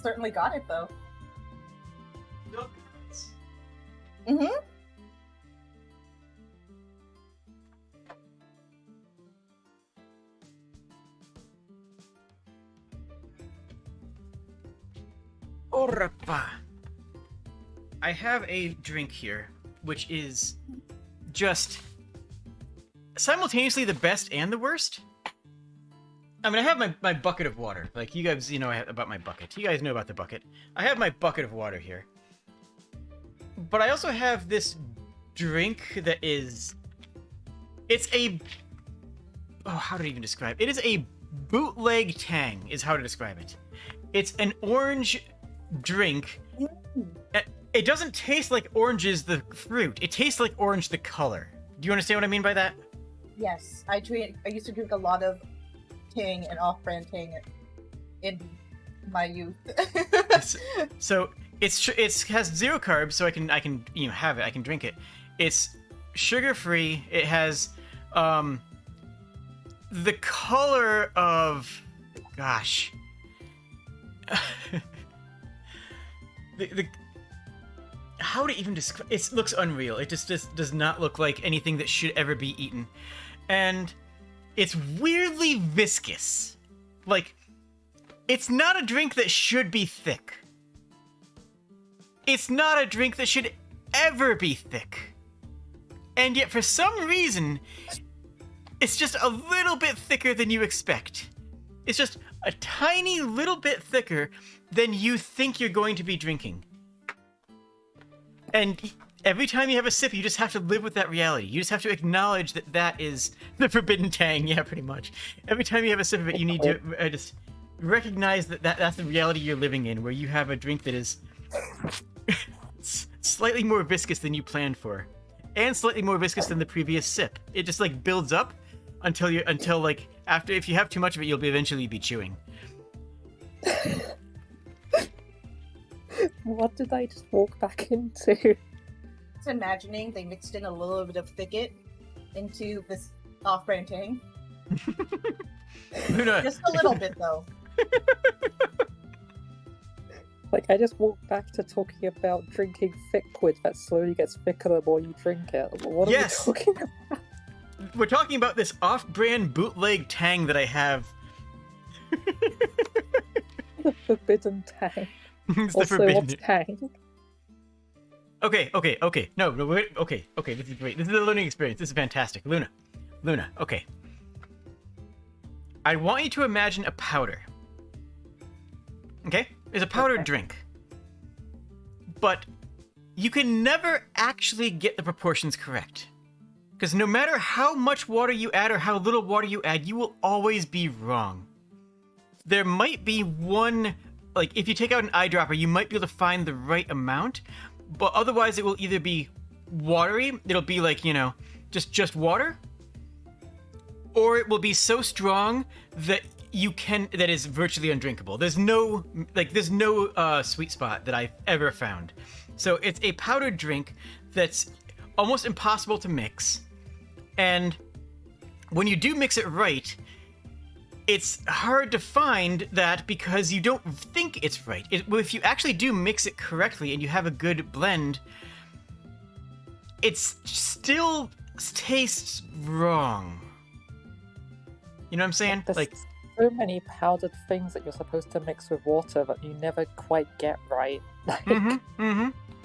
Certainly got it, though. Mm-hmm. Orapa. I have a drink here, which is just simultaneously the best and the worst. I mean, I have my bucket of water. Like, you guys, you know about my bucket. You guys know about the bucket. I have my bucket of water here. But I also have this drink that is... It's a... Oh, how to even describe it? It is a bootleg Tang, is how to describe it. It's an orange drink. It doesn't taste like oranges, the fruit. It tastes like orange, the color. Do you understand what I mean by that? Yes, I used to drink a lot of Tang and off-brand Tang in my youth. So it has 0 carbs, so I can have it. I can drink it. It's sugar-free. It has the color of, gosh, the how to even describe it. Looks unreal. It just does not look like anything that should ever be eaten, and it's weirdly viscous. Like, it's not a drink that should be thick. It's not a drink that should ever be thick. And yet, for some reason, it's just a little bit thicker than you expect. It's just a tiny little bit thicker than you think you're going to be drinking. And every time you have a sip, you just have to live with that reality. You just have to acknowledge that that is the forbidden tang. Yeah, pretty much. Every time you have a sip of it, you need to just recognize that that's the reality you're living in, where you have a drink that is slightly more viscous than you planned for, and slightly more viscous than the previous sip. It just like builds up until like after, if you have too much of it, you'll eventually be chewing. What did I just walk back into? Just imagining they mixed in a little bit of thicket into this off-brand tang. Luna. Just a little bit, though. Like, I just walked back to talking about drinking thickwood that slowly gets thicker the more you drink it. What are Yes. we talking about? We're talking about this off-brand bootleg tang that I have. The forbidden tang. It's Also, what's tang? Okay. No, wait, okay. This is great. This is a learning experience. This is fantastic. Luna. Okay. I want you to imagine a powder. Okay? It's a powdered drink. But you can never actually get the proportions correct. Because no matter how much water you add or how little water you add, you will always be wrong. There might be one, like, if you take out an eyedropper, you might be able to find the right amount, but otherwise it will either be watery, it'll be like, you know, just water, or it will be so strong that that is virtually undrinkable. There's no sweet spot that I've ever found. So it's a powdered drink that's almost impossible to mix, and when you do mix it right, it's hard to find that because you don't think it's right. If you actually do mix it correctly and you have a good blend, it still tastes wrong. You know what I'm saying? There's Like, so many powdered things that you're supposed to mix with water that you never quite get right. Like,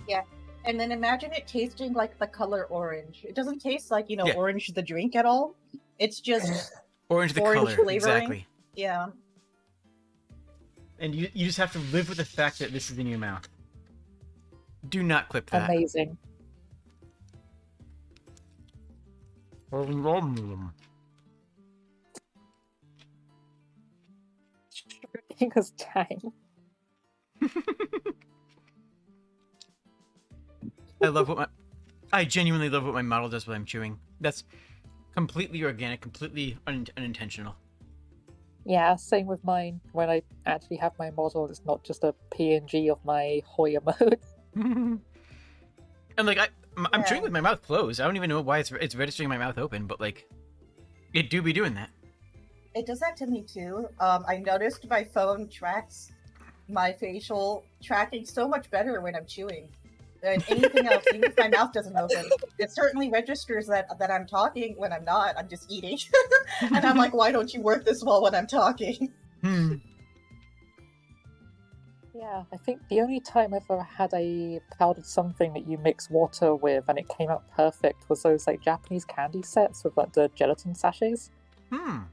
Yeah. And then imagine it tasting like the color orange. It doesn't taste like, Yeah. orange the drink at all. It's just, orange the Orange color, flavoring. exactly. yeah. And you just have to live with the fact that this is in your mouth. Do not clip that. amazing. Drinking as tang. I genuinely love what my model does when I'm chewing. That's completely organic, completely unintentional. Yeah, same with mine. When I actually have my model, it's not just a PNG of my Hoya mode. And like I'm chewing Yeah. with my mouth closed. I don't even know why it's registering my mouth open, but like it do be doing that. It does that to me too. I noticed my phone tracks my facial tracking so much better when I'm chewing than anything else, even if my mouth doesn't open. It certainly registers that I'm talking when I'm not. I'm just eating. And I'm like, why don't you work this well when I'm talking? Yeah, I think the only time I've ever had a powdered something that you mix water with and it came out perfect was those like Japanese candy sets with like the gelatin sachets. Because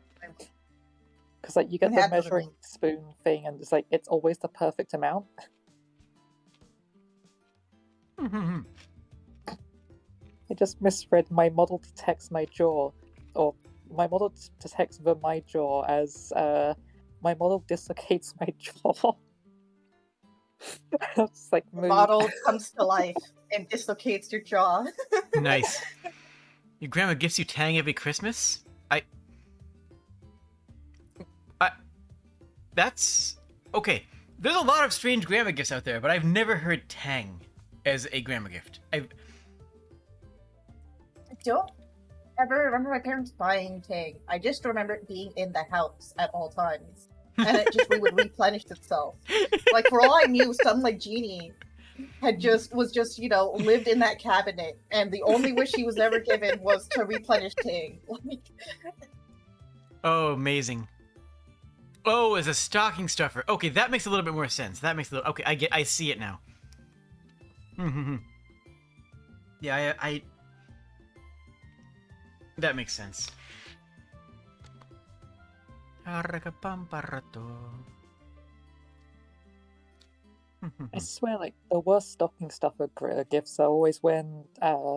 like you get I the had those measuring spoon thing and it's like it's always the perfect amount. I just misread my model detects my jaw, or my model detects my jaw as my model dislocates my jaw. It's like The move. model comes to life and dislocates your jaw. Nice. Your grandma gifts you tang every Christmas? That's okay. There's a lot of strange grandma gifts out there, but I've never heard tang as a grandma gift. I don't ever remember my parents buying tang. I just remember it being in the house at all times. And it would replenish itself. Like, for all I knew, some like genie was just lived in that cabinet, and the only wish he was ever given was to replenish tang. Like, Oh, amazing. Oh, as a stocking stuffer. Okay, that makes a little bit more sense. Okay, I see it now. Yeah, I that makes sense. I swear, like, the worst stocking stuffer gifts are always when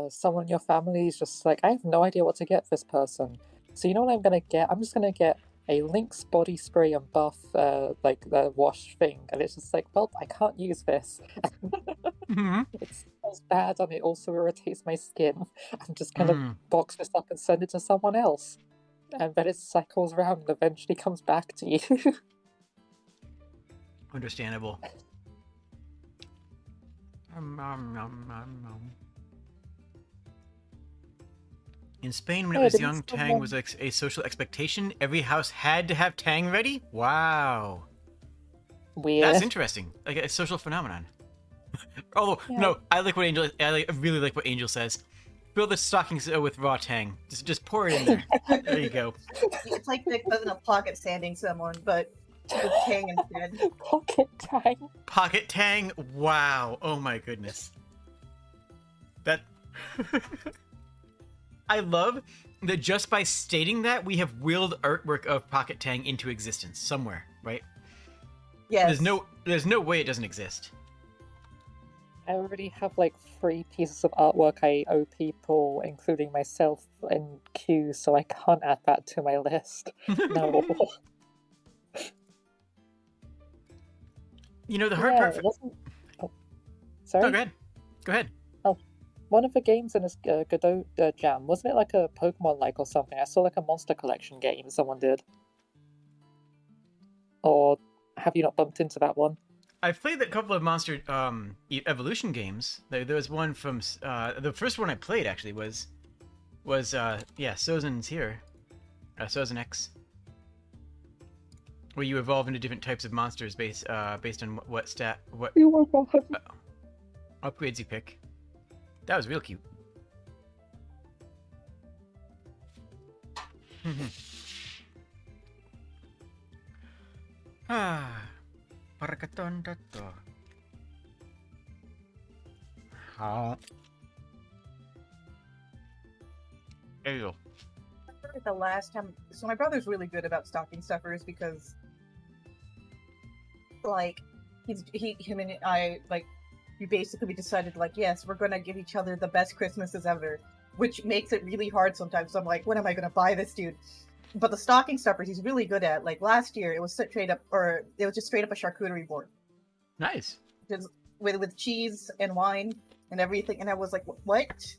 someone in your family is just like, I have no idea what to get this person. So you know what I'm gonna get? I'm just gonna get a Lynx body spray and buff, like the wash thing, and it's just like, well, I can't use this. It smells bad and it also irritates my skin. I'm just gonna box this up and send it to someone else, and then it cycles around and eventually comes back to you. Understandable. In Spain, when it was young, Tang was like a social expectation. Every house had to have Tang ready. Wow. Weird. That's interesting. Like a social phenomenon. Although, no, I really like what Angel says. Fill the stockings with raw Tang. Just pour it in there. There you go. It's like the equivalent of pocket sanding someone, but with Tang instead. Pocket Tang. Pocket Tang. Wow. Oh my goodness. That. I love that just by stating that, we have willed artwork of Pocket Tang into existence somewhere, right? Yes. There's no way it doesn't exist. I already have like 3 pieces of artwork I owe people, including myself, in queue, so I can't add that to my list. No. You know, the hard part... Oh, sorry? No, go ahead. Oh, one of the games in this Godot jam, wasn't it like a Pokemon-like or something? I saw like a monster collection game someone did. Or have you not bumped into that one? I've played a couple of Monster Evolution games. There was one from... the first one I played, actually, was Sozen's here. Sozen X. Where you evolve into different types of monsters based on what upgrades you pick. That was real cute. Parakaton dato. There you go. The last time, so my brother's really good about stocking stuffers because, like, him and I, like, we basically decided, like, yes, we're gonna give each other the best Christmases ever, which makes it really hard sometimes. I'm like, when am I gonna buy this dude? But the stocking stuffers he's really good at. Like last year, it was just straight up a charcuterie board. Nice. Just with cheese and wine and everything, and I was like, what?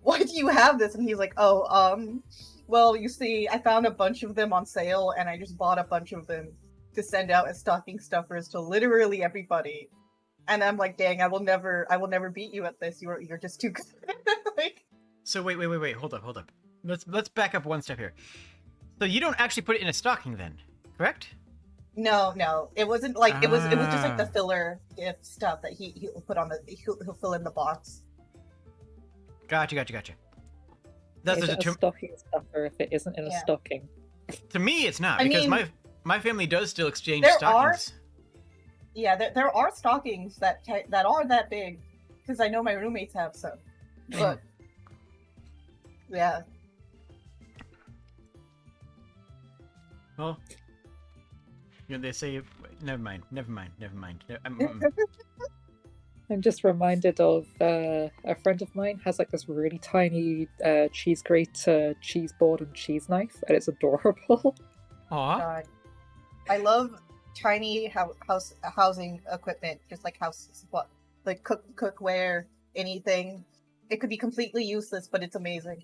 Why do you have this? And he's like, well, you see, I found a bunch of them on sale, and I just bought a bunch of them to send out as stocking stuffers to literally everybody. And I'm like, dang, I will never beat you at this. You're just too good. Like... So wait, hold up. Let's back up one step here. So you don't actually put it in a stocking then, correct? No, it wasn't like it was just like the filler gift stuff that he'll put on he'll fill in the box. Gotcha. Is it a stocking stuffer if it isn't in a stocking? To me, it's not, because my family does still exchange there stockings. There are stockings that are that big, because I know my roommates have some. But yeah. Well, you know, they say, never mind. I'm just reminded of a friend of mine has like this really tiny cheese grater, cheese board, and cheese knife, and it's adorable. Aww. God. I love tiny housing equipment, just like cookware, anything. It could be completely useless, but it's amazing.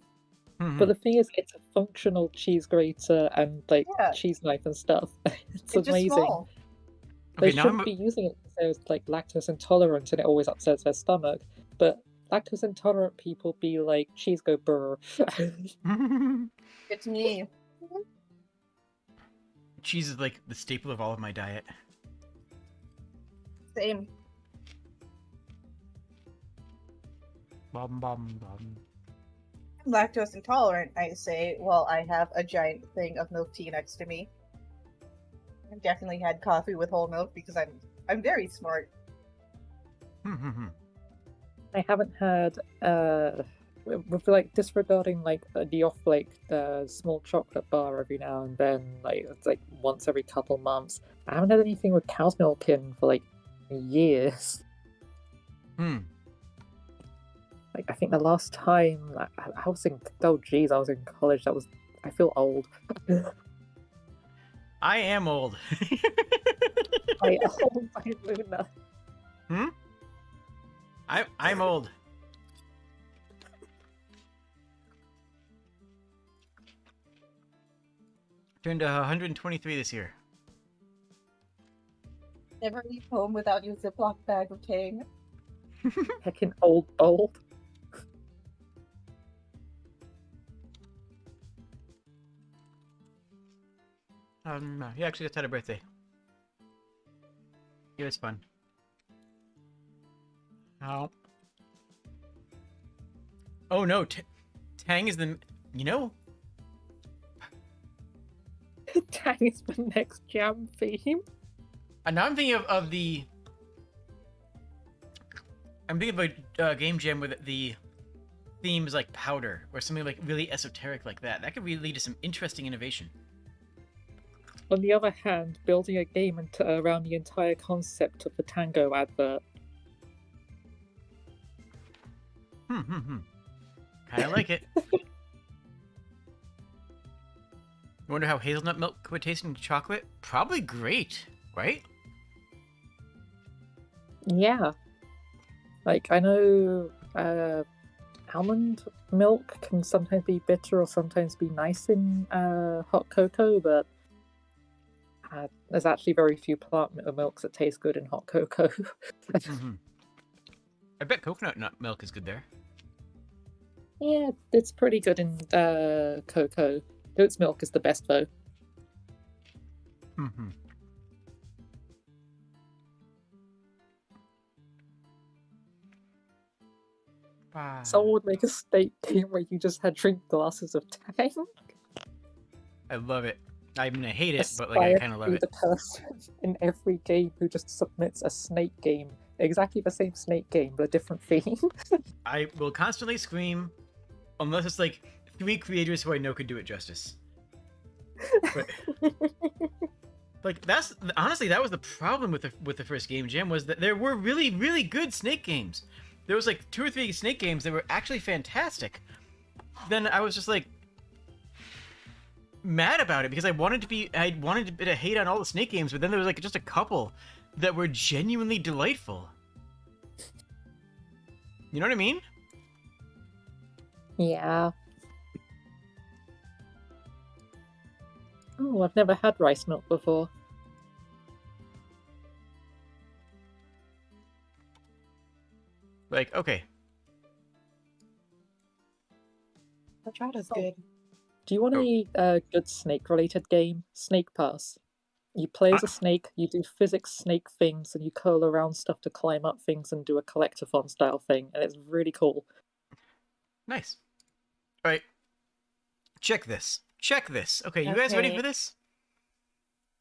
But the thing is, it's a functional cheese grater and like cheese knife and stuff. It's amazing. Just small. They shouldn't be using it because they're like lactose intolerant and it always upsets their stomach. But lactose intolerant people be like, cheese go brr. It's me. Cheese is like the staple of all of my diet. Same. Bum. I'm lactose intolerant, I say, while I have a giant thing of milk tea next to me. I've definitely had coffee with whole milk because I'm very smart. I haven't had with like disregarding like the off like the small chocolate bar every now and then, like it's like once every couple months. I haven't had anything with cow's milk in for like years. Like I think the last time I was in I was in college. I feel old. I am old. Old by Luna. I'm old. Turned 123 this year. Never leave home without your Ziploc bag of King. Heckin' old. He actually just had a birthday. It was fun. Oh. Oh no, Tang is the... You know? Tang is the next jam theme. Now I'm thinking of the... I'm thinking of a game jam where the theme is like powder, or something like really esoteric like that. That could really lead to some interesting innovation. On the other hand, building a game around the entire concept of the Tango advert. Kinda like it. Wonder how hazelnut milk would taste in chocolate? Probably great, right? Yeah. Like, I know almond milk can sometimes be bitter or sometimes be nice in hot cocoa, but there's actually very few plant milks that taste good in hot cocoa. I bet coconut nut milk is good there. Yeah, it's pretty good in cocoa. Goat's milk is the best, though. Someone would make a snake game where you just had drink glasses of Tang. I love it. I mean, I hate it, but like I kind of love it. The person in every game who just submits a snake game, exactly the same snake game, but a different theme. I will constantly scream, unless it's like 3 creators who I know could do it justice. But, like that's honestly that was the problem with the first game jam, was that there were really, really good snake games. There was like 2 or 3 snake games that were actually fantastic. Then I was just like mad about it because I wanted to hate on all the snake games, but then there was like just a couple that were genuinely delightful. You know what I mean? Yeah. Oh, I've never had rice milk before. Like, okay. I tried is good. Do you want a good snake-related game? Snake Pass. You play as a snake, you do physics snake things, and you curl around stuff to climb up things and do a collectathon style thing, and it's really cool. Nice. All right. Check this. Okay, you guys ready for this?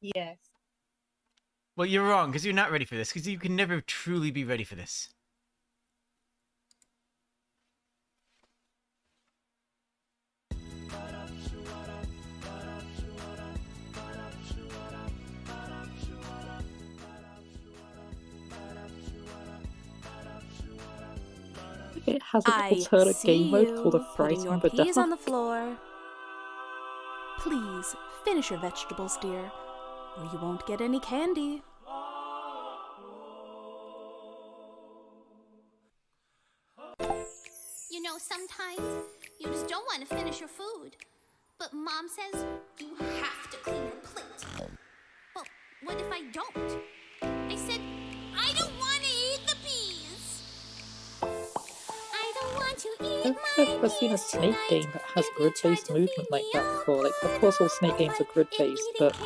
Yes. Well, you're wrong, because you're not ready for this, because you can never truly be ready for this. It has an alternate game mode called a Frightened but peas on the floor. Please finish your vegetables, dear, or you won't get any candy. You know, sometimes you just don't want to finish your food. But Mom says you have to clean your plate. Well, what if I don't? I said, I don't want to eat the peas. I don't want to eat I've never seen a snake game that has grid-based movement like that before. Like, of course all snake games are grid-based, but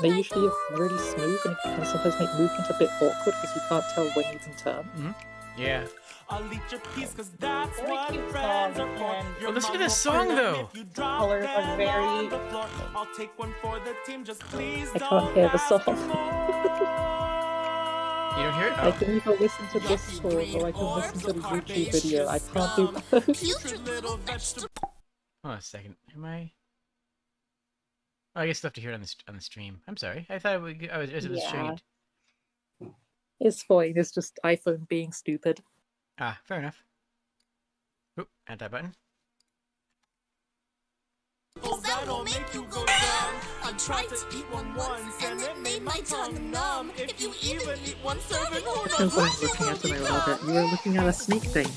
they usually are really smooth and it can sometimes make movement a bit awkward because you can't tell when you can turn. Yeah. I'll eat your piece cause that's Very what cute friends song, are for. and Your listen to mom this will song, find out though. if you drop Colors are them very- on the floor. I'll take one for the team, just please I don't can't hear the ask song. for more. You don't hear it? I Oh. can either listen to Discord or I can listen to the YouTube video. I can't do both. Putrid little vegetable. Hold on a second. Am I? Oh, I guess you'll have to hear it on the stream. I'm sorry. I thought it was showing Yeah. it. It's fine. It's just iPhone being stupid. Ah, fair enough. Oop, add that button. That'll make you go down. I tried to eat one once and it made my tongue numb. If you even eat one serving, who knows As I what was you looking will at it, I become? love it. You were looking at a sneak thing.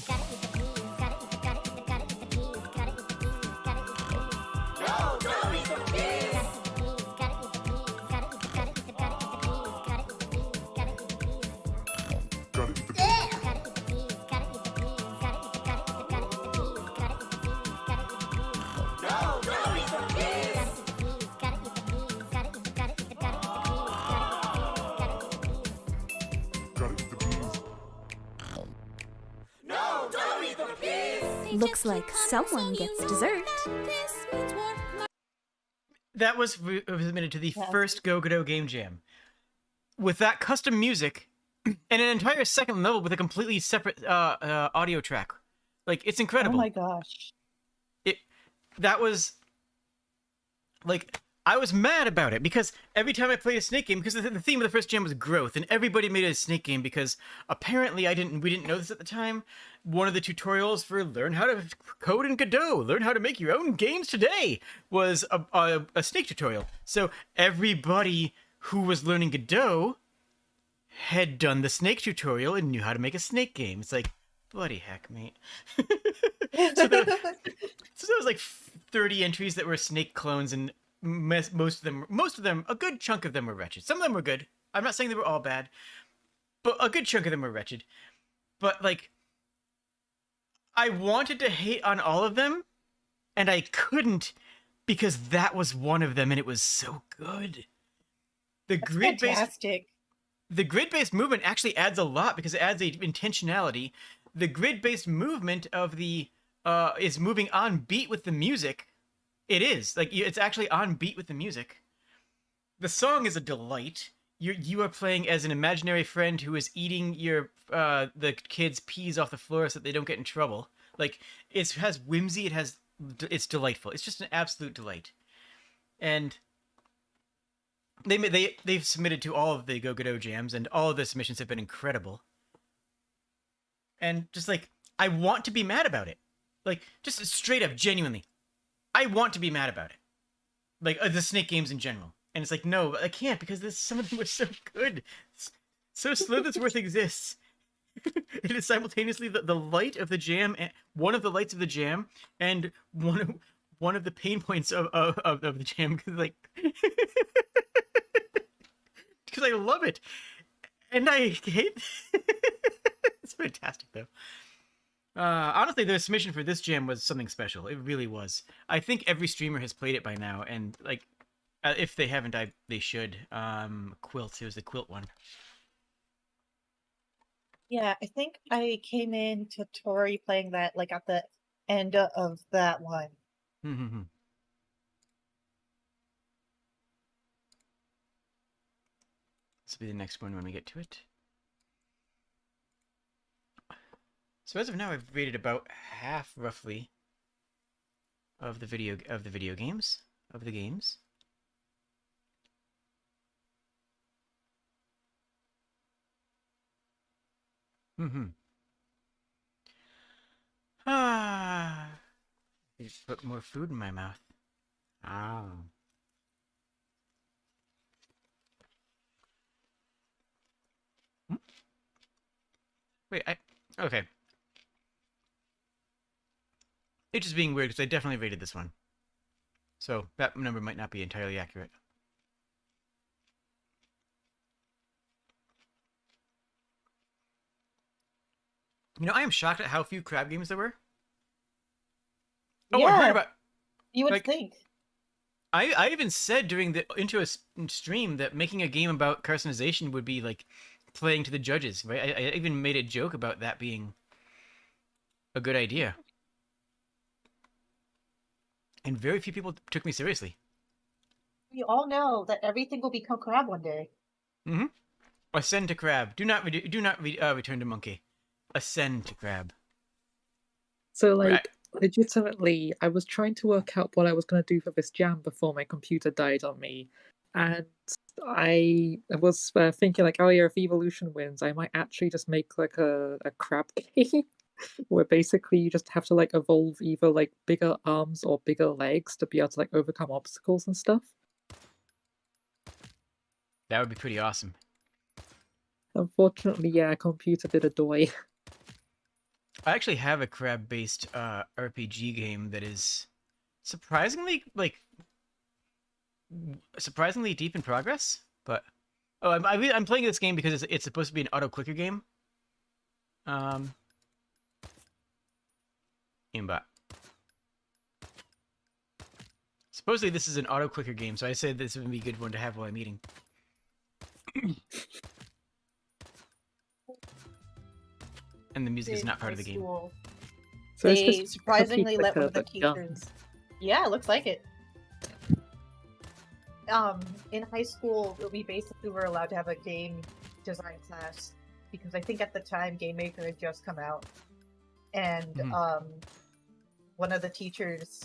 Looks like someone gets dessert. That was submitted to the first Go Godot Game Jam. With that custom music and an entire second level with a completely separate audio track. Like, it's Oh incredible. my gosh. That was... Like, I was mad about it because every time I played a Snake game, because the theme of the first jam was growth, and everybody made it a Snake game because apparently we didn't know this at the time. One of the tutorials for learn how to code in Godot, learn how to make your own games today, was a Snake tutorial. So everybody who was learning Godot had done the Snake tutorial and knew how to make a Snake game. It's like, bloody heck, mate. So there was like 30 entries that were Snake clones, and most of them, a good chunk of them were wretched. Some of them were good. I'm not saying they were all bad, but a good chunk of them were wretched. But like, I wanted to hate on all of them, and I couldn't because that was one of them, and it was so good. The That's grid-based fantastic. the grid-based movement actually adds a lot because it adds a intentionality. The grid-based movement of the is moving on beat with the music. It is like it's actually on beat with the music. The song is a delight. You are playing as an imaginary friend who is eating your the kids' peas off the floor so that they don't get in trouble. Like, it has whimsy. It's delightful. It's just an absolute delight. And they've submitted to all of the Go Godot jams, and all of the submissions have been incredible. And just like, I want to be mad about it. Like, just straight up, genuinely, I want to be mad about it. Like, the Snake games in general. And it's like, no, I can't because some of them were so good. So Slither'sworth exists. It is simultaneously the light of the jam, and one of the lights of the jam, and one of the pain points of the jam. Because like, because I love it, and I hate. It's fantastic though. Honestly, the submission for this jam was something special. It really was. I think every streamer has played it by now, and like, if they haven't, they should. Quilt. It was the Quilt one. Yeah, I think I came in to Tori playing that like at the end of that one. Mm-hmm. This will be the next one when we get to it. So as of now, I've rated about half, roughly, of the games. Mm-hmm. Ah. I just put more food in my mouth. Ah. Wait, okay. It's just being weird because I definitely rated this one. So that number might not be entirely accurate. You know, I am shocked at how few crab games there were. Oh, I heard Yeah, about... you would like, think. I even said during the into a stream that making a game about carcinization would be like playing to the judges, right? I even made a joke about that being a good idea. And very few people took me seriously. We all know that everything will become crab one day. Mm-hmm. Ascend to crab. Do not return to monkey. Ascend to crab. So, like, Right. legitimately, I was trying to work out what I was going to do for this jam before my computer died on me. And I was thinking, like, oh yeah, if Evolution wins, I might actually just make, like, a crab game. Where basically you just have to, like, evolve either, like, bigger arms or bigger legs to be able to, like, overcome obstacles and stuff. That would be pretty awesome. Unfortunately, yeah, computer did a doy. I actually have a crab-based RPG game that is surprisingly surprisingly deep in progress. But I'm playing this game because it's supposed to be an auto-clicker game. Aimbot. Supposedly this is an auto-clicker game, so I said this would be a good one to have while I'm eating. And the music is not part of the game. School. So it's They just surprisingly cookie let one clicker, of the but teachers. Yeah, it looks like it. In high school, we basically were allowed to have a game design class because I think at the time Game Maker had just come out, and one of the teachers,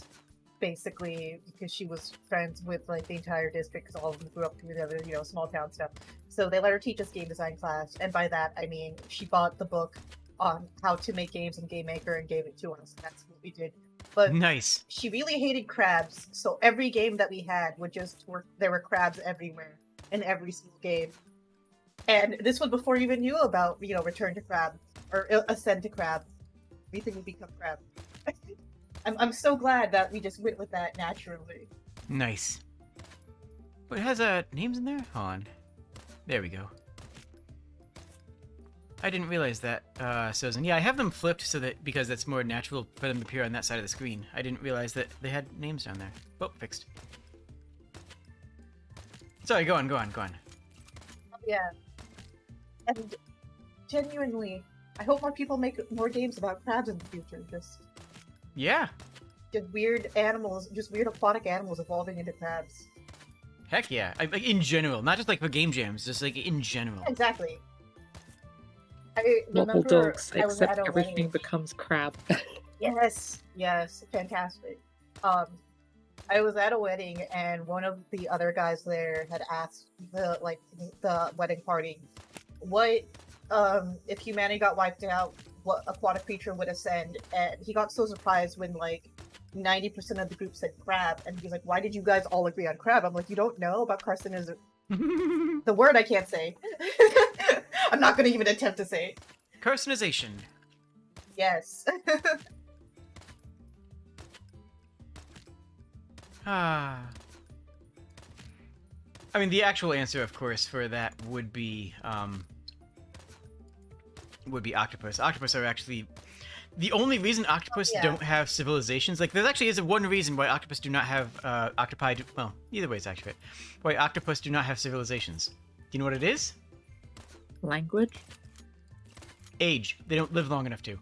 basically because she was friends with like the entire district because all of them grew up together, you know, small town stuff. So they let her teach us game design class, and by that I mean she bought the book on how to make games in Game Maker and gave it to us. That's what we did. But Nice. she really hated crabs, so every game that we had would just there were crabs everywhere in every single game. And this was before you even knew about, you know, Return to Crab or Ascend to Crab. Everything would become crab. I'm so glad that we just went with that naturally. Nice. But it has names in there? Hold on. There we go. I didn't realize that, Susan. Yeah, I have them flipped so that because that's more natural for them to appear on that side of the screen. I didn't realize that they had names down there. Oh, fixed. Sorry, go on. Yeah. And genuinely, I hope more people make more games about crabs in the future. Just weird animals, just weird aquatic animals evolving into crabs. Heck yeah. Like in general, not just like for game jams, just like in general. Exactly. I Wobble remember dogs, I was except at a everything wedding. becomes crab. Yes, fantastic. I was at a wedding, and one of the other guys there had asked the wedding party, what if humanity got wiped out, what aquatic creature would ascend? And he got so surprised when like 90% of the group said crab, and he's like, "Why did you guys all agree on crab?" I'm like, "You don't know about carcinogen." The word I can't say. I'm not going to even attempt to say it. Carcinization. Yes. I mean, the actual answer, of course, for that would be octopus. Octopus are actually the only reason octopus don't have civilizations. Like, there actually is one reason why octopus do not have octopi. Well, either way is accurate. Why octopus do not have civilizations? Do you know what it is? Language? Age. They don't live long enough to.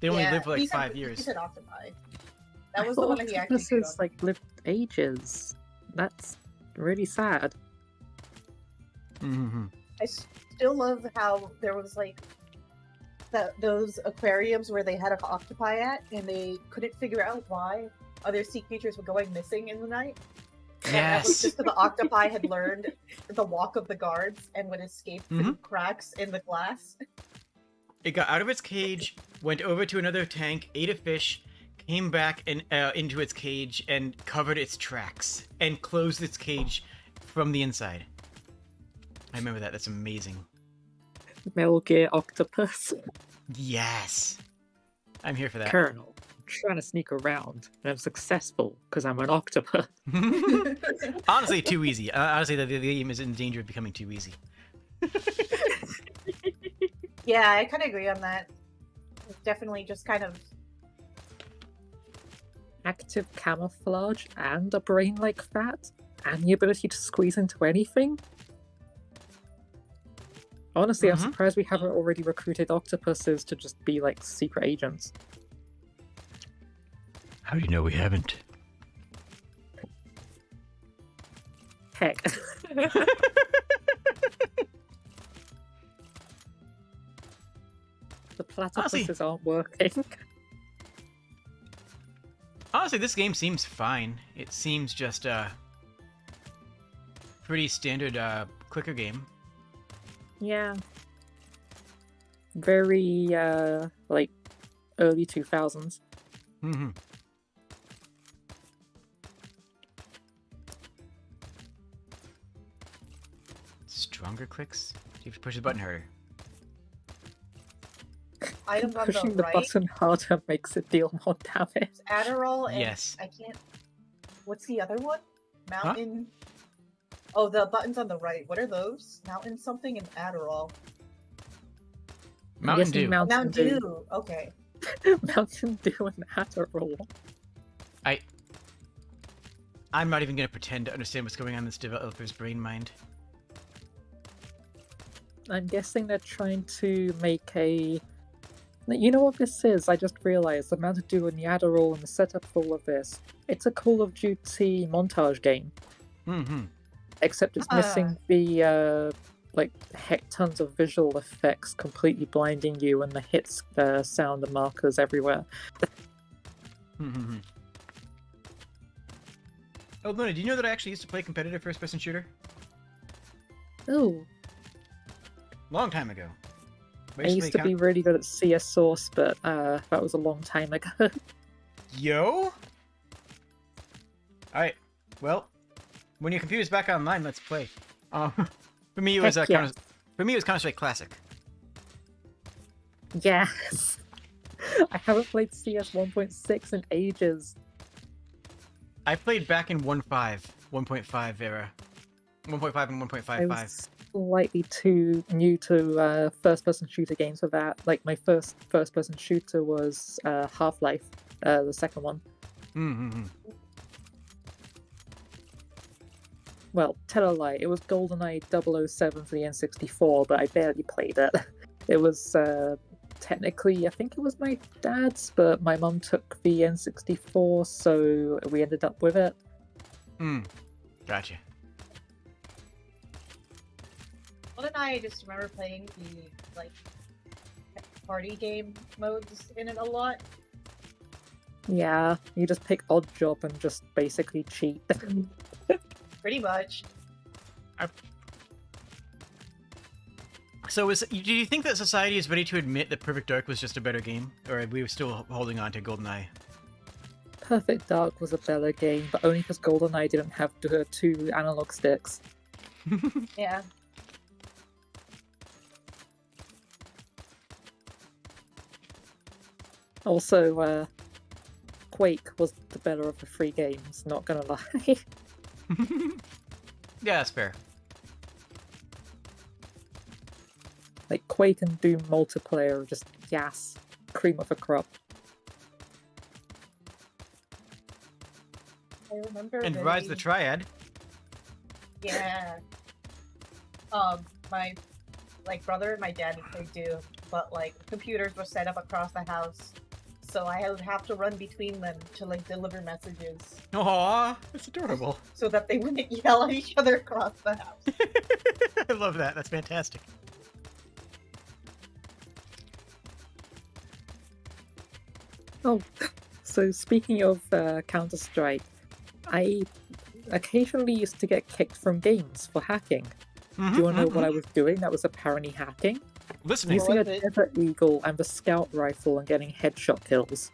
They only live for like 5 years. He said octopi. That was the one that he actually did. Octopuses like lived ages. That's really sad. Mm-hmm. I still love how there was like those aquariums where they had an octopi at, and they couldn't figure out why other sea creatures were going missing in the night. And that was just because the octopi had learned the walk of the guards and would escape through cracks in the glass. It got out of its cage, went over to another tank, ate a fish, came back and into its cage and covered its tracks and closed its cage from the inside. I remember that. That's amazing. Metal Gear Octopus. Yes. I'm here for that. Colonel, I'm trying to sneak around, and I'm successful because I'm an octopus. Honestly, too easy. Honestly, the game is in danger of becoming too easy. Yeah, I kind of agree on that. It's definitely just kind of Active camouflage and a brain like that, and the ability to squeeze into anything. Honestly, I'm surprised we haven't already recruited octopuses to just be like secret agents. How do you know we haven't? Heck. The platypuses aren't working. Honestly, this game seems fine. It seems just a pretty standard clicker game. Yeah. Very, like, early 2000s. Mm-hmm. Stronger clicks? You have to push the button harder. Items on Pushing the the right. button harder makes it deal more damage. Adderall and Yes. I can't. What's the other one? Mountain. Oh, the buttons on the right. What are those? Mountain something and Adderall. Mountain guessing Dew. Mountain Dew. Dew. Okay. Mountain Dew and Adderall. I'm not even going to pretend to understand what's going on in this developer's brain mind. I'm guessing they're trying to make a... You know what this is? I just realized the Mountain Dew and the Adderall and the setup for all of this. It's a Call of Duty montage game. Mm-hmm. Except it's missing the, like, heck tons of visual effects completely blinding you and the hits sound and markers everywhere. Mm-hmm. Oh, Luna, do you know that I actually used to play competitive first-person shooter? Oh, Long time ago. I used to be really good at CS Source, but that was a long time ago. Yo? Alright, well, when your computer's back online, let's play. For me, it was Heck yes. Counter-Strike Classic. Yes! I haven't played CS 1.6 in ages. I played back in 1.5 era. 1.5 and 1.55. I was slightly too new to first-person shooter games for that. Like, my first-person shooter was Half-Life, the second one. Mm-hmm. Well, tell a lie, it was GoldenEye 007 for the N64, but I barely played it. It was technically, I think it was my dad's, but my mum took the N64, so we ended up with it. Gotcha. Well, and I just remember playing the like party game modes in it a lot. Yeah, you just pick odd job and just basically cheat. Pretty much. So, do you think that society is ready to admit that Perfect Dark was just a better game, or are we still holding on to GoldenEye? Perfect Dark was a better game, but only because GoldenEye didn't have two analog sticks. Yeah. Also, Quake was the better of the three games, not gonna lie. Yeah, that's fair. Like, Quake and Doom multiplayer are just yes, cream of a crop. I remember. And Rise the Triad. Yeah. My brother and my dad played Doom, but like computers were set up across the house, so I would have to run between them to like deliver messages Aww, that's adorable. so that they wouldn't yell at each other across the house. I love that. That's fantastic. Oh, so speaking of Counter-Strike, I occasionally used to get kicked from games for hacking. Do you want to know what I was doing that was apparently hacking? Listening. Using a was it? Desert Eagle and the Scout Rifle and getting headshot kills.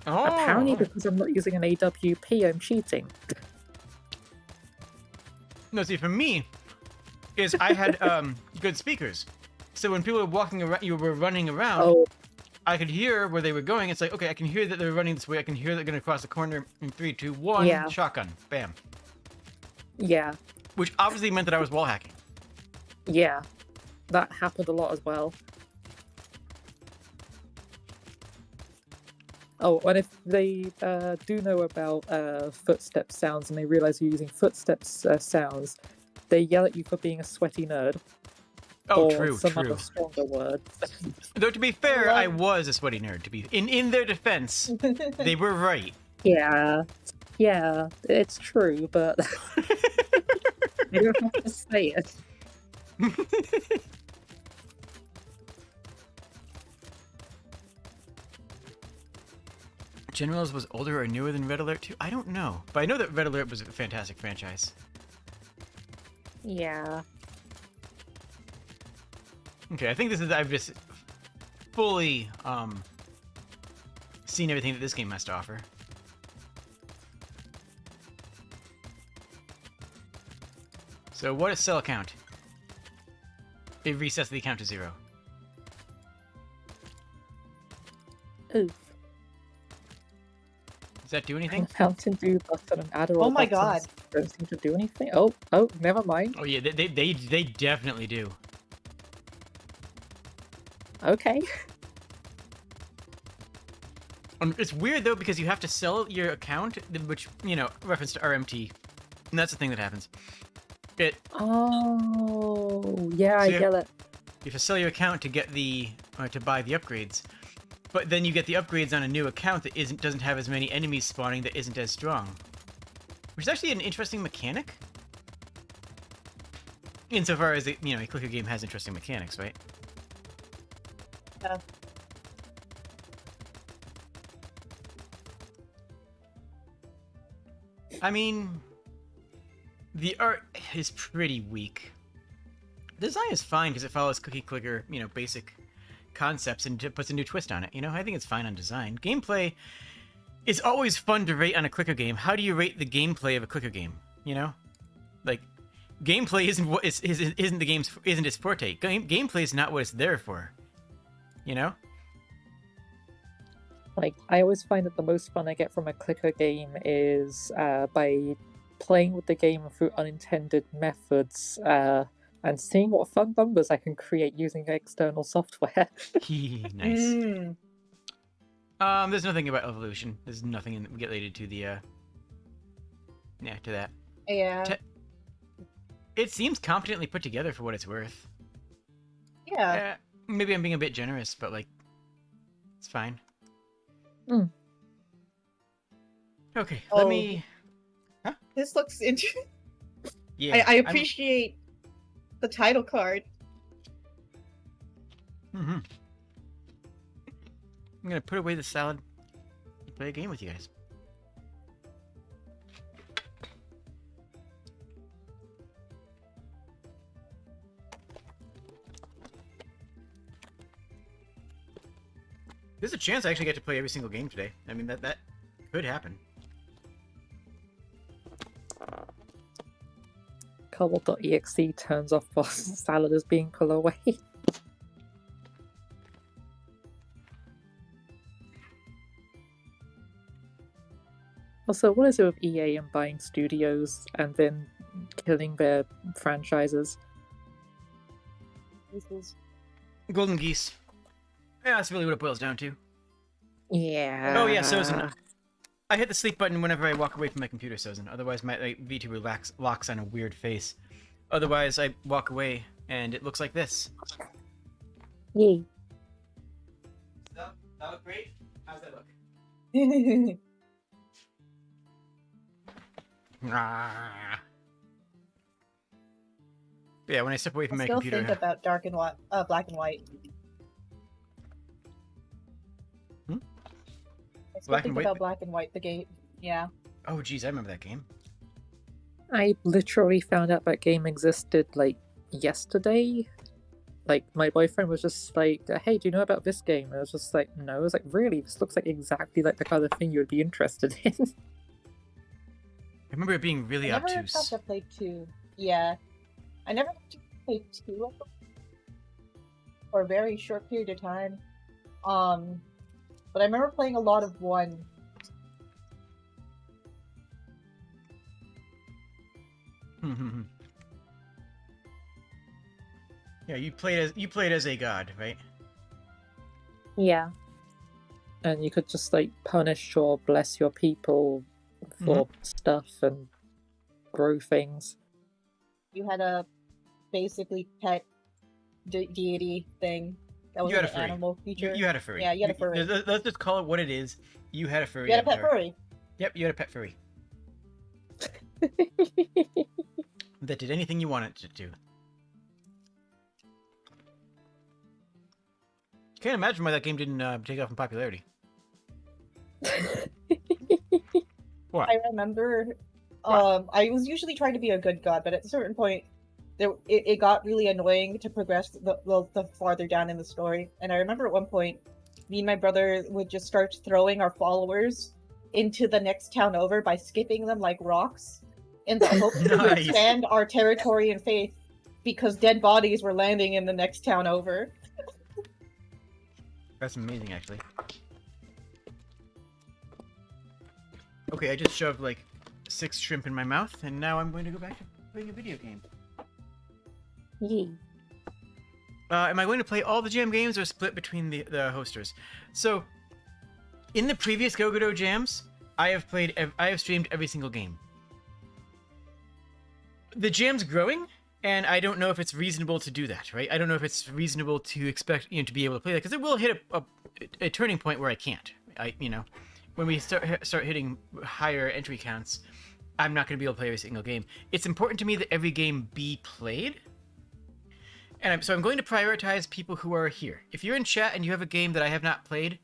Oh. Apparently because I'm not using an AWP, I'm cheating. No, see, for me, is I had good speakers. So when people were walking around, you were running around, Oh, I could hear where they were going. It's like, okay, I can hear that they're running this way. I can hear they're going to cross the corner in 3, 2, 1. Yeah. Shotgun. Bam. yeah. Which obviously meant that I was wall hacking. Yeah. That happened a lot as well. Oh, and if they do know about footstep sounds and they realize you're using footsteps sounds, they yell at you for being a sweaty nerd. Oh, or true, some true. other stronger word. Though to be fair, I was a sweaty nerd. To be in their defense, they were right. Yeah. Yeah, it's true, but you don't have to say it. Generals was older or newer than Red Alert 2? I don't know. But I know that Red Alert was a fantastic franchise. Yeah. Okay, I think this is... I've just fully, seen everything that this game has to offer. So what is cell count? It resets the account to 0. Oof. Does that do anything? Mountain Dew button and Adderall Oh my buttons god. don't seem to do anything. Oh, never mind. Oh yeah, they definitely do. Okay. It's weird though because you have to sell your account, which, you know, reference to RMT, and that's the thing that happens. Oh, yeah, I So get it. You have to sell your account to get the to buy the upgrades, but then you get the upgrades on a new account that doesn't have as many enemies spawning, that isn't as strong, which is actually an interesting mechanic. Insofar as it, you know, a clicker game has interesting mechanics, right? Yeah. I mean, the art is pretty weak. The design is fine because it follows cookie clicker, you know, basic concepts and puts a new twist on it. You know, I think it's fine on design. Gameplay is always fun to rate on a clicker game. How do you rate the gameplay of a clicker game? You know, like gameplay isn't its forte. Gameplay is not what it's there for. You know. Like, I always find that the most fun I get from a clicker game is by playing with the game through unintended methods and seeing what fun numbers I can create using external software. Nice. There's nothing about evolution. There's nothing related to the, to that. Yeah. It seems competently put together for what it's worth. Yeah. Maybe I'm being a bit generous, but, like, it's fine. Mm. Okay, Oh. let me... Huh? This looks interesting. Yeah, I appreciate the title card. I'm gonna put away the salad and play a game with you guys. There's a chance I actually get to play every single game today. I mean, that could happen. Kobold.exe turns off while salad is being pulled away. Also, what is it with EA and buying studios and then killing their franchises? Golden Geese. Yeah, that's really what it boils down to. Yeah. Oh yeah, Sozin. I hit the sleep button whenever I walk away from my computer, Sozin. Otherwise, my Vtuber locks on a weird face. Otherwise, I walk away and it looks like this. Yay. That look great? How's that look? Yeah, when I step away from I my still computer. think about black and white. Hmm? I still Black and think White? about black and white, the game. Yeah. Oh, geez, I remember that game. I literally found out that game existed like yesterday. Like, my boyfriend was just like, hey, do you know about this game? And I was just like, no. I was like, really? This looks like exactly like the kind of thing you would be interested in. I remember it being really I never obtuse. got to play 2. Yeah. I never got to play 2 for a very short period of time. But I remember playing a lot of 1. Yeah, you played as a god, right? Yeah. And you could just like punish or bless your people for stuff and grow things. You had a basically pet deity thing. That was You had an a furry. animal feature. You had a furry. Yeah, you had a furry. Let's just call it what it is. You had a furry. You had a pet avatar. furry. Yep, you had a pet furry. That did anything you wanted it to do. Can't imagine why that game didn't take off in popularity. What? I remember, What? I was usually trying to be a good god, but at a certain point, it got really annoying to progress the farther down in the story. And I remember at one point, me and my brother would just start throwing our followers into the next town over by skipping them like rocks, in the hopes to Nice. expand our territory and faith, because dead bodies were landing in the next town over. That's amazing, actually. Okay, I just shoved like 6 shrimp in my mouth, and now I'm going to go back to playing a video game. Yee. Am I going to play all the jam games or split between the hosters? So, in the previous Go jams, I have streamed every single game. The jam's growing, and I don't know if it's reasonable to do that, right? I don't know if it's reasonable to expect to be able to play that, because it will hit a turning point where I can't. When we start hitting higher entry counts, I'm not going to be able to play every single game. It's important to me that every game be played. And so I'm going to prioritize people who are here. If you're in chat and you have a game that I have not played,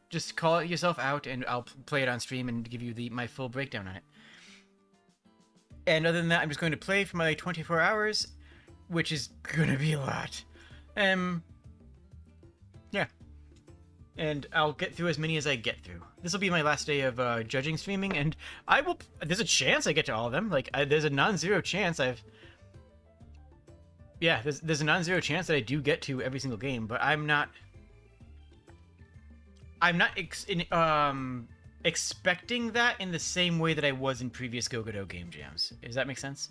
just call it yourself out and I'll play it on stream and give you my full breakdown on it. And other than that, I'm just going to play for my 24 hours, which is going to be a lot. Yeah. And I'll get through as many as I get through. This will be my last day of judging streaming, and there's a chance I get to all of them. Like, there's a non-zero chance there's a non-zero chance that I do get to every single game, but I'm not expecting that in the same way that I was in previous Go game jams. Does that make sense?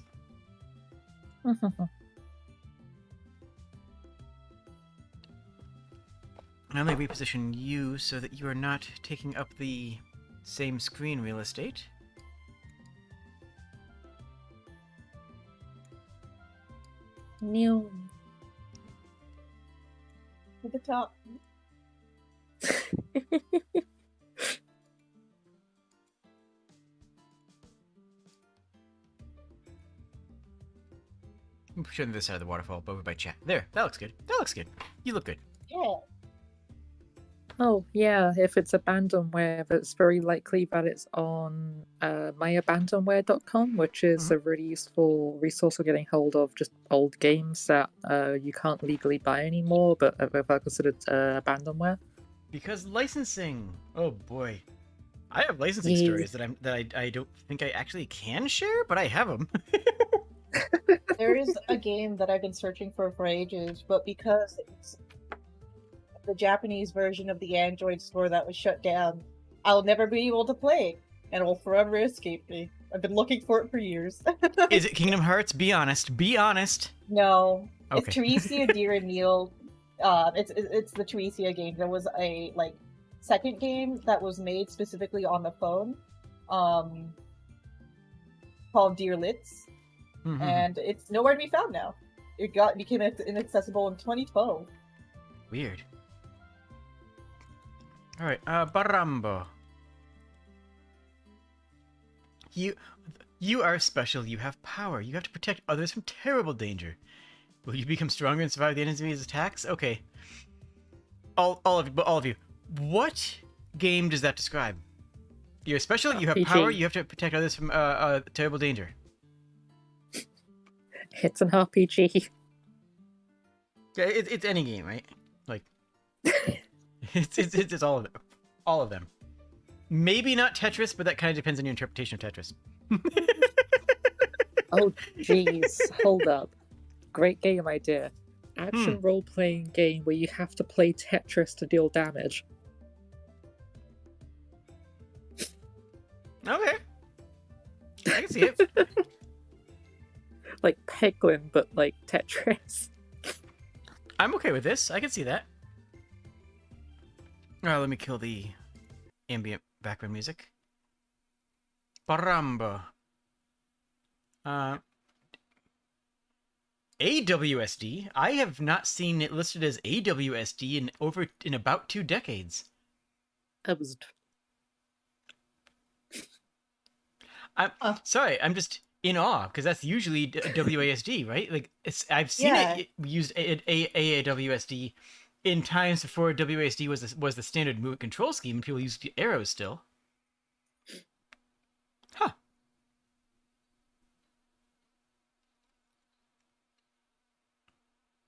Now let me reposition you so that you are not taking up the same screen real estate. New. At the top. I'm pushing this side of the waterfall over by chat. There, that looks good. That looks good. You look good. Yeah. Oh, yeah, if it's abandonware, it's very likely that it's on myabandonware.com, which is a really useful resource for getting hold of just old games that you can't legally buy anymore, but are considered abandonware. Because licensing. Oh boy, I have licensing stories that I don't think I actually can share, but I have them. There is a game that I've been searching for ages, but because it's the Japanese version of the Android store that was shut down, I'll never be able to play, and it will forever escape me. I've been looking for it for years. Is it Kingdom Hearts? Be honest. Be honest. No, Okay. it's Teresia, Dear and Neil. It's the Teresia game. There was a second game that was made specifically on the phone, called Dear Litz, and it's nowhere to be found now. It became inaccessible in 2012. Weird. All right, Barambo. You are special. You have power. You have to protect others from terrible danger. Will you become stronger and survive the enemy's attacks? Okay. All of you. What game does that describe? You're special. You have power. You have to protect others from terrible danger. It's an RPG. Yeah, it's any game, right? Like, it's all of them. All of them. Maybe not Tetris, but that kind of depends on your interpretation of Tetris. Oh, jeez. Hold up. Great game idea. Action role-playing game where you have to play Tetris to deal damage. Okay. I can see it. Like Peglin, but like Tetris. I'm okay with this. I can see that. Alright, let me kill the ambient background music. Baramba. AWSD? I have not seen it listed as AWSD in about 2 decades. I'm sorry, I'm just in awe, because that's usually WASD, right? Like, I've seen it used AWSD in times before WASD was the standard movement control scheme, and people used arrows still.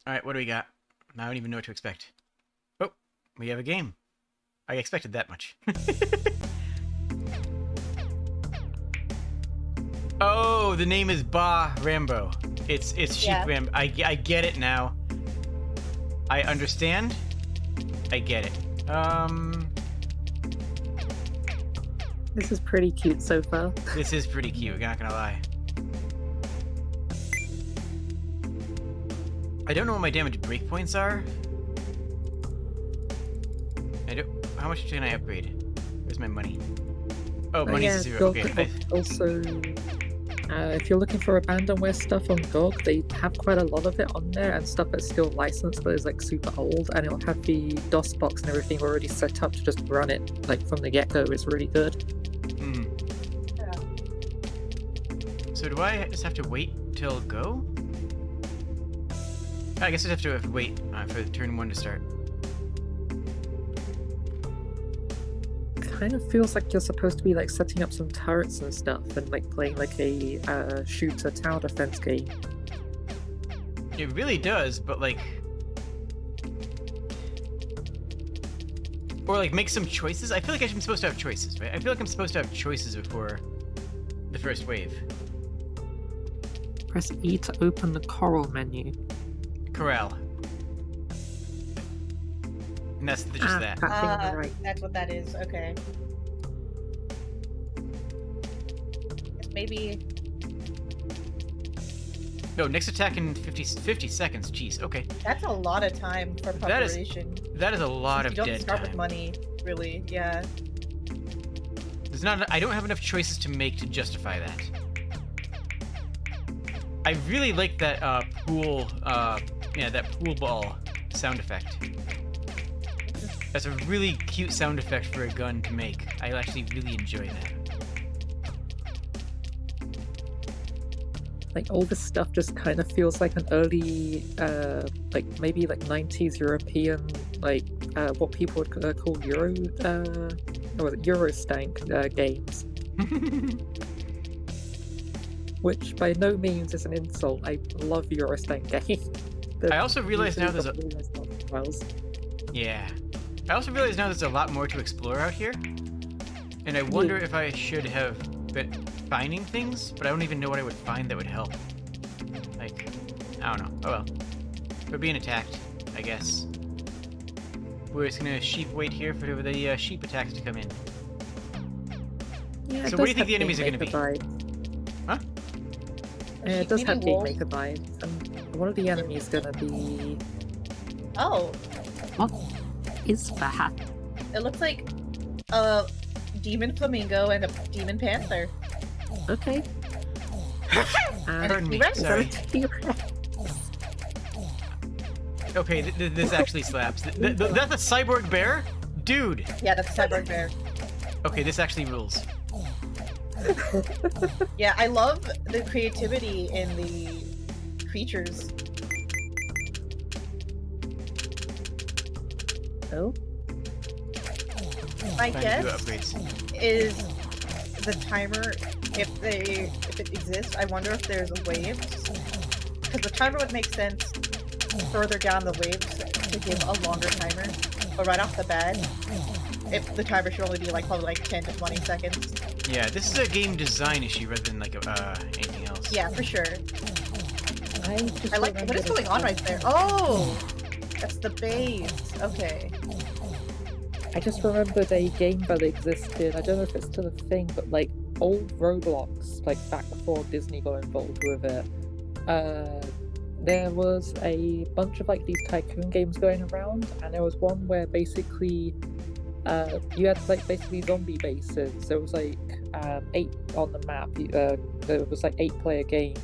Alright, what do we got? I don't even know what to expect. Oh, we have a game. I expected that much. Oh, the name is Ba Rambo. It's Sheep Yeah. Rambo. I get it now. I understand. I get it. This is pretty cute so far. This is pretty cute, not gonna lie. I don't know what my damage breakpoints are. How much can I upgrade? Where's my money? Oh, money's yeah, zero. GOG Okay. also, if you're looking for abandonware stuff on GOG, they have quite a lot of it on there, and stuff that's still licensed but is like super old, and it'll have the DOS box and everything already set up to just run it like from the get-go. It's really good. Hmm. Yeah. So do I just have to wait till go? I guess I just have to wait for turn 1 to start. Kind of feels like you're supposed to be like setting up some turrets and stuff, and like playing like a shooter tower defense game. It really does, but like... Or like make some choices? I feel like I'm supposed to have choices, right? I feel like I'm supposed to have choices before the first wave. Press E to open the coral menu. Corral. And that's just that. That thing on the right. That's what that is. Okay. Guess maybe. No, next attack in 50 seconds. Jeez, okay. That's a lot of time for That is preparation. That is a lot of You don't dead start time. with money, really. Yeah. There's not. I don't have enough choices to make to justify that. I really like that pool. That pool ball sound effect. That's a really cute sound effect for a gun to make. I actually really enjoy that. Like all this stuff just kind of feels like an early, like maybe like 90s European, like what people would call Eurostank games. Which by no means is an insult. I love Eurostank games. I also realize now there's a... Wells. Yeah. I also realize now there's a lot more to explore out here. And I wonder if I should have been finding things, but I don't even know what I would find that would help. Like, I don't know. Oh well. We're being attacked, I guess. We're just gonna sheep wait here for the sheep attacks to come in. Yeah, So what do you think the enemies are gonna be? Huh? It does have Maybe game wolves? maker vibes. And one of the enemies gonna be... Oh, What is that? it looks like a demon flamingo and a demon panther. Okay. And a Pardon me, T-Rex? sorry. Okay, this actually slaps. That's a cyborg bear? Dude! Yeah, that's a cyborg bear. Okay, this actually rules. Yeah, I love the creativity in the creatures. Oh? My Time to do guess upgrades. is the timer, if it exists, I wonder if there's waves. Because the timer would make sense further down the waves to give a longer timer. But right off the bat, if the timer should only be like probably like 10 to 20 seconds. Yeah, this is a game design issue rather than like anything else. Yeah, for sure. I I like what is going on right there. Oh, that's the base. Okay. I just remembered a game that existed. I don't know if it's still a thing, but like old Roblox, like back before Disney got involved with it. There was a bunch of like these tycoon games going around, and there was one where basically you had like basically zombie bases. There was like 8 on the map. There was like 8-player game.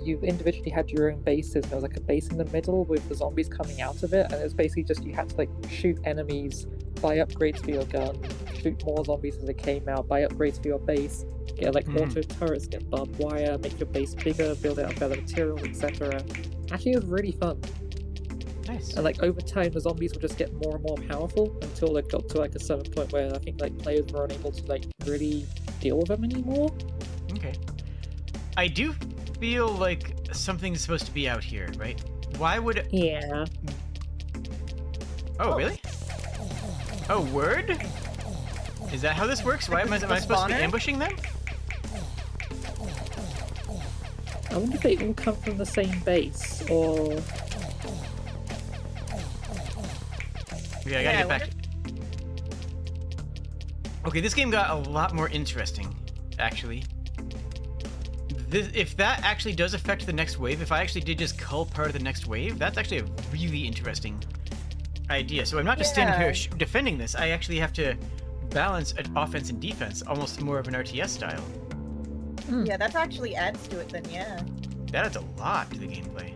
You individually had your own bases, and there was like a base in the middle with the zombies coming out of it, and it was basically just you had to like shoot enemies, buy upgrades for your gun, shoot more zombies as they came out, buy upgrades for your base, get like auto turrets, get barbed wire, make your base bigger, build it out of better material, etc. Actually, it was really fun. Nice. And like over time, the zombies would just get more and more powerful until it got to like a certain point where I think like players were unable to like really deal with them anymore. Okay. I do feel like something's supposed to be out here, right? Why would... Yeah. Oh, really? Oh, word? Is that how this works? Why am I supposed to be spawner? ambushing them? I wonder if they all come from the same base, or... Yeah, I gotta get back. Okay, this game got a lot more interesting, actually. If that actually does affect the next wave, if I actually did just cull part of the next wave, that's actually a really interesting idea. So I'm not just standing here defending this, I actually have to balance offense and defense, almost more of an RTS style. Yeah, that actually adds to it then, yeah. That adds a lot to the gameplay.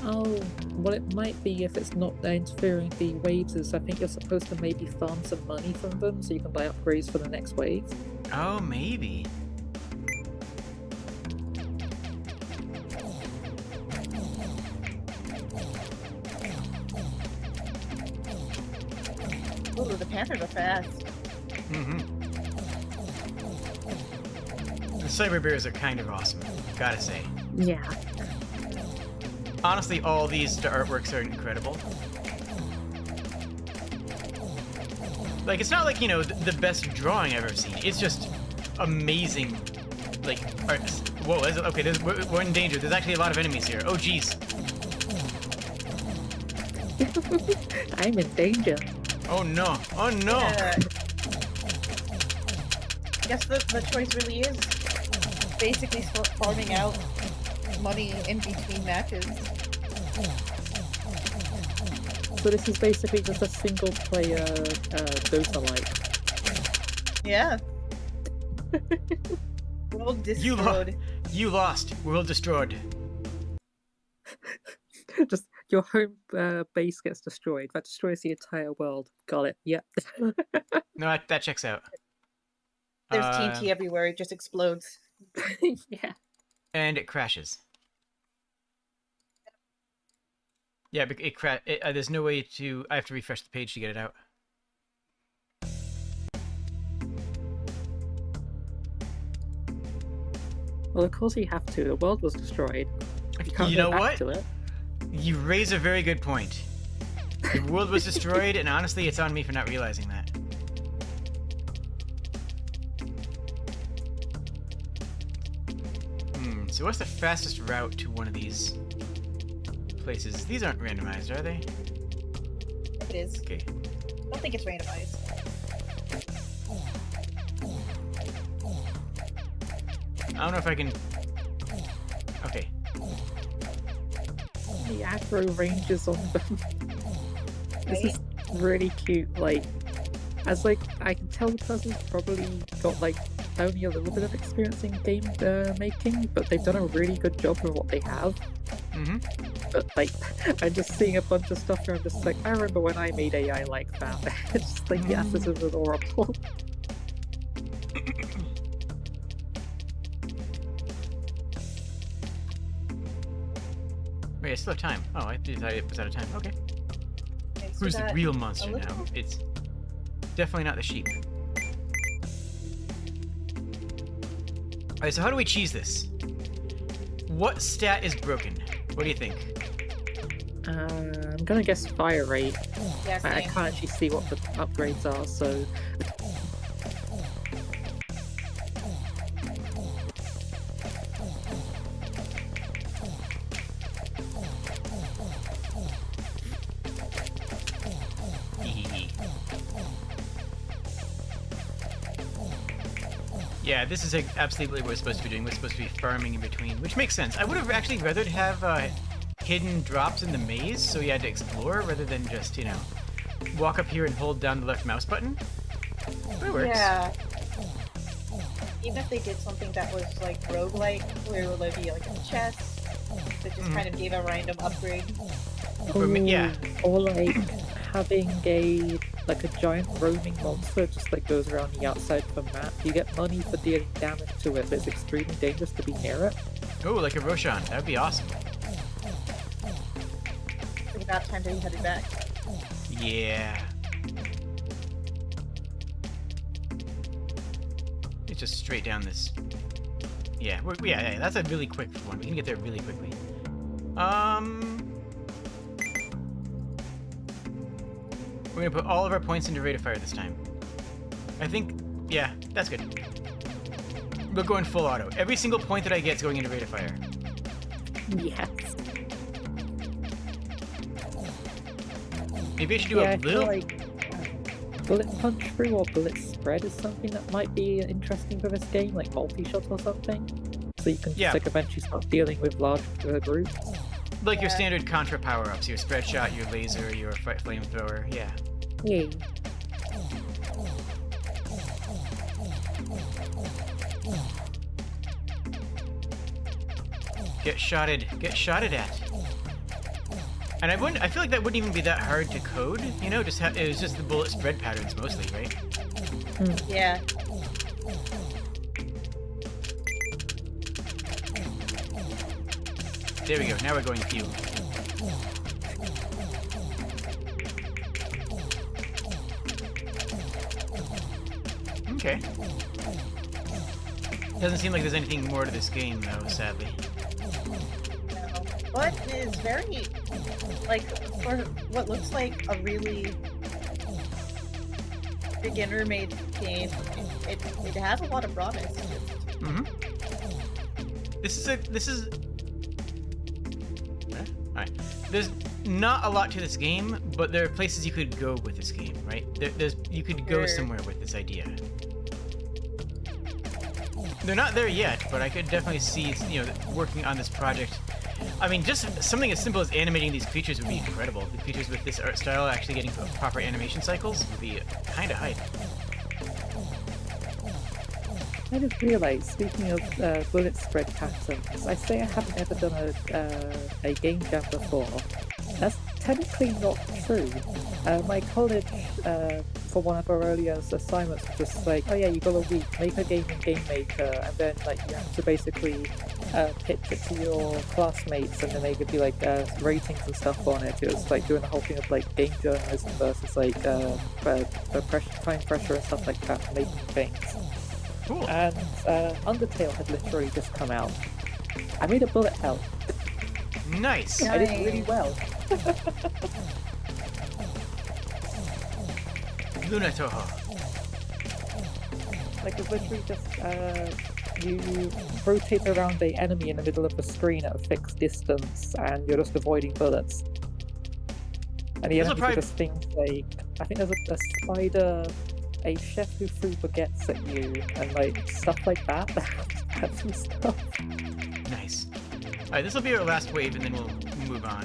Oh, what it might be if it's not interfering with the waves is I think you're supposed to maybe farm some money from them so you can buy upgrades for the next wave. Oh, maybe. Ooh, the Panthers are fast. Mm-hmm. The Cyber Bears are kind of awesome, gotta say. Yeah. Honestly, all these artworks are incredible. Like, it's not like, you know, the best drawing I've ever seen. It's just amazing, like, art. Whoa, okay, we're in danger. There's actually a lot of enemies here. Oh, jeez. I'm in danger. Oh, no. Oh, no. Yeah. Guess the choice really is basically farming out money in between matches. So this is basically just a single player Dota-like. Yeah. World destroyed. You lost. World destroyed. Just your home base gets destroyed. That destroys the entire world. Got it. Yep. No, that checks out. There's TNT everywhere. It just explodes. Yeah. And it crashes. Yeah, but there's no way to... I have to refresh the page to get it out. Well, of course you have to. The world was destroyed. You can't You go know back what? to it. You raise a very good point. The world was destroyed, and honestly, it's on me for not realizing that. So what's the fastest route to one of these places? These aren't randomized, are they? It is. Okay. I don't think it's randomized. I don't know if I can... Okay. The aggro ranges on them. This Right? is really cute. Like, I can tell the person's probably got like only a little bit of experience in game making, but they've done a really good job with what they have. Mm-hmm. But like, I'm just seeing a bunch of stuff and I'm just like, I remember when I made AI like that. It's just like, yes, this is adorable. Wait, I still have time. Oh, I thought it was out of time. Okay. Okay, so Who's the that- real monster little- now? It's definitely not the sheep. Alright, so how do we cheese this? What stat is broken? What do you think? I'm gonna guess fire rate. Yeah, I same. can't actually see what the upgrades are, so Yeah, this is absolutely what we're supposed to be doing. We're supposed to be farming in between, which makes sense. I would have actually rather have hidden drops in the maze, so you had to explore, rather than just, you know, walk up here and hold down the left mouse button. But it works. Yeah. Even if they did something that was like roguelike, where it would be like a chest that just kind of gave a random upgrade. Yeah. Or like having a giant roaming monster just like goes around the outside of the map. You get money for dealing damage to it, but it's extremely dangerous to be near it. Oh, like a Roshan. That would be awesome. It's about time that he headed back. Yeah. It's just straight down this Yeah, yeah, that's a really quick one. We can get there really quickly. We're gonna put all of our points into rate of fire this time. I think, yeah, that's good. We're going full auto. Every single point that I get is going into rate of fire. Yes. Maybe I should do a I little... feel like bullet punch through or bullet spread is something that might be interesting for this game, like multi-shot or something. So you can just like eventually start dealing with large groups. Like your standard Contra power-ups, your spread shot, your laser, your flamethrower, yeah. Yeah. Get shotted at. And I feel like that wouldn't even be that hard to code, you know, it was just the bullet spread patterns mostly, right? Yeah. There we go, now we're going few. Okay. Doesn't seem like there's anything more to this game, though, sadly. No. But it is very, like, for what looks like a really beginner-made game, it has a lot of promise. Mm-hmm. This is... Alright. There's not a lot to this game, but there are places you could go with this game, right? You could go somewhere with this idea. They're not there yet, but I could definitely see, you know, working on this project. I mean, just something as simple as animating these creatures would be incredible. The creatures with this art style actually getting proper animation cycles would be kind of hype. I just realised, speaking of bullet spread patterns, I say I haven't ever done a game jam before. That's technically not true. My college, for one of our earlier assignments, was just like, oh yeah, you got a week, make a game in Game Maker, and then like you have to basically pitch it to your classmates, and then they could be like ratings and stuff on it. It was like doing the whole thing of like game journalism versus like the time pressure and stuff like that, making things. Cool. And Undertale had literally just come out. I made a bullet hell. Nice. I did really well. Luna Toho. Like it's literally just you rotate around the enemy in the middle of the screen at a fixed distance, and you're just avoiding bullets. And the enemies are just things like, I think there's a spider, a chef who threw baguettes at you, and like stuff like that. That's some stuff. Nice. Alright, this will be our last wave, and then we'll move on.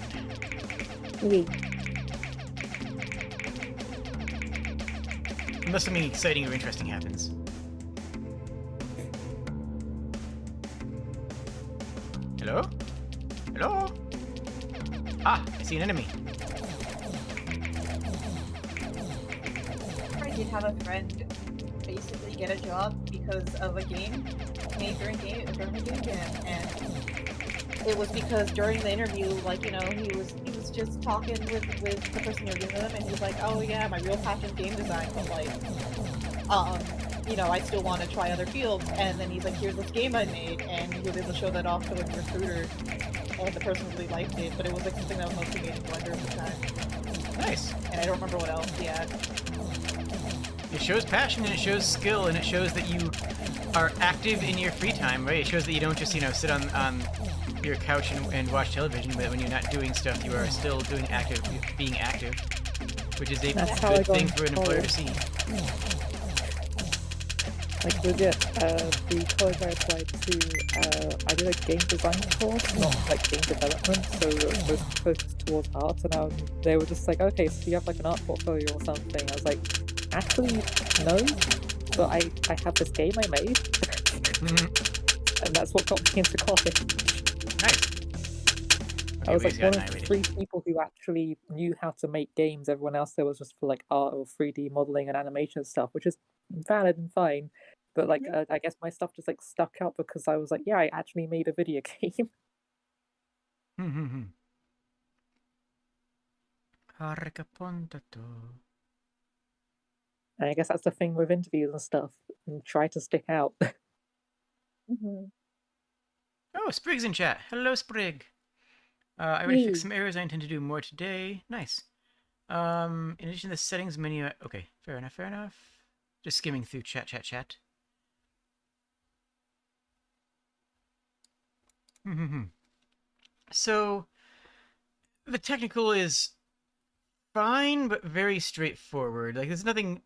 Unless something exciting or interesting happens. Hello? Hello? Ah, I see an enemy. I did have a friend basically get a job because of a game made during a game jam, and it was because during the interview, like, you know, he was just talking with the person interviewing him, and he's like, oh yeah, my real passion's game design, but like, you know, I still want to try other fields. And then he's like, here's this game I made, and he was able to show that off to like a recruiter, and the person really liked it, but it was like something that was mostly made in Blender at the time. Nice. And I don't remember what else he had. It shows passion, and it shows skill, and it shows that you are active in your free time, right? It shows that you don't just, you know, sit on your couch and watch television, but when you're not doing stuff, you are still being active, which is a good thing for an employer to see. Like legit, the college I applied to, I did a game design course, not like game development, so it was focused towards art, and they were just like, okay, so do you have like an art portfolio or something? I was like, actually, no, but I have this game I made, and that's what got me into college. Nice. Okay, I was like one of 3 people who actually knew how to make games. Everyone else there was just for like art or 3D modeling and animation stuff, which is valid and fine. But like, I guess my stuff just like stuck out because I was like, yeah, I actually made a video game. And I guess that's the thing with interviews and stuff, and try to stick out. Oh, Sprig's in chat. Hello, Sprig. I already fixed some errors. I intend to do more today. Nice. In addition to the settings menu... Okay, fair enough, fair enough. Just skimming through chat. So, the technical is fine, but very straightforward. Like, there's nothing...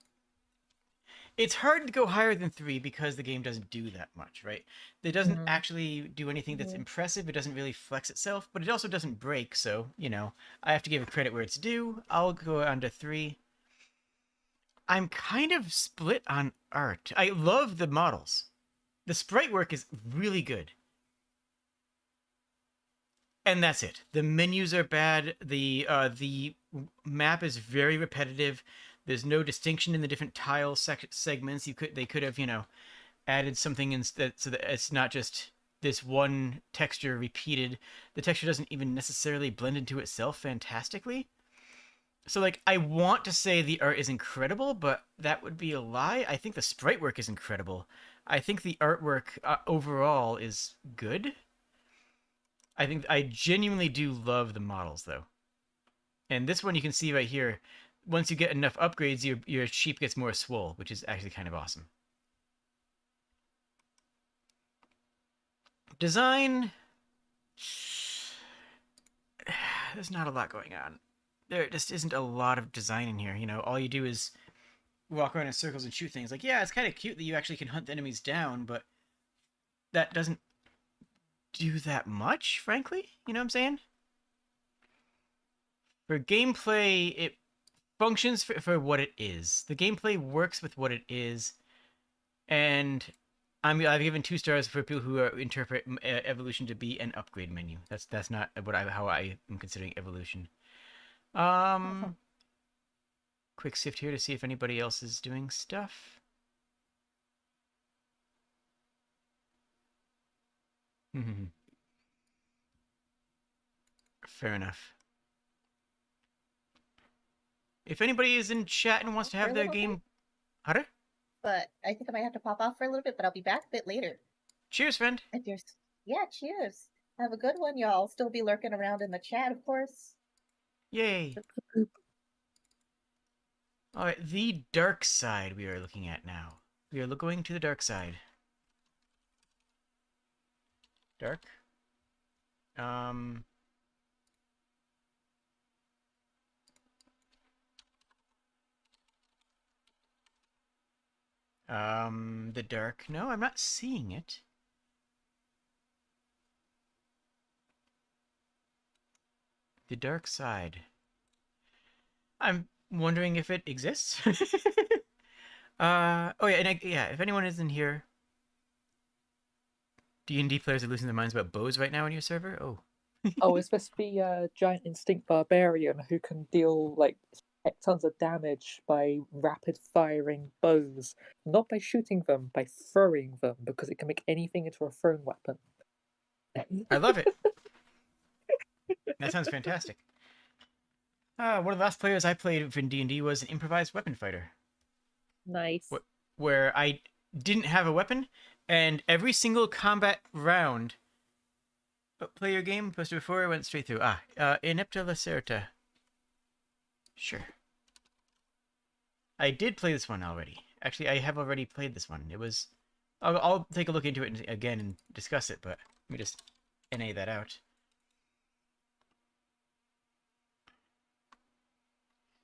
It's hard to go higher than 3 because the game doesn't do that much, right? It doesn't actually do anything that's impressive. It doesn't really flex itself, but it also doesn't break, so, you know, I have to give it credit where it's due. I'll go under 3. I'm kind of split on art. I love the models. The sprite work is really good. And that's it. The menus are bad. The map is very repetitive. There's no distinction in the different tile segments. They could have, you know, added something instead so that it's not just this one texture repeated. The texture doesn't even necessarily blend into itself fantastically. So, like, I want to say the art is incredible, but that would be a lie. I think the sprite work is incredible. I think the artwork overall is good. I genuinely do love the models, though. And this one you can see right here. Once you get enough upgrades, your sheep gets more swole, which is actually kind of awesome. Design. There's not a lot going on. There just isn't a lot of design in here. You know, all you do is walk around in circles and shoot things. Like, yeah, it's kind of cute that you actually can hunt the enemies down, but that doesn't do that much, frankly. You know what I'm saying? For gameplay, it functions for what it is. The gameplay works with what it is, and I've given 2 stars for people who interpret evolution to be an upgrade menu. That's not how I am considering evolution. Quick sift here to see if anybody else is doing stuff. Fair enough. If anybody is in chat and wants to have their game... Harder? But I think I might have to pop off for a little bit, but I'll be back a bit later. Cheers, friend. Yeah, cheers. Have a good one, y'all. I'll still be lurking around in the chat, of course. Yay. Alright, the dark side we are looking at now. We are going to the dark side. Dark. The dark. No, I'm not seeing it. The dark side. I'm wondering if it exists. Oh yeah, and if anyone isn't here, D&D players are losing their minds about bows right now on your server. Oh. Oh, is this the giant instinct barbarian who can deal like tons of damage by rapid firing bows, not by shooting them, by throwing them, because it can make anything into a thrown weapon. I love it. That sounds fantastic. One of the last players I played in D&D was an improvised weapon fighter. Nice. Where I didn't have a weapon, and every single combat round... play your game posted before I went straight through. Inepta Lacerta. Sure. I did play this one already. Actually, I have already played this one. It was... I'll take a look into it again and discuss it, but let me just NA that out.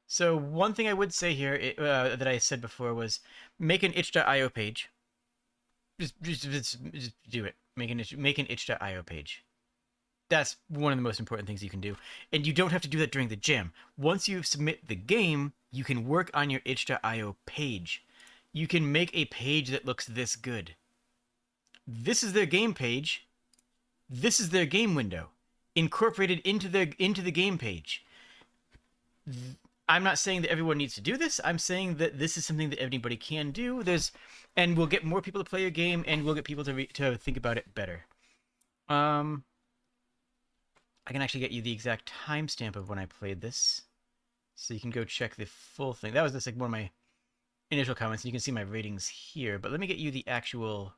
So one thing I would say here that I said before was make an itch.io page. Just do it. Make an itch.io page. That's one of the most important things you can do. And you don't have to do that during the jam. Once you submit the game, you can work on your itch.io page. You can make a page that looks this good. This is their game page. This is their game window. Incorporated into the game page. I'm not saying that everyone needs to do this. I'm saying that this is something that anybody can do. And we'll get more people to play your game, and we'll get people to think about it better. I can actually get you the exact timestamp of when I played this, so you can go check the full thing. That was just like one of my initial comments, and you can see my ratings here. But let me get you the actual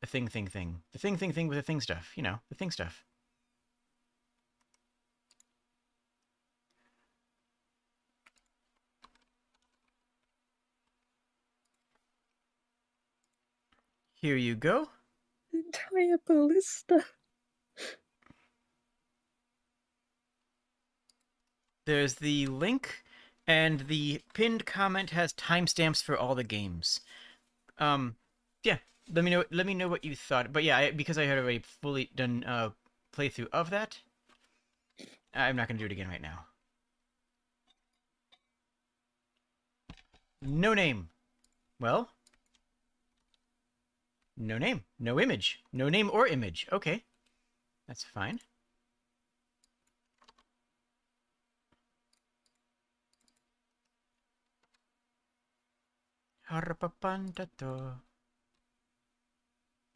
a thing. The thing with the thing stuff. You know, the thing stuff. Here you go. Entire ballista. There's the link, and the pinned comment has timestamps for all the games. Yeah. Let me know what you thought. But yeah, because I had already fully done playthrough of that, I'm not gonna do it again right now. No name. Well, no name, no image, no name or image. Okay, that's fine.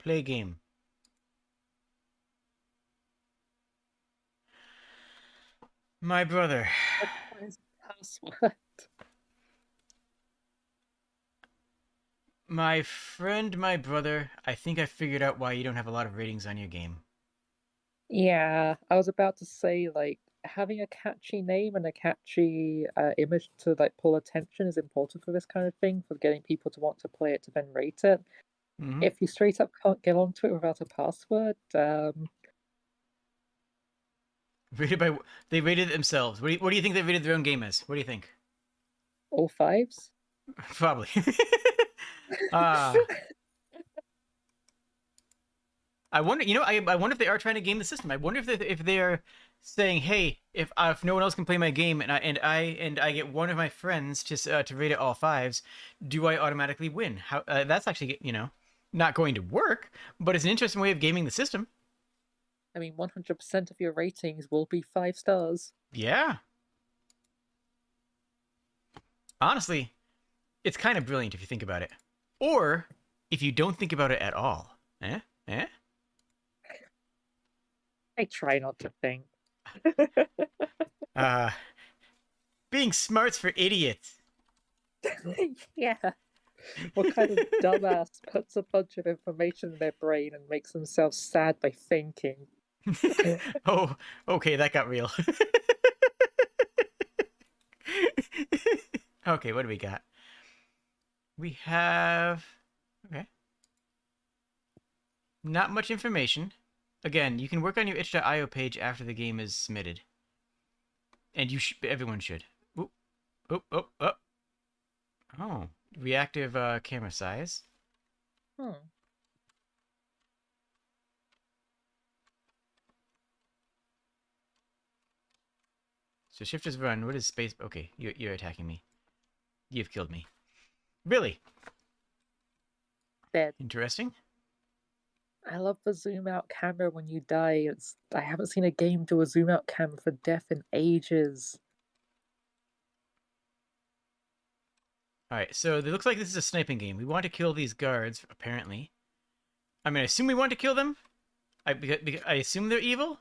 Play game. My brother. What is the password? My friend, my brother, I think I figured out why you don't have a lot of ratings on your game. Yeah, I was about to say, like, having a catchy name and a catchy image to like pull attention is important for this kind of thing, for getting people to want to play it to then rate it. Mm-hmm. If you straight up can't get onto it without a password, Rated by they rated it themselves. What do you think they rated their own game as? What do you think? all fives. Probably. I wonder. You know, I wonder if they are trying to game the system. I wonder if they are saying, hey, if no one else can play my game and I get one of my friends to rate it all fives, do I automatically win? How that's actually not going to work, but it's an interesting way of gaming the system. I mean, 100% of your ratings will be 5 stars. Yeah. Honestly, it's kind of brilliant if you think about it. Or if you don't think about it at all. Eh? I try not to think. Being smart's for idiots. Yeah. What kind of dumbass puts a bunch of information in their brain and makes themselves sad by thinking? Oh, okay, that got real. Okay, what do we got? We have... Okay. Not much information. Again, you can work on your itch.io page after the game is submitted. And everyone should. Oop. Oop, oop, oop. Oh, reactive camera size. So shift is run. What is space? Okay, you're attacking me. You've killed me. Really? Dead. Interesting. I love the zoom out camera when you die. I haven't seen a game do a zoom out camera for death in ages. Alright, so it looks like this is a sniping game. We want to kill these guards, apparently. I mean, I assume we want to kill them. I assume they're evil.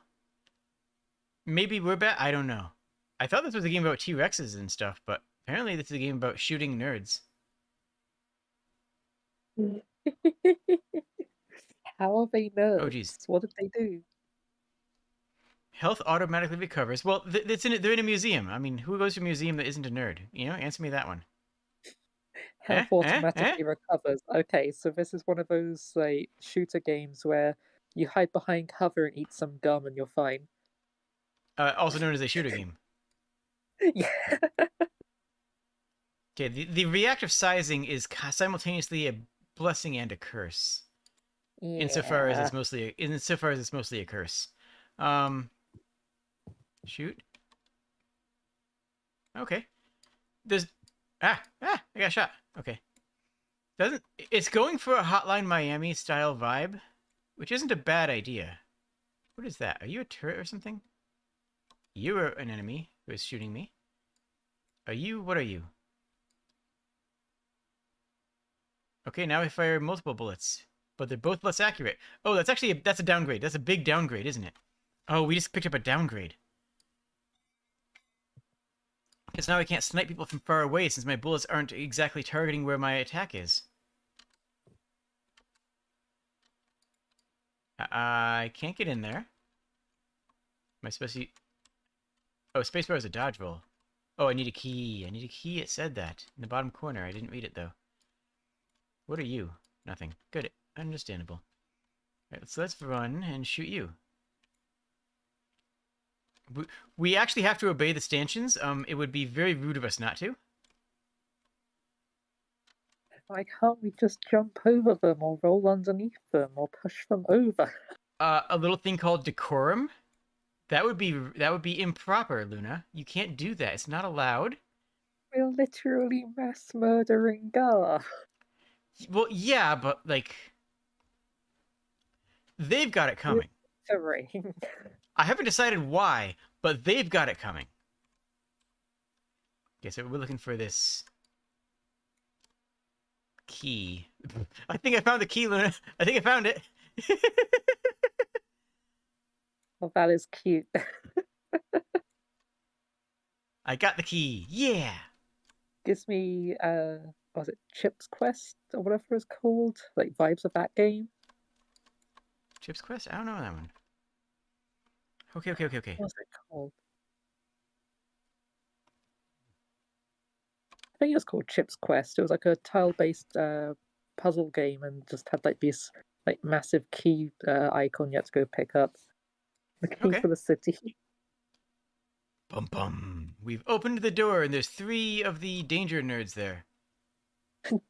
Maybe we're bad. I don't know. I thought this was a game about T-Rexes and stuff, but apparently this is a game about shooting nerds. How are they nerds? Oh, jeez. What did they do? Health automatically recovers. Well, they're in a museum. I mean, who goes to a museum that isn't a nerd? You know, answer me that one. Health automatically recovers. Okay, so this is one of those like shooter games where you hide behind cover and eat some gum and you're fine. Also known as a shooter game. Yeah. Okay, the reactive sizing is simultaneously a blessing and a curse. Yeah. Insofar as it's mostly a curse. Shoot. Okay. There's I got shot. Okay. It's going for a Hotline Miami style vibe, which isn't a bad idea. What is that? Are you a turret or something? You are an enemy who is shooting me. What are you? Okay, now I fire multiple bullets, but they're both less accurate. Oh, that's a downgrade. That's a big downgrade, isn't it? Oh, we just picked up a downgrade. Because now I can't snipe people from far away since my bullets aren't exactly targeting where my attack is. I can't get in there. Am I supposed to... Oh, spacebar is a dodge roll. Oh, I need a key. I need a key. It said that in the bottom corner. I didn't read it, though. What are you? Nothing. Good. Understandable. All right, so let's run and shoot you. We actually have to obey the stanchions. It would be very rude of us not to. Why can't we just jump over them or roll underneath them or push them over? A little thing called decorum. That would be improper, Luna. You can't do that. It's not allowed. We're literally mass murdering Gar. Well, yeah, but like they've got it coming. I haven't decided why, but they've got it coming. Okay, so we're looking for this key. I think I found the key, Luna. I think I found it. Well, that is cute. I got the key. Yeah. Gives me, was it Chip's Quest or whatever it's called? Like vibes of that game. Chip's Quest? I don't know that one. Okay. What's it called? I think it was called Chip's Quest. It was like a tile-based puzzle game, and just had like this like massive key icon you had to go pick up. The key for the city. Bum bum. We've opened the door, and there's 3 of the danger nerds there.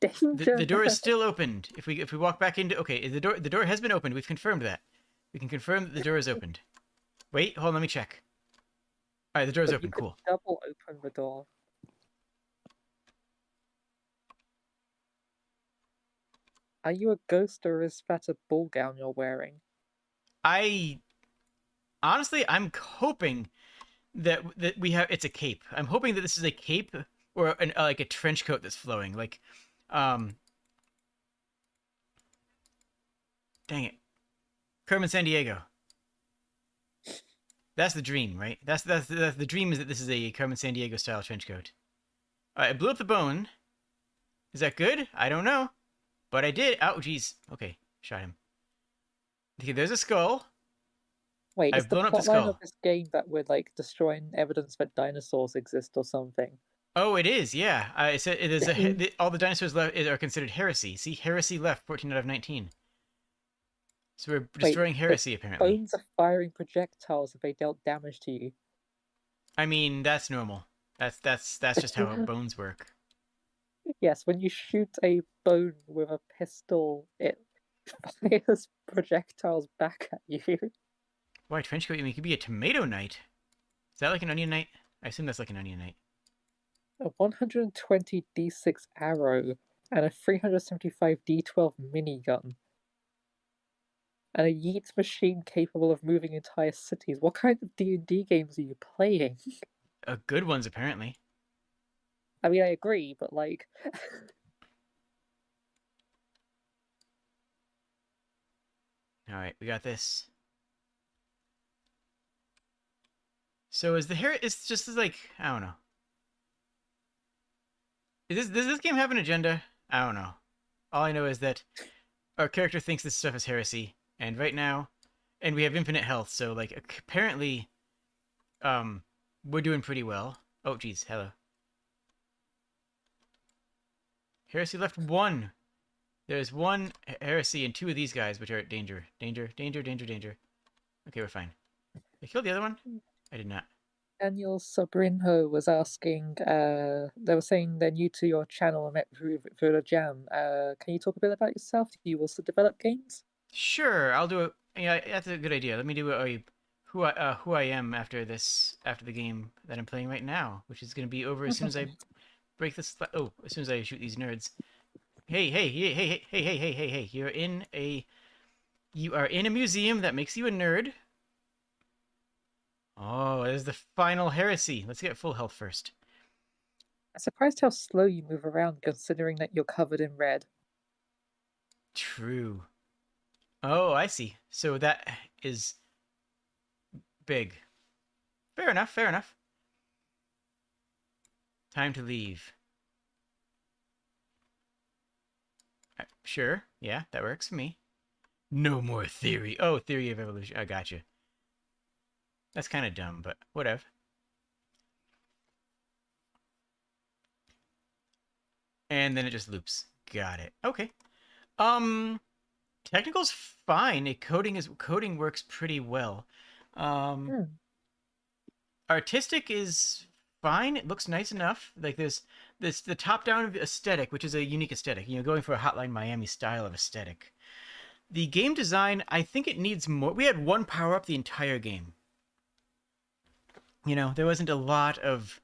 Danger. The door is still opened. If we walk back into the door has been opened. We've confirmed that. We can confirm that the door is opened. Wait, hold on, let me check. All right, the door is open. Cool. Double open the door. Are you a ghost, or is that a ball gown you're wearing? Honestly, I'm hoping that we have it's a cape. I'm hoping that this is a cape or like a trench coat that's flowing. Like, dang it, Carmen Sandiego. That's the dream, right? That's the dream, is that this is a Carmen Sandiego style trench coat. All right, I blew up the bone. Is that good? I don't know, but I did. Oh, jeez. Okay, shot him. Okay, there's a skull. Wait, I've is the blown up the plotline skull. of this game that we're like destroying evidence that dinosaurs exist or something? Oh, it is. Yeah, I said it is. All the dinosaurs left are considered heresy. See, heresy left 14 out of 19. So we're destroying heresy, apparently. Bones are firing projectiles if they dealt damage to you. I mean, that's normal. That's just how bones work. Yes, when you shoot a bone with a pistol, it fires projectiles back at you. Why trench coat? You mean it could be a tomato knight? Is that like an onion knight? I assume that's like an onion knight. A 120 D6 arrow and a 375 D12 minigun. And a yeet machine capable of moving entire cities. What kind of D&D games are you playing? Good ones, apparently. I mean, I agree, but like... Alright, we got this. So is the hair... It's just like... I don't know. Does this game have an agenda? I don't know. All I know is that our character thinks this stuff is heresy. And right now... And we have infinite health, so like apparently... we're doing pretty well. Oh, geez. Hello. Heresy left 1. There's 1 heresy and 2 of these guys, which are at danger. Danger. Okay, we're fine. I killed the other one? I did not. Daniel Sobrinho was asking, they were saying they're new to your channel and met through the jam. Can you talk a bit about yourself? Do you also develop games? Sure, I'll do it. Yeah, that's a good idea. Let me do who I am after the game that I'm playing right now, which is going to be over as soon as I break this. Oh, as soon as I shoot these nerds. Hey! You are in a museum that makes you a nerd. Oh, there's the final heresy. Let's get full health first. I'm surprised how slow you move around, considering that you're covered in red. True. Oh, I see. So that is big. Fair enough. Time to leave. Sure. Yeah, that works for me. No more theory. Oh, theory of evolution. I gotcha. That's kind of dumb, but whatever. And then it just loops. Got it. Okay. Um, technical's fine. Coding works pretty well. Um, Hmm. artistic is fine. It looks nice enough. Like there's this the top-down aesthetic, which is a unique aesthetic. Going for a Hotline Miami style of aesthetic. The game design, I think it needs more. We had one power up the entire game. There wasn't a lot of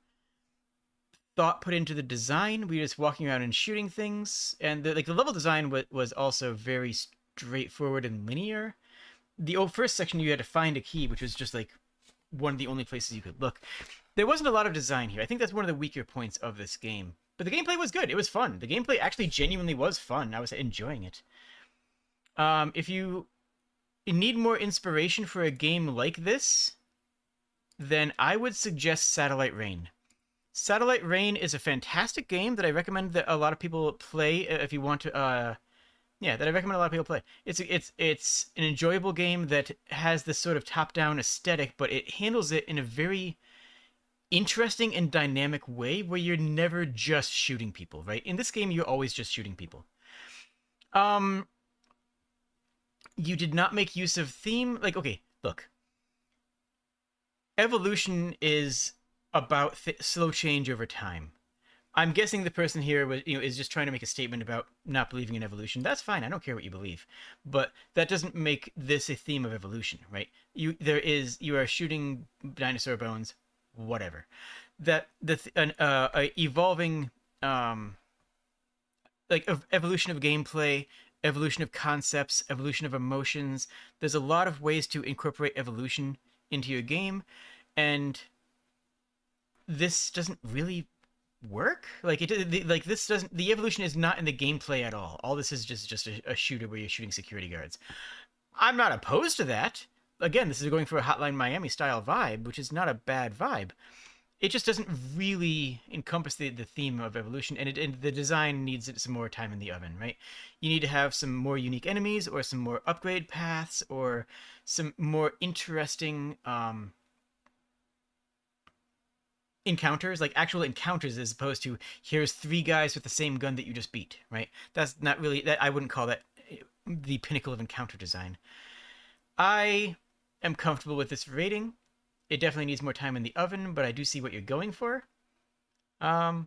thought put into the design. We were just walking around and shooting things, and the level design was also very straightforward and linear. The first section you had to find a key, which was just like one of the only places you could look. There wasn't a lot of design here. I think that's one of the weaker points of this game. But the gameplay was good. It was fun. The gameplay actually genuinely was fun. I was enjoying it. If you need more inspiration for a game like this, then I would suggest Satellite Rain. Satellite Rain is a fantastic game that I recommend that a lot of people play if you want to. That I recommend a lot of people play. It's an enjoyable game that has this sort of top-down aesthetic, but it handles it in a very interesting and dynamic way where you're never just shooting people, right? In this game, you're always just shooting people. You did not make use of theme. Like, okay, look. Evolution is about slow change over time. I'm guessing the person here is just trying to make a statement about not believing in evolution. That's fine. I don't care what you believe, but that doesn't make this a theme of evolution, right? You are shooting dinosaur bones, whatever. That evolving evolution of gameplay, evolution of concepts, evolution of emotions. There's a lot of ways to incorporate evolution into your game, and this doesn't really work. This doesn't. The evolution is not in the gameplay at all. All this is just a shooter where you're shooting security guards. I'm not opposed to that. Again, this is going for a Hotline Miami style vibe, which is not a bad vibe. It just doesn't really encompass the theme of evolution, and the design needs some more time in the oven, right? You need to have some more unique enemies, or some more upgrade paths, or some more interesting encounters, like actual encounters, as opposed to here's 3 guys with the same gun that you just beat, right? That's not really that. I wouldn't call that the pinnacle of encounter design. I am comfortable with this rating. It definitely needs more time in the oven, but I do see what you're going for. Yeah.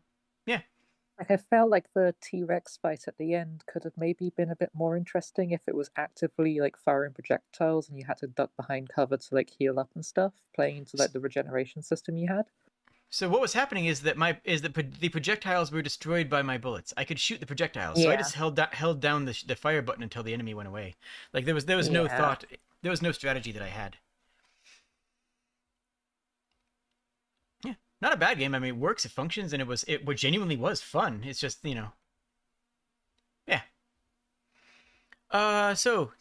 Like, I felt like the T-Rex fight at the end could have maybe been a bit more interesting if it was actively like firing projectiles and you had to duck behind cover to like heal up and stuff, playing into like the regeneration system you had. So what was happening is that the projectiles were destroyed by my bullets. I could shoot the projectiles, so I just held down the fire button until the enemy went away. Like there was no thought, there was no strategy that I had. Yeah, not a bad game. I mean, it works, it functions, and it genuinely was fun. It's just yeah. So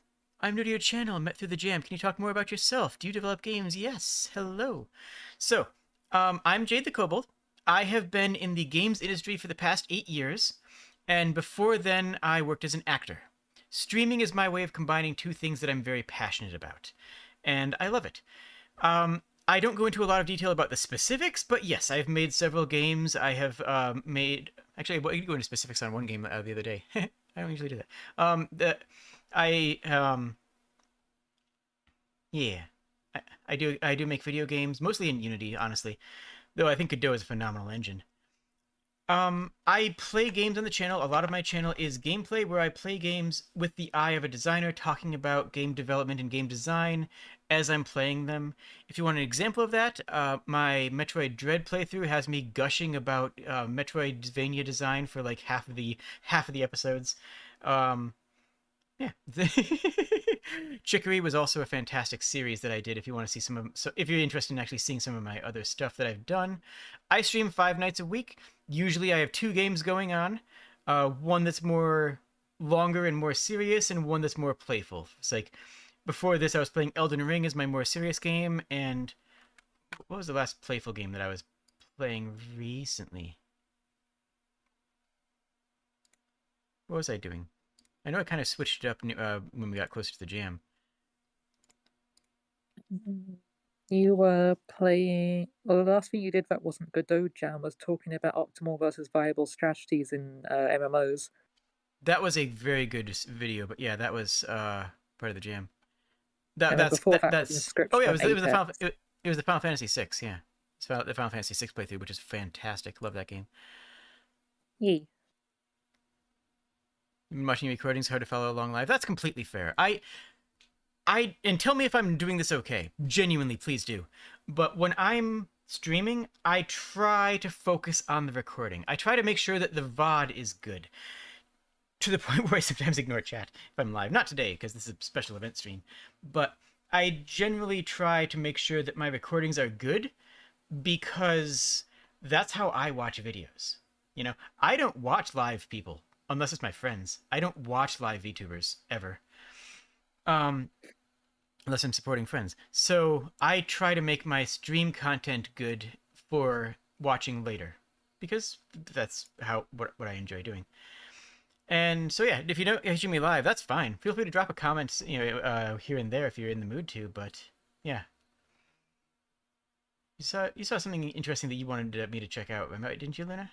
I'm new to your channel. Met through the jam. Can you talk more about yourself? Do you develop games? Yes. Hello. So. I'm Jade the Kobold. I have been in the games industry for the past 8 years, and before then, I worked as an actor. Streaming is my way of combining two things that I'm very passionate about, and I love it. I don't go into a lot of detail about the specifics, but yes, I've made several games. I have made... Actually, I did go into specifics on one game the other day. I don't usually do that. Yeah. I do make video games, mostly in Unity, honestly. Though I think Godot is a phenomenal engine. I play games on the channel. A lot of my channel is gameplay, where I play games with the eye of a designer, talking about game development and game design as I'm playing them. If you want an example of that, my Metroid Dread playthrough has me gushing about Metroidvania design for like half of the episodes. Yeah. Chicory was also a fantastic series that I did. If you want to see if you're interested in actually seeing some of my other stuff that I've done, I stream 5 nights a week. Usually I have 2 games going on, one that's more longer and more serious, and one that's more playful. It's like, before this I was playing Elden Ring as my more serious game, and what was the last playful game that I was playing recently? What was I doing? I know I kind of switched it up when we got closer to the jam. You were playing. Well, the last thing you did that wasn't Godot Jam was talking about optimal versus viable strategies in MMOs. That was a very good video, but yeah, that was part of the jam. And then before that was That's. Oh Inscription yeah, on it was the Apex. it was the Final Fantasy VI. Yeah, it's the Final Fantasy VI playthrough, which is fantastic. Love that game. Yee. Watching recordings hard to follow along live. That's completely fair. And tell me if I'm doing this okay. Genuinely, please do. But when I'm streaming, I try to focus on the recording. I try to make sure that the VOD is good. To the point where I sometimes ignore chat if I'm live. Not today, because this is a special event stream. But I generally try to make sure that my recordings are good, because that's how I watch videos. You know, I don't watch live people, unless it's my friends. I don't watch live VTubers, ever. Unless I'm supporting friends. So I try to make my stream content good for watching later, because that's what I enjoy doing. And so yeah, if you don't catch me live, that's fine. Feel free to drop a comment, here and there if you're in the mood to. But yeah, you saw something interesting that you wanted me to check out, didn't you, Luna?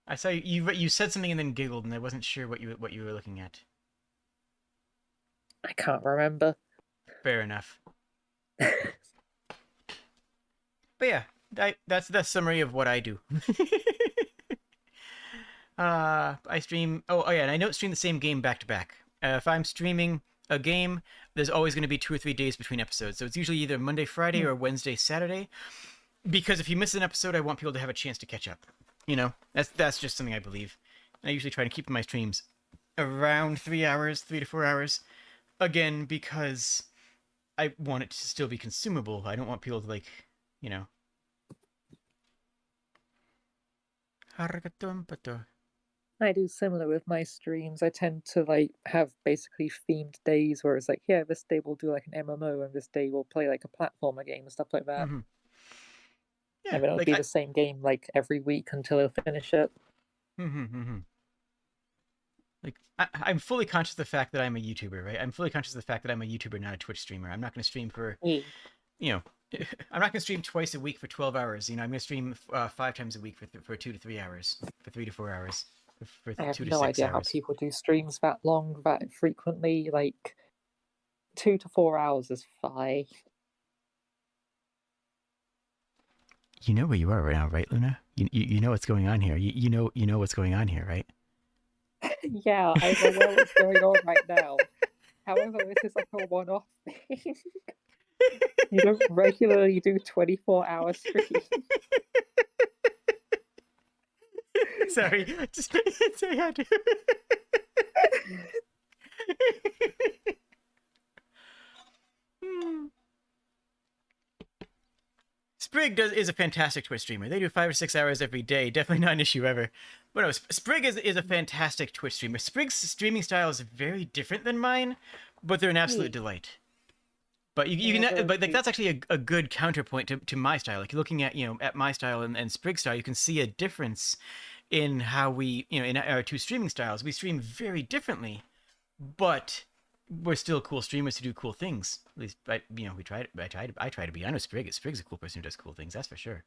I saw you said something and then giggled, and I wasn't sure what you were looking at. I can't remember. Fair enough. But yeah, that's the summary of what I do. I stream. Oh yeah, and I don't stream the same game back to back. If I'm streaming a game, there's always going to be 2 or 3 days between episodes. So it's usually either Monday, Friday, or Wednesday, Saturday. Because if you miss an episode, I want people to have a chance to catch up. You know, that's just something I believe. And I usually try to keep my streams around 3 hours, 3 to 4 hours. Again, because I want it to still be consumable. I don't want people to, like, you know. I do similar with my streams. I tend to like have basically themed days where it's like, yeah, this day we'll do like an MMO, and this day we'll play like a platformer game and stuff like that. Mm-hmm. Yeah, and then it'll be the same game like every week until I'll finish it. Like, I'm fully conscious of the fact that I'm a YouTuber, right? I'm fully conscious of the fact that I'm a YouTuber, not a Twitch streamer. I'm not going to stream for, you know, I'm not going to stream twice a week for 12 hours. You know, I'm going to stream 5 times a week for 2 to 3 hours, for 3 to 4 hours, for 2 to 6 hours. I have no idea how people do streams that long, that frequently. Like 2 to 4 hours is fine. You know where you are right now, right, Luna? You know what's going on here. You know what's going on here, right? Yeah, I know what's going on right now. However, this is like a one-off thing. You don't regularly do 24-hour streams. Sorry, just say I do. Sprig is a fantastic Twitch streamer. They do 5 or 6 hours every day. Definitely not an issue ever. But no, Sprig is a fantastic Twitch streamer. Sprig's streaming style is very different than mine, but they're an absolute delight. But but like that's actually a good counterpoint to my style. Like looking at at my style and Sprig's style, you can see a difference in how we in our 2 streaming styles. We stream very differently, but we're still cool streamers who do cool things. At least, we try. I try to be. I know Sprig's a cool person who does cool things. That's for sure.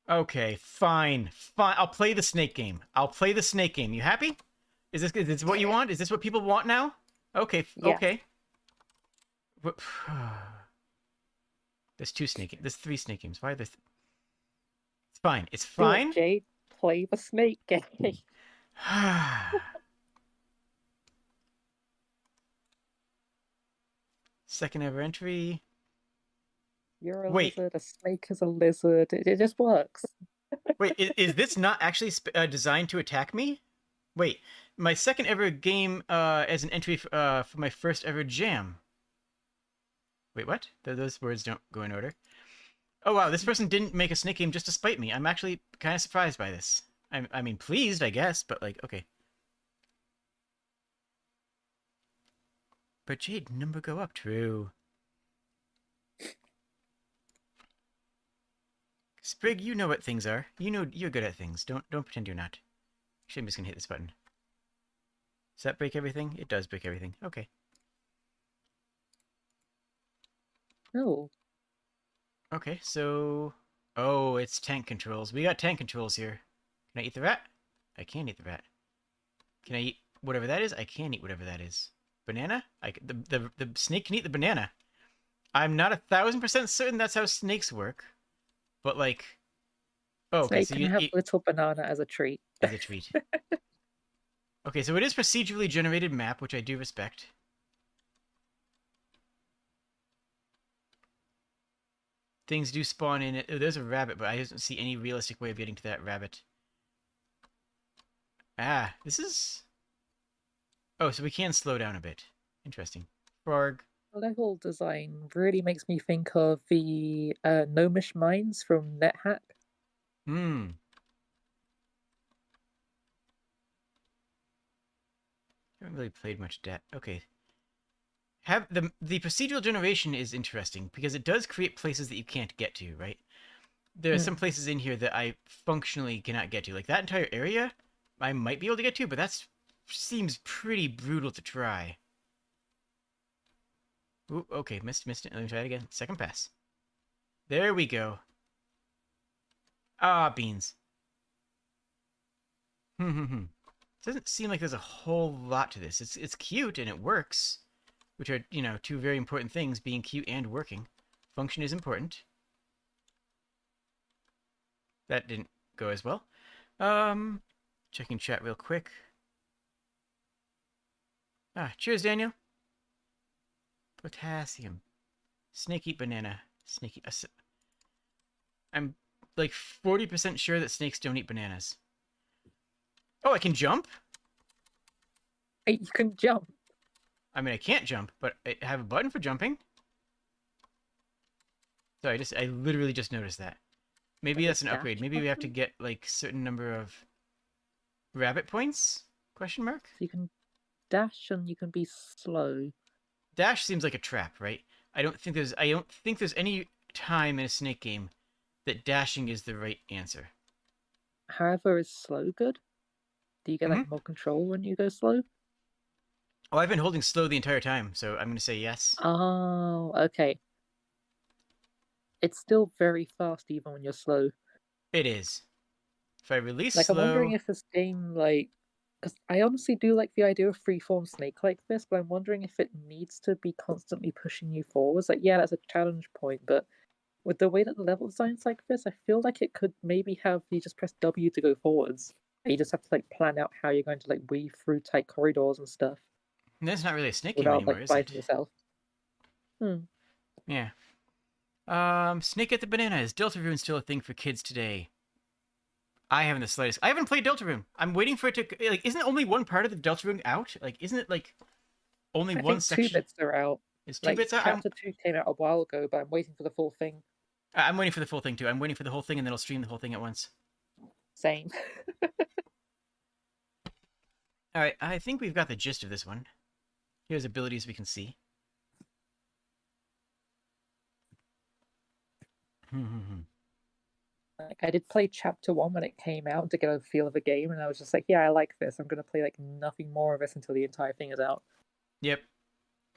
Okay, fine. I'll play the snake game. You happy? Is this what you want? Is this what people want now? Okay. Yeah. Okay. There's 2 snake. There's 3 snake games. Why are there? It's fine. It's fine. Jade, play the snake game. Second ever entry. You're a lizard. A snake is a lizard. It just works. Wait, is this not actually designed to attack me? Wait, my second ever game as an entry for my first ever jam. Wait, what? Those words don't go in order. Oh wow, this person didn't make a snake game just to spite me. I'm actually kind of surprised by this. I mean, pleased, I guess, but like, okay. But Jade, number go up. True. Sprig, you know what things are. You know you're good at things. Don't pretend you're not. Actually, I'm just gonna hit this button. Does that break everything? It does break everything. Okay. Oh. Okay, so... Oh, it's tank controls. We got tank controls here. Can I eat the rat? I can't eat the rat. Can I eat whatever that is? I can eat whatever that is. Banana? The snake can eat the banana. I'm not 1,000% certain that's how snakes work. But, like... Oh, okay, Snake so can you have eat... little banana as a treat. As a treat. Okay, so it is procedurally generated map, which I do respect. Things do spawn in it. Oh, there's a rabbit, but I don't see any realistic way of getting to that rabbit. Ah, this is... Oh, so we can slow down a bit. Interesting. Frog. The level design really makes me think of the gnomish mines from NetHack. Hmm. Haven't really played much debt. Okay. Have the procedural generation is interesting because it does create places that you can't get to, right? There are some places in here that I functionally cannot get to. Like that entire area, I might be able to get to, but that seems pretty brutal to try. Ooh, okay, missed it. Let me try it again. Second pass. There we go. Ah, beans. Doesn't seem like there's a whole lot to this. It's cute and it works, which are, you know, two very important things, being cute and working. Function is important. That didn't go as well. Checking chat real quick. Ah, cheers, Daniel. Potassium. Snake eat banana. Snake eat... I'm like 40% sure that snakes don't eat bananas. Oh, I can jump? You can jump. I mean, I can't jump, but I have a button for jumping. So I literally just noticed that. Maybe that's an upgrade. Maybe we have to get like certain number of rabbit points? Question mark? So you can dash and you can be slow. Dash seems like a trap, right? I don't think there's any time in a snake game that dashing is the right answer. However, is slow good? Do you get like more control when you go slow? Oh, I've been holding slow the entire time, so I'm going to say yes. Oh, okay. It's still very fast even when you're slow. It is. If I release like, slow... I'm wondering if this game, like... Because I honestly do like the idea of freeform snake like this, but I'm wondering if it needs to be constantly pushing you forwards. Like, yeah, that's a challenge point, but with the way that the level design's like this, I feel like it could maybe have you just press W to go forwards. And you just have to, like, plan out how you're going to, like, weave through tight corridors and stuff. That's not really a snake game without, anymore, like, is biting it? yourself. Yeah. Snake at the Banana. Is Deltarune still a thing for kids today? I haven't the slightest... I haven't played Deltarune. I'm waiting for it to... Like, isn't only one part of the Deltarune out? Like, isn't it, like, only one section? 2 bits are out. Is 2 bits out? Chapter 2 came out a while ago, but I'm waiting for the full thing. I'm waiting for the full thing, too. I'm waiting for the whole thing, and then I'll stream the whole thing at once. Same. Alright, I think we've got the gist of this one. Here's abilities we can see. Like, I did play Chapter 1 when it came out to get a feel of the game, and I was just like, yeah, I like this. I'm going to play, like, nothing more of this until the entire thing is out. Yep.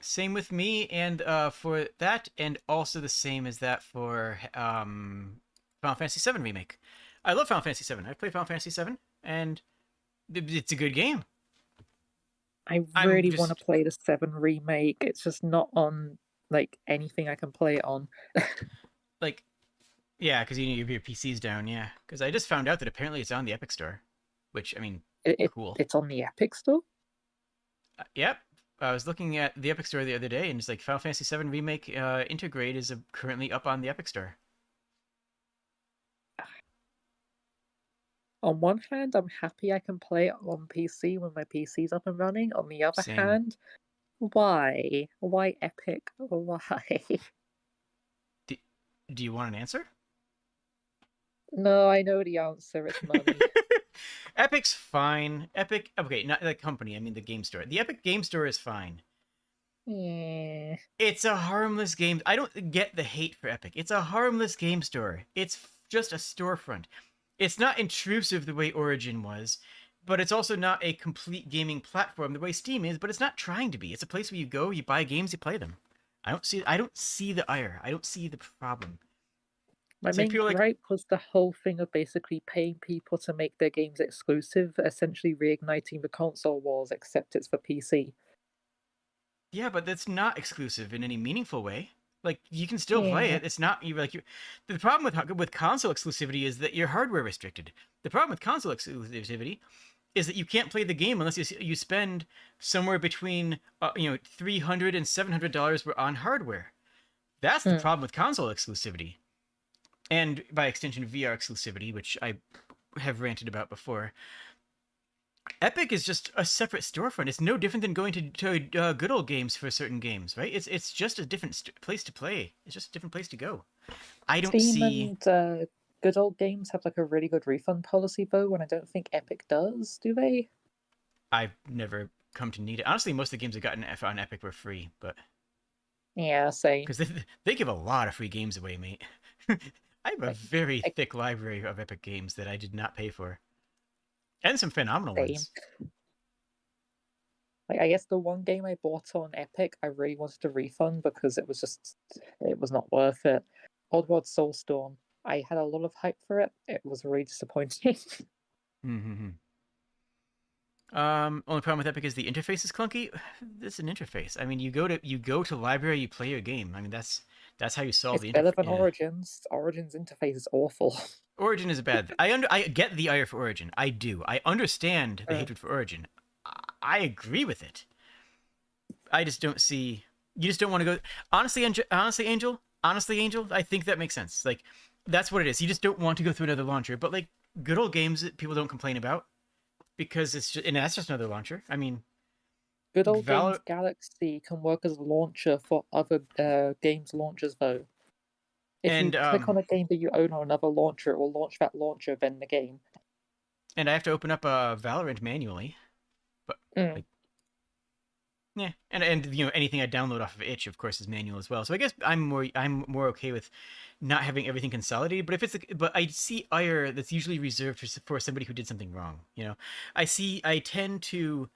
Same with me, and for that, and also the same as that for Final Fantasy VII Remake. I love Final Fantasy VII. I've played Final Fantasy VII, and it's a good game. I really want to play the 7 Remake. It's just not on, like, anything I can play it on. Like, yeah, because you need your PC's down, yeah. Because I just found out that apparently it's on the Epic Store, which, I mean, cool. It's on the Epic Store? Yep. I was looking at the Epic Store the other day, and it's like Final Fantasy VII Remake Intergrade is currently up on the Epic Store. On one hand, I'm happy I can play it on PC when my PC's up and running. On the other hand, why? Why Epic? Why? Do you want an answer? No, I know the answer. It's money. Epic's fine. Epic, okay, not the company, I mean the game store. The Epic Game Store is fine. Yeah. It's a harmless game. I don't get the hate for Epic. It's a harmless game store. It's just a storefront. It's not intrusive the way Origin was. but it's also not a complete gaming platform the way Steam is. But it's not trying to be. It's a place where you go, you buy games, you play them. I don't see the ire. I don't see the problem. My It's like main people like, gripe was the whole thing of basically paying people to make their games exclusive, essentially reigniting the console wars, except it's for PC. yeah, but that's not exclusive in any meaningful way. Like you can still play Yeah. it. It's not you like you. The problem with console exclusivity is that you're hardware restricted. The problem with console exclusivity is that you can't play the game unless you spend somewhere between $300 and $700 on hardware. That's the problem with console exclusivity, and by extension VR exclusivity, which I have ranted about before. Epic is just a separate storefront. It's no different than going to good old games for certain games, right? It's just a different place to play. It's just a different place to go. I don't Steam see. and good old games have like a really good refund policy though, and I don't think Epic does, do they? I've never come to need it. Honestly, most of the games I got on Epic were free, but Yeah, same. because they give a lot of free games away, mate. I have a very I- thick library of Epic games that I did not pay for, and some phenomenal Same. ones. Like, I guess the one game I bought on Epic, I really wanted to refund because it was not worth it. Oddworld Soulstorm. I had a lot of hype for it. It was really disappointing. Mm-hmm. Only problem with Epic is the interface is clunky. It's an interface. I mean, you go to library, you play your game. I mean, that's how you solve It's the better than interface. Origins. Origins interface is awful. Origin is a bad. I get the ire for Origin. I do. I understand the hatred for Origin. I agree with it. I just don't see. You just don't want to go. Honestly, Angel. I think that makes sense. Like, that's what it is. You just don't want to go through another launcher. But like good old games that people don't complain about because it's just, and that's just another launcher. I mean, Good old Games Galaxy can work as a launcher for other games launchers though. If you click on a game that you own on another launcher, it will launch that launcher then the game. And I have to open up Valorant manually, but like, yeah, and anything I download off of itch, of course, is manual as well. So I guess I'm more okay with not having everything consolidated. But but I see ire that's usually reserved for somebody who did something wrong. I tend to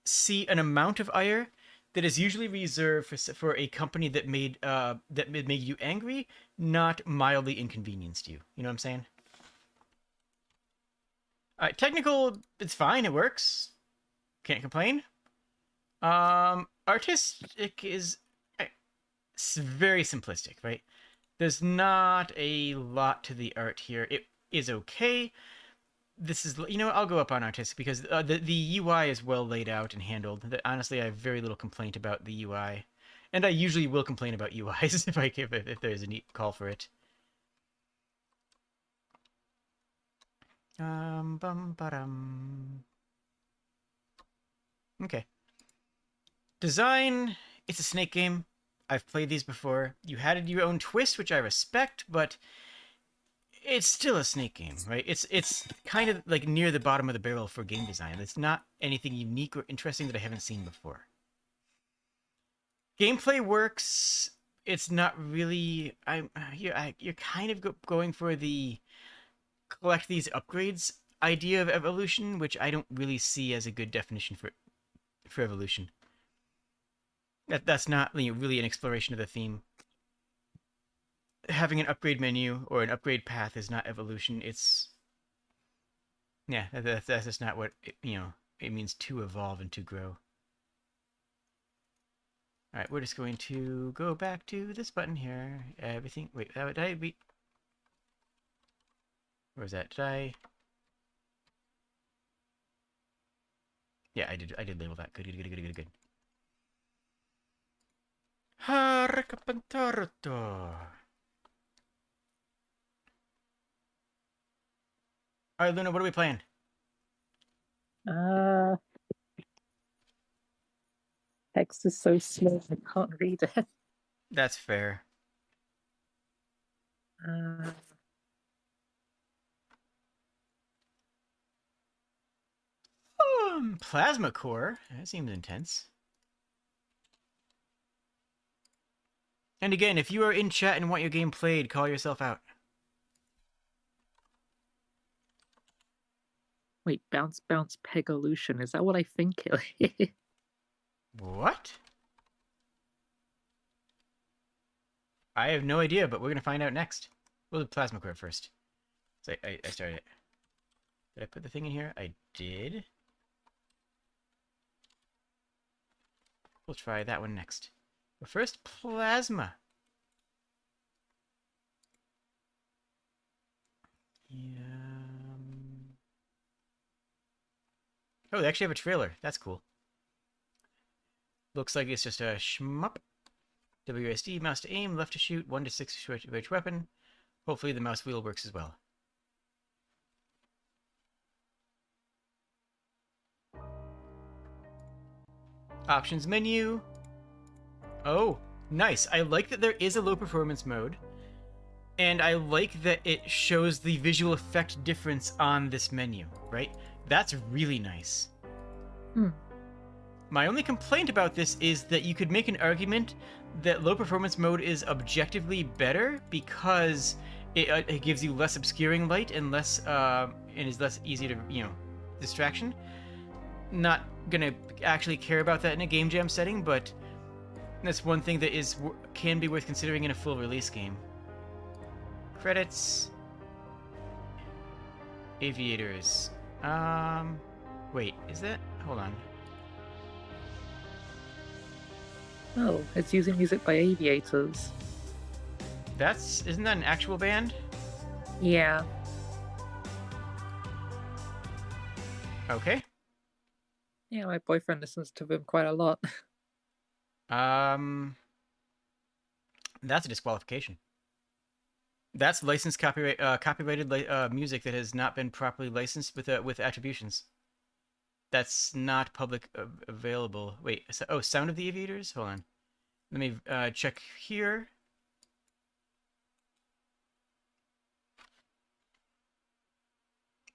see an amount of ire that is usually reserved for a company that made you angry, not mildly inconvenienced you. You know what I'm saying? Technical, it's fine. It works. Can't complain. Artistic is very simplistic, right? There's not a lot to the art here. It is okay. This is, I'll go up on artistic because the UI is well laid out and handled. Honestly, I have very little complaint about the UI, and I usually will complain about UIs if there's a neat call for it. Okay. Design, it's a snake game. I've played these before. You had your own twist, which I respect, but it's still a snake game, right? It's kind of like near the bottom of the barrel for game design. It's not anything unique or interesting that I haven't seen before. Gameplay works. It's not really. You're kind of going for the collect these upgrades idea of evolution, which I don't really see as a good definition for evolution. That's not really an exploration of the theme. Having an upgrade menu or an upgrade path is not evolution. It's that's just not what it means to evolve and to grow. All right, we're just going to go back to this button here. Everything. Wait, did I beat? Where was that? Did I? Yeah, I did. I did label that. Good. Harakapantaruto. All right, Luna, what are we playing? Text is so small I can't read it. That's fair. Plasma core. That seems intense. And again, if you are in chat and want your game played, call yourself out. Wait, bounce, bounce, pegolution. Is that what I think it is? What? I have no idea, but we're gonna find out next. We'll do plasma core first. So I started it. Did I put the thing in here? I did. We'll try that one next. But first, plasma. Oh, they actually have a trailer. That's cool. Looks like it's just a shmup. WSD, mouse to aim, left to shoot, 1 to 6 to switch weapon. Hopefully the mouse wheel works as well. Options menu. Oh, nice. I like that there is a low performance mode. And I like that it shows the visual effect difference on this menu, right? That's really nice. My only complaint about this is that you could make an argument that low performance mode is objectively better because it gives you less obscuring light and less and is less easy to distraction. Not gonna actually care about that in a game jam setting, but that's one thing that can be worth considering in a full release game. Credits. Aviators. Wait, is that? Hold on. Oh, it's using music by Aviators. Isn't that an actual band? Yeah. Okay. Yeah, my boyfriend listens to them quite a lot. That's a disqualification. That's licensed copyrighted music that has not been properly licensed with attributions. That's not public available. Wait, Sound of the Aviators? Hold on. Let me check here.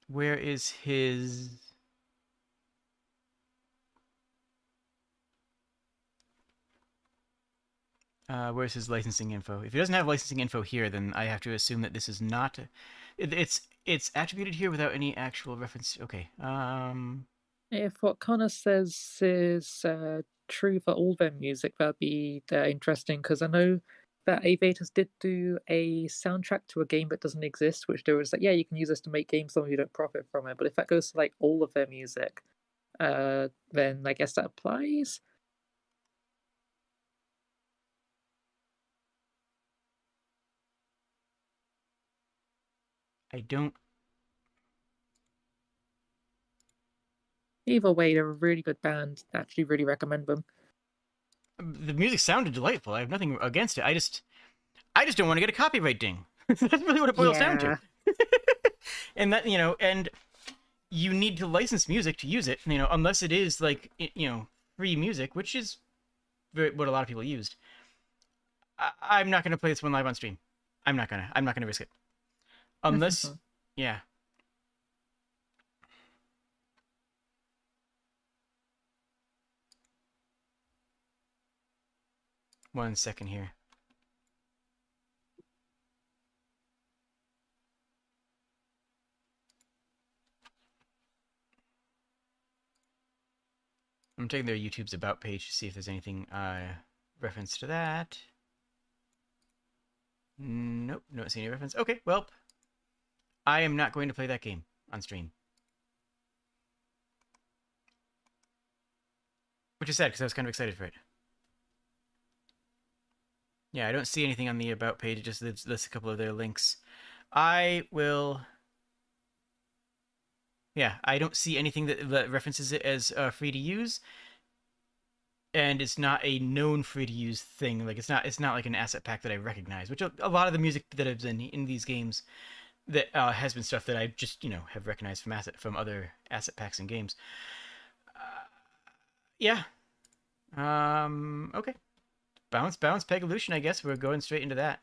Where is his... where's his licensing info? If he doesn't have licensing info here, then I have to assume that this is not... It's attributed here without any actual reference. Okay. If what Connor says is true for all their music, that'd be interesting, because I know that Aviators did do a soundtrack to a game that doesn't exist, which they was like, yeah, you can use this to make games as long as you don't profit from it. But if that goes to like all of their music, then I guess that applies. I don't... Either way, they're a really good band. Actually, really recommend them. The music sounded delightful. I have nothing against it. I just don't want to get a copyright ding. That's really what it boils down to. And that, and you need to license music to use it, unless it is like, free music, which is what a lot of people used. I'm not going to play this one live on stream. I'm not going to risk it. Unless, yeah. One second here. I'm checking their YouTube's about page to see if there's anything reference to that. Nope, don't see any reference. Okay, well, I am not going to play that game on stream. Which is sad, because I was kind of excited for it. Yeah, I don't see anything on the About page. It just lists a couple of their links. I will... Yeah, I don't see anything that references it as free to use. And it's not a known free to use thing. Like, it's not like an asset pack that I recognize, which a lot of the music that I've been in these games that has been stuff that I just, have recognized from other asset packs and games. Yeah. Okay. Bounce, Pegolution, I guess. We're going straight into that.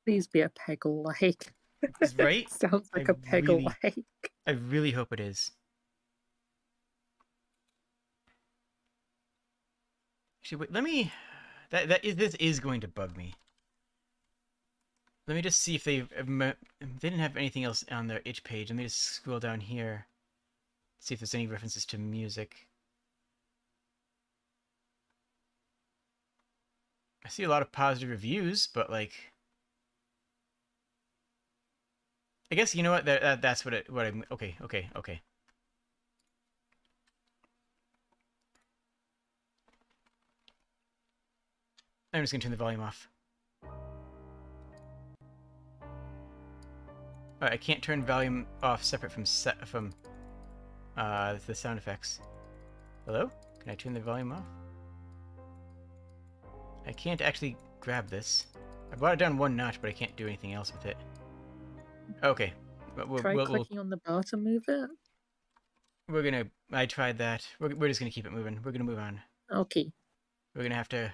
Please be a Peggle-like. Right? Sounds like a Peggle-like. I really hope it is. Actually, wait, let me... This is going to bug me. Let me just see if they didn't have anything else on their itch page. Let me just scroll down here. See if there's any references to music. I see a lot of positive reviews, but like, I guess you know what? That's what I'm. Okay. I'm just gonna turn the volume off. I can't turn volume off separate from the sound effects. Hello? Can I turn the volume off? I can't actually grab this. I brought it down one notch, but I can't do anything else with it. Okay. Try clicking on the bar to move it. I tried that. We're just gonna keep it moving. We're gonna move on. Okay. We're gonna have to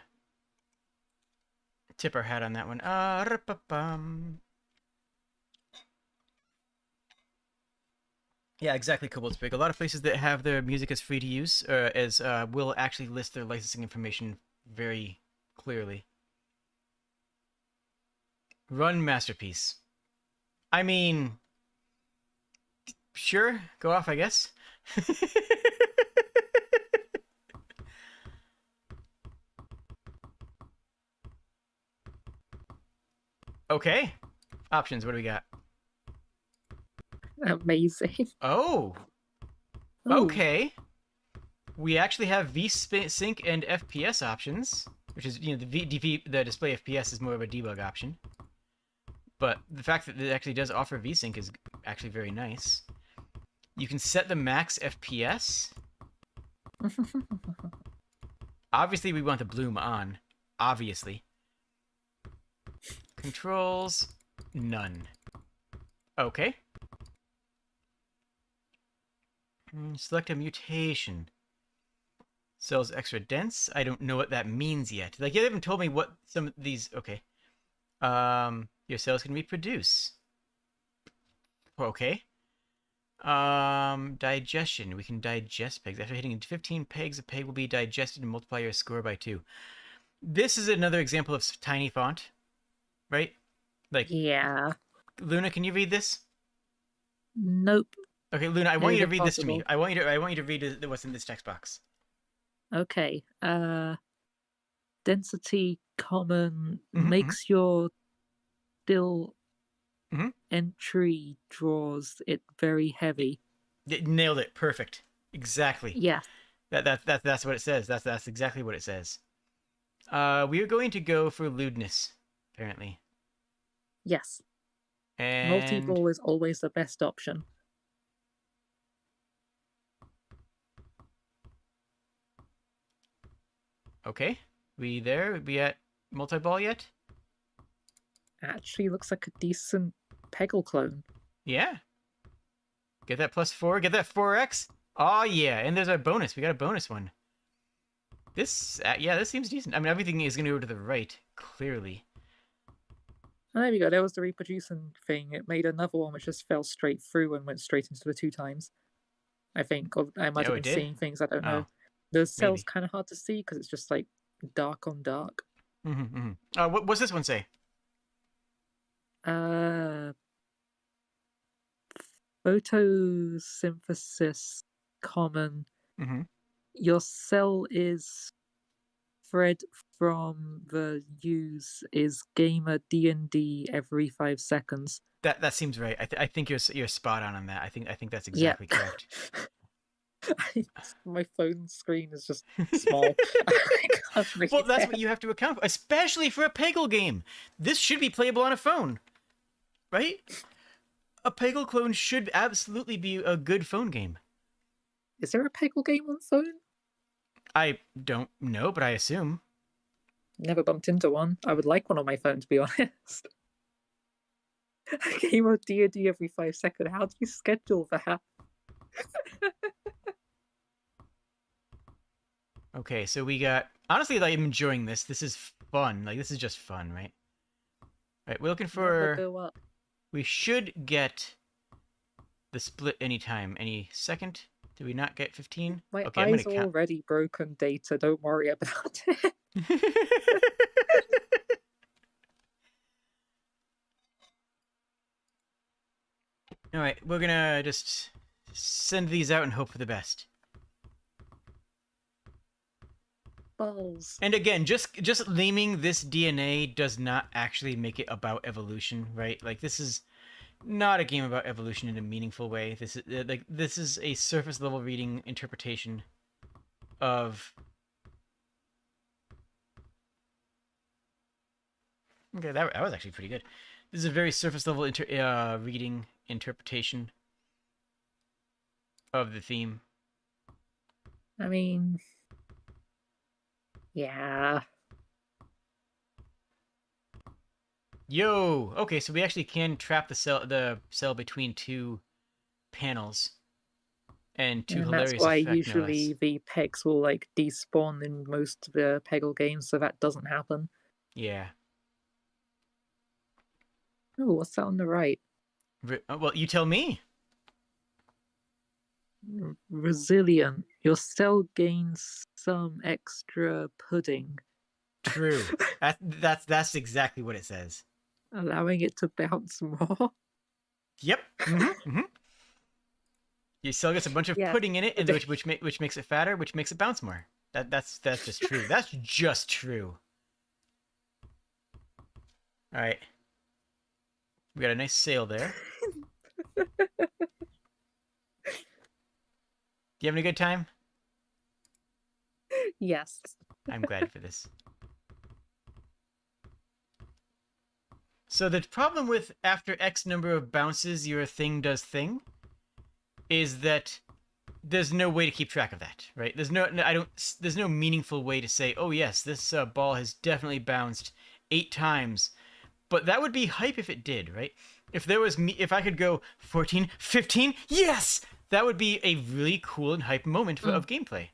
tip our hat on that one. Yeah, exactly, Kobold's Big. A lot of places that have their music as free to use, will actually list their licensing information very clearly. Run Masterpiece. I mean, sure, go off, I guess. Okay. Options, what do we got? Amazing. Oh. Ooh. Okay. We actually have VSync and FPS options, which is, the display FPS is more of a debug option. But the fact that it actually does offer VSync is actually very nice. You can set the max FPS. Obviously, we want the bloom on. Obviously. Controls, none. Okay. Select a mutation. Cells extra dense. I don't know what that means yet. Like, you haven't told me what some of these... Okay. Your cells can reproduce. Okay. Digestion. We can digest pegs. After hitting 15 pegs, a peg will be digested and multiply your score by 2. This is another example of tiny font. Right? Like... Yeah. Luna, can you read this? Nope. Okay, Luna, I want you to read this to me. Impossible. I want you to read what's in this text box. Okay. Density common Mhm, makes your still Mhm. entry draws it very heavy. Nailed it. Perfect. Exactly. Yeah. That's what it says. That's exactly what it says. We are going to go for lewdness, apparently. Yes. And Multi-ball is always the best option. okay, we there? We at multi-ball yet? Actually looks like a decent Peggle clone. Yeah. Get that +4. Get that 4x. Oh yeah, and there's our bonus. We got a bonus one. This this seems decent. I mean, everything is going to go to the right, clearly. Oh, there we go. There was the reproducing thing. It made another one which just fell straight through and went straight into the 2 times. I think. Or I might Oh, have it been did? seeing things I don't know. Oh, The cell's maybe. kind of hard to see because it's just like dark on dark. What's this one say? Photosynthesis common. Mm-hmm. Your cell is thread from the use is gamer D&D every 5 seconds. That seems right. I think you're spot on that. I think that's exactly correct. My phone screen is just small. Well, that's what you have to account for, especially for a Peggle game. This should be playable on a phone, right? A Peggle clone should absolutely be a good phone game. Is there a Peggle game on phone? I don't know, but I assume. Never bumped into one. I would like one on my phone, to be honest. A game of D&D every 5 seconds. How do you schedule that? Okay, so we got... Honestly, like, I'm enjoying this. This is fun. Like, this is just fun, right? Right, we're looking for... Go up. We should get the split anytime. Any second? Did we not get 15? My Okay, eyes I'm are gonna count. already broken data. Don't worry about it. All right, we're gonna just send these out and hope for the best. Balls. And again, just naming this DNA does not actually make it about evolution, right? Like this is not a game about evolution in a meaningful way. This is a surface level reading interpretation of. Okay, that was actually pretty good. This is a very surface level reading interpretation of the theme. I mean, yeah. Yo, okay, so we actually can trap the cell between two panels, and two And that's hilarious why effects, no less. usually the pegs will like despawn in most of the Peggle games, so that doesn't happen. Yeah. Oh, what's that on the right? Well, you tell me. Resilient. Your cell gains some extra pudding. True. That's exactly what it says. Allowing it to bounce more. Yep. Your cell gets a bunch of pudding in it, and which makes it fatter, which makes it bounce more. That's just true. That's just true. All right. We got a nice sail there. You having a good time? Yes. I'm glad for this. So the problem with after X number of bounces your thing does thing is that there's no way to keep track of that, right? There's no meaningful way to say, "Oh yes, this ball has definitely bounced 8 times." But that would be hype if it did, right? If I could go 14, 15, yes! That would be a really cool and hype moment of gameplay.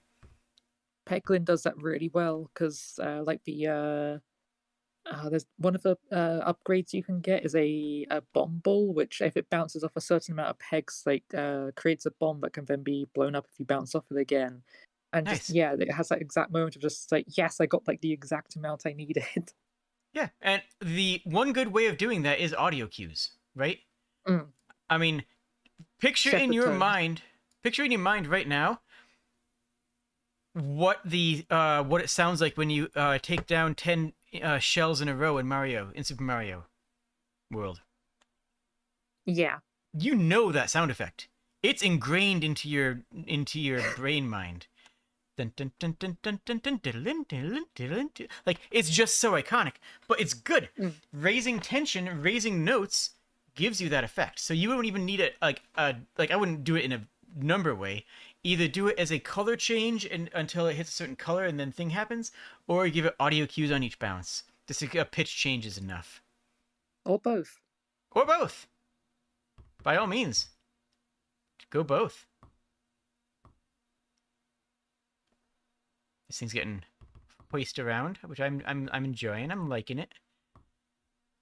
Peglin does that really well because, like there's one of the upgrades you can get is a bomb ball, which if it bounces off a certain amount of pegs, like creates a bomb that can then be blown up if you bounce off it again. And Nice. just it has that exact moment of just like, yes, I got like the exact amount I needed. Yeah, and the one good way of doing that is audio cues, right? I mean, picture in your mind right now what it sounds like when you take down 10 shells in a row in Super Mario World. Yeah. You know that sound effect. It's ingrained into your brain mind. Like it's just so iconic, but it's good. Raising tension, raising notes gives you that effect. So you don't even need it like I wouldn't do it in a number way. Either do it as a color change until it hits a certain color and then thing happens, or give it audio cues on each bounce. Just a pitch change is enough. Or both. Or both. By all means. Go both. This thing's getting hoisted around, which I'm enjoying. I'm liking it.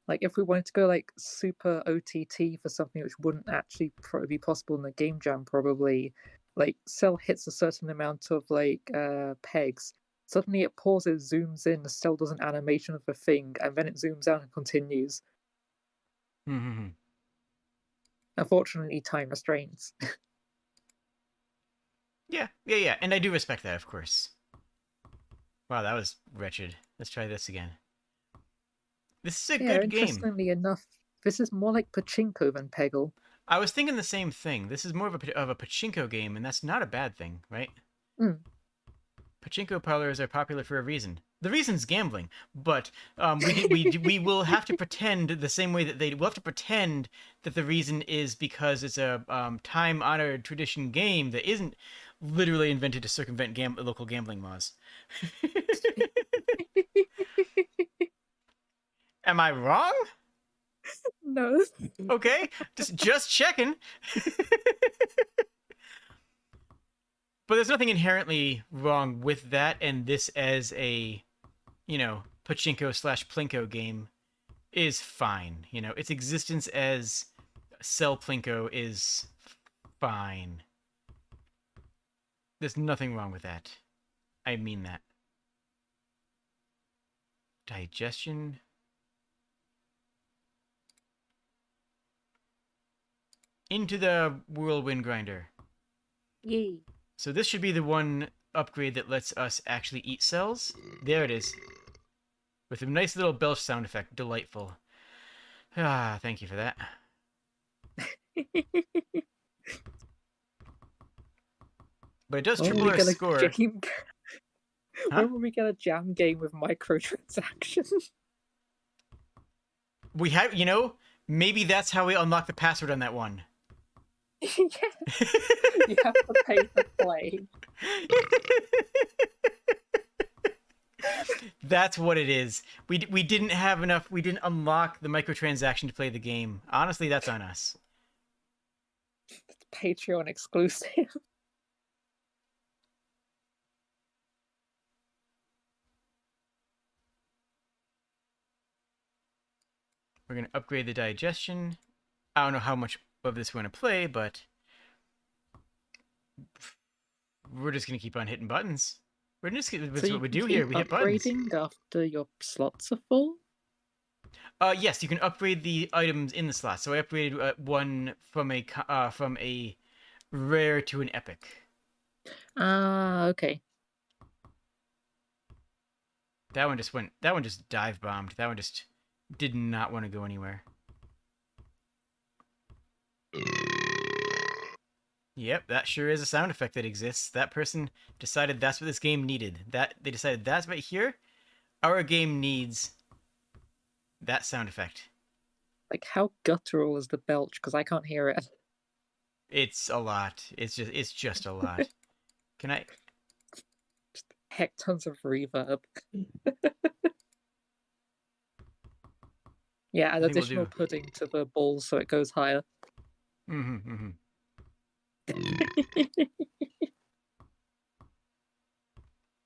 Like if we wanted to go like super OTT for something which wouldn't actually probably be possible in the game jam, probably like cell hits a certain amount of like pegs. Suddenly it pauses, zooms in, the cell does an animation of the thing, and then it zooms out and continues. Unfortunately, time restraints. Yeah, and I do respect that, of course. Wow, that was wretched. Let's try this again. This is a good game. Interestingly enough, this is more like Pachinko than Peggle. I was thinking the same thing. This is more of a Pachinko game, and that's not a bad thing, right? Pachinko parlors are popular for a reason. The reason's gambling, but we will have to pretend the same way that we'll have to pretend that the reason is because it's a time-honored tradition game that isn't literally invented to circumvent local gambling laws. Am I wrong? No. Okay, just checking. But there's nothing inherently wrong with that, and this as a, Pachinko/Plinko game is fine. Its existence as Cell Plinko is fine. There's nothing wrong with that. I mean that. Digestion. into the whirlwind grinder. Yay. So this should be the one upgrade that lets us actually eat cells. There it is. With a nice little belch sound effect. Delightful. Ah, thank you for that. But it does When triple will we our get a score. game? Huh? When will we get a jam game with microtransactions? We have, you know, maybe that's how we unlock the password on that one. Yeah. You have to pay to play. That's what it is. We didn't have enough. We didn't unlock the microtransaction to play the game. Honestly, that's on us. It's Patreon exclusive. We're going to upgrade the digestion. I don't know how much of this we're going to play, but we're just going to keep on hitting buttons. We're just that's So what we you do can here. keep We hit buttons. upgrading after your slots are full? Yes, you can upgrade the items in the slot. So I upgraded one from a rare to an epic. Ah, okay. That one just dive bombed. That one just did not want to go anywhere. Yep, that sure is a sound effect that exists. That person decided that's what this game needed. They decided that's right here. Our game needs that sound effect. Like, how guttural is the belch? Because I can't hear it. It's a lot. It's just a lot. Can I? Just heck tons of reverb. Yeah, add I think we'll additional do. pudding to the balls so it goes higher. Mm-hmm.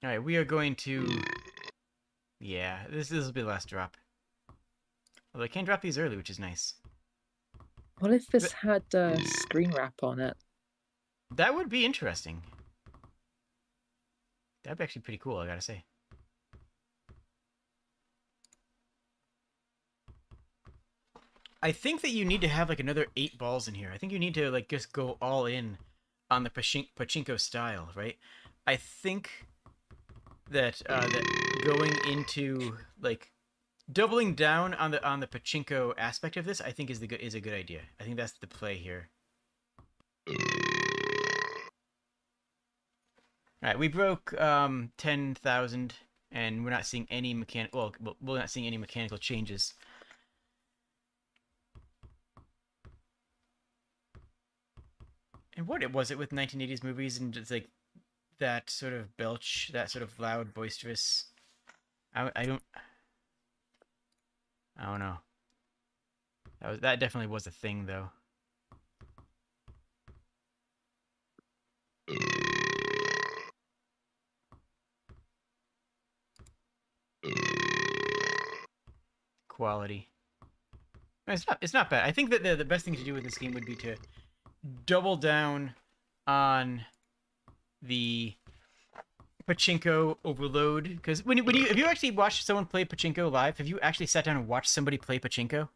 All right, we are going to. Yeah, this will be the last drop. Although I can drop these early, which is nice. What if this had screen wrap on it? That would be interesting. That'd be actually pretty cool, I gotta say. I think that you need to have like another 8 balls in here. I think you need to like just go all in on the pachinko style, right? I think that that going into like doubling down on the pachinko aspect of this, I think is a good idea. I think that's the play here. All right, we broke 10,000, and we're not seeing any we're not seeing any mechanical changes. And what was it with 1980s movies and just like that sort of belch, that sort of loud, boisterous? I don't know. That definitely was a thing though. Quality. It's not bad. I think that the best thing to do with this game would be to double down on the pachinko overload, because have you actually watched someone play pachinko live? Have you actually sat down and watched somebody play pachinko?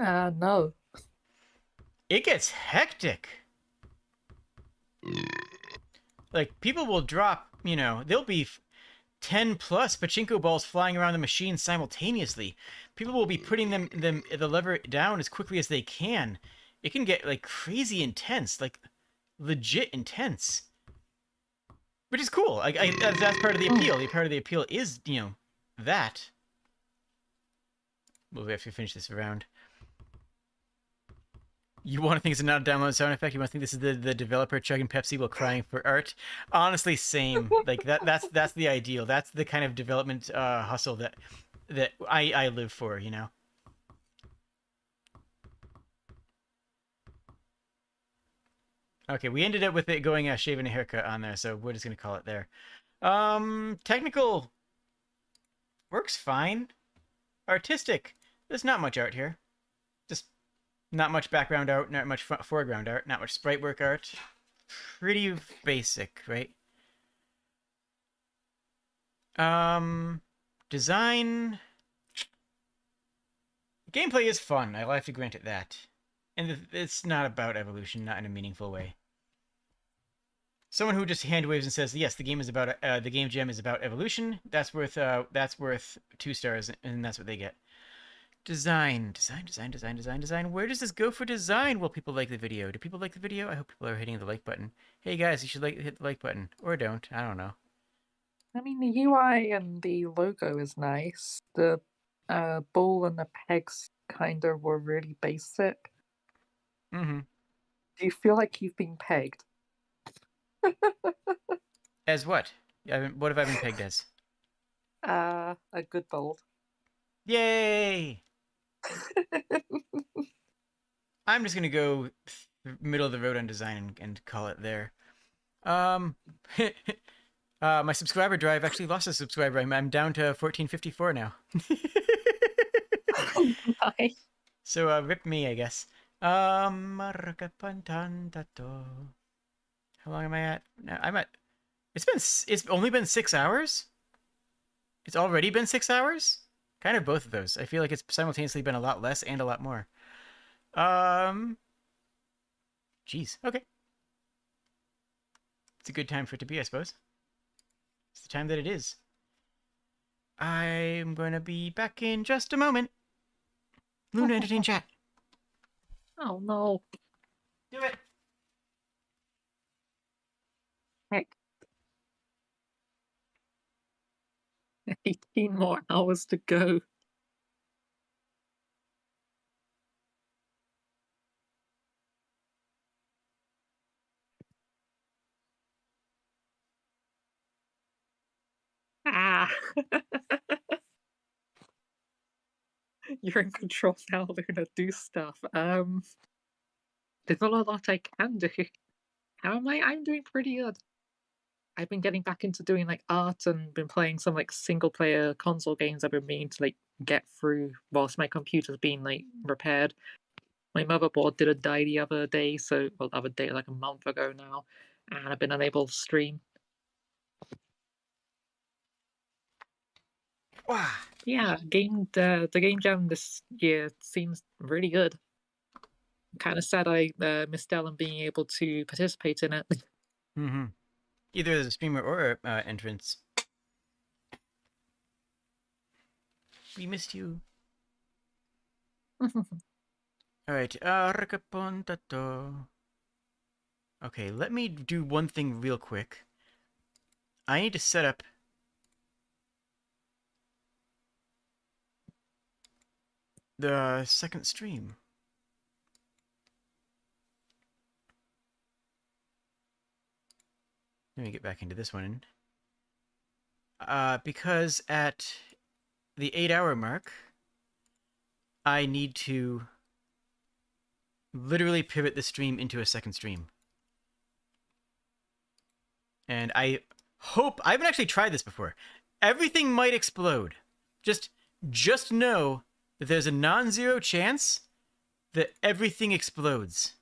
No. It gets hectic. Like, people will drop, there'll be 10 plus pachinko balls flying around the machine simultaneously. People will be putting the lever down as quickly as they can. It can get like crazy intense, like legit intense, which is cool. That's part of the appeal. The part of the appeal is that. Well, we have to finish this round. You want to think it's not a download sound effect? You want to think this is the developer chugging Pepsi while crying for art? Honestly, same. Like that's the ideal. That's the kind of development hustle that I live for. Okay, we ended up with it going shaving a haircut on there, so we're just gonna call it there. Technical works fine. Artistic, there's not much art here. Just not much background art, not much foreground art, not much sprite work art. Pretty basic, right? Design. Gameplay is fun. I'll have to grant it that. And it's not about evolution, not in a meaningful way. Someone who just hand waves and says, "Yes, the game is about the game jam is about evolution." That's worth 2 stars, and that's what they get. Design. Where does this go for design? Will people like the video? Do people like the video? I hope people are hitting the like button. Hey guys, you should hit the like button, or don't. I don't know. I mean, the UI and the logo is nice. The ball and the pegs kind of were really basic. Mm-hmm. Do you feel like you've been pegged? As what? What have I been pegged as? A good bold. Yay! I'm just gonna go middle of the road on design and call it there. My subscriber drive actually lost a subscriber. I'm down to 1454 now. Nice. So rip me, I guess. How long am I at? No, I'm at. It's only been 6 hours. It's already been 6 hours. Kind of both of those. I feel like it's simultaneously been a lot less and a lot more. Jeez. Okay. It's a good time for it to be, I suppose. It's the time that it is. I'm gonna be back in just a moment. Luna, entertain chat. Oh no. Do it. Heck. 18 more hours to go. Ah. You're in control now, Luna. Do stuff. There's not a lot I can do. How am I? I'm doing pretty good. I've been getting back into doing like art and been playing some like single player console games I've been meaning to like get through whilst my computer's being like repaired. My motherboard did die the other day, the other day, like a month ago now, and I've been unable to stream. Wow. Yeah, the game jam this year seems really good. I'm kind of sad I missed out on being able to participate in it. Mm-hmm. Either as a streamer or entrance. We missed you. Alright, okay, let me do one thing real quick. I need to set up the second stream. Let me get back into this one. Because at the 8-hour mark, I need to literally pivot the stream into a second stream. And I hope... I haven't actually tried this before. Everything might explode. Just know that there's a non-zero chance that everything explodes.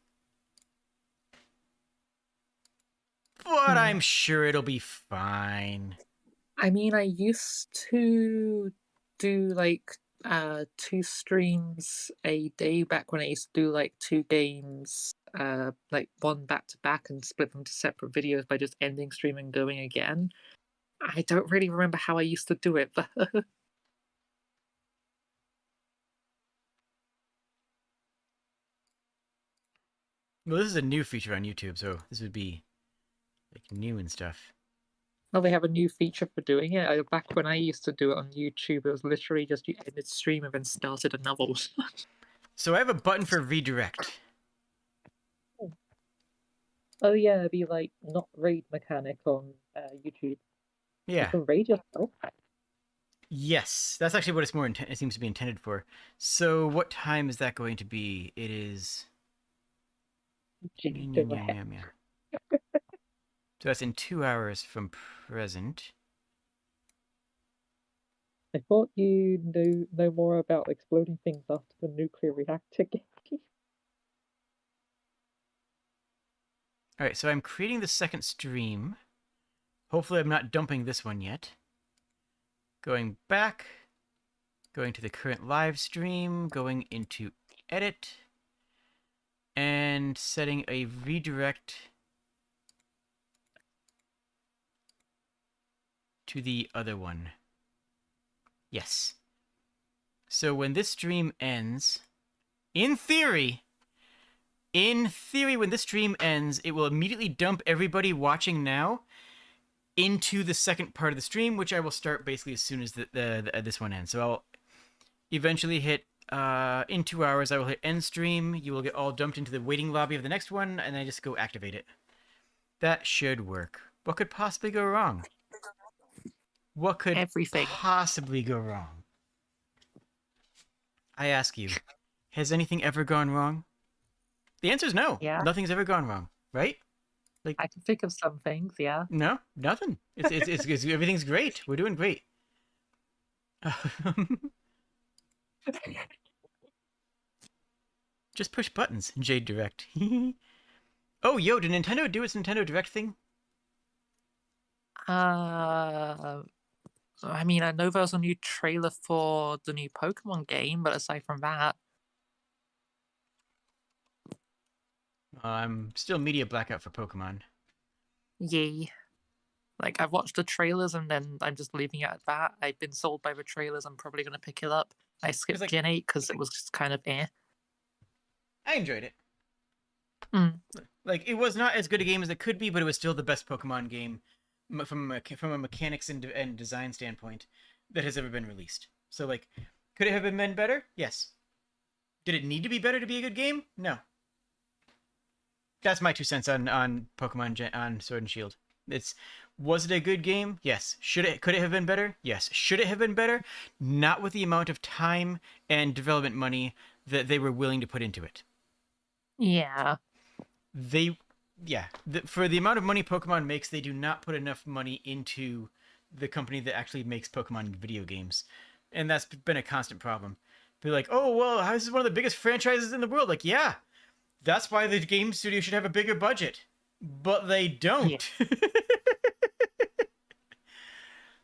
But I'm sure it'll be fine. I mean, I used to do like 2 streams a day back when I used to do like 2 games, like one back to back and split them to separate videos by just ending stream and going again. I don't really remember how I used to do it, but Well, this is a new feature on YouTube, so this would be like new and stuff. well, they have a new feature for doing it. Back when I used to do it on YouTube, it was literally just you ended stream and then started another one. So I have a button for redirect. Oh yeah, it'd be like not raid mechanic on YouTube. Yeah. You can raid yourself. Yes, that's actually what it seems to be intended for. So what time is that going to be? It is... So that's in 2 hours from present. I thought you know more about exploding things after the nuclear reactor game. Alright, so I'm creating the second stream. Hopefully I'm not dumping this one yet. Going back. Going to the current live stream. Going into edit. and setting a redirect to the other one. Yes. So when this stream ends, in theory, when this stream ends, it will immediately dump everybody watching now into the second part of the stream, which I will start basically as soon as this one ends. So I'll eventually hit, in 2 hours, I will hit end stream. You will get all dumped into the waiting lobby of the next one, and I just go activate it. That should work. What could possibly go wrong? What could Everything. possibly go wrong? I ask you, has anything ever gone wrong? The answer is no. Yeah. Nothing's ever gone wrong, right? Like, I can think of some things, yeah. no, nothing. It's everything's great. We're doing great. Just push buttons, Jade Direct. Oh, yo, did Nintendo do its Nintendo Direct thing? I mean, I know there was a new trailer for the new Pokemon game, but aside from that, I'm still media blackout for Pokemon. yay. Like, I've watched the trailers and then I'm just leaving it at that. I've been sold by the trailers, I'm probably going to pick it up. I skipped like- Gen 8 because it was just kind of eh. I enjoyed it. Mm. Like, it was not as good a game as it could be, but it was still the best Pokemon game from a mechanics and design standpoint that has ever been released. So, like, could it have been better? Yes. Did it need to be better to be a good game? No. That's my 2 cents on Pokemon on Sword and Shield. Was it a good game? Yes. Could it have been better? Yes. Should it have been better? Not with the amount of time and development money that they were willing to put into it. Yeah. For the amount of money Pokemon makes, they do not put enough money into the company that actually makes Pokemon video games. And that's been a constant problem. They're like, oh, well, this is one of the biggest franchises in the world. Like, yeah, that's why the game studio should have a bigger budget. But they don't.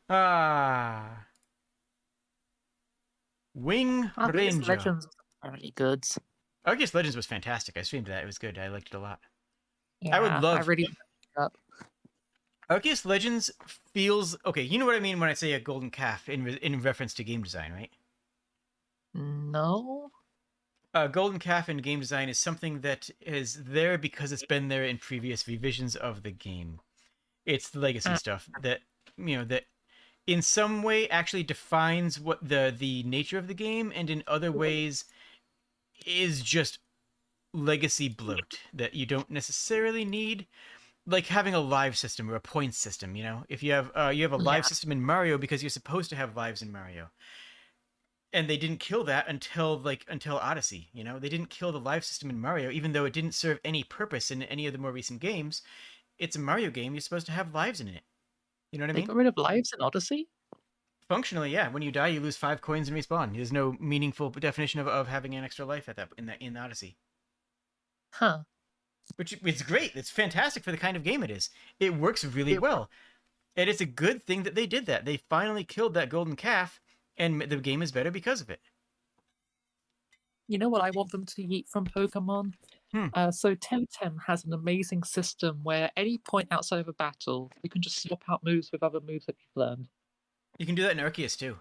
Yeah. Wing Arceus Ranger. Legends are really good. Arceus Legends was fantastic. I streamed that. It was good. I liked it a lot. Yeah, I would love... I really up. Arceus Legends feels... Okay, you know what I mean when I say a golden calf in reference to game design, right? No? A golden calf in game design is something that is there because it's been there in previous revisions of the game. It's the legacy stuff that, that in some way actually defines what the nature of the game, and in other ways is just legacy bloat that you don't necessarily need, like having a live system or a points system. If you have a live system in Mario because you're supposed to have lives in Mario, and they didn't kill that until Odyssey. They didn't kill the live system in Mario, even though it didn't serve any purpose in any of the more recent games. It's a Mario game. You're supposed to have lives in it. You know what I mean? They got rid of lives in Odyssey? Functionally, yeah. When you die, you lose 5 coins and respawn. There's no meaningful definition of having an extra life in Odyssey. Huh. Which it's great. It's fantastic for the kind of game it is. It works really well. And it's a good thing that they did that. They finally killed that golden calf, and the game is better because of it. You know what I want them to eat from Pokemon? So Temtem has an amazing system where any point outside of a battle, you can just swap out moves with other moves that you've learned. You can do that in Arceus too.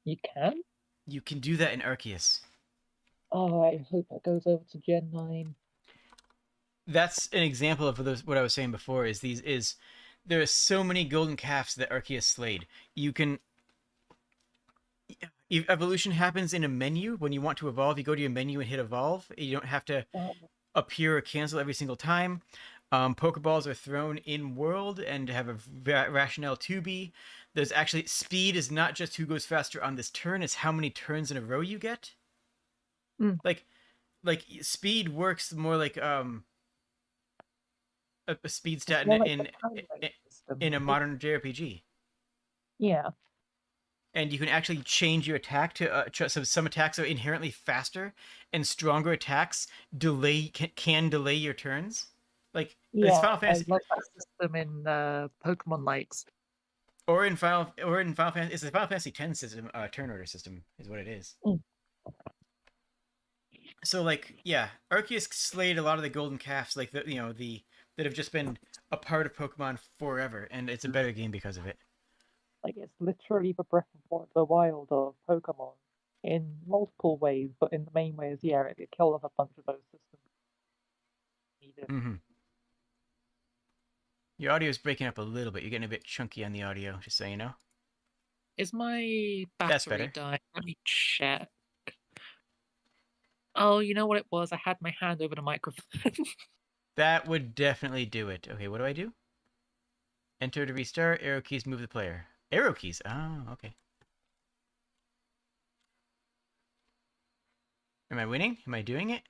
You can? You can do that in Arceus. Oh, I hope that goes over to Gen 9. That's an example of what I was saying before. There are so many golden calves that Arceus slayed. Evolution happens in a menu. When you want to evolve, you go to your menu and hit evolve. You don't have to appear or cancel every single time. Pokeballs are thrown in world and have a rationale to be. There's actually speed is not just who goes faster on this turn, it's how many turns in a row you get. Like speed works more like a speed stat in a modern JRPG. Yeah. And you can actually change your attack to so some attacks are inherently faster, and stronger attacks can delay your turns. Like it's Final Fantasy. I like that system in Pokemon Lights. Or in Final Fantasy, it's the Final Fantasy X system, turn order system is what it is. So like, yeah, Arceus slayed a lot of the golden calves, like the that have just been a part of Pokemon forever, and it's a better game because of it. Like it's literally the the Wild of Pokemon in multiple ways, but in the main way is it killed off a bunch of those systems. Mm-hmm. Your audio is breaking up a little bit. You're getting a bit chunky on the audio, just so you know. Is my That's battery better. dying? Let me check. Oh, you know what it was? I had my hand over the microphone. That would definitely do it. Okay, what do I do? Enter to restart. Arrow keys move the player. Arrow keys? Oh, okay. Am I winning? Am I doing it?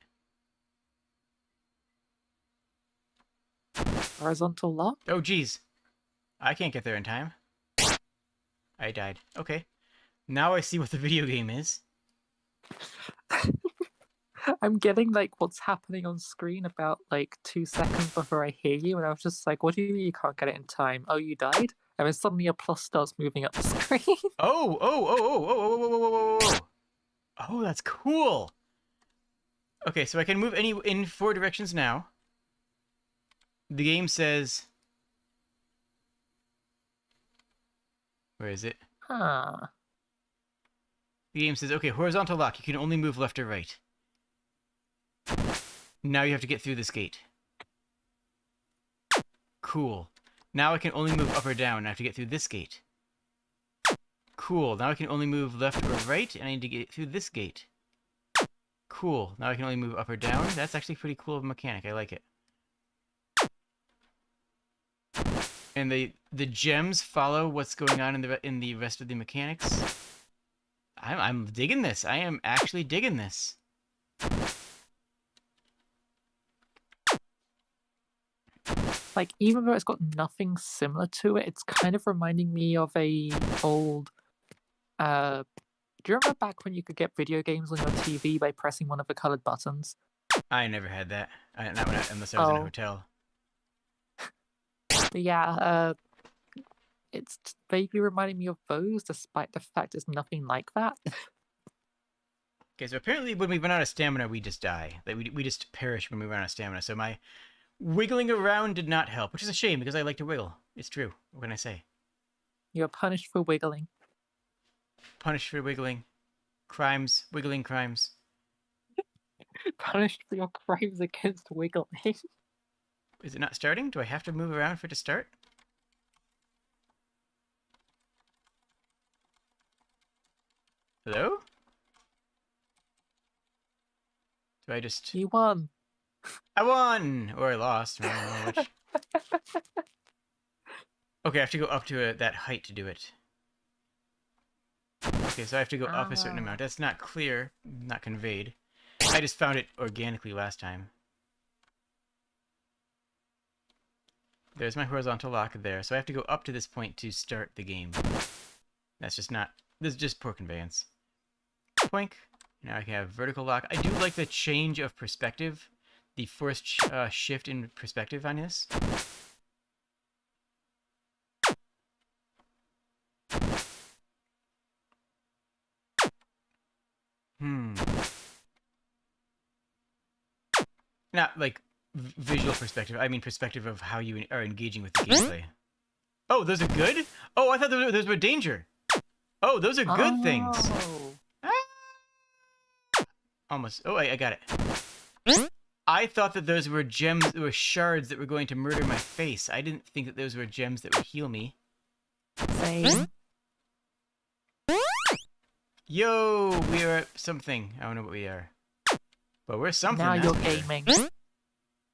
Horizontal lock? Oh, geez. I can't get there in time. I died. Okay. Now I see what the video game is. I'm getting like what's happening on screen about like 2 seconds before I hear you, and I was just like, what do you mean you can't get it in time? Oh, you died? And then suddenly a plus starts moving up the screen. Oh, oh, that's cool. Okay, so I can move in 4 directions now. The game says... Where is it? Huh. The game says, okay, horizontal lock. You can only move left or right. Now you have to get through this gate. Cool. Now I can only move up or down. I have to get through this gate. Cool. Now I can only move left or right, and I need to get through this gate. Cool. Now I can only move up or down. That's actually pretty cool of a mechanic. I like it. And the gems follow what's going on in the rest of the mechanics. I'm digging this. I am actually digging this. Like, even though it's got nothing similar to it, it's kind of reminding me of a old... do you remember back when you could get video games on your TV by pressing one of the colored buttons? I never had that. Not unless I was in a hotel. But yeah, it's vaguely reminding me of those, despite the fact it's nothing like that. Okay, so apparently when we run out of stamina, we just die. Like we just perish when we run out of stamina. So my wiggling around did not help, which is a shame because I like to wiggle. It's true. What can I say? You're punished for wiggling. Punished for wiggling. Crimes. Wiggling crimes. Punished for your crimes against wiggling. Is it not starting? Do I have to move around for it to start? Hello? Do I just... You won! I won! Or I lost. I don't know which. Okay, I have to go up to that height to do it. Okay, so I have to go up a certain amount. That's not clear, not conveyed. I just found it organically last time. There's my horizontal lock there. So I have to go up to this point to start the game. That's just not... This is just poor conveyance. Poink. Now I can have vertical lock. I do like the change of perspective. The forced shift in perspective on this. Not like visual perspective. I mean perspective of how you are engaging with the gameplay. Oh, those are good? Oh, I thought those were danger. Oh, those are good things. Ah! Almost. Oh, I got it. I thought that those were gems, or shards that were going to murder my face. I didn't think that those were gems that would heal me. Same. Yo, we are something. I don't know what we are. But we're something. Now you're for sure. gaming. No,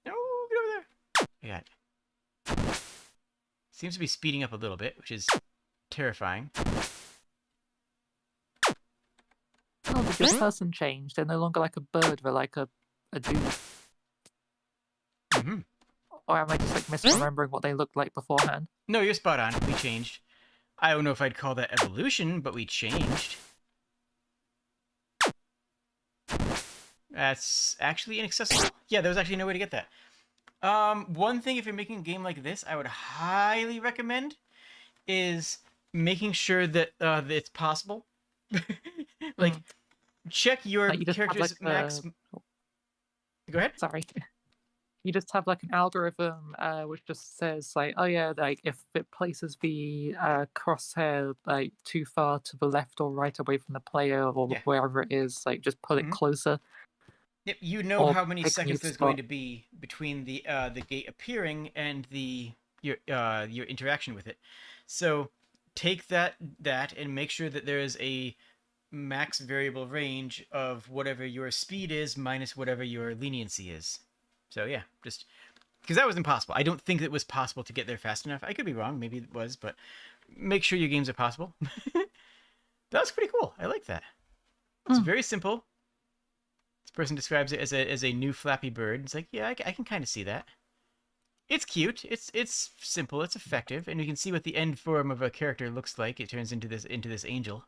get over there. I got it. Seems to be speeding up a little bit, which is terrifying. Oh, did your person change? They're no longer like a bird, they're like a dude. Mm-hmm. Or am I just like misremembering what they looked like beforehand? No, you're spot on. We changed. I don't know if I'd call that evolution, but we changed. That's actually inaccessible? Yeah, there was actually no way to get that. One thing, if you're making a game like this, I would highly recommend is making sure that it's possible. Like, check your Like you just have, character's like, max... Go ahead. Sorry. You just have like an algorithm which just says like, oh yeah, like if it places the crosshair like too far to the left or right away from the player or Yeah. wherever it is, like just put it closer. Yep, you know Or how many pick a new seconds there's going spot. to be between the gate appearing and your interaction with it. So take that and make sure that there is a max variable range of whatever your speed is minus whatever your leniency is. So yeah, just because that was impossible. I don't think it was possible to get there fast enough. I could be wrong, maybe it was, but make sure your games are possible. That was pretty cool. I like that. It's very simple. This person describes it as a new Flappy Bird. It's like, yeah, I can kind of see that. It's cute. It's simple. It's effective, and you can see what the end form of a character looks like. It turns into this angel.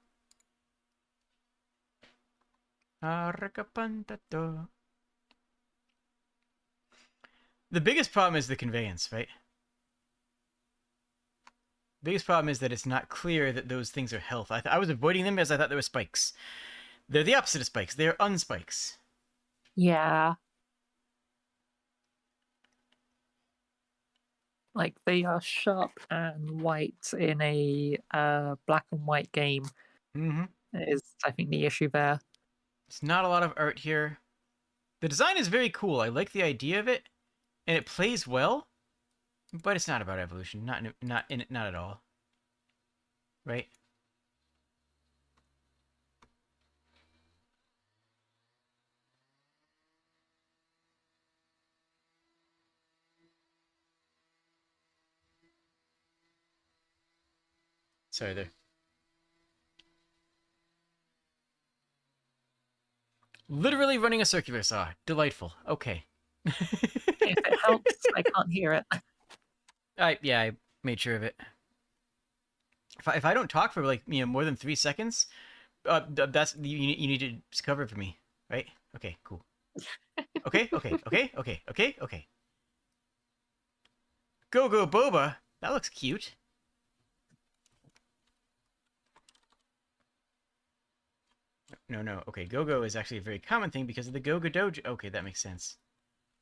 The biggest problem is the conveyance, right? Biggest problem is that it's not clear that those things are health. I was avoiding them as I thought they were spikes. They're the opposite of spikes. They're unspikes. Yeah. Like they are sharp and white in a black and white game. Is I think the issue there. It's not a lot of art here. The design is very cool. I like the idea of it, and it plays well, but it's not about evolution. Not at all. Right? Sorry there. Literally running a circular saw. Delightful. Okay. If it helps, I can't hear it. Yeah, I made sure of it. If I don't talk for like more than 3 seconds, that's you need to just cover it for me, right? Okay, cool. Okay. Go Boba. That looks cute. No. Okay, Go is actually a very common thing because of the Go Dojo. Okay, that makes sense.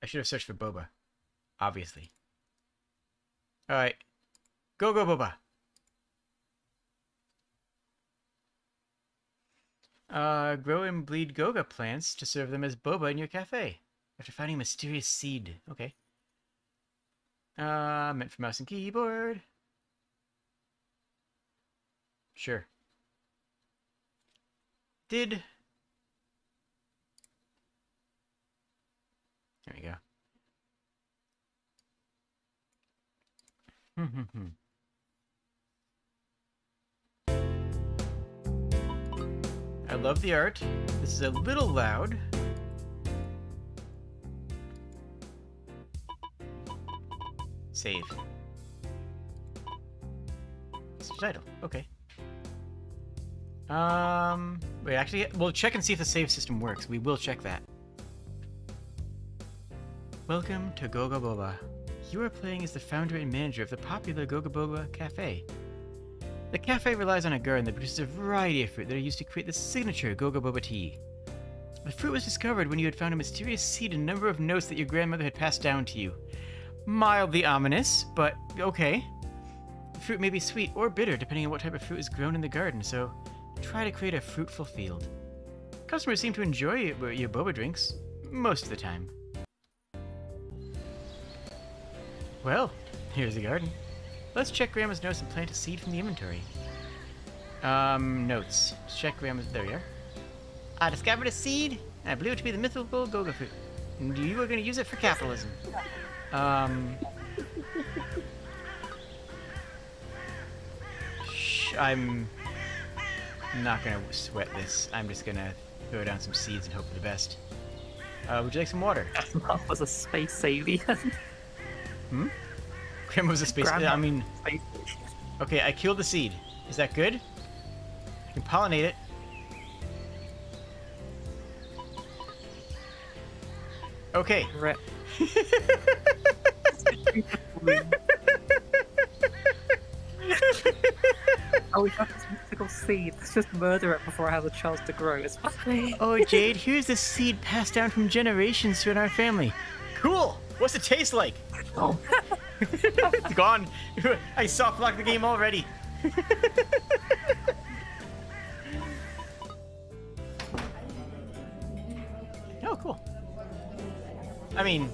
I should have searched for Boba. Obviously. Alright. Go Boba. Grow and bleed Goga plants to serve them as boba in your cafe. After finding a mysterious seed. Okay. Meant for mouse and keyboard. Sure. There we go. I love the art. This is a little loud. Save. It's the title. Okay. Wait, actually, we'll check and see if the save system works. We will check that. Welcome to Goga Boba. You are playing as the founder and manager of the popular Goga Boba Cafe. The cafe relies on a garden that produces a variety of fruit that are used to create the signature Goga Boba tea. The fruit was discovered when you had found a mysterious seed and a number of notes that your grandmother had passed down to you. Mildly ominous, but okay. The fruit may be sweet or bitter depending on what type of fruit is grown in the garden, so try to create a fruitful field. Customers seem to enjoy your boba drinks, most of the time. Well, here's the garden. Let's check Grandma's notes and plant a seed from the inventory. Notes. Let's check Grandma's... There we are. I discovered a seed, and I believe it to be the mythical Goga fruit. And you are going to use it for capitalism. I'm not going to sweat this. I'm just going to throw down some seeds and hope for the best. Would you like some water? Grandma was a space alien. Grandma was a space... I mean... Okay, I killed the seed. Is that good? I can pollinate it. Okay. Rip. Oh, we got this mythical seed. Let's just murder it before it has a chance to grow. It's fine. Oh, Jade, here's the seed passed down from generations in our family. Cool! What's it taste like? Oh. It's gone. I soft locked the game already. Oh, cool. I mean,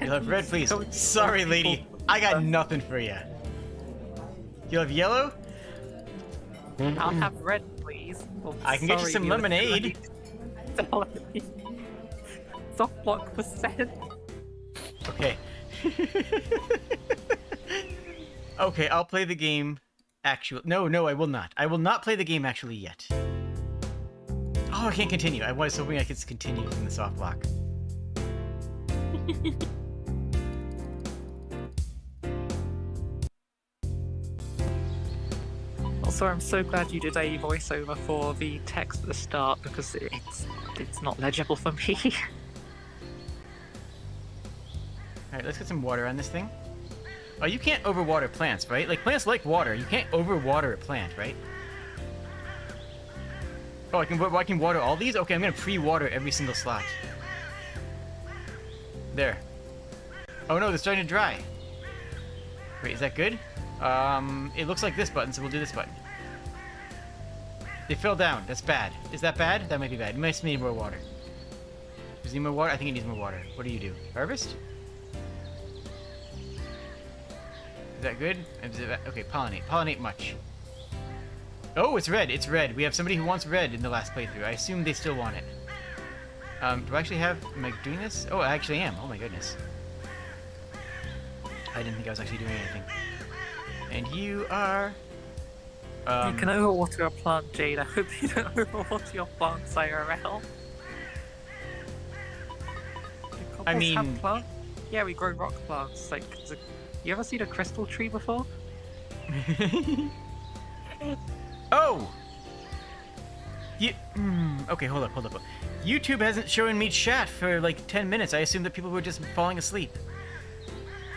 you'll have red, please. Sorry, lady. I got nothing for you. You'll have yellow? I'll have red, please. Oh, I can get you some lemonade. Soft block percent. Okay. Okay, I'll play the game. No, I will not. I will not play the game actually yet. Oh, I can't continue. I was hoping I could continue from the soft block. Also, I'm so glad you did a voiceover for the text at the start because it's not legible for me. Alright, let's get some water on this thing. Oh, you can't overwater plants, right? Like, plants like water. You can't overwater a plant, right? Oh, I can water all these? Okay, I'm gonna pre-water every single slot. There. Oh no, they're starting to dry. Wait, is that good? It looks like this button, so we'll do this button. They fell down. That's bad. Is that bad? That might be bad. It might need more water. Does it need more water? I think it needs more water. What do you do? Harvest? Is that good? Okay, pollinate. Pollinate much. Oh, it's red. It's red. We have somebody who wants red in the last playthrough. I assume they still want it. Do I actually have... Am I doing this? Oh, I actually am. Oh my goodness. I didn't think I was actually doing anything. And you are... You can overwater a plant, Jade. I hope you don't overwater your plants IRL. I mean... Plants? Yeah, we grow rock plants. Like, you ever seen a crystal tree before? Oh! Okay, hold up. YouTube hasn't shown me chat for like 10 minutes. I assume that people were just falling asleep.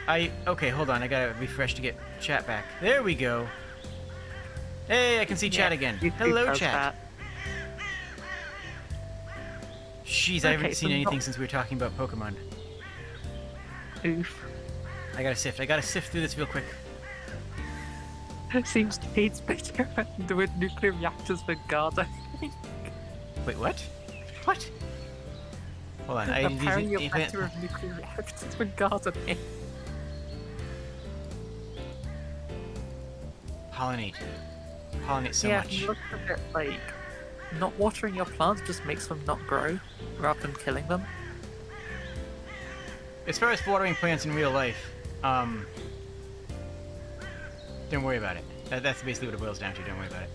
Okay, hold on. I gotta refresh to get chat back. There we go. Hey, I can see chat again. Hello, chat. Jeez, I haven't seen anything since we were talking about Pokemon. Oof. I gotta sift through this real quick. It seems Jade's better at doing nuclear reactors for gardening. Wait, what? What? Hold on, Apparently you're better at nuclear reactors for gardening. Pollinate so yeah, much. if you look at it, like, not watering your plants just makes them not grow, rather than killing them. As far as watering plants in real life, don't worry about it. That's basically what it boils down to. Don't worry about it.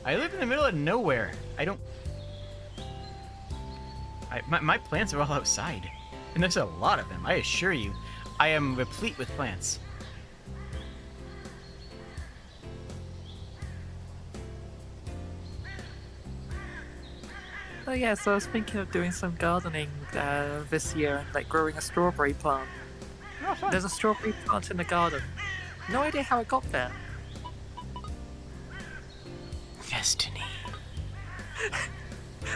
I live in the middle of nowhere. My plants are all outside. And there's a lot of them, I assure you. I am replete with plants. Oh yeah, so I was thinking of doing some gardening this year and like growing a strawberry plant. Oh, fun. There's a strawberry plant in the garden. No idea how it got there. Destiny.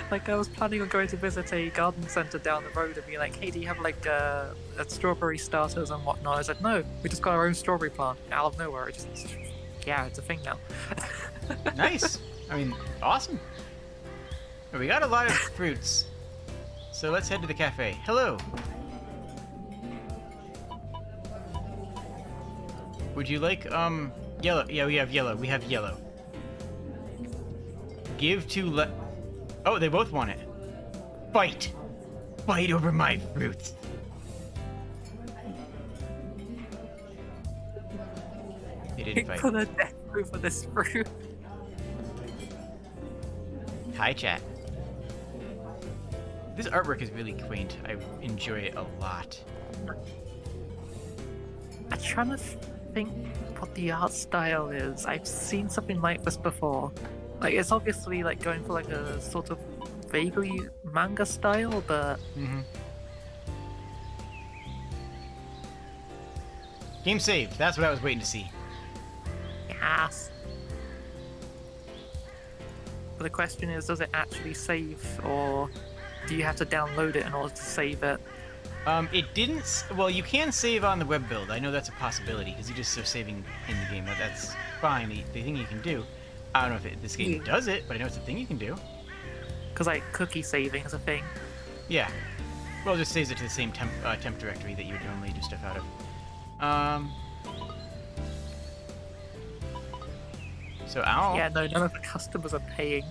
Like, I was planning on going to visit a garden centre down the road and be like, hey, do you have like strawberry starters and whatnot? I said, no, we just got our own strawberry plant out of nowhere. Yeah, it's a thing now. Nice. I mean, awesome. We got a lot of fruits. So let's head to the cafe. Hello. Would you like, yellow? Yeah, we have yellow. We have yellow. Give to Oh, they both want it. Fight! Fight over my fruits! They didn't fight. For the death over this fruit. Hi, chat. This artwork is really quaint. I enjoy it a lot. I'm trying to think what the art style is. I've seen something like this before. Like, it's obviously like going for like a sort of vaguely manga style, but Game saved. That's what I was waiting to see. Yes. But the question is, does it actually save, or do you have to download it in order to save it? It didn't. Well, you can save on the web build. I know that's a possibility because you just are saving in the game. That's fine. The thing you can do. I don't know if this game does it, but I know it's a thing you can do. Because like cookie saving is a thing. Yeah. Well, it just saves it to the same temp directory that you would normally do stuff out of. So, ow. Yeah, no, none of the customers are paying.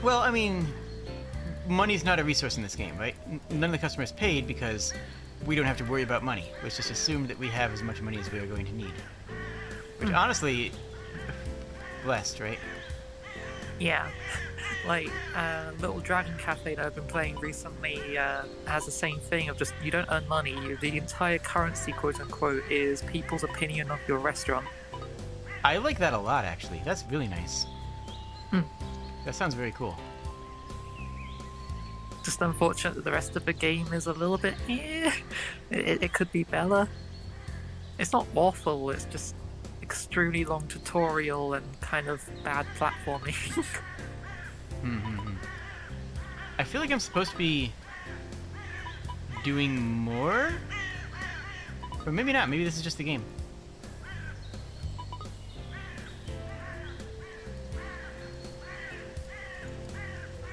Well, I mean, money's not a resource in this game, right? None of the customers paid because we don't have to worry about money. It's just assumed that we have as much money as we are going to need. Which, honestly, blessed, right? Yeah. Like, Little Dragon Cafe that I've been playing recently has the same thing of just, you don't earn money. The entire currency, quote-unquote, is people's opinion of your restaurant. I like that a lot, actually. That's really nice. That sounds very cool. Just unfortunate that the rest of the game is a little bit, it could be better. It's not awful, it's just extremely long tutorial and kind of bad platforming. I feel like I'm supposed to be doing more? Or maybe not, maybe this is just the game.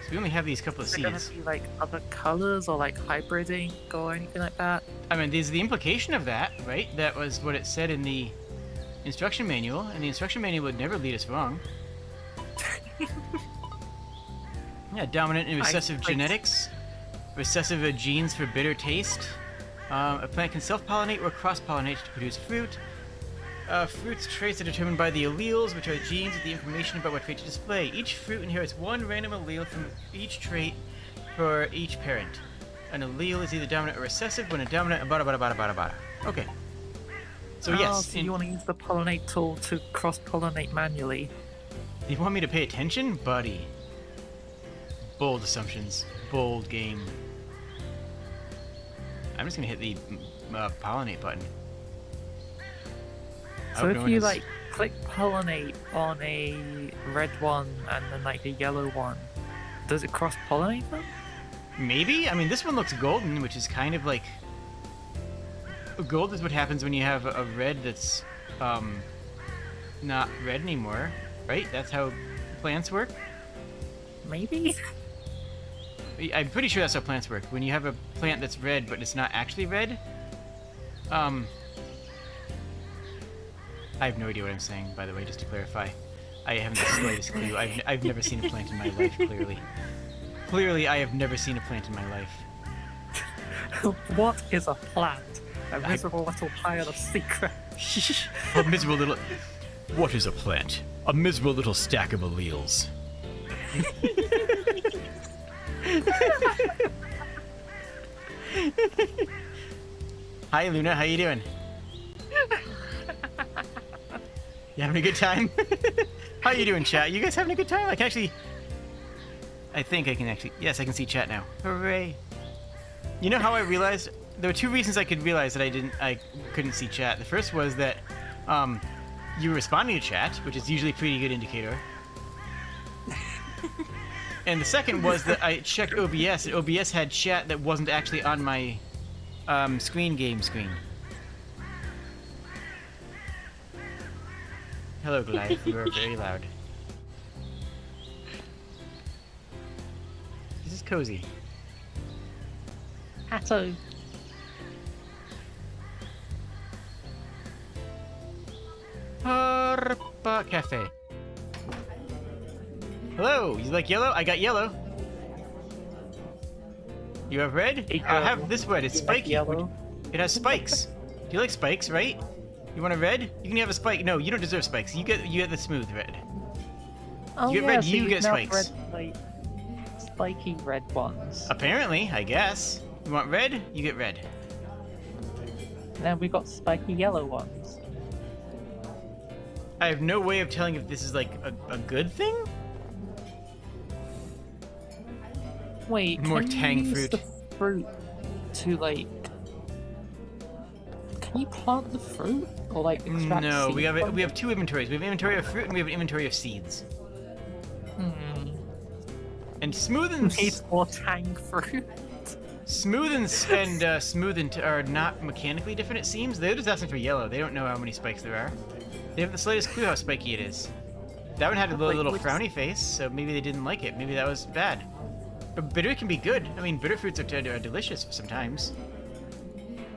So we only have these couple of Is there gonna seeds. be like other colors or like hybriding or anything like that? I mean, there's the implication of that, right? That was what it said in the instruction manual, and the instruction manual would never lead us wrong. Yeah, dominant and recessive genetics, recessive genes for bitter taste. A plant can self-pollinate or cross-pollinate to produce fruit. Fruits' traits are determined by the alleles, which are genes with the information about what trait to display. Each fruit inherits one random allele from each trait for each parent. An allele is either dominant or recessive. When a dominant, bada bada bada bada bada. Okay. So yes. So you want to use the pollinate tool to cross-pollinate manually? You want me to pay attention, buddy? Bold assumptions. Bold game. I'm just gonna hit the pollinate button. So if you like click pollinate on a red one and then like a yellow one, does it cross-pollinate them? Maybe? I mean, this one looks golden, which is kind of like... Gold is what happens when you have a red that's not red anymore, right? That's how plants work? Maybe? I'm pretty sure that's how plants work. When you have a plant that's red, but it's not actually red, I have no idea what I'm saying, by the way, just to clarify. I haven't the slightest clue. I've never seen a plant in my life, clearly. Clearly, I have never seen a plant in my life. What is a plant? A miserable little pile of secrets. A miserable little... What is a plant? A miserable little stack of alleles. Hi, Luna. How you doing? You having a good time? How you doing, chat? You guys having a good time? I think I can actually... Yes, I can see chat now. Hooray. You know how I realized... There were two reasons I could realize that I couldn't see chat. The first was that you were responding to chat, which is usually a pretty good indicator. And the second was that I checked OBS, and OBS had chat that wasn't actually on my screen. Hello, Goliath. You are very loud. This is cozy. Hatto. Cafe. Hello, you like yellow? I got yellow. You have red? I have this red. It's spiky. Yellow. It has spikes. Do you like spikes, right? You want a red? You can have a spike. No, you don't deserve spikes. You get the smooth red. Oh, you get yeah, red, so you get now spikes. Red, like, spiky red ones. Apparently, I guess. You want red? You get red. Then we got spiky yellow ones. I have no way of telling if this is like a good thing. Wait, More can tang you use fruit. the fruit to like can you plant the fruit or like extract No, we seed from have two inventories. We have inventory of fruit and we have an inventory of seeds. it? And smooth and Needs more tang fruit. smooth and are not mechanically different. It seems they're just asking for yellow. They don't know how many spikes there are. They have the slightest clue how spiky it is. That one had a little frowny face, so maybe they didn't like it. Maybe that was bad. But bitter can be good. I mean, bitter fruits are delicious sometimes.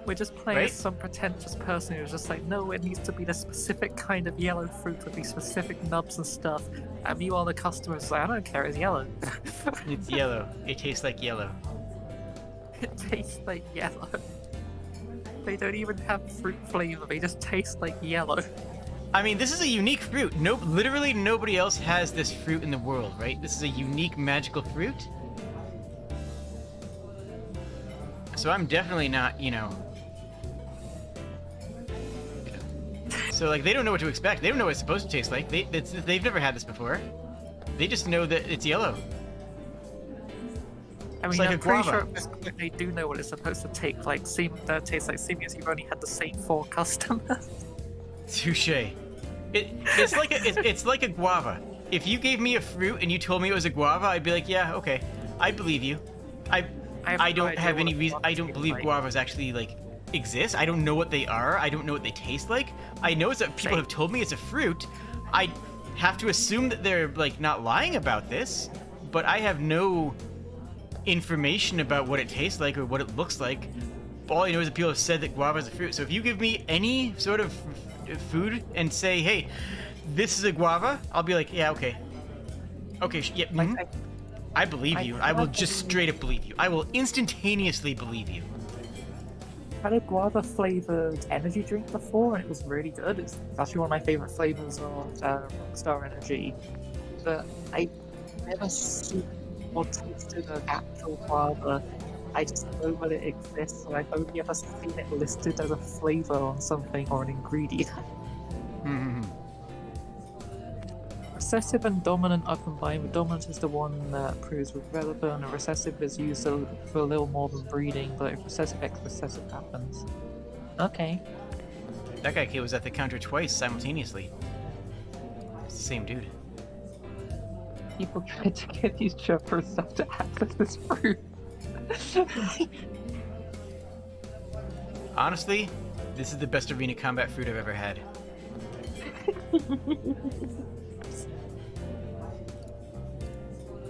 We're just playing Right? as some pretentious person who's just like, no, it needs to be the specific kind of yellow fruit with these specific nubs and stuff. And you all the customers like, I don't care, it's yellow. It's yellow. It tastes like yellow. It tastes like yellow. They don't even have fruit flavor, they just taste like yellow. I mean, this is a unique fruit. Literally nobody else has this fruit in the world, right? This is a unique magical fruit. So I'm definitely not, you know. So like, they don't know what to expect. They don't know what it's supposed to taste like. They've never had this before. They just know that it's yellow. I mean, like I'm a pretty guava. sure at this point they do know what it's supposed to taste like. Taste like, seeing as you've only had the same 4 customers. Touche. It's like a guava. If you gave me a fruit and you told me it was a guava, I'd be like, yeah, okay, I believe you. I don't have any reason. I don't believe guavas actually like exist. I don't know what they are. I don't know what they taste like. I know it's that people have told me it's a fruit. I have to assume that they're like not lying about this, but I have no information about what it tastes like or what it looks like. All I know is that people have said that guava is a fruit. So if you give me any sort of food and say, hey, this is a guava, I'll be like, yeah, okay. Okay, yeah, I believe you. I will just straight up believe you. I will instantaneously believe you. I had a guava flavored energy drink before, and it was really good. It's actually one of my favorite flavors of Rockstar Energy. But I never seen or tasted an actual guava. I just know that it exists, and I've only ever seen it listed as a flavor on something or an ingredient. Recessive and dominant are combined, but dominant is the one that proves relevant, and recessive is used for a little more than breeding, but if recessive x recessive happens. Okay. That guy was at the counter twice simultaneously. It's the same dude. People try to get these jumpers stuff to access this fruit. Honestly, this is the best arena combat fruit I've ever had.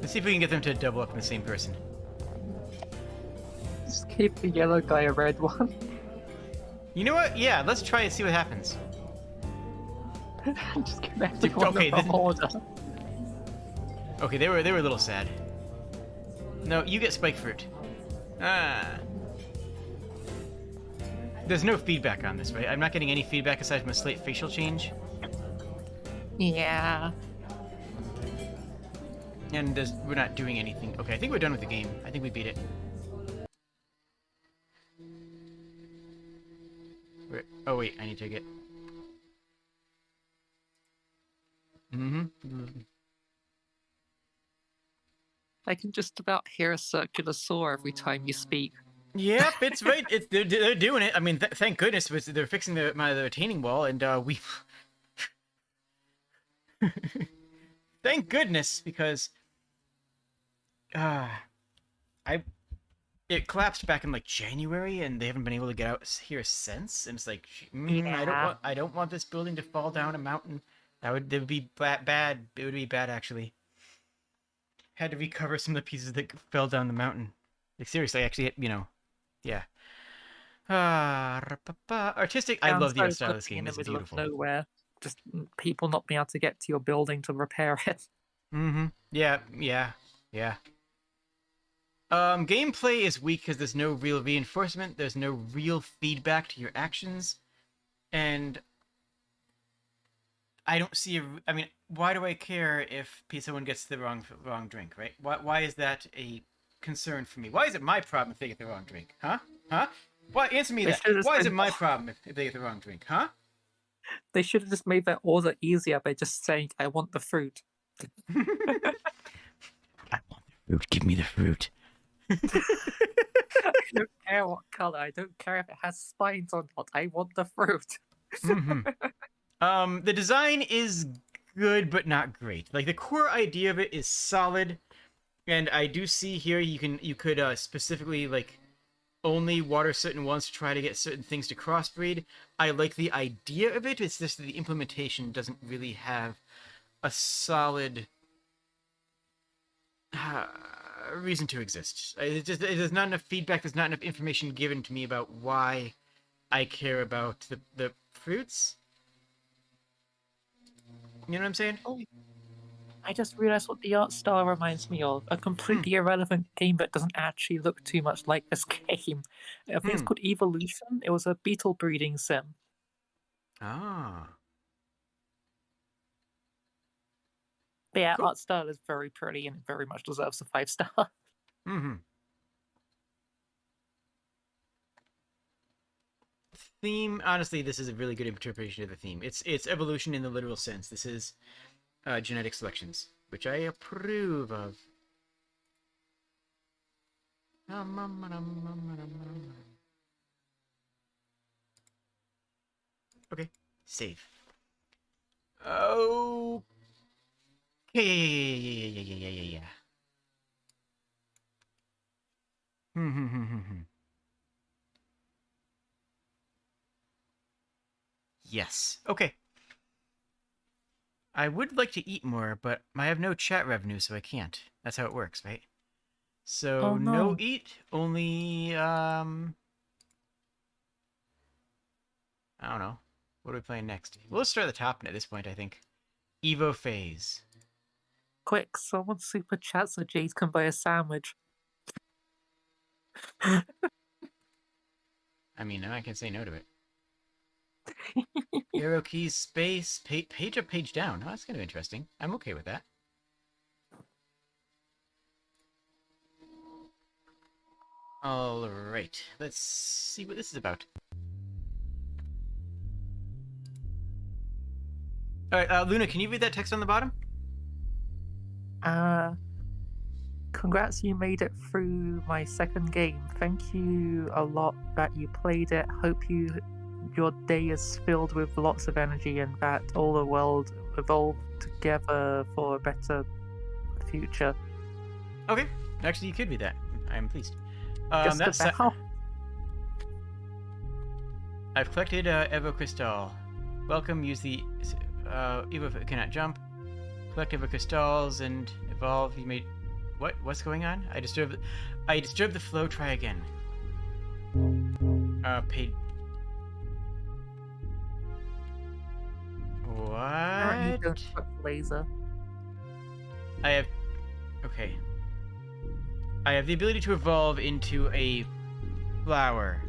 Let's see if we can get them to double up in the same person. Just keep the yellow guy a red one. You know what? Yeah, let's try and see what happens. Just give everyone Okay, the order. Okay, they were a little sad. No, you get spike fruit. There's no feedback on this, right? I'm not getting any feedback aside from a slight facial change. Yeah. And we're not doing anything. Okay, I think we're done with the game. I think we beat it. Oh wait, I need to get... I can just about hear a circular saw every time you speak. Yep, it's right. They're doing it. I mean, thank goodness they're fixing the retaining wall, and we... Thank goodness, because... it collapsed back in like January, and they haven't been able to get out here since. And it's like, I don't want this building to fall down a mountain. That would be bad. It would be bad actually. Had to recover some of the pieces that fell down the mountain. Like seriously, actually, you know, yeah. Artistic. I love the art style of this game. It's beautiful. Nowhere, just people not being able to get to your building to repair it. Yeah. Gameplay is weak because there's no real reinforcement, there's no real feedback to your actions, and I don't see I mean, why do I care if someone gets the wrong drink, right? Why is that a concern for me? Why is it my problem if they get the wrong drink? Huh? Why? Answer me that. Why is it my problem if they get the wrong drink? Huh? They should have just made their order easier by just saying, I want the fruit. I want the fruit. Give me the fruit. I don't care what color. I don't care if it has spines or not. I want the fruit. The design is good, but not great. Like, the core idea of it is solid, and I do see here you could specifically, like, only water certain ones to try to get certain things to crossbreed. I like the idea of it, it's just that the implementation doesn't really have a solid reason to exist. There's not enough feedback, there's not enough information given to me about why I care about the fruits. You know what I'm saying? Oh, I just realized what the art style reminds me of. A completely irrelevant game that doesn't actually look too much like this game. I think it's called Evolution. It was a beetle breeding sim. Ah. But yeah, Cool. art style is very pretty and it very much deserves a 5-star. Theme, honestly, this is a really good interpretation of the theme. It's evolution in the literal sense. This is genetic selections, which I approve of. Okay, save. Oh. Yeah. Yes. Okay. I would like to eat more, but I have no chat revenue, so I can't. That's how it works, right? So Oh, no. no eat, only I don't know. What are we playing next? Well, let's start at the top at this point, I think. Evo phase. Quick, someone super chat so Jade can buy a sandwich. I mean, I can say no to it. Arrow keys, space, page up, page down. Oh, that's kind of interesting. I'm okay with that. Alright, let's see what this is about. Alright, Luna, can you read that text on the bottom? Congrats, you made it through my second game. Thank you a lot that you played it. Hope your day is filled with lots of energy and that all the world evolve together for a better future. Okay, actually you could read that. I'm pleased. Just about. I've collected Evo Crystal. Welcome, use the Evo cannot jump. Collect Evo Crystals and evolve. You made... What's going on? I disturbed the flow, try again. Paid... What? Don't put laser. I have... Okay. I have the ability to evolve into a flower.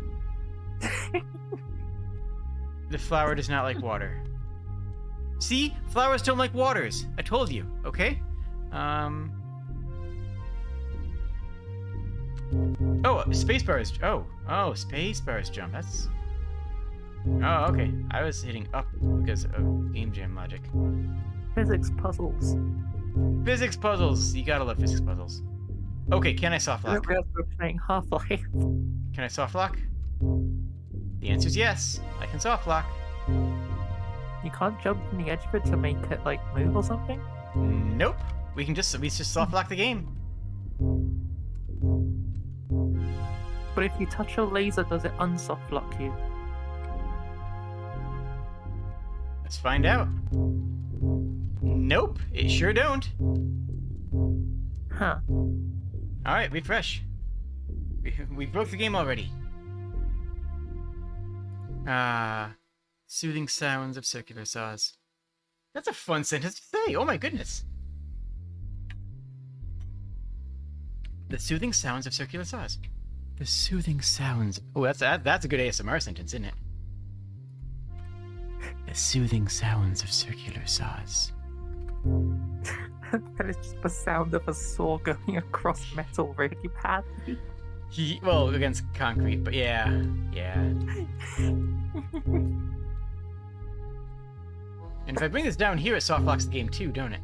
The flower does not like water. See? Flowers don't like waters. I told you, okay? Oh, spacebar's... Oh, spacebar's jump. That's... Oh, okay. I was hitting up because of game jam logic. Physics puzzles. Physics puzzles! You gotta love physics puzzles. Okay, can I soft lock? We're playing Half-Life. Can I soft lock? The answer's yes. I can soft lock. You can't jump from the edge of it to make it, like, move or something? Nope. We just soft lock the game. But if you touch a laser, does it unsoft lock you? Let's find out. Nope, it sure don't. Huh. Alright, refresh. We broke the game already. Soothing sounds of circular saws. That's a fun sentence to say. Oh my goodness. The soothing sounds of circular saws. The soothing sounds. Oh, that's a good ASMR sentence, isn't it? The soothing sounds of circular saws. That is just the sound of a saw going across metal really badly. Well, against concrete, but yeah. And if I bring this down here, it soft locks the game too, don't it?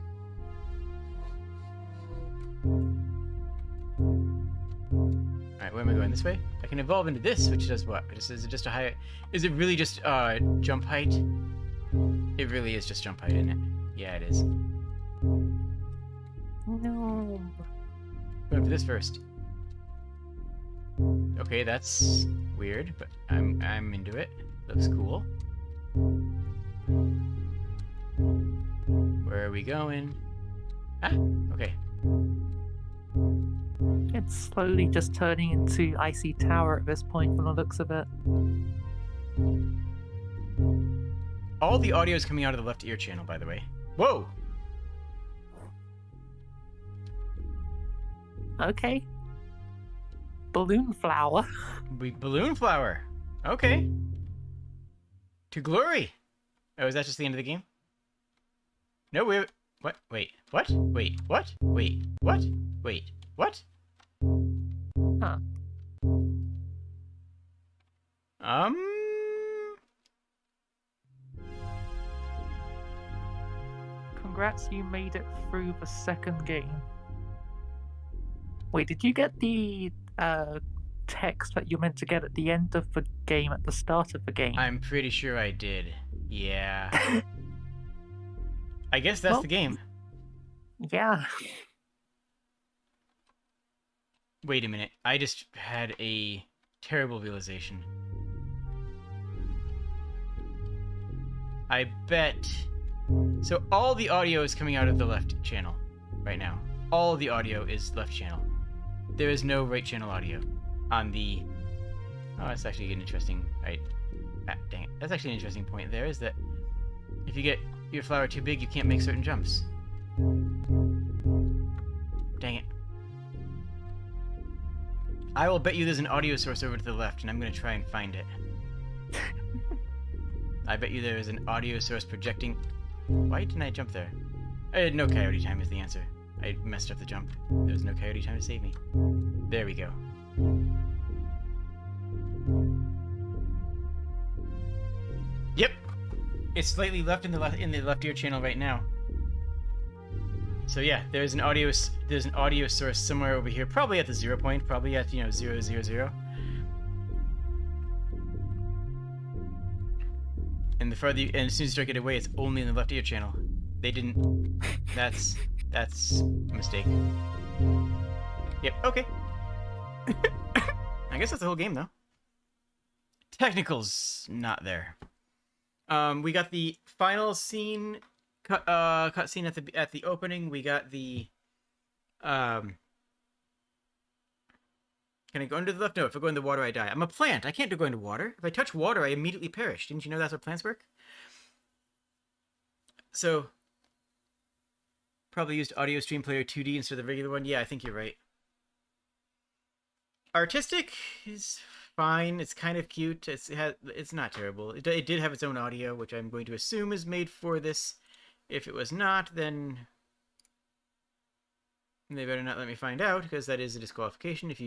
Alright, where am I going? This way? I can evolve into this, which does what? Is it just a higher... Is it really just jump height? It really is just jump height, isn't it? Yeah, it is. No. Going for this first. Okay, that's weird, but I'm into it. Looks cool. Where are we going? Ah, okay. It's slowly just turning into Icy Tower at this point from the looks of it. All the audio is coming out of the left ear channel, by the way. Whoa! Okay. Balloon flower. Balloon flower. Okay. To glory. Oh, is that just the end of the game? No, wait. What? Wait. What? Wait. What? Wait. What? Wait. What? Huh. Congrats, you made it through the second game. Wait, did you get the text that you meant to get at the end of the game at the start of the game? I'm pretty sure I did. Yeah. I guess that's the game. Yeah. Wait a minute. I just had a terrible realization. I bet... So all the audio is coming out of the left channel right now. All the audio is left channel. There is no right channel audio on the... Oh, that's actually an interesting... dang it. That's actually an interesting point there, is that if you get your flower too big, you can't make certain jumps. Dang it. I will bet you there's an audio source over to the left, and I'm going to try and find it. I bet you there is an audio source projecting... Why didn't I jump there? I had no coyote time is the answer. I messed up the jump. There was no coyote time to save me. There we go. Yep! It's slightly left in the left ear channel right now. So yeah, there's an audio source somewhere over here, probably at the 0 point, probably at 0, 0, 0. And the farther and as soon as you start getting away, it's only in the left ear channel. They didn't. That's a mistake. Yep. Okay. I guess that's the whole game though. Technicals not there. We got the final scene. Cut scene at the opening. We got the Can I go into the left? No, if I go in the water, I die. I'm a plant. I can't go into water. If I touch water, I immediately perish. Didn't you know that's how plants work? So, probably used Audio Stream Player 2D instead of the regular one. Yeah, I think you're right. Artistic is fine. It's kind of cute. It's not terrible. It did have its own audio, which I'm going to assume is made for this. If it was not, then they better not let me find out, because that is a disqualification. If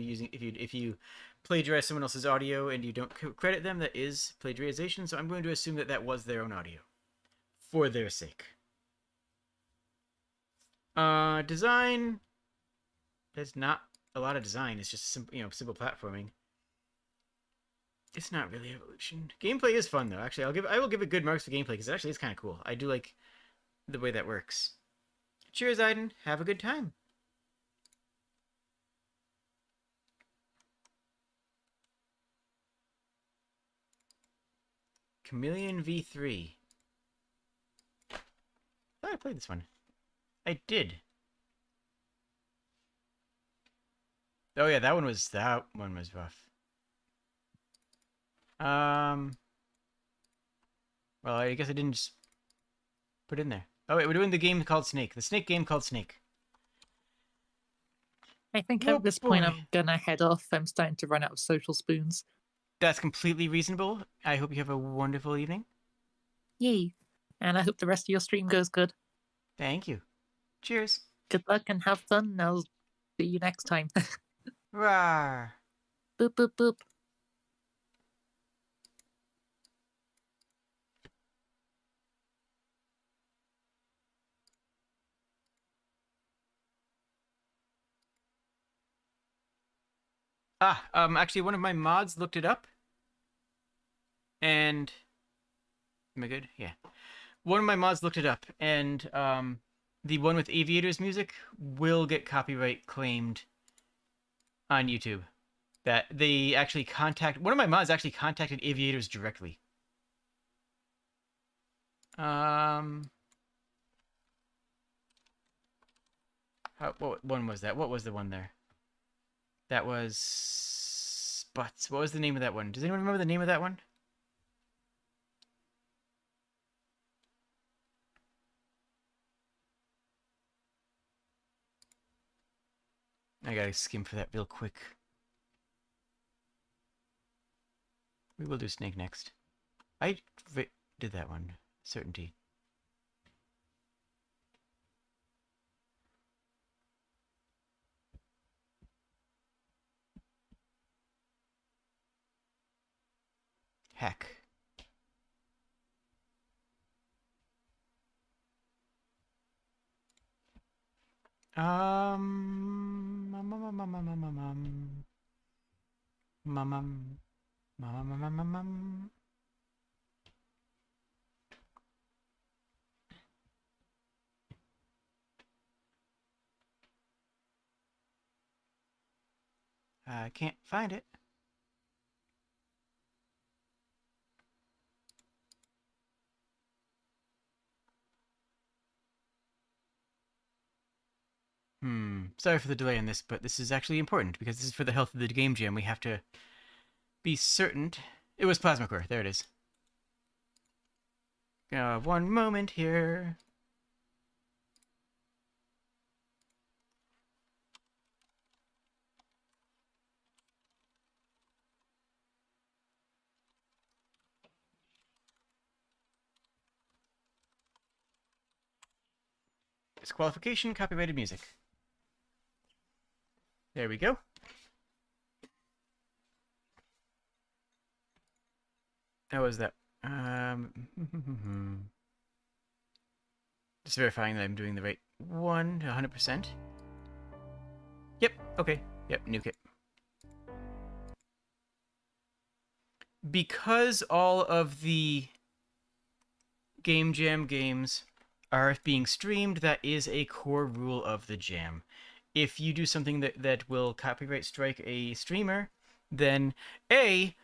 you plagiarize someone else's audio and you don't credit them, that is plagiarization. So I'm going to assume that that was their own audio, for their sake. Design. There's not a lot of design. It's just simple platforming. It's not really evolution. Gameplay is fun though. Actually, I will give it good marks for gameplay because it actually is kind of cool. I do like the way that works. Cheers, Aiden. Have a good time. Chameleon V3. I thought I played this one. I did. Oh yeah, that one was rough. Well, I guess I didn't just put it in there. Oh wait, we're doing the game called Snake. The Snake game called Snake. I think Oh, at this point I'm gonna head off. I'm starting to run out of social spoons. That's completely reasonable. I hope you have a wonderful evening. Yay. And I hope the rest of your stream goes good. Thank you. Cheers. Good luck and have fun. I'll see you next time. Rawr. Boop, boop, boop. Actually, one of my mods looked it up, and am I good? Yeah. One of my mods looked it up, and the one with Aviator's music will get copyright claimed on YouTube. That they actually one of my mods actually contacted Aviators directly. What one was that? What was the one there? That was Butts. What was the name of that one? Does anyone remember the name of that one? I gotta skim for that real quick. We will do Snake next. I did that one. Certainty. Heck. I can't find it. Sorry for the delay on this, but this is actually important because this is for the health of the game jam. We have to be certain. It was Plasma Core. There it is. One moment here. Disqualification, copyrighted music. There we go. How was that? Just verifying that I'm doing the right one, 100%. Yep, okay. Yep, nuke it. Because all of the Game Jam games are being streamed, that is a core rule of the jam. If you do something that will copyright strike a streamer, then A,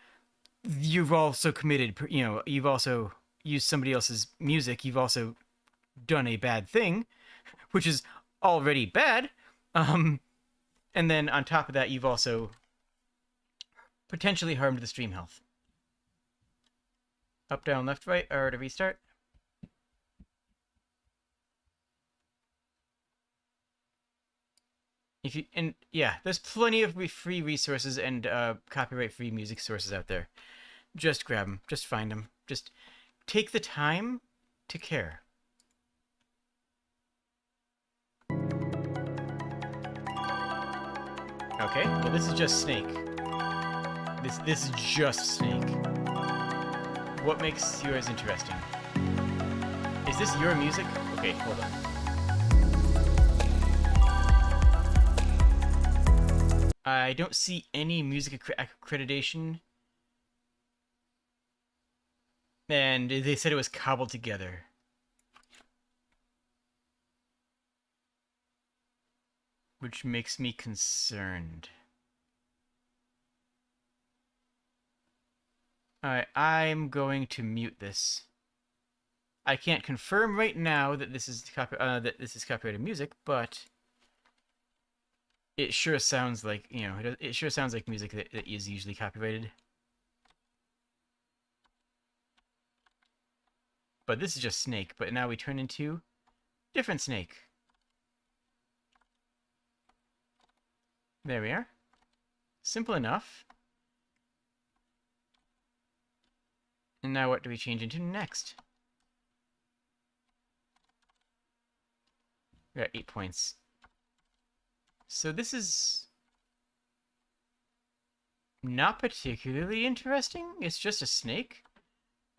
you've also committed, you've also used somebody else's music, you've also done a bad thing, which is already bad. And then on top of that, you've also potentially harmed the stream health. Up, down, left, right, or to restart. There's plenty of free resources and copyright-free music sources out there. Just grab them. Just find them. Just take the time to care. Okay, well this is just Snake. This is just Snake. What makes yours interesting? Is this your music? Okay, hold on. I don't see any music accreditation. And they said it was cobbled together. Which makes me concerned. Alright, I'm going to mute this. I can't confirm right now that this is copyrighted music, but it sure sounds like, it sure sounds like music that is usually copyrighted. But this is just Snake, but now we turn into different Snake. There we are. Simple enough. And now what do we change into next? We got 8 points. So this is not particularly interesting. It's just a snake.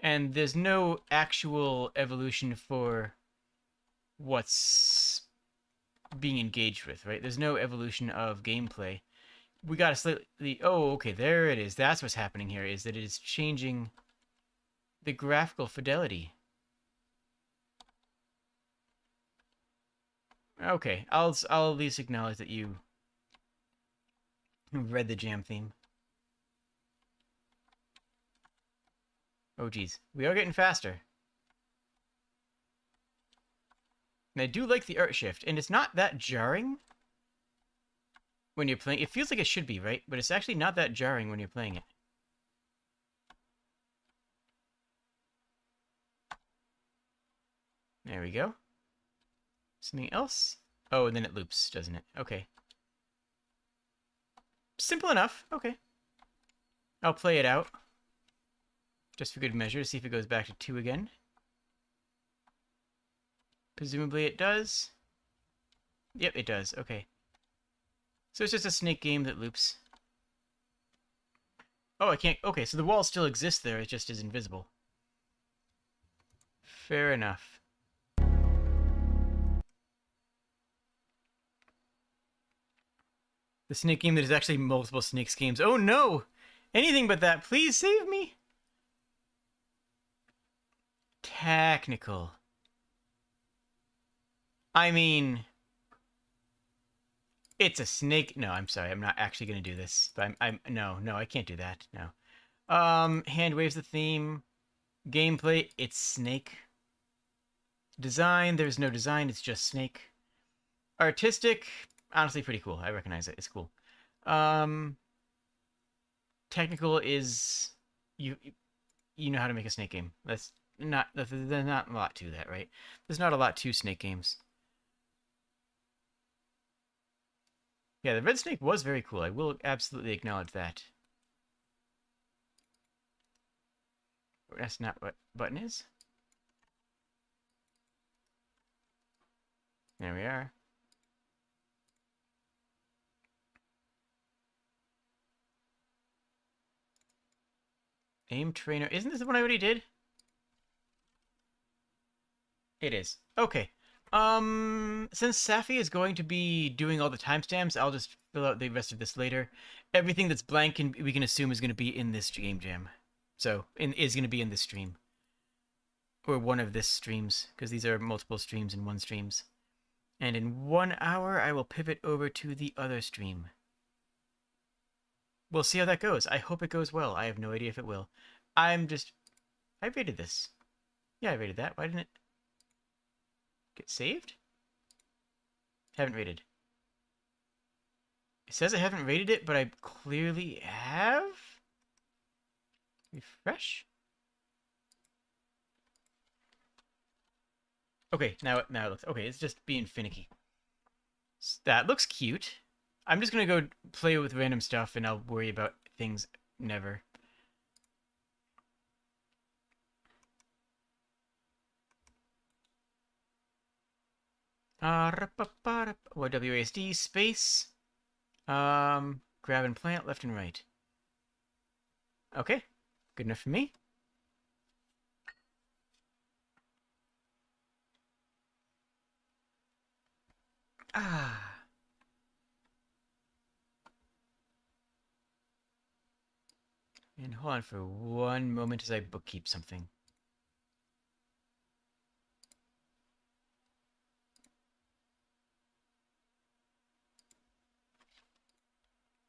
And there's no actual evolution for what's being engaged with, right? There's no evolution of gameplay. we got to slightly... Oh, okay, there it is. That's what's happening here, is that it is changing the graphical fidelity. Okay, I'll at least acknowledge that you read the jam theme. Oh, geez. We are getting faster. And I do like the art shift, and it's not that jarring when you're playing. It feels like it should be, right? But it's actually not that jarring when you're playing it. There we go. Something else? Oh, and then it loops, doesn't it? Okay. Simple enough. Okay. I'll play it out. Just for good measure, to see if it goes back to 2 again. Presumably it does. Yep, it does. Okay. So it's just a snake game that loops. Oh, I can't... Okay, so the wall still exists there, it just is invisible. Fair enough. The snake game that is actually multiple snakes games. Oh no! Anything but that. Please save me! Technical. I mean... It's a snake... No, I'm sorry. I'm not actually going to do this. But No, I can't do that. No. Hand waves the theme. Gameplay, it's snake. Design, there's no design. It's just snake. Artistic... Honestly, pretty cool. I recognize it. It's cool. Technical is you know how to make a snake game. There's not a lot to that, right? There's not a lot to snake games. Yeah, the red snake was very cool. I will absolutely acknowledge that. That's not what button is. There we are. Aim trainer. Isn't this the one I already did? It is. Okay. Since Safi is going to be doing all the timestamps, I'll just fill out the rest of this later. Everything that's blank we can assume is going to be in this game jam. So, is going to be in this stream. Or one of this streams, because these are multiple streams in one streams. And in 1 hour, I will pivot over to the other stream. We'll see how that goes. I hope it goes well. I have no idea if it will. I rated this. Yeah, I rated that. Why didn't it get saved? Haven't rated. It says I haven't rated it, but I clearly have. Refresh. Okay, now it looks... Okay, it's just being finicky. That looks cute. I'm just gonna go play with random stuff and I'll worry about things never. WASD space. Grab and plant left and right. Okay, good enough for me. And hold on for one moment as I bookkeep something.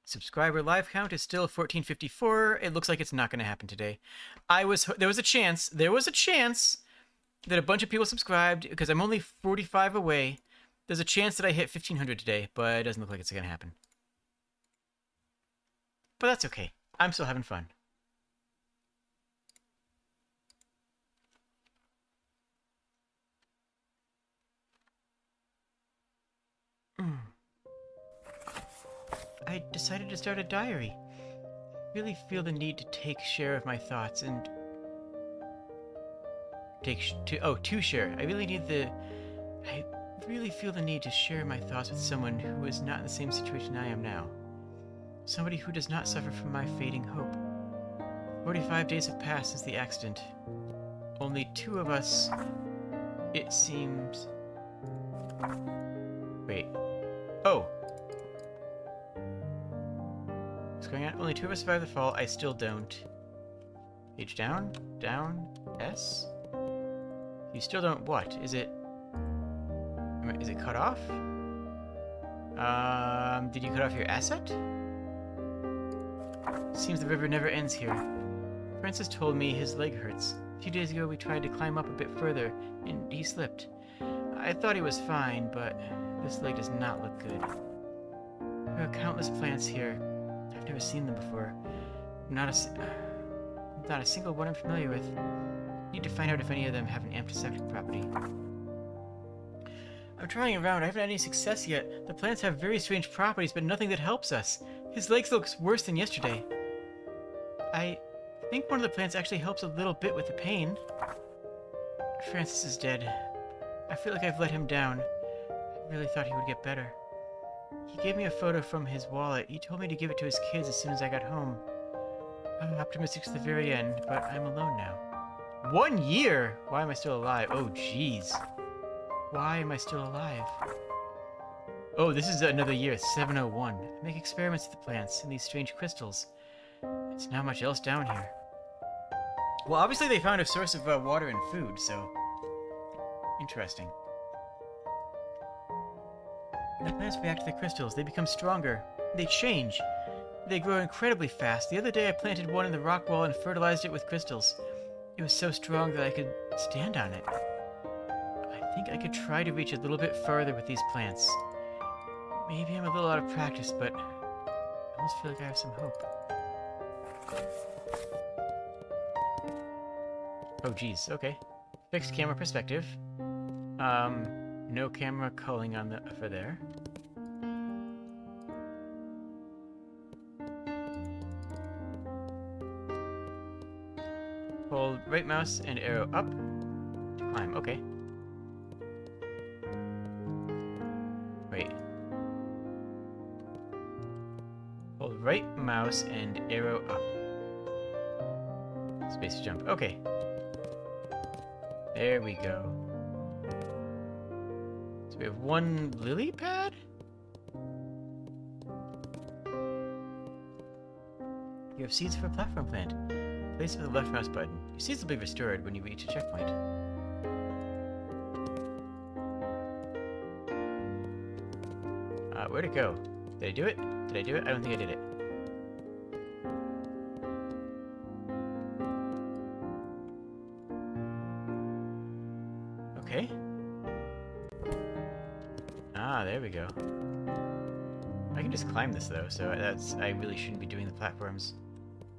Subscriber live count is still 1454. It looks like it's not going to happen today. There was a chance that a bunch of people subscribed because I'm only 45 away. There's a chance that I hit 1500 today, but it doesn't look like it's going to happen. But that's okay. I'm still having fun. I decided to start a diary. I really feel the need to take share of my thoughts and to share. I really feel the need to share my thoughts with someone who is not in the same situation I am now. Somebody who does not suffer from my fading hope. 45 days have passed since the accident. Only 2 of us, it seems... Wait. Oh. What's going on? Only 2 of us survived the fall. I still don't. Page down, down, S. You still don't what? Is it cut off? Did you cut off your asset? Seems the river never ends here. Francis told me his leg hurts. A few days ago we tried to climb up a bit further, and he slipped. I thought he was fine, but this leg does not look good. There are countless plants here. I've never seen them before. Not a single one I'm familiar with. Need to find out if any of them have an antiseptic property. I'm trying around. I haven't had any success yet. The plants have very strange properties, but nothing that helps us. His legs looks worse than yesterday. I think one of the plants actually helps a little bit with the pain. Francis is dead. I feel like I've let him down. I really thought he would get better. He gave me a photo from his wallet. He told me to give it to his kids as soon as I got home. I'm optimistic to the very end, but I'm alone now. 1 year? Why am I still alive? Oh, jeez. Why am I still alive? Oh, this is another year, 701. I make experiments with the plants and these strange crystals. There's not much else down here. Well, obviously they found a source of water and food, so... Interesting. The plants react to the crystals. They become stronger. They change. They grow incredibly fast. The other day I planted one in the rock wall and fertilized it with crystals. It was so strong that I could stand on it. I think I could try to reach a little bit further with these plants. Maybe I'm a little out of practice, but I almost feel like I have some hope. Oh geez, okay. Fixed camera perspective. No camera culling on the for there. Hold right mouse and arrow up to climb. Okay. Wait. Hold right mouse and arrow up. Space to jump. Okay. There we go. So we have 1 lily pad? You have seeds for a platform plant. Place it with the left mouse button. Your seeds will be restored when you reach a checkpoint. Where'd it go? Did I do it? Did I do it? I don't think I did it. Okay. Ah, there we go. I can just climb this though, so I really shouldn't be doing the platforms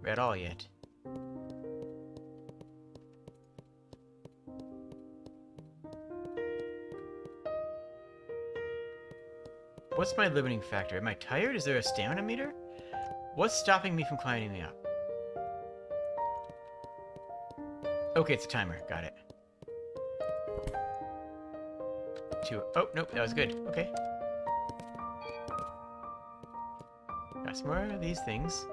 at all yet. What's my limiting factor? Am I tired? Is there a stamina meter? What's stopping me from climbing up? Okay, it's a timer. Got it. 2. Oh, nope, that was good. Okay. Got some more of these things.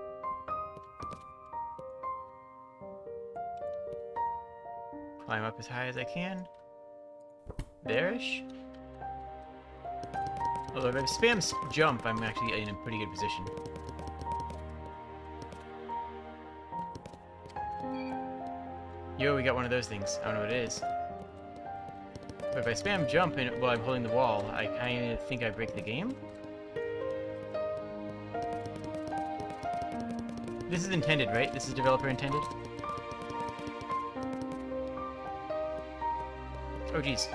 Climb up as high as I can. There-ish. Although if I spam jump, I'm actually in a pretty good position. Yo, we got one of those things. I don't know what it is. But if I spam jump while I'm holding the wall, I kind of think I break the game. This is intended, right? This is developer intended? Oh, jeez.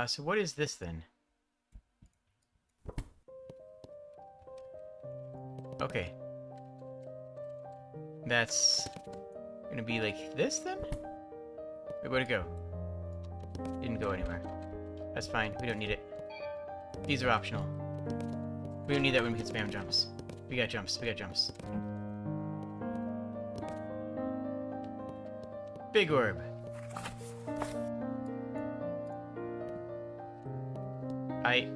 So what is this then? Okay. That's gonna be like this then? Wait, where'd it go? Didn't go anywhere. That's fine, we don't need it. These are optional. We don't need that when we can spam jumps. We got jumps, we got jumps. Big orb. I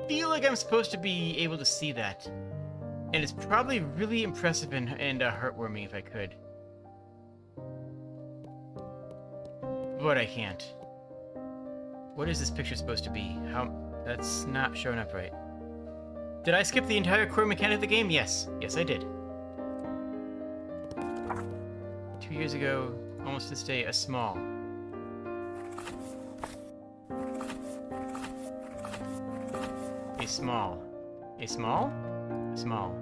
feel like I'm supposed to be able to see that. And it's probably really impressive and heartwarming if I could. But I can't. What is this picture supposed to be? How... That's not showing up right. Did I skip the entire core mechanic of the game? Yes. Yes, I did. 2 years ago, almost this day, a small. A small. A small? A small.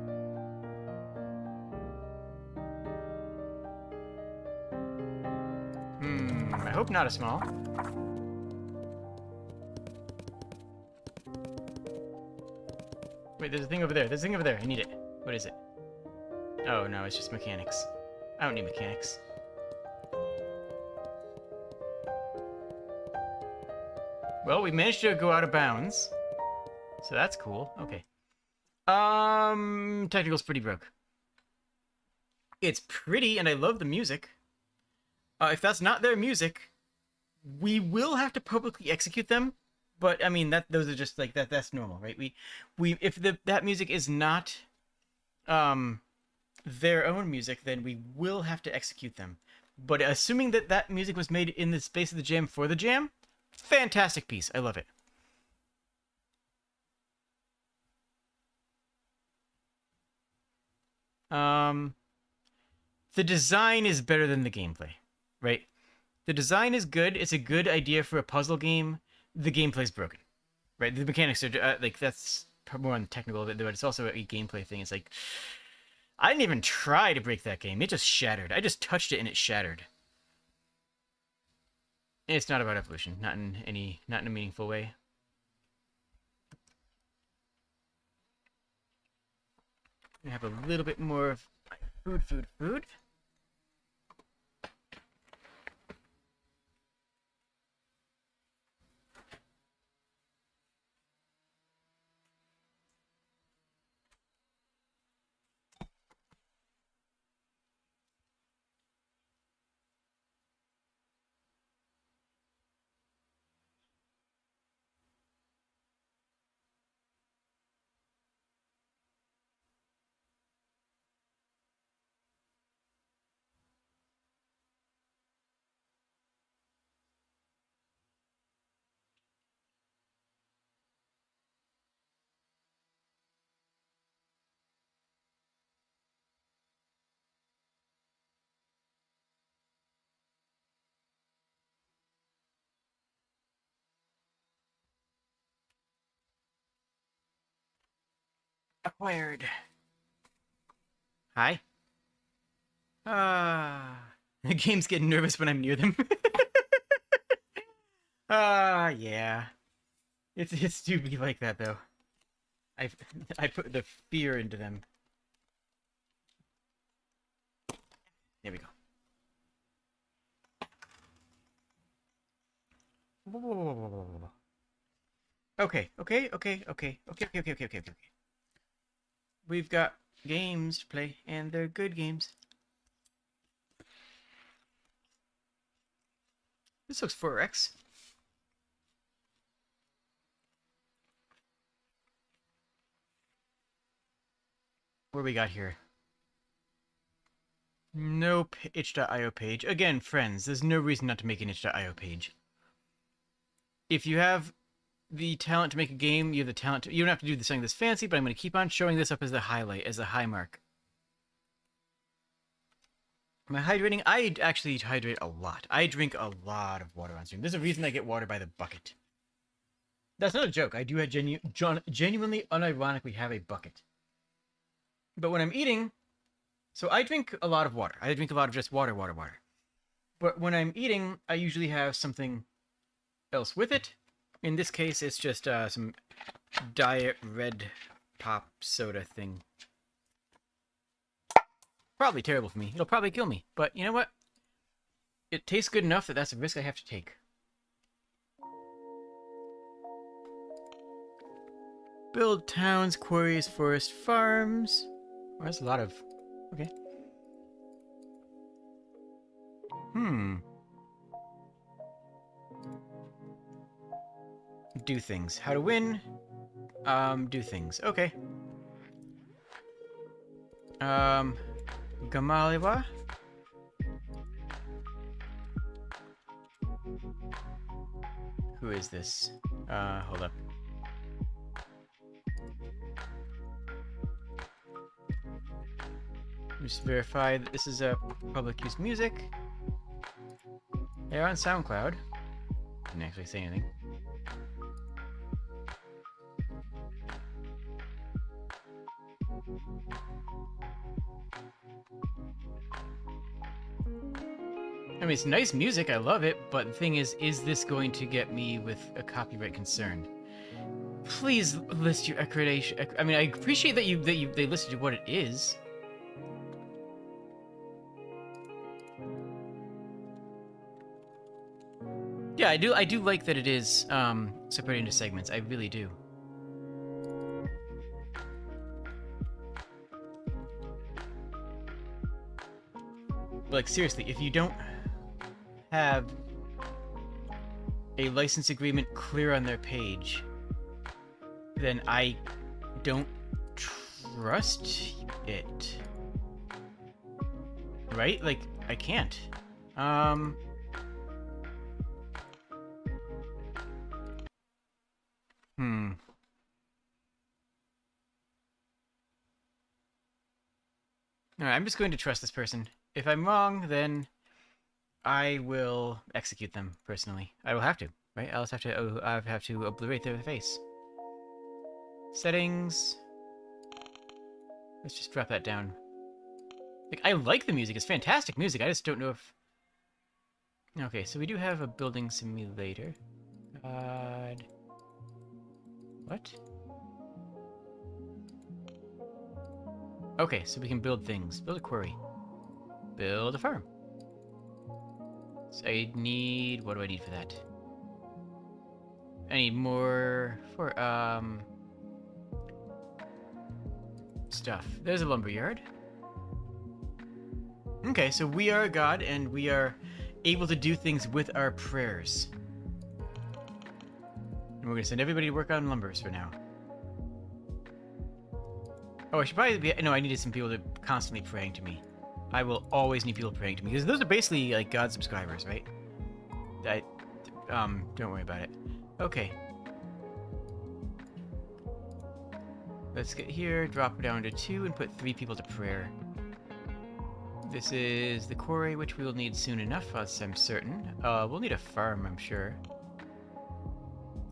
I hope not a small. Wait, there's a thing over there. There's a thing over there. I need it. What is it? Oh, no, it's just mechanics. I don't need mechanics. Well, we managed to go out of bounds. So that's cool. Okay. Technical's pretty broke. It's pretty, and I love the music. If that's not their music, we will have to publicly execute them. But I mean, those are just like that. That's normal, right? If that music is not, their own music, then we will have to execute them. But assuming that music was made in the space of the jam for the jam, fantastic piece. I love it. The design is better than the gameplay, right? The design is good. It's a good idea for a puzzle game. The gameplay's broken, right? The mechanics are like, that's more on the technical of it, but it's also a gameplay thing. It's like, I didn't even try to break that game. It just shattered. I just touched it and it shattered. It's not about evolution, not in a meaningful way. I have a little bit more of food. Acquired. Hi. The game's getting nervous when I'm near them. Yeah. It's do be like that though. I put the fear into them. There we go. Okay. We've got games to play, and they're good games. This looks 4X. What do we got here? Nope, itch.io page. Again, friends, there's no reason not to make an itch.io page. If you have the talent to make a game, you have the talent to... You don't have to do something this fancy, but I'm going to keep on showing this up as the highlight, as the high mark. My hydrating, I actually hydrate a lot. I drink a lot of water on stream. There's a reason I get water by the bucket. That's not a joke. I do genuinely, unironically have a bucket. But when I'm eating... So I drink a lot of water. I drink a lot of just water. But when I'm eating, I usually have something else with it. In this case, it's just some diet red pop soda thing. Probably terrible for me. It'll probably kill me. But you know what? It tastes good enough that that's a risk I have to take. Build towns, quarries, forest, farms. Well, that's a lot of... Okay. Do things. How to win. Do things. Okay. Gamalewa. Who is this? Hold up. Just verify that this is a public use music. They're on SoundCloud. Didn't actually say anything. I mean, it's nice music, I love it, but the thing is this going to get me with a copyright concern? Please list your accreditation. I mean, I appreciate that they listed what it is. Yeah, I do like that it is separated into segments. I really do. But, like, seriously, if you don't have a license agreement clear on their page, then I don't trust it. Right? Like, I can't. Alright, I'm just going to trust this person. If I'm wrong, then I will execute them personally. I will have to, right? I'll just have to obliterate their face. Settings. Let's just drop that down. Like, I like the music. It's fantastic music. I just don't know if... Okay, so we do have a building simulator. What? Okay, so we can build things. Build a quarry. Build a farm. So I need... What do I need for that? I need more for, stuff. There's a lumberyard. Okay, so we are a god, and we are able to do things with our prayers. And we're gonna send everybody to work on lumbers for now. Oh, I should probably be... No, I needed some people to constantly praying to me. I will always need people praying to me, because those are basically, like, God subscribers, right? Don't worry about it. Okay. Let's get here, drop it down to 2, and put 3 people to prayer. This is the quarry, which we will need soon enough, as I'm certain. We'll need a farm, I'm sure.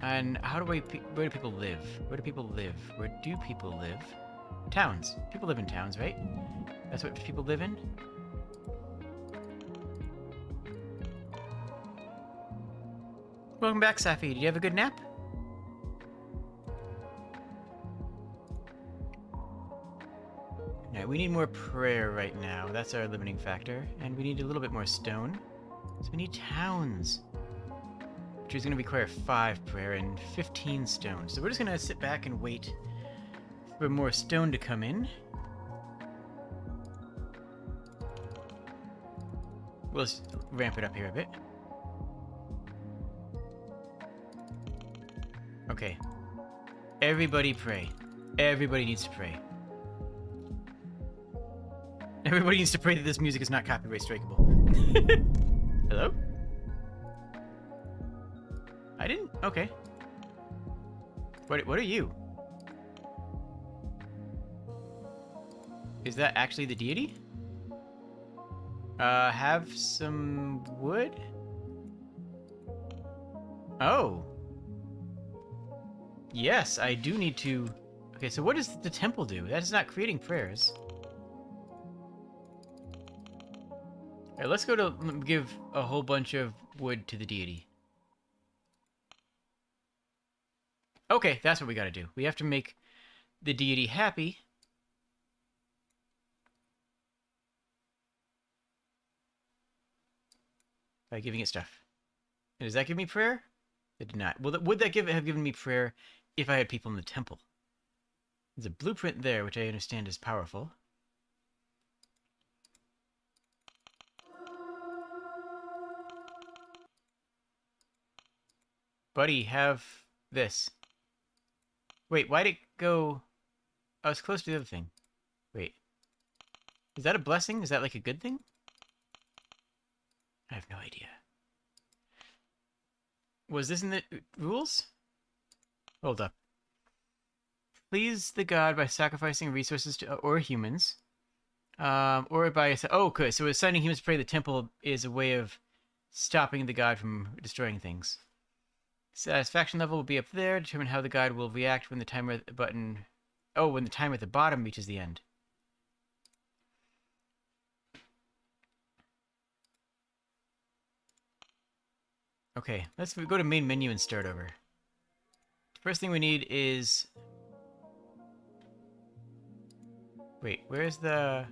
And how do where do people live? Where do people live? Where do people live? Towns. People live in towns, right? That's what people live in? Welcome back, Safi. Did you have a good nap? Alright, we need more prayer right now. That's our limiting factor. And we need a little bit more stone. So we need towns. Which is going to require 5 prayer and 15 stone. So we're just going to sit back and wait for more stone to come in. We'll just ramp it up here a bit. Okay. Everybody pray. Everybody needs to pray. Everybody needs to pray that this music is not copyright strikeable. Hello? I didn't... Okay. What are you? Is that actually the deity? Have some wood? Oh. Yes, I do need to... Okay, so what does the temple do? That is not creating prayers. Alright, let's go to give a whole bunch of wood to the deity. Okay, that's what we gotta do. We have to make the deity happy. By giving it stuff. And does that give me prayer? It did not. Well, would that have given me prayer if I had people in the temple? There's a blueprint there, which I understand is powerful. Buddy, have this. Wait, why'd it go... I was close to the other thing. Wait. Is that a blessing? Is that like a good thing? I have no idea. Was this in the rules? Hold up. Please the god by sacrificing resources to or humans. Or by... Oh, okay, so assigning humans to pray the temple is a way of stopping the god from destroying things. Satisfaction level will be up there. Determine how the god will react when the timer button... Oh, when the timer at the bottom reaches the end. Okay, let's go to main menu and start over. The first thing we need is... Wait, where's the...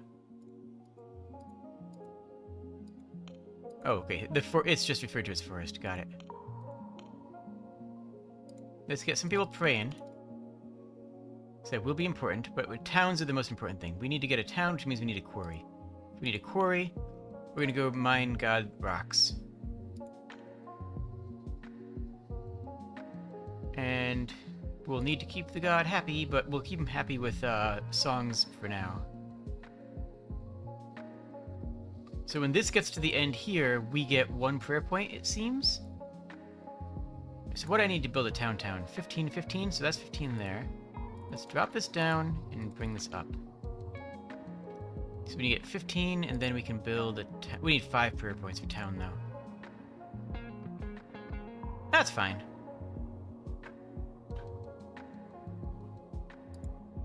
Oh, okay. It's just referred to as forest. Got it. Let's get some people praying. So that will be important, but towns are the most important thing. We need to get a town, which means we need a quarry. If we need a quarry, we're going to go mine god rocks. And we'll need to keep the god happy, but we'll keep him happy with songs for now. So when this gets to the end here, we get 1 prayer point, it seems. So what I need to build a town? 15, 15, so that's 15 there. Let's drop this down and bring this up. So we get 15, and then we can build a... We need 5 prayer points for town, though. That's fine.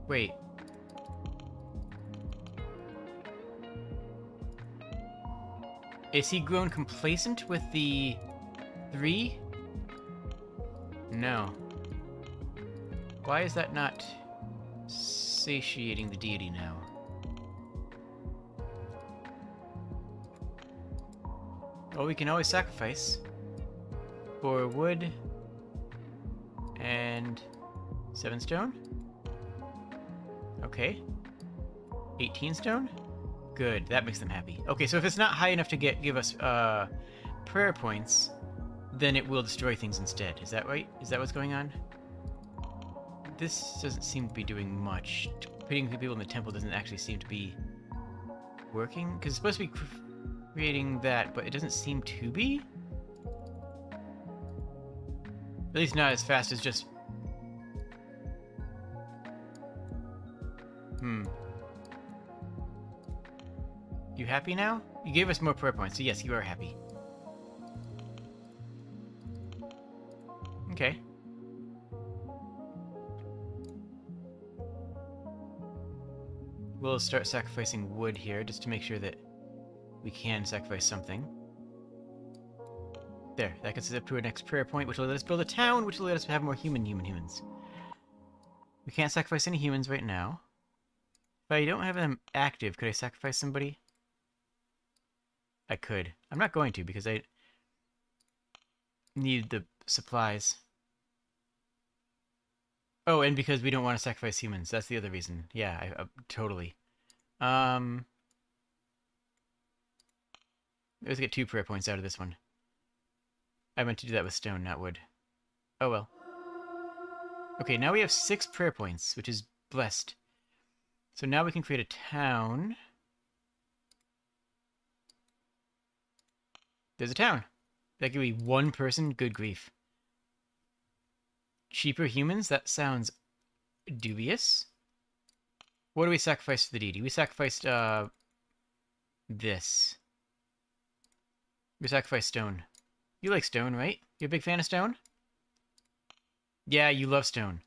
Wait. Is he grown complacent with the 3? No. Why is that not satiating the deity now? Well, we can always sacrifice for wood and 7 stone. Okay. 18 stone? Good, that makes them happy. Okay, so if it's not high enough to give us prayer points, then it will destroy things instead. Is that right? Is that what's going on? This doesn't seem to be doing much. Putting people in the temple doesn't actually seem to be working, because it's supposed to be creating that, but it doesn't seem to be. At least not as fast as just... You happy now? You gave us more prayer points, so yes, you are happy. Okay. We'll start sacrificing wood here, just to make sure that we can sacrifice something. There, that gets us up to our next prayer point, which will let us build a town, which will let us have more humans. We can't sacrifice any humans right now. If I don't have them active, could I sacrifice somebody? I could. I'm not going to, because I need the supplies. Oh, and because we don't want to sacrifice humans. That's the other reason. Yeah, totally. Let's get 2 prayer points out of this one. I meant to do that with stone, not wood. Oh well. Okay, now we have 6 prayer points, which is blessed. So now we can create a town. There's a town. That could be 1 person? Good grief. Cheaper humans? That sounds dubious. What do we sacrifice for the deity? We sacrificed, this. We sacrificed stone. You like stone, right? You're a big fan of stone? Yeah, you love stone.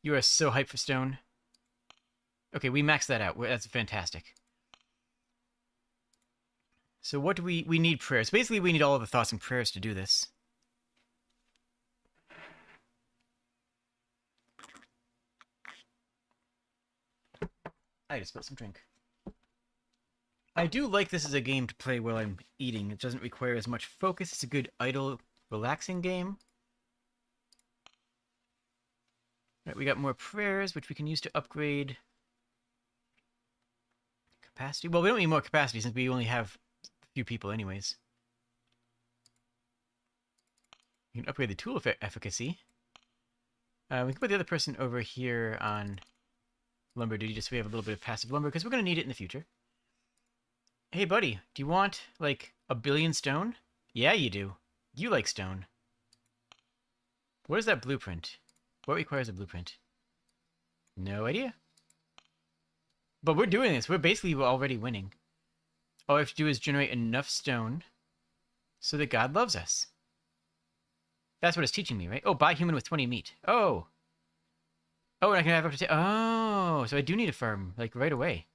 You are so hyped for stone. Okay, we maxed that out. That's fantastic. So what do we need prayers. Basically, we need all of the thoughts and prayers to do this. I just spilled some drink. I do like this as a game to play while I'm eating. It doesn't require as much focus. It's a good, idle, relaxing game. Right, we got more prayers, which we can use to upgrade capacity. Well, we don't need more capacity since we only have a few people anyways. We can upgrade the tool efficacy. We can put the other person over here on lumber duty just so we have a little bit of passive lumber, because we're going to need it in the future. Hey, buddy, do you want, like, 1 billion stone? Yeah, you do. You like stone. What is that blueprint? What requires a blueprint? No idea. But we're doing this. We're basically already winning. All we have to do is generate enough stone so that God loves us. That's what it's teaching me, right? Oh, buy human with 20 meat. Oh. Oh, and I can have up to 10. Oh, so I do need a farm, like, right away.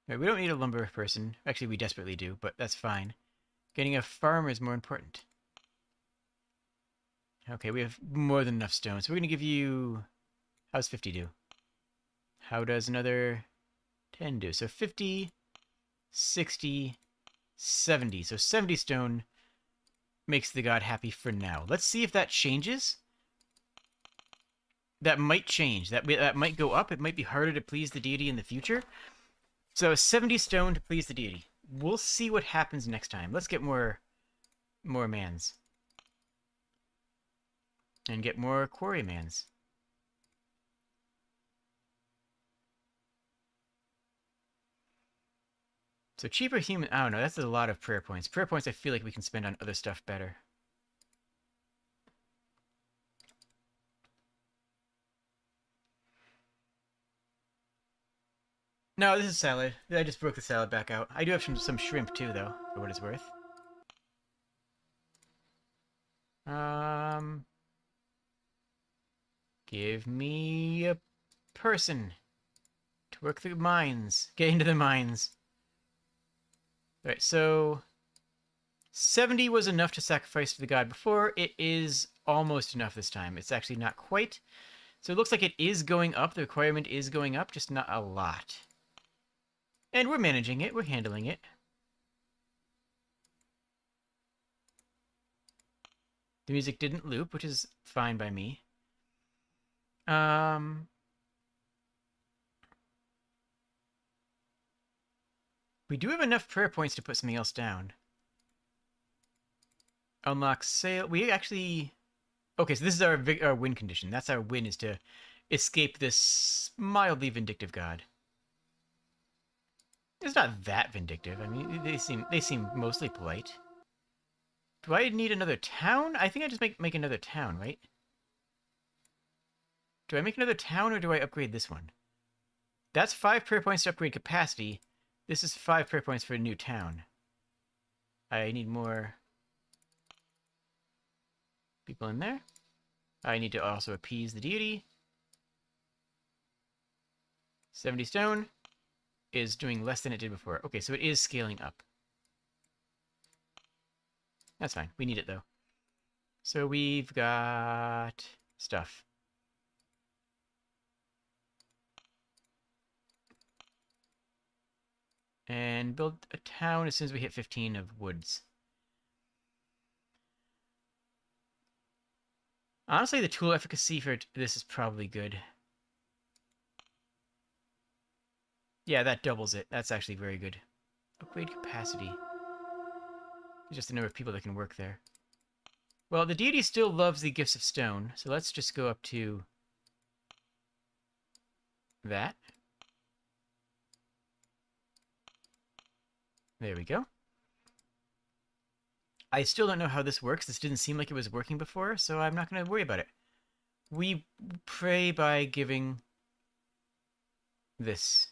Right, we don't need a lumber person. Actually, we desperately do, but that's fine. Getting a farmer is more important. Okay, we have more than enough stone, so we're going to give you... How's 50 do? How does another 10 do? So 50, 60, 70. So 70 stone makes the god happy for now. Let's see if that changes. That might change. That might go up. It might be harder to please the deity in the future. So 70 stone to please the deity. We'll see what happens next time. Let's get more mans. And get more quarry mans. So cheaper human... I don't know. That's a lot of prayer points. Prayer points I feel like we can spend on other stuff better. No, this is salad. I just broke the salad back out. I do have some shrimp too, though, for what it's worth. Give me a person to work the mines. Get into the mines. Alright, so 70 was enough to sacrifice to the god before. It is almost enough this time. It's actually not quite. So it looks like it is going up. The requirement is going up, just not a lot. And we're managing it. We're handling it. The music didn't loop, which is fine by me. We do have enough prayer points to put something else down. Unlock sale. We actually... Okay, so this is our win condition. That's our win, is to escape this mildly vindictive god. It's not that vindictive. I mean, they seem mostly polite. Do I need another town? I think I just make another town, right? Do I make another town, or do I upgrade this one? That's 5 prayer points to upgrade capacity. This is 5 prayer points for a new town. I need more people in there. I need to also appease the deity. 70 stone is doing less than it did before. Okay, so it is scaling up. That's fine. We need it, though. So we've got stuff. And build a town as soon as we hit 15 of woods. Honestly, the tool efficacy for this is probably good. Yeah, that doubles it. That's actually very good. Upgrade capacity. Just the number of people that can work there. Well, the deity still loves the gifts of stone, so let's just go up to that. There we go. I still don't know how this works. This didn't seem like it was working before, so I'm not going to worry about it. We pray by giving this.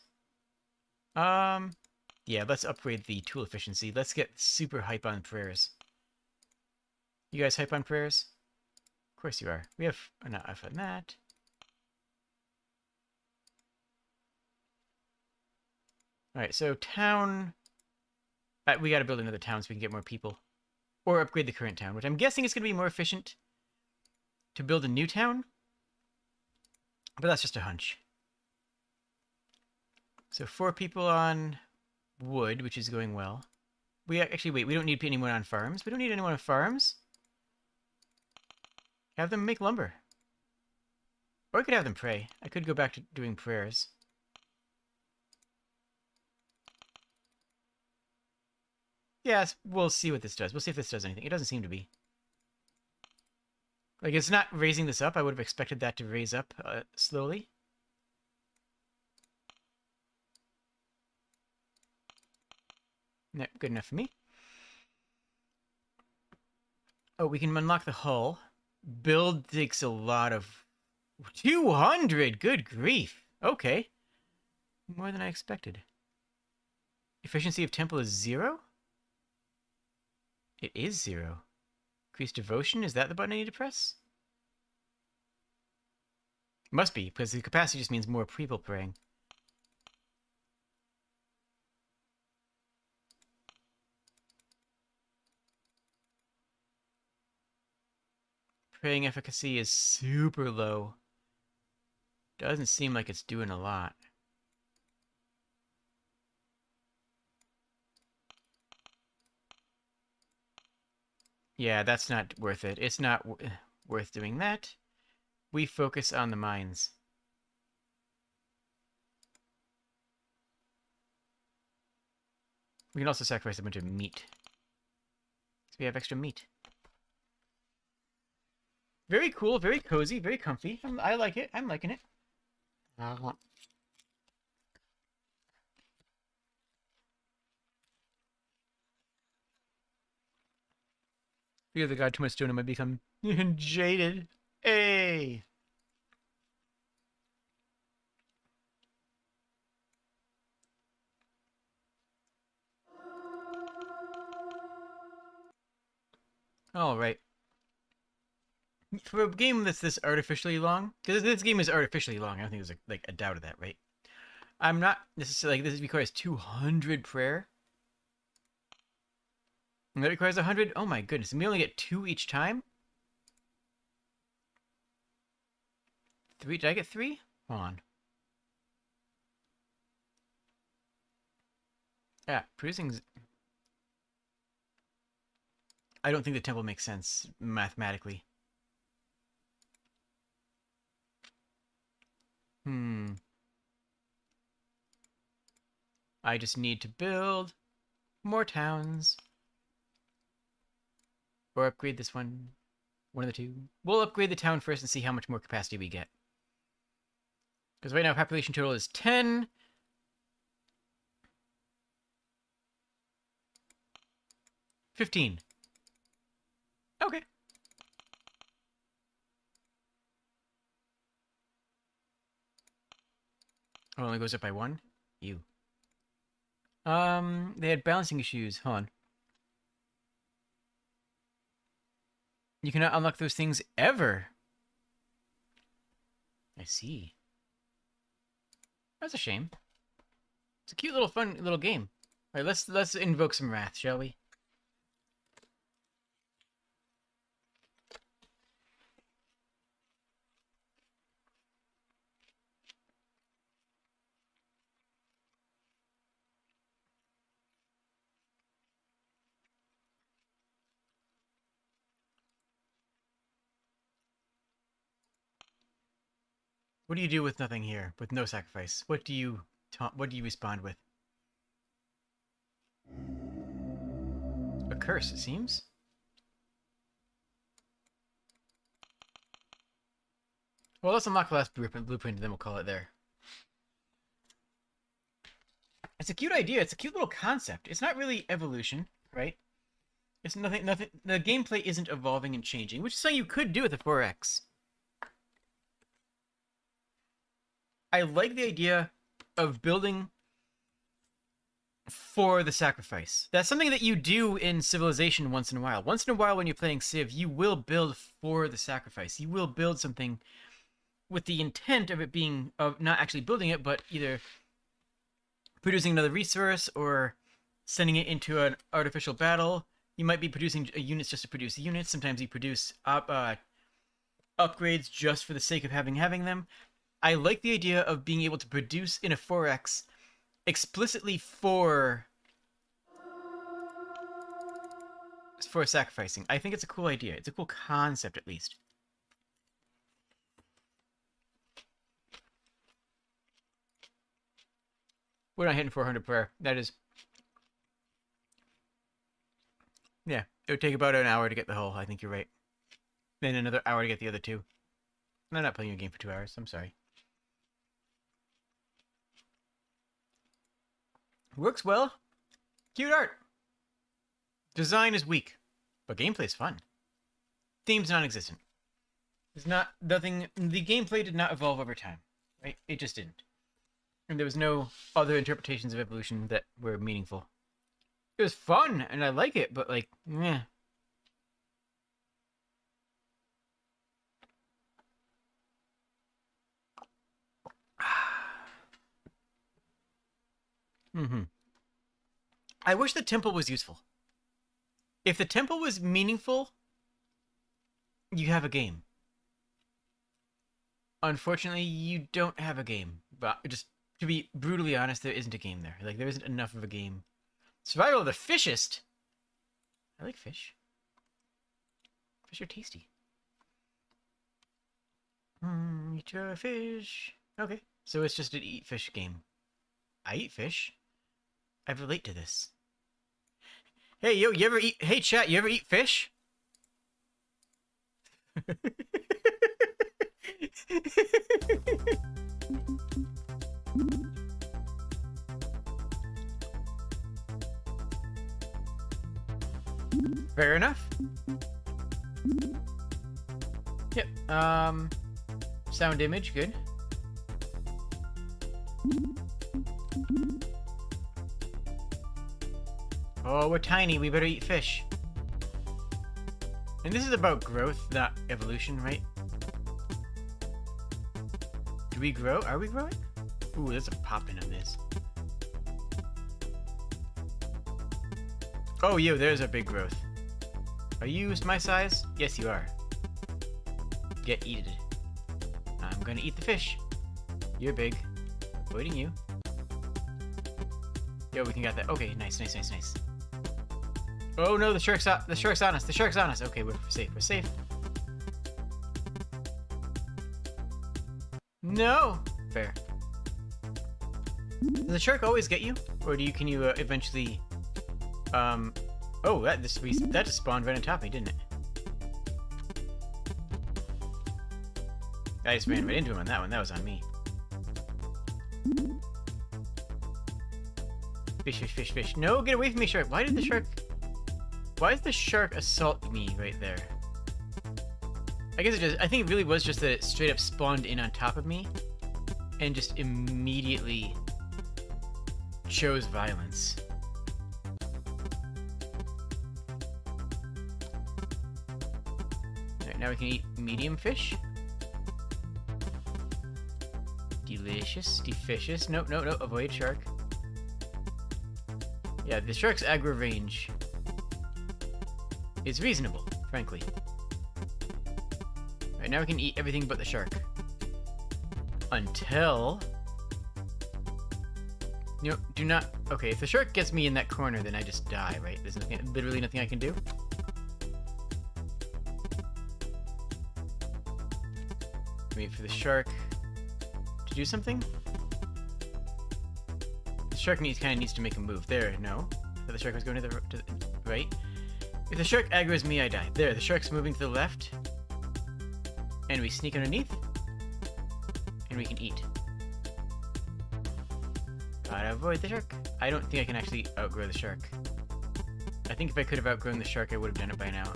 Yeah, let's upgrade the tool efficiency. Let's get super hype on prayers. You guys hype on prayers? Of course you are. We have enough on that. Alright, so town... we gotta build another town so we can get more people. Or upgrade the current town, which I'm guessing is going to be more efficient to build a new town. But that's just a hunch. So 4 people on wood, which is going well. We actually, wait, we don't need anyone on farms. We don't need anyone on farms. Have them make lumber. Or I could have them pray. I could go back to doing prayers. Yes, we'll see what this does. We'll see if this does anything. It doesn't seem to be. Like, it's not raising this up. I would have expected that to raise up slowly. Nope, good enough for me. Oh, we can unlock the hull. Build takes a lot of... 200! Good grief! Okay. More than I expected. Efficiency of temple is 0? It is 0. Increase devotion? Is that the button I need to press? Must be, because the capacity just means more people praying. Praying efficacy is super low. Doesn't seem like it's doing a lot. Yeah, that's not worth it. It's not worth doing that. We focus on the mines. We can also sacrifice a bunch of meat. So we have extra meat. Very cool, very cozy, very comfy. I like it. I'm liking it. The other guy too much doing, I might become jaded. Hey! Alright. For a game that's this artificially long, because this game is artificially long, I don't think there's like a doubt of that, right? I'm not necessarily, like, this requires 200 prayer. And that requires 100? Oh my goodness, and we only get 2 each time? 3? Did I get 3? Hold on. Yeah, producing... I don't think the temple makes sense mathematically. I just need to build more towns. Or upgrade this one. One of the two. We'll upgrade the town first and see how much more capacity we get. Because right now population total is 10. $15. Okay. Oh, it only goes up by 1? You. They had balancing issues. Hold on. You cannot unlock those things ever. I see. That's a shame. It's a cute little fun little game. All right, let's invoke some wrath, shall we? What do you do with nothing here, with no sacrifice? What do you respond with? A curse, it seems. Well, let's unlock the last blueprint, and then we'll call it there. It's a cute idea. It's a cute little concept. It's not really evolution, right? It's nothing. The gameplay isn't evolving and changing, which is something you could do with the 4X. I like the idea of building for the sacrifice. That's something that you do in Civilization once in a while. Once in a while when you're playing Civ, you will build for the sacrifice. You will build something with the intent of it being, of not actually building it, but either producing another resource or sending it into an artificial battle. You might be producing units just to produce units. Sometimes you produce upgrades just for the sake of having them. I like the idea of being able to produce in a 4X explicitly for sacrificing. I think it's a cool idea. It's a cool concept, at least. We're not hitting 400 prayer. That is... Yeah, it would take about an hour to get the whole. I think you're right. Then another hour to get the other 2. I'm not playing a game for 2 hours. I'm sorry. Works well. Cute art. Design is weak, but gameplay's fun. Theme's non-existent. There's not nothing. The gameplay did not evolve over time, right? It just didn't, and there was no other interpretations of evolution that were meaningful. It was fun, and I like it, but like, meh. I wish the temple was useful. If the temple was meaningful, you have a game. Unfortunately, you don't have a game. But just to be brutally honest, there isn't a game there. Like, there isn't enough of a game. Survival of the Fishest. I like fish. Fish are tasty. Eat your fish. Okay, so it's just an eat fish game. I eat fish. I relate to this. Hey, yo, you ever eat... Hey, chat, you ever eat fish? Fair enough. Yep, sound image, good. Oh, we're tiny, we better eat fish. And this is about growth, not evolution, right? Do we grow? Are we growing? Ooh, there's a poppin' on this. Oh, yo, there's a big growth. Are you my size? Yes, you are. Get eated. I'm gonna eat the fish. You're big. Avoiding you. Yo, we can get that. Okay, nice, nice, nice, nice. Oh no, the shark's on us. The shark's on us. Okay, we're safe. We're safe. No. Fair. Does the shark always get you, or can you eventually? Oh, that just spawned right on top of me, didn't it? I just ran right into him on that one. That was on me. Fish, fish, fish, fish. No, get away from me, shark. Why is the shark assault me right there? I guess I think it really was just that it straight up spawned in on top of me and just immediately chose violence. Alright, now we can eat medium fish. Delicious, deficious. Nope, nope, nope. Avoid shark. Yeah, the shark's aggro range is reasonable, frankly. Right, now we can eat everything but the shark. Until... You know, do not... Okay, if the shark gets me in that corner, then I just die, right? There's literally nothing I can do. Wait for the shark to do something. The shark kind of needs to make a move. There, no. The shark was going to the right. If the shark aggro's me, I die. There, the shark's moving to the left. And we sneak underneath. And we can eat. Gotta avoid the shark. I don't think I can actually outgrow the shark. I think if I could have outgrown the shark, I would have done it by now.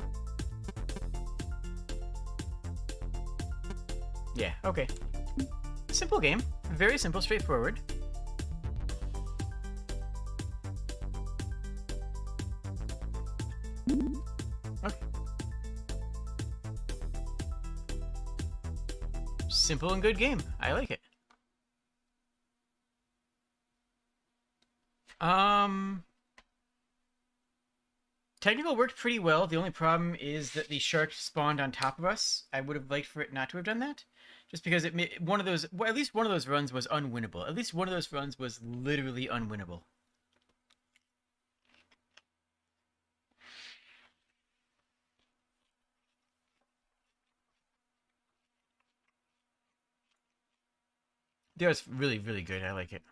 Yeah, okay. Simple game. Very simple, straightforward. Okay. Simple and good game. I like it. Technical worked pretty well. The only problem is that the shark spawned on top of us. I would have liked for it not to have done that. Just because at least one of those runs was unwinnable. At least one of those runs was literally unwinnable. Yeah, it's really, really good. I like it.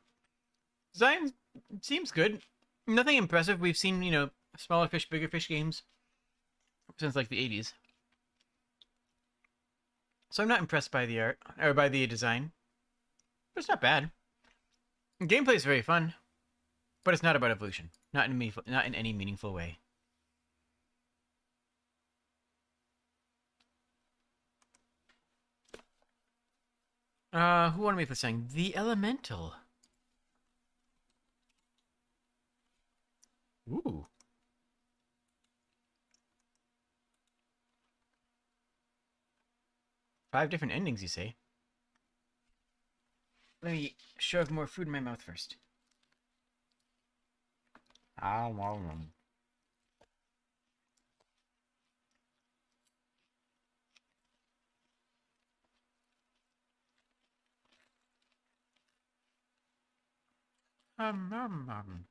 Design seems good. Nothing impressive. We've seen, you know, smaller fish, bigger fish games since like the 80s. So I'm not impressed by the art, or by the design. But it's not bad. Gameplay is very fun, but it's not about evolution. Not in any meaningful way. Who wanted me for saying? The Elemental. Ooh. Five different endings, you say? Let me shove more food in my mouth first. Um, um, um.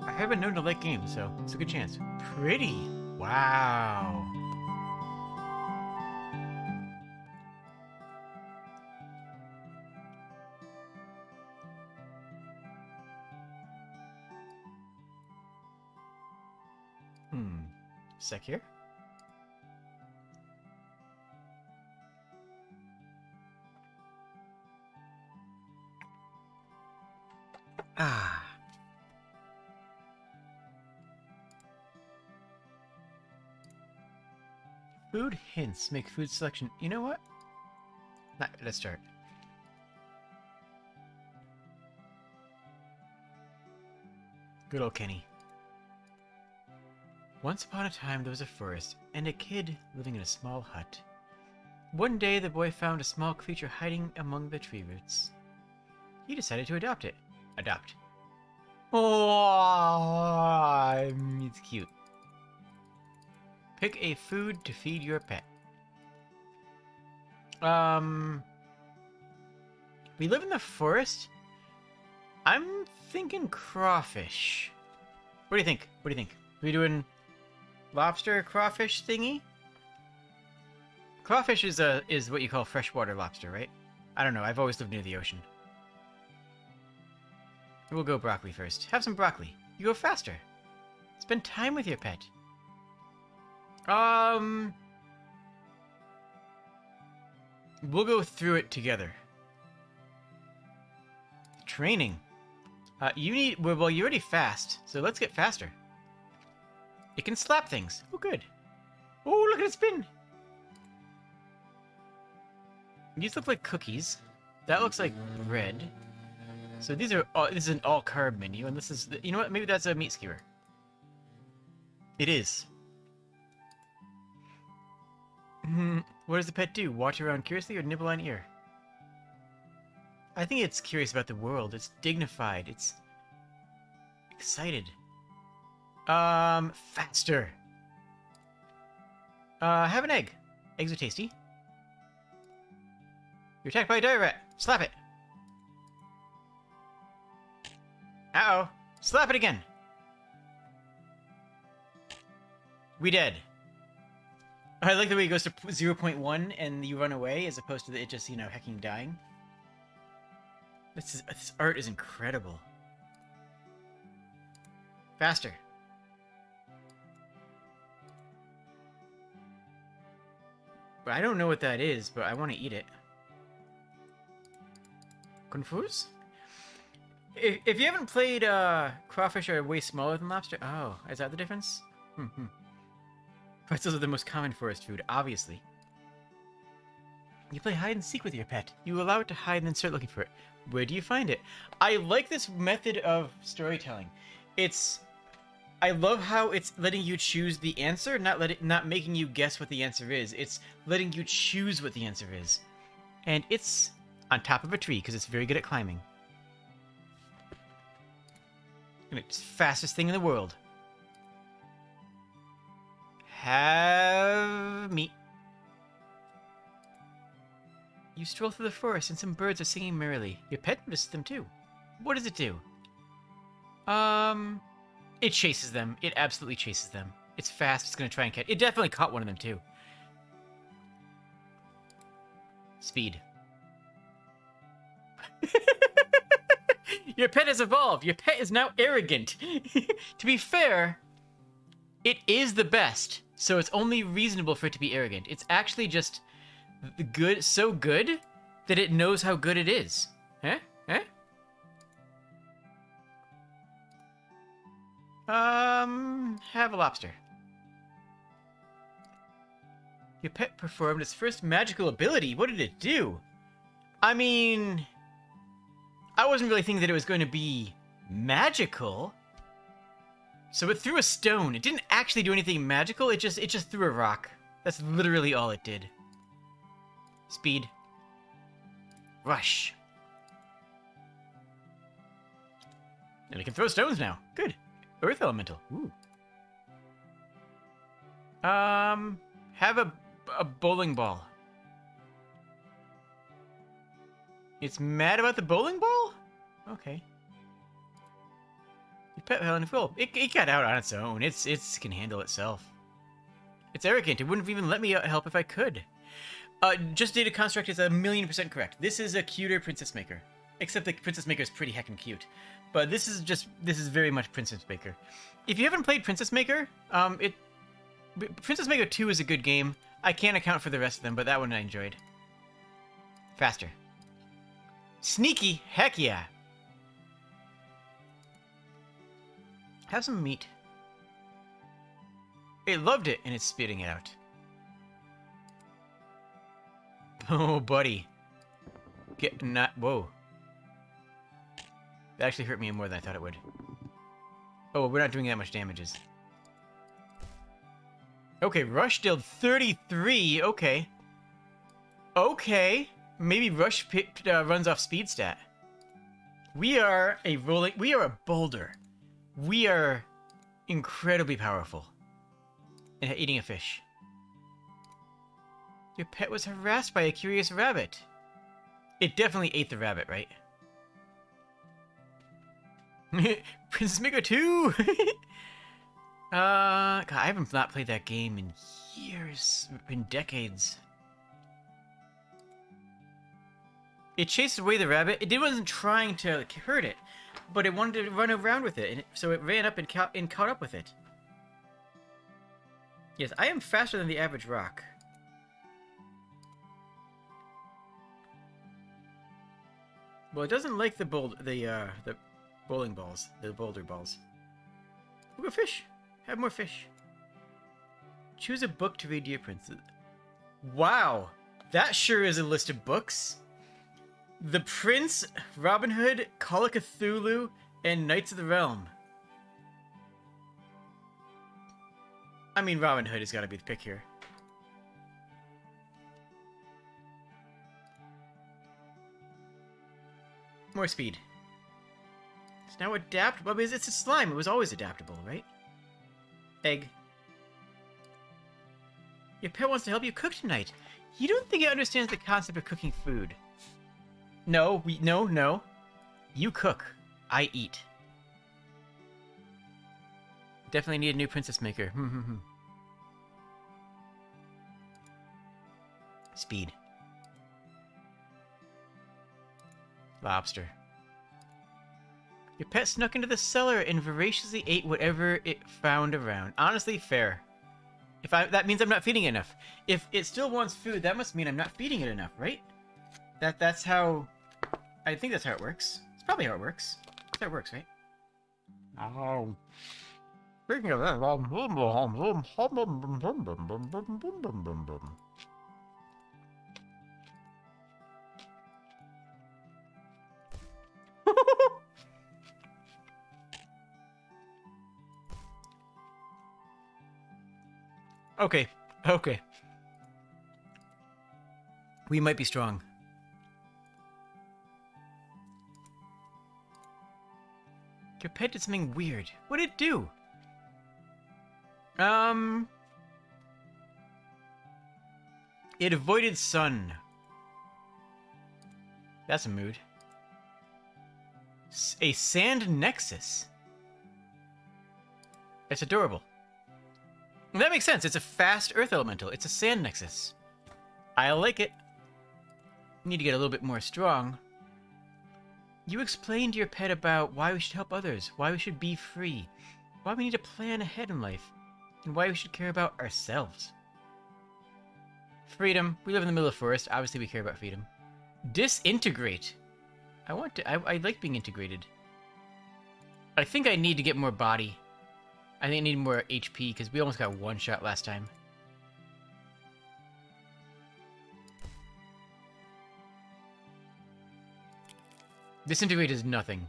I haven't known to like games, so it's a good chance. Pretty. Wow. Sec here. Ah. Food hints make food selection. You know what? Let's start. Good old Kenny. Once upon a time there was a forest, and a kid living in a small hut. One day the boy found a small creature hiding among the tree roots. He decided to adopt it. Adopt. Oh, it's cute. Pick a food to feed your pet. We live in the forest. I'm thinking crawfish. What do you think? What do you think? Are we doing lobster crawfish thingy? Crawfish is what you call freshwater lobster, right? I don't know. I've always lived near the ocean. We'll go broccoli first. Have some broccoli. You go faster. Spend time with your pet. We'll go through it together. Training. Well, you're already fast, so let's get faster. It can slap things. Oh, good. Oh, look at it spin. These look like cookies. That looks like bread. So this is an all-carb menu, and this is, you know what? Maybe that's a meat skewer. It is. What does the pet do? Watch around curiously or nibble on ear? I think it's curious about the world. It's dignified. It's excited. Faster. Have an egg. Eggs are tasty. You're attacked by a dire rat. Slap it. Uh-oh. Slap it again. We dead. I like the way it goes to 0.1 and you run away as opposed to it just, hecking dying. This art is incredible. Faster. I don't know what that is, but I want to eat it. Confused? If you haven't played, crawfish are way smaller than lobster. Oh, is that the difference? Pretzels are the most common forest food, obviously. You play hide and seek with your pet. You allow it to hide and then start looking for it. Where do you find it? I like this method of storytelling. I love how it's letting you choose the answer, not making you guess what the answer is. It's letting you choose what the answer is. And it's on top of a tree, because it's very good at climbing. And it's the fastest thing in the world. Have meat. You stroll through the forest and some birds are singing merrily. Your pet notices them too. What does it do? It chases them. It absolutely chases them. It's fast. It's gonna try and catch. It definitely caught one of them too. Speed. Your pet has evolved. Your pet is now arrogant. To be fair, It is the best, so it's only reasonable for it to be arrogant. It's actually just good, so good that it knows how good it is. Huh? Huh? Have a lobster. Your pet performed its first magical ability. What did it do? I mean, I wasn't really thinking that it was going to be magical. So it threw a stone. It didn't actually do anything magical. It just threw a rock. That's literally all it did. Speed. Rush. And it can throw stones now. Good. Earth elemental. Ooh. Have a bowling ball. It's mad about the bowling ball? Okay. Your pet fell in full. It got out on its own. It can handle itself. It's arrogant. It wouldn't even let me help if I could. Just data construct is 1,000,000% correct. This is a cuter Princess Maker. Except the Princess Maker is pretty heckin' cute. But this is very much Princess Maker. If you haven't played Princess Maker, Princess Maker 2 is a good game. I can't account for the rest of them, but that one I enjoyed. Faster. Sneaky? Heck yeah. Have some meat. It loved it, and it's spitting it out. Oh, buddy. Whoa. That actually hurt me more than I thought it would. Oh, we're not doing that much damages. Okay, Rush dealt 33. Okay. Okay. Maybe Rush runs off speed stat. We are a boulder. We are incredibly powerful. And eating a fish. Your pet was harassed by a curious rabbit. It definitely ate the rabbit, right? Princess Maker 2! God, I haven't not played that game in years, in decades. It chased away the rabbit. It wasn't trying to hurt it, but it wanted to run around with it, and so it ran up and caught up with it. Yes, I am faster than the average rock. Well, it doesn't like the bowling balls, the boulder balls. We'll go fish. Have more fish. Choose a book to read, dear princess. Wow, that sure is a list of books. The Prince, Robin Hood, Call of Cthulhu, and Knights of the Realm. I mean, Robin Hood has got to be the pick here. More speed. It's now adaptable. Well, it's a slime. It was always adaptable, right? Egg. Your pet wants to help you cook tonight. You don't think it understands the concept of cooking food. No. You cook. I eat. Definitely need a new Princess Maker. Speed. Lobster. Your pet snuck into the cellar and voraciously ate whatever it found around. Honestly, fair. That means I'm not feeding it enough. If it still wants food, that must mean I'm not feeding it enough, right? That's how... I think that's how it works. It's probably how it works. That's how it works, right? Oh. Speaking of that... Okay. We might be strong. Your pet did something weird. What did it do? It avoided sun. That's a mood. A sand nexus. It's adorable. That makes sense. It's a fast earth elemental. It's a sand nexus. I like it. Need to get a little bit more strong. You explained to your pet about why we should help others, why we should be free, why we need to plan ahead in life. and why we should care about ourselves. Freedom. We live in the middle of the forest. Obviously, we care about freedom. Disintegrate. I like being integrated. I think I need to get more body. I think I need more HP, because we almost got one shot last time. Disintegrate is nothing.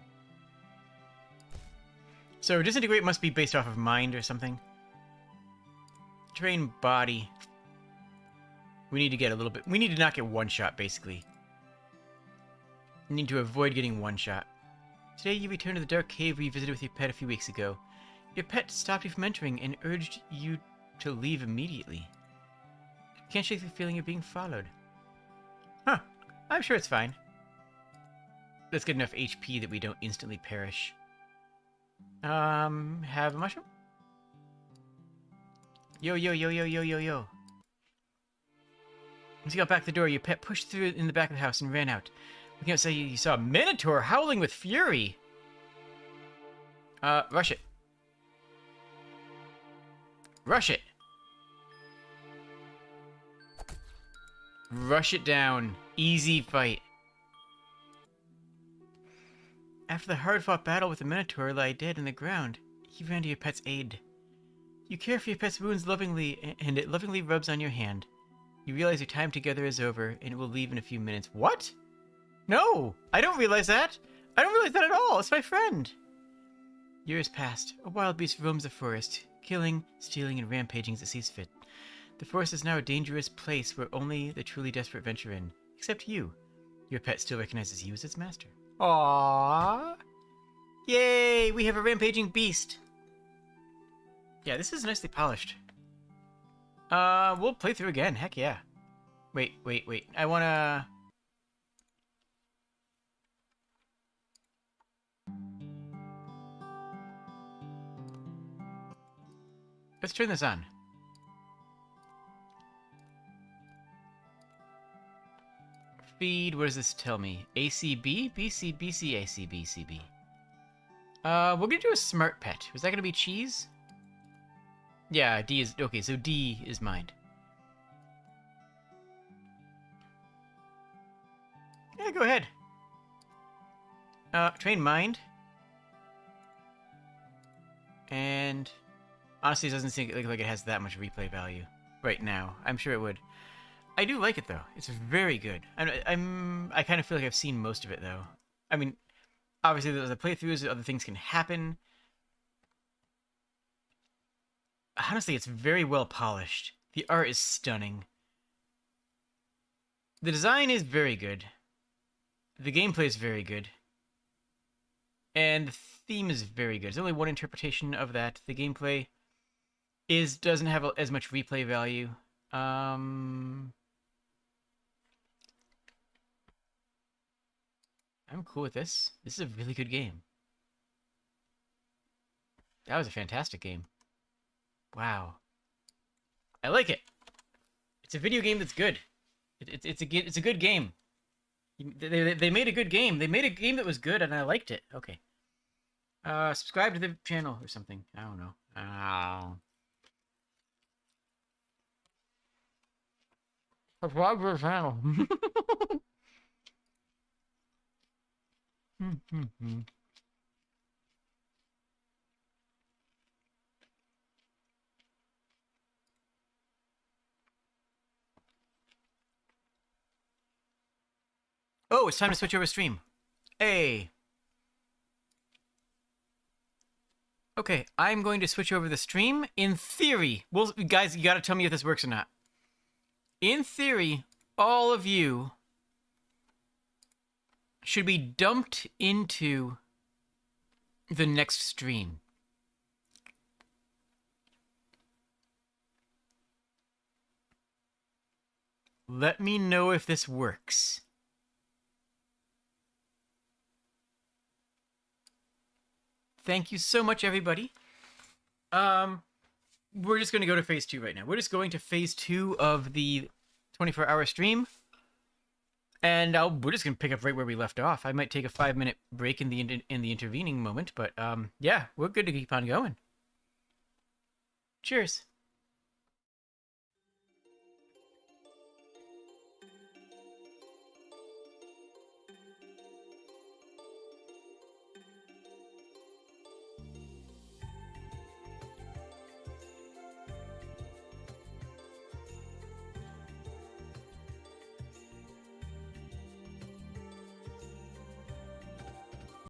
So disintegrate must be based off of mind or something. Train body. We need to get a little bit... We need to not get one shot, basically. We need to avoid getting one shot. Today you return to the dark cave where you visited with your pet a few weeks ago. Your pet stopped you from entering and urged you to leave immediately. Can't shake the feeling of being followed. Huh. I'm sure it's fine. Let's get enough HP that we don't instantly perish. Have a mushroom? Yo, yo, yo, yo, yo, yo, yo. Once you got back the door, your pet pushed through in the back of the house and ran out. Looking outside, you saw a minotaur howling with fury. Rush it. Rush it. Rush it down. Easy fight. After the hard-fought battle with the minotaur lie dead in the ground, you ran to your pet's aid. You care for your pet's wounds lovingly, and it lovingly rubs on your hand. You realize your time together is over, and it will leave in a few minutes. What? No! I don't realize that! I don't realize that at all! It's my friend! Years passed. A wild beast roams the forest, killing, stealing, and rampaging as it sees fit. The forest is now a dangerous place where only the truly desperate venture in. Except you. Your pet still recognizes you as its master. Aww! Yay! We have a rampaging beast! Yeah, this is nicely polished. We'll play through again. Heck yeah. Wait. I wanna... Let's turn this on. Feed, what does this tell me? ACB? BC, BC, ACB, CB. We're gonna do a smart pet. Was that gonna be cheese? Yeah, D is... Okay, so D is mind. Yeah, go ahead. Train mind. And... Honestly, it doesn't seem like it has that much replay value right now. I'm sure it would. I do like it, though. It's very good. I kind of feel like I've seen most of it, though. I mean, obviously, there's the playthroughs, other things can happen. Honestly, it's very well polished. The art is stunning. The design is very good. The gameplay is very good. And the theme is very good. There's only one interpretation of that. The gameplay doesn't have as much replay value. I'm cool with this. This is a really good game. That was a fantastic game. Wow. I like it. It's a video game that's good. It's a good game. They made a good game. They made a game that was good, and I liked it. Okay. Subscribe to the channel or something. I don't know. Subscribe to the channel. Oh, it's time to switch over stream. Hey. Okay, I'm going to switch over the stream. In theory, well, guys, you gotta tell me if this works or not. In theory, all of you should be dumped into the next stream. Let me know if this works. Thank you so much, everybody. We're just going to go to phase 2 right now. We're just going to phase 2 of the 24-hour stream. And we're just going to pick up right where we left off. I might take a 5-minute break in the intervening moment, but yeah, we're good to keep on going. Cheers.